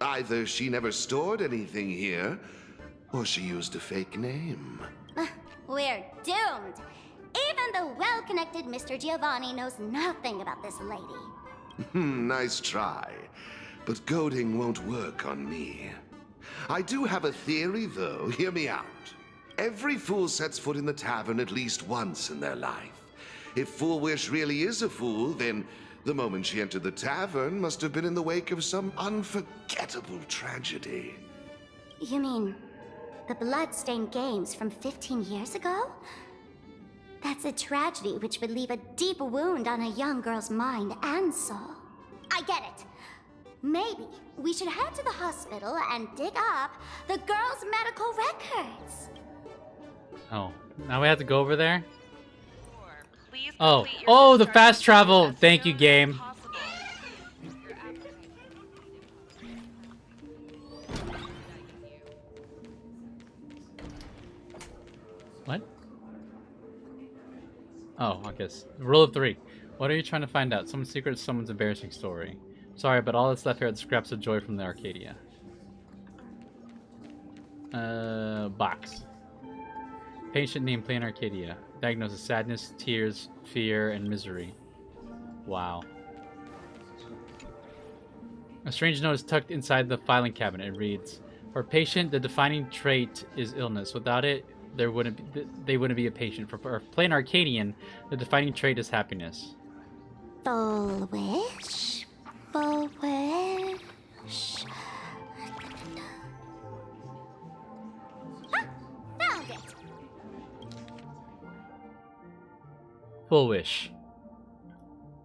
Either she never stored anything here, or she used a fake name. We're doomed. Even the well-connected Mr. Giovanni knows nothing about this lady. Nice try, but goading won't work on me. I do have a theory, though. Hear me out. Every fool sets foot in the tavern at least once in their life. If Fullwish really is a fool, then the moment she entered the tavern must have been in the wake of some unforgettable tragedy. You mean the blood-stained games from 15 years ago? That's a tragedy which would leave a deep wound on a young girl's mind and soul. I get it. Maybe we should head to the hospital and dig up the girl's medical records. Oh, now we have to go over there? Oh, the fast travel. Thank you, game. What? Oh, I guess. Rule of 3. What are you trying to find out? Someone's secret, someone's embarrassing story. Sorry, but all that's left here are the scraps of joy from the Arcadia. Box. Patient named Plain Arcadia. Diagnosis: sadness, tears, fear, and misery. Wow. A strange note is tucked inside the filing cabinet. It reads, "For a patient, the defining trait is illness. Without it, they wouldn't be a patient. For a plain Arcadian, the defining trait is happiness." Fullwish? Fullwish? Found it! Fullwish.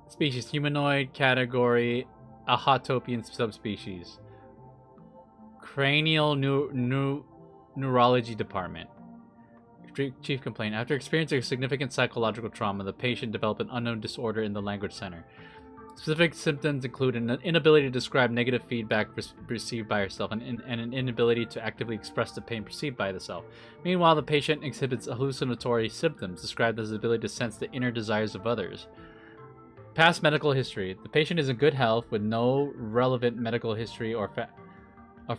Species: humanoid. Category: a Hautopian subspecies. Cranial neurology department. Chief complaint: after experiencing a significant psychological trauma, the patient developed an unknown disorder in the language center. Specific symptoms include an inability to describe negative feedback received by herself and an inability to actively express the pain perceived by the self. Meanwhile, the patient exhibits hallucinatory symptoms described as the ability to sense the inner desires of others. Past medical history: the patient is in good health with no relevant medical history or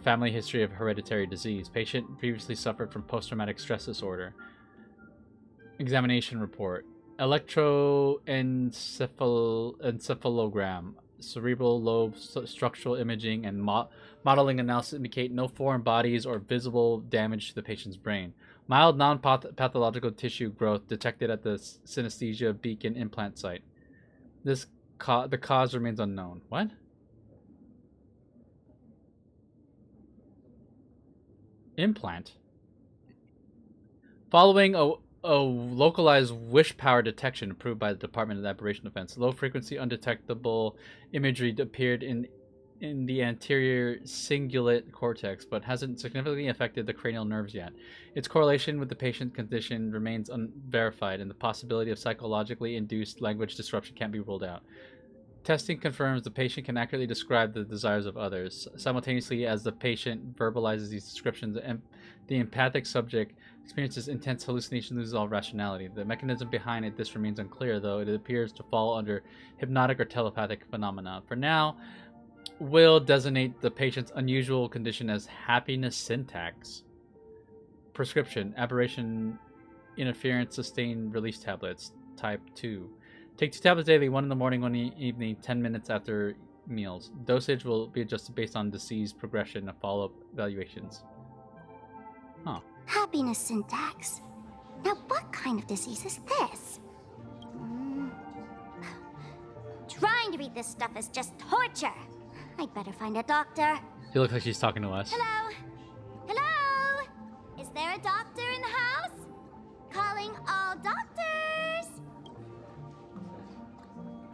family history of hereditary disease. Patient previously suffered from post-traumatic stress disorder. Examination report: electroencephalogram, cerebral lobe structural imaging, and modeling analysis indicate no foreign bodies or visible damage to the patient's brain. Mild non-pathological tissue growth detected at the synesthesia beacon implant site. The cause remains unknown. What? Implant? Following a localized wish power detection approved by the Department of Aberration Defense, low frequency undetectable imagery appeared in the anterior cingulate cortex, but hasn't significantly affected the cranial nerves yet. Its correlation with the patient condition remains unverified, and the possibility of psychologically induced language disruption can't be ruled out. Testing confirms the patient can accurately describe the desires of others. Simultaneously, as the patient verbalizes these descriptions, the empathic subject experiences intense hallucination, loses all rationality. The mechanism behind this remains unclear, though it appears to fall under hypnotic or telepathic phenomena. For now, we'll designate the patient's unusual condition as happiness syntax. Prescription: aberration interference sustained release tablets, type 2. Take 2 tablets daily, 1 in the morning, 1 in the evening, 10 minutes after meals. Dosage will be adjusted based on disease progression and follow-up evaluations. Huh. Happiness syntax. Now what kind of disease is this? Trying to read this stuff is just torture. I'd better find a doctor. She looks like she's talking to us. Hello? Hello? Is there a doctor in the house? Calling all doctors!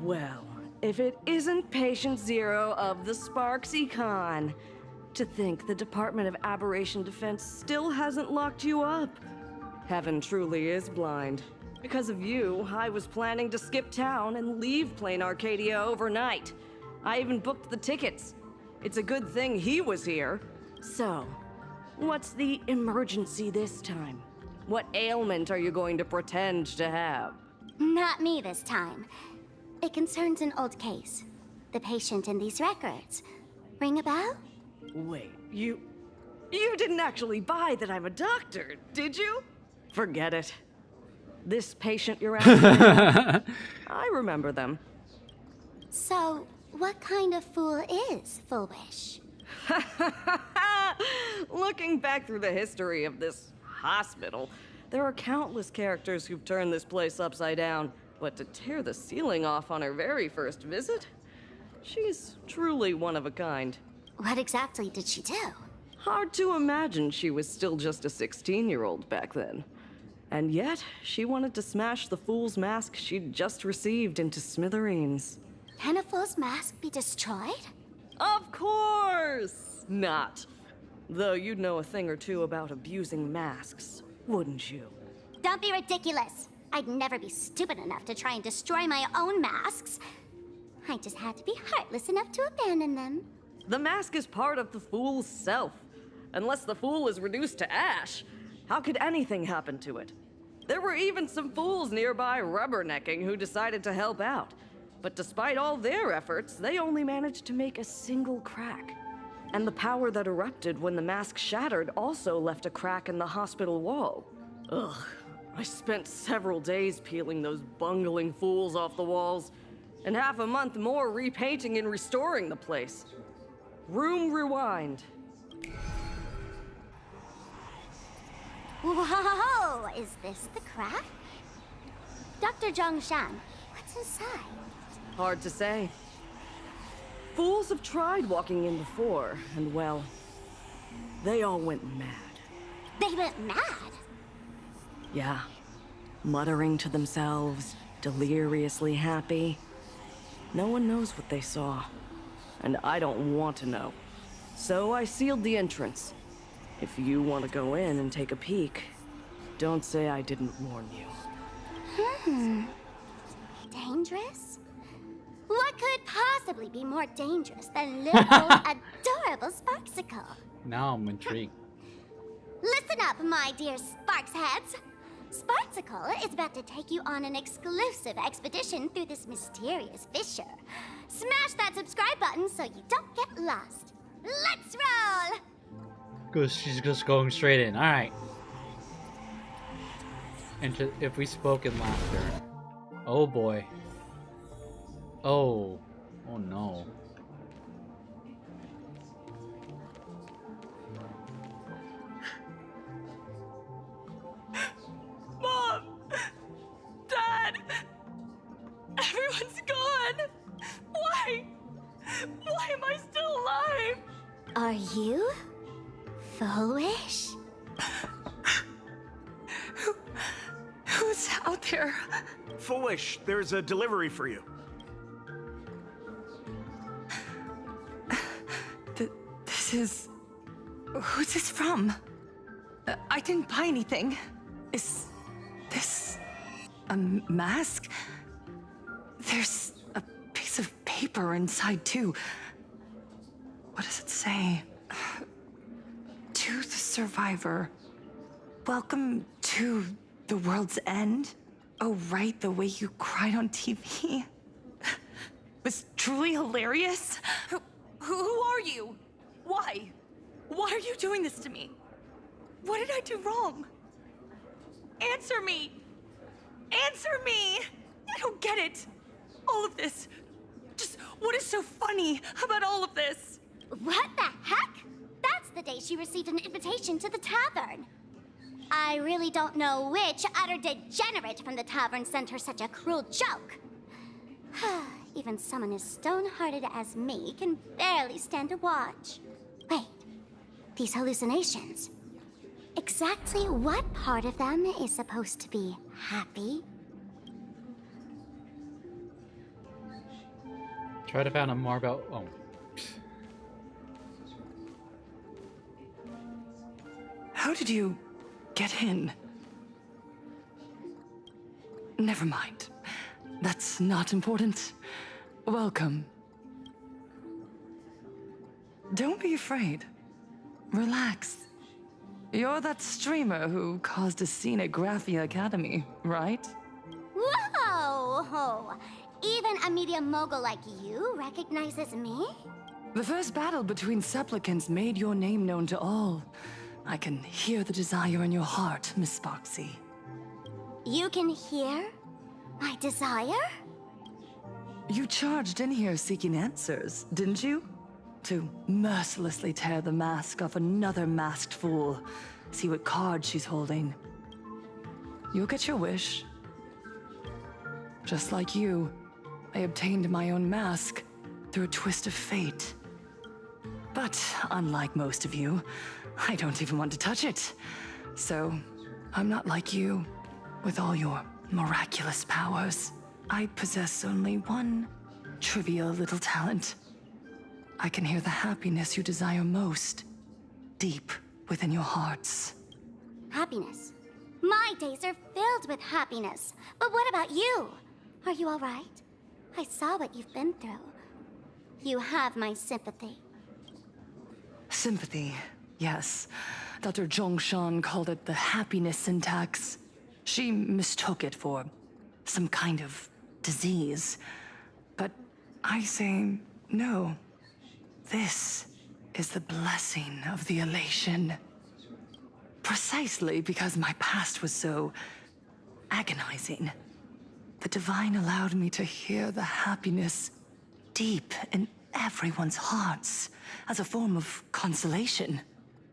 Well, if it isn't Patient Zero of the Sparks Econ. To think the Department of Aberration Defense still hasn't locked you up. Heaven truly is blind. Because of you, I was planning to skip town and leave Plain Arcadia overnight. I even booked the tickets. It's a good thing he was here. So, what's the emergency this time? What ailment are you going to pretend to have? Not me this time. It concerns an old case. The patient in these records. Ring a bell? Wait, you didn't actually buy that I'm a doctor, did you? Forget it. This patient you're asking, I remember them. So, what kind of fool is Full Wish? Looking back through the history of this hospital, there are countless characters who've turned this place upside down. But to tear the ceiling off on her very first visit? She's truly one of a kind. What exactly did she do? Hard to imagine she was still just a 16-year-old back then. And yet, she wanted to smash the fool's mask she'd just received into smithereens. Can a fool's mask be destroyed? Of course not. Though you'd know a thing or two about abusing masks, wouldn't you? Don't be ridiculous. I'd never be stupid enough to try and destroy my own masks. I just had to be heartless enough to abandon them. The mask is part of the fool's self. Unless the fool is reduced to ash, how could anything happen to it? There were even some fools nearby rubbernecking who decided to help out. But despite all their efforts, they only managed to make a single crack. And the power that erupted when the mask shattered also left a crack in the hospital wall. Ugh, I spent several days peeling those bungling fools off the walls, and half a month more repainting and restoring the place. Room rewind. Whoa! Is this the crack? Dr. Zhongshan, what's inside? Hard to say. Fools have tried walking in before, and well, they all went mad. They went mad? Yeah. Muttering to themselves, deliriously happy. No one knows what they saw. And I don't want to know. So I sealed the entrance. If you want to go in and take a peek, don't say I didn't warn you. Dangerous? What could possibly be more dangerous than little adorable Sparksicle? Now I'm intrigued. Listen up, my dear Sparks heads. Sparksicle is about to take you on an exclusive expedition through this mysterious fissure. Smash that subscribe button so you don't get lost. Let's roll! She's just going straight in. Alright. And if we spoke in laughter. Oh boy. Oh. Oh no. Mom! Dad! Everyone's gone! Why? Why am I still alive? Are you Full Wish? Who out there? Foolish, there's a delivery for you. This is... Who's this from? I didn't buy anything. Is this a mask? There's a piece of paper inside, too. What does it say? To the survivor. Welcome to the world's end. Oh, right, the way you cried on TV. Was truly hilarious. Who are you? Why? Why are you doing this to me? What did I do wrong? Answer me! Answer me! I don't get it. All of this. Just what is so funny about all of this? What the heck? That's the day she received an invitation to the tavern. I really don't know which utter degenerate from the tavern sent her such a cruel joke. Even someone as stone-hearted as me can barely stand to watch. Wait, these hallucinations. Exactly what part of them is supposed to be happy? Try to find out more about... Oh. How did you get in? Never mind. That's not important. Welcome. Don't be afraid. Relax. You're that streamer who caused a scene at Graphia Academy, right? Whoa! Even a media mogul like you recognizes me? The first battle between supplicants made your name known to all. I can hear the desire in your heart, Miss Sparksy. You can hear my desire? You charged in here seeking answers, didn't you? To mercilessly tear the mask off another masked fool. See what card she's holding. You'll get your wish. Just like you, I obtained my own mask through a twist of fate. But unlike most of you, I don't even want to touch it. So, I'm not like you, with all your miraculous powers. I possess only one trivial little talent. I can hear the happiness you desire most, deep within your hearts. Happiness? My days are filled with happiness. But what about you? Are you all right? I saw what you've been through. You have my sympathy. Sympathy, yes. Dr. Zhongshan called it the happiness syntax. She mistook it for some kind of disease. But I say no. This is the blessing of the elation. Precisely because my past was so agonizing. The Divine allowed me to hear the happiness deep in everyone's hearts as a form of consolation.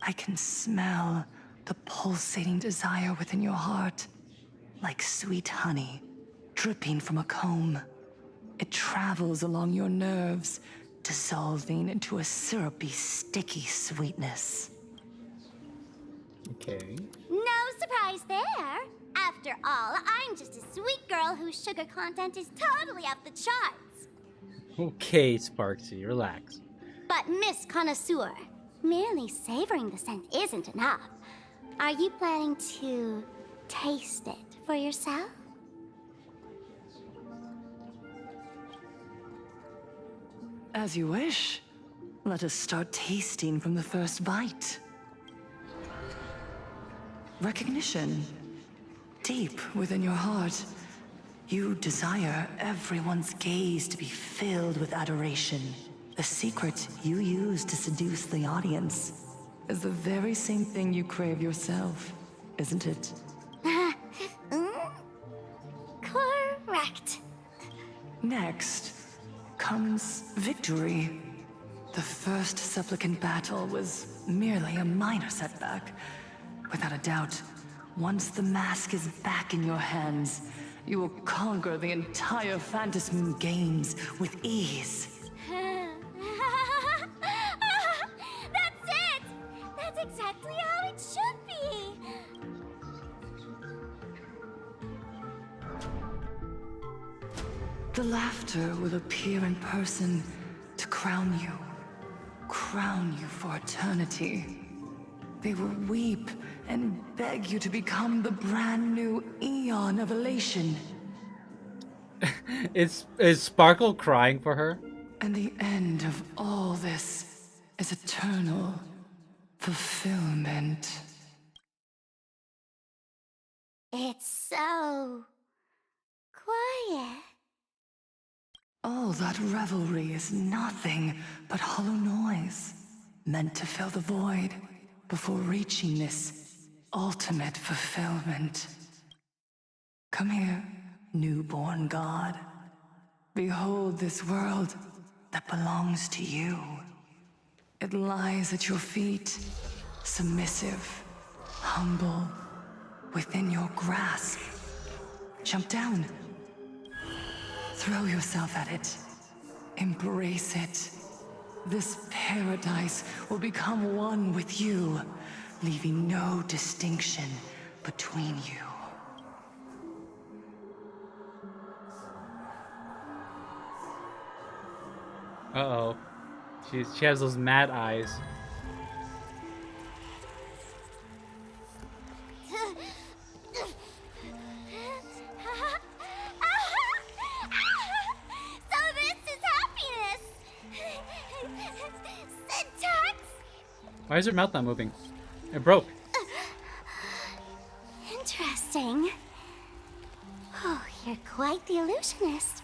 I can smell the pulsating desire within your heart, like sweet honey dripping from a comb. It travels along your nerves, dissolving into a syrupy, sticky sweetness. Okay. No surprise there. After all, I'm just a sweet girl whose sugar content is totally off the charts. Okay, Sparksy, relax. But Miss Connoisseur, merely savoring the scent isn't enough. Are you planning to taste it for yourself? As you wish. Let us start tasting from the first bite. Recognition. Deep within your heart, you desire everyone's gaze to be filled with adoration. The secret you use to seduce the audience is the very same thing you crave yourself, isn't it? Correct. Next comes victory. The first supplicant battle was merely a minor setback. Without a doubt, once the mask is back in your hands, you will conquer the entire Phantasm games with ease. That's it! That's exactly how it should be! The laughter will appear in person to crown you for eternity. They will weep and beg you to become the brand new Eon of Elation. Is Sparkle crying for her? And the end of all this is eternal fulfillment. It's so quiet. All that revelry is nothing but hollow noise, meant to fill the void before reaching this ultimate fulfillment. Come here, newborn god. Behold this world that belongs to you. It lies at your feet, submissive, humble, within your grasp. Jump down. Throw yourself at it. Embrace it. This paradise will become one with you, leaving no distinction between you. Uh-oh. She has those mad eyes. So this is happiness! Syntax! Why is her mouth not moving? It broke. Interesting. Oh, you're quite the illusionist,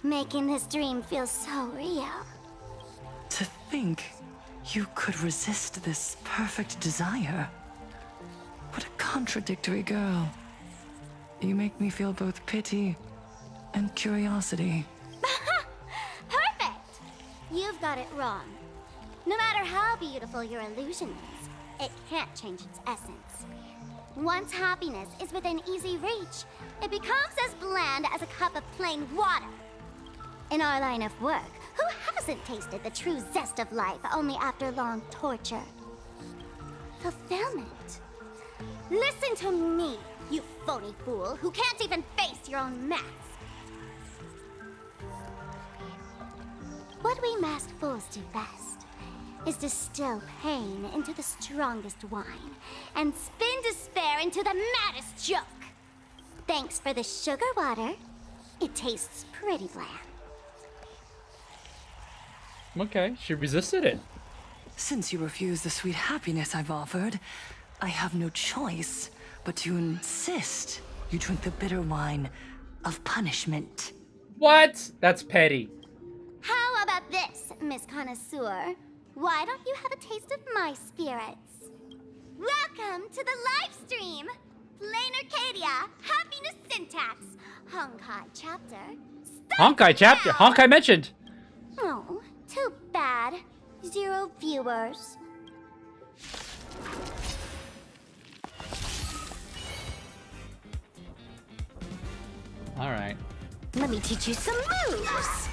making this dream feel so real. To think you could resist this perfect desire. What a contradictory girl. You make me feel both pity and curiosity. Perfect! You've got it wrong. No matter how beautiful your illusion is, it can't change its essence. Once happiness is within easy reach, it becomes as bland as a cup of plain water. In our line of work, who hasn't tasted the true zest of life only after long torture? Fulfillment. Listen to me, you phony fool who can't even face your own mask. What we masked fools do best is distill pain into the strongest wine and spin despair into the maddest joke. Thanks for the sugar water. It tastes pretty bland. Okay, she resisted it. Since you refuse the sweet happiness I've offered, I have no choice but to insist you drink the bitter wine of punishment. What? That's petty. How about this, Miss Connoisseur? Why don't you have a taste of my spirits? Welcome to the live stream! Plain Arcadia, Happiness Syntax, Honkai chapter. Honkai chapter. Honkai mentioned. Oh, too bad. 0 viewers. All right. Let me teach you some moves.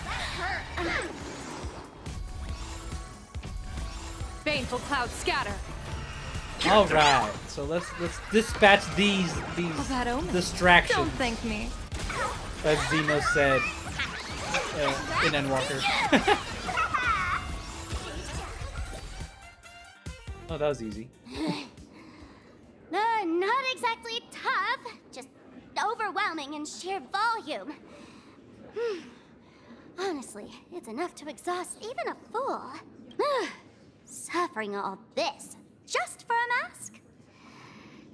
Baneful clouds scatter. All right. So let's dispatch these that omen. distractions. Don't thank me. As Zeno said in Endwalker. Oh, that was easy. Not exactly tough, just overwhelming in sheer volume. Honestly, it's enough to exhaust even a fool. Suffering all this just for a mask?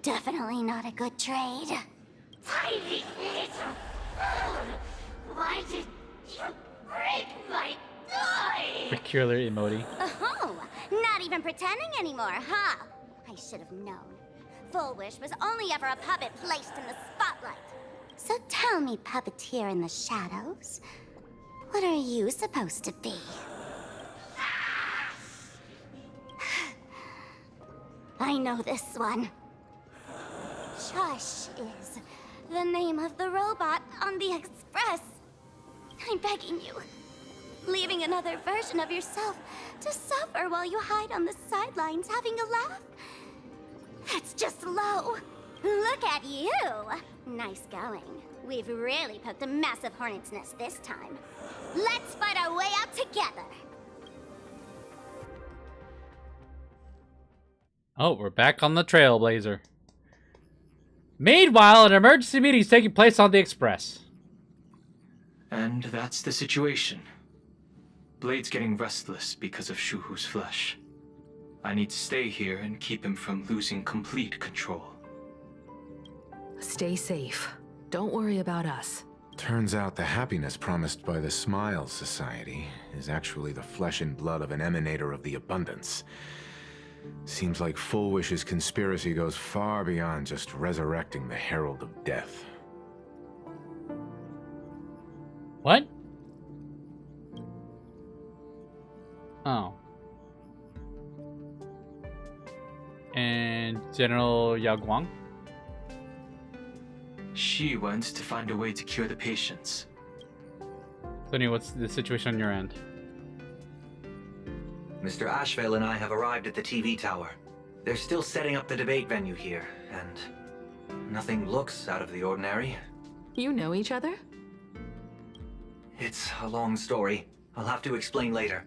Definitely not a good trade. Tiny little fool! Why did you break my toy? Peculiar emoji. Oh, not even pretending anymore, huh? I should have known. Full Wish was only ever a puppet placed in the spotlight. So tell me, puppeteer in the shadows, what are you supposed to be? I know this one. Shush is the name of the robot on the Express. I'm begging you. Leaving another version of yourself to suffer while you hide on the sidelines having a laugh? That's just low. Look at you. Nice going. We've really poked a massive hornet's nest this time. Let's fight our way out together. Oh, we're back on the Trailblazer. Meanwhile, an emergency meeting is taking place on the Express. And that's the situation. Blade's getting restless because of Shuhu's flesh. I need to stay here and keep him from losing complete control. Stay safe. Don't worry about us. Turns out the happiness promised by the Smile Society is actually the flesh and blood of an emanator of the abundance. Seems like Full Wish's conspiracy goes far beyond just resurrecting the Herald of Death. What? Oh. And General Yao Guang? She went to find a way to cure the patients. Sonny, what's the situation on your end? Mr. Ashvale and I have arrived at the TV tower. They're still setting up the debate venue here, and nothing looks out of the ordinary. You know each other? It's a long story. I'll have to explain later.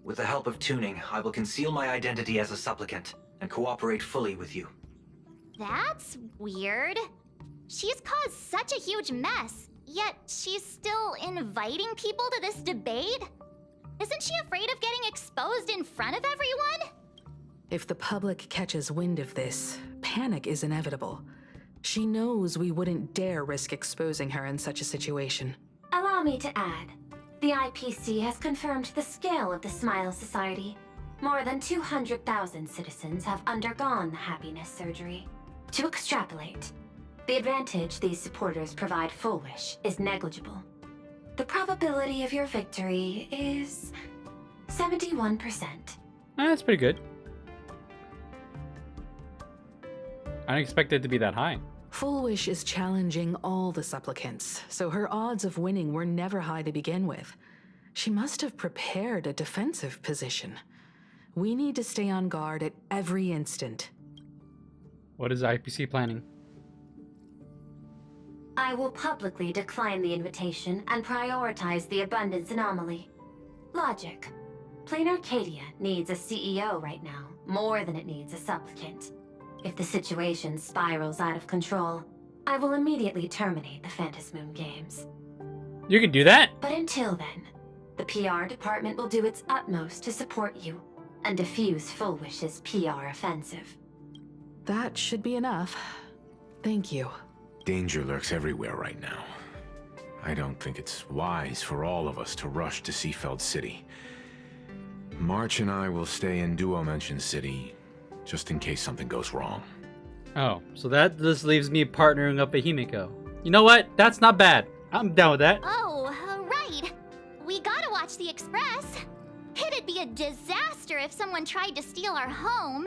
With the help of tuning, I will conceal my identity as a supplicant and cooperate fully with you. That's weird. She's caused such a huge mess, yet she's still inviting people to this debate? Isn't she afraid of getting exposed in front of everyone? If the public catches wind of this, panic is inevitable. She knows we wouldn't dare risk exposing her in such a situation. Allow me to add, the IPC has confirmed the scale of the Smile Society. More than 200,000 citizens have undergone the happiness surgery. To extrapolate, the advantage these supporters provide Full Wish is negligible. The probability of your victory is 71%. That's pretty good. I didn't expect it to be that high. Full Wish is challenging all the supplicants, so her odds of winning were never high to begin with. She must have prepared a defensive position. We need to stay on guard at every instant. What is IPC planning? I will publicly decline the invitation and prioritize the abundance anomaly. Logic. Plain Arcadia needs a CEO right now, more than it needs a supplicant. If the situation spirals out of control, I will immediately terminate the Phantasmoon Games. You can do that? But until then, the PR department will do its utmost to support you and defuse Full Wish's PR offensive. That should be enough. Thank you. Danger lurks everywhere right now. I don't think it's wise for all of us to rush to Seafeld City. March and I will stay in Duo Mansion City, just in case something goes wrong. Oh, so that just leaves me partnering up with Himeko. You know what? That's not bad. I'm down with that. Oh, right. We gotta watch the Express. It'd be a disaster if someone tried to steal our home.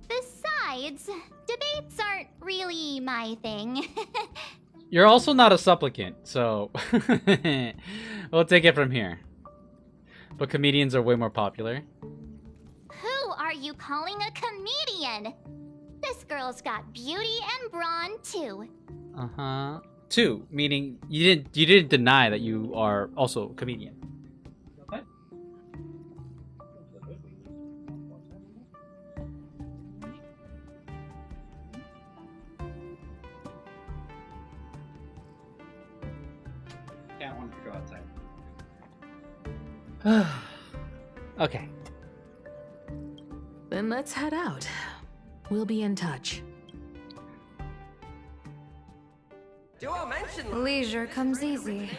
Besides, debates aren't really my thing. You're also not a supplicant, so we'll take it from here. But comedians are way more popular. Who are you calling a comedian? This girl's got beauty and brawn too. Uh-huh. Two, meaning you didn't deny that you are also a comedian. Okay. Yeah, I wanted to go outside. Okay. Then let's head out. We'll be in touch. Leisure comes easy.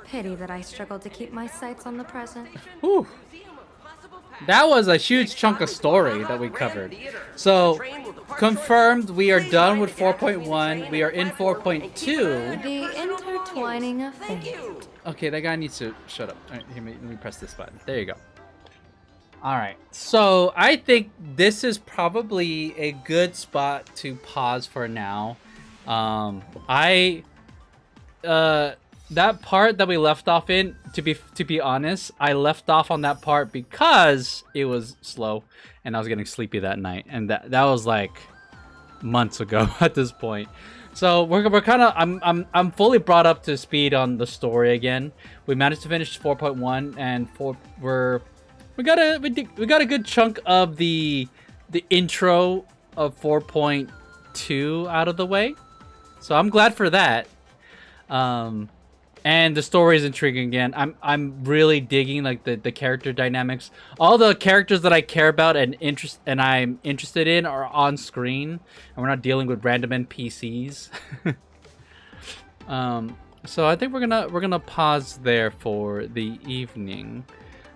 Pity that I struggled to keep my sights on the present. Whew. That was a huge chunk of story that we covered. So, confirmed we are done with 4.1. We are in 4.2. The intertwining of fate. Okay, that guy needs to shut up. All right, let me press this button. There you go. Alright, so I think this is probably a good spot to pause for now. That part that we left off in, to be honest, I left off on that part because it was slow and I was getting sleepy that night, and that was like months ago at this point. So we're kind of I'm fully brought up to speed on the story again. We managed to finish 4.1 and we got a good chunk of the intro of 4.2 out of the way. So I'm glad for that. And the story is intriguing again. I'm really digging like the character dynamics. All the characters that I care about and I'm interested in are on screen, and we're not dealing with random NPCs. So I think we're gonna pause there for the evening.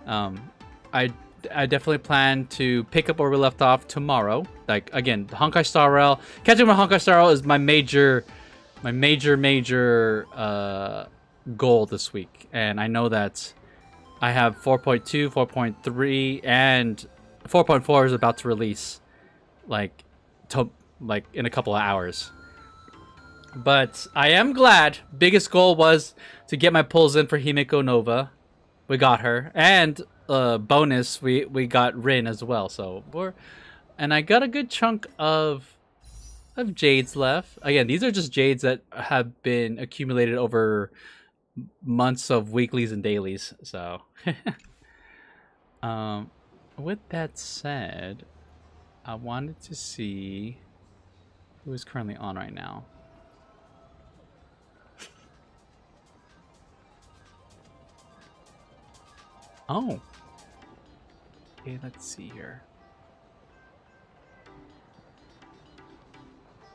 I definitely plan to pick up where we left off tomorrow. Like again, the Honkai Star Rail. Catching my Honkai Star Rail is my major goal this week, and I know that I have 4.2, 4.3, and 4.4 is about to release like in a couple of hours. But I am glad. Biggest goal was to get my pulls in for Himeko Nova. We got her, and bonus we got Rin as well. So and I got a good chunk of jades left. Again, these are just jades that have been accumulated over months of weeklies and dailies. So with that said, I wanted to see who is currently on right now. Oh, okay, let's see here.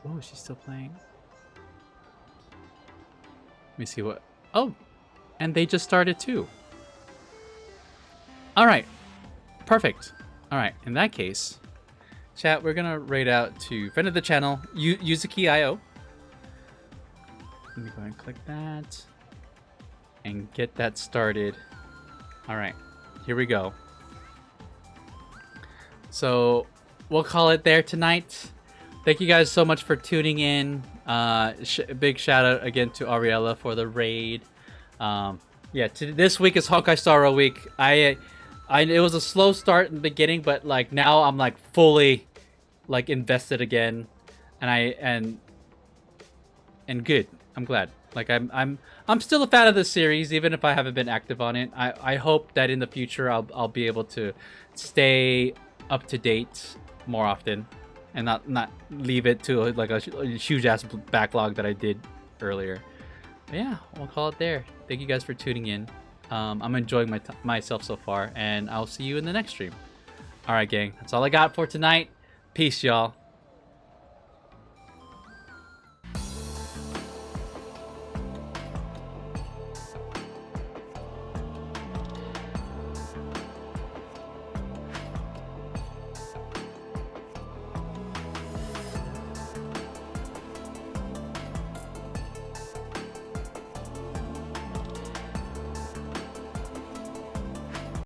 Oh, she's still playing. Let me see what. Oh, and they just started too. All right, perfect. All right, in that case, chat, we're gonna raid out to friend of the channel, Yuzuki.io. Let me go ahead and click that and get that started. All right, here we go. So we'll call it there tonight. Thank you guys so much for tuning in. Big shout out again to Ariella for the raid. Yeah, this week is Honkai Star Rail week. It was a slow start in the beginning, but like now I'm like fully like invested again, and good. I'm glad. Like I'm still a fan of this series, even if I haven't been active on it. I hope that in the future I'll be able to stay up to date more often, and not leave it to like a huge ass backlog that I did earlier. But yeah, we'll call it there. Thank you guys for tuning in. I'm enjoying myself so far, and I'll see you in the next stream. All right, gang. That's all I got for tonight. Peace, y'all.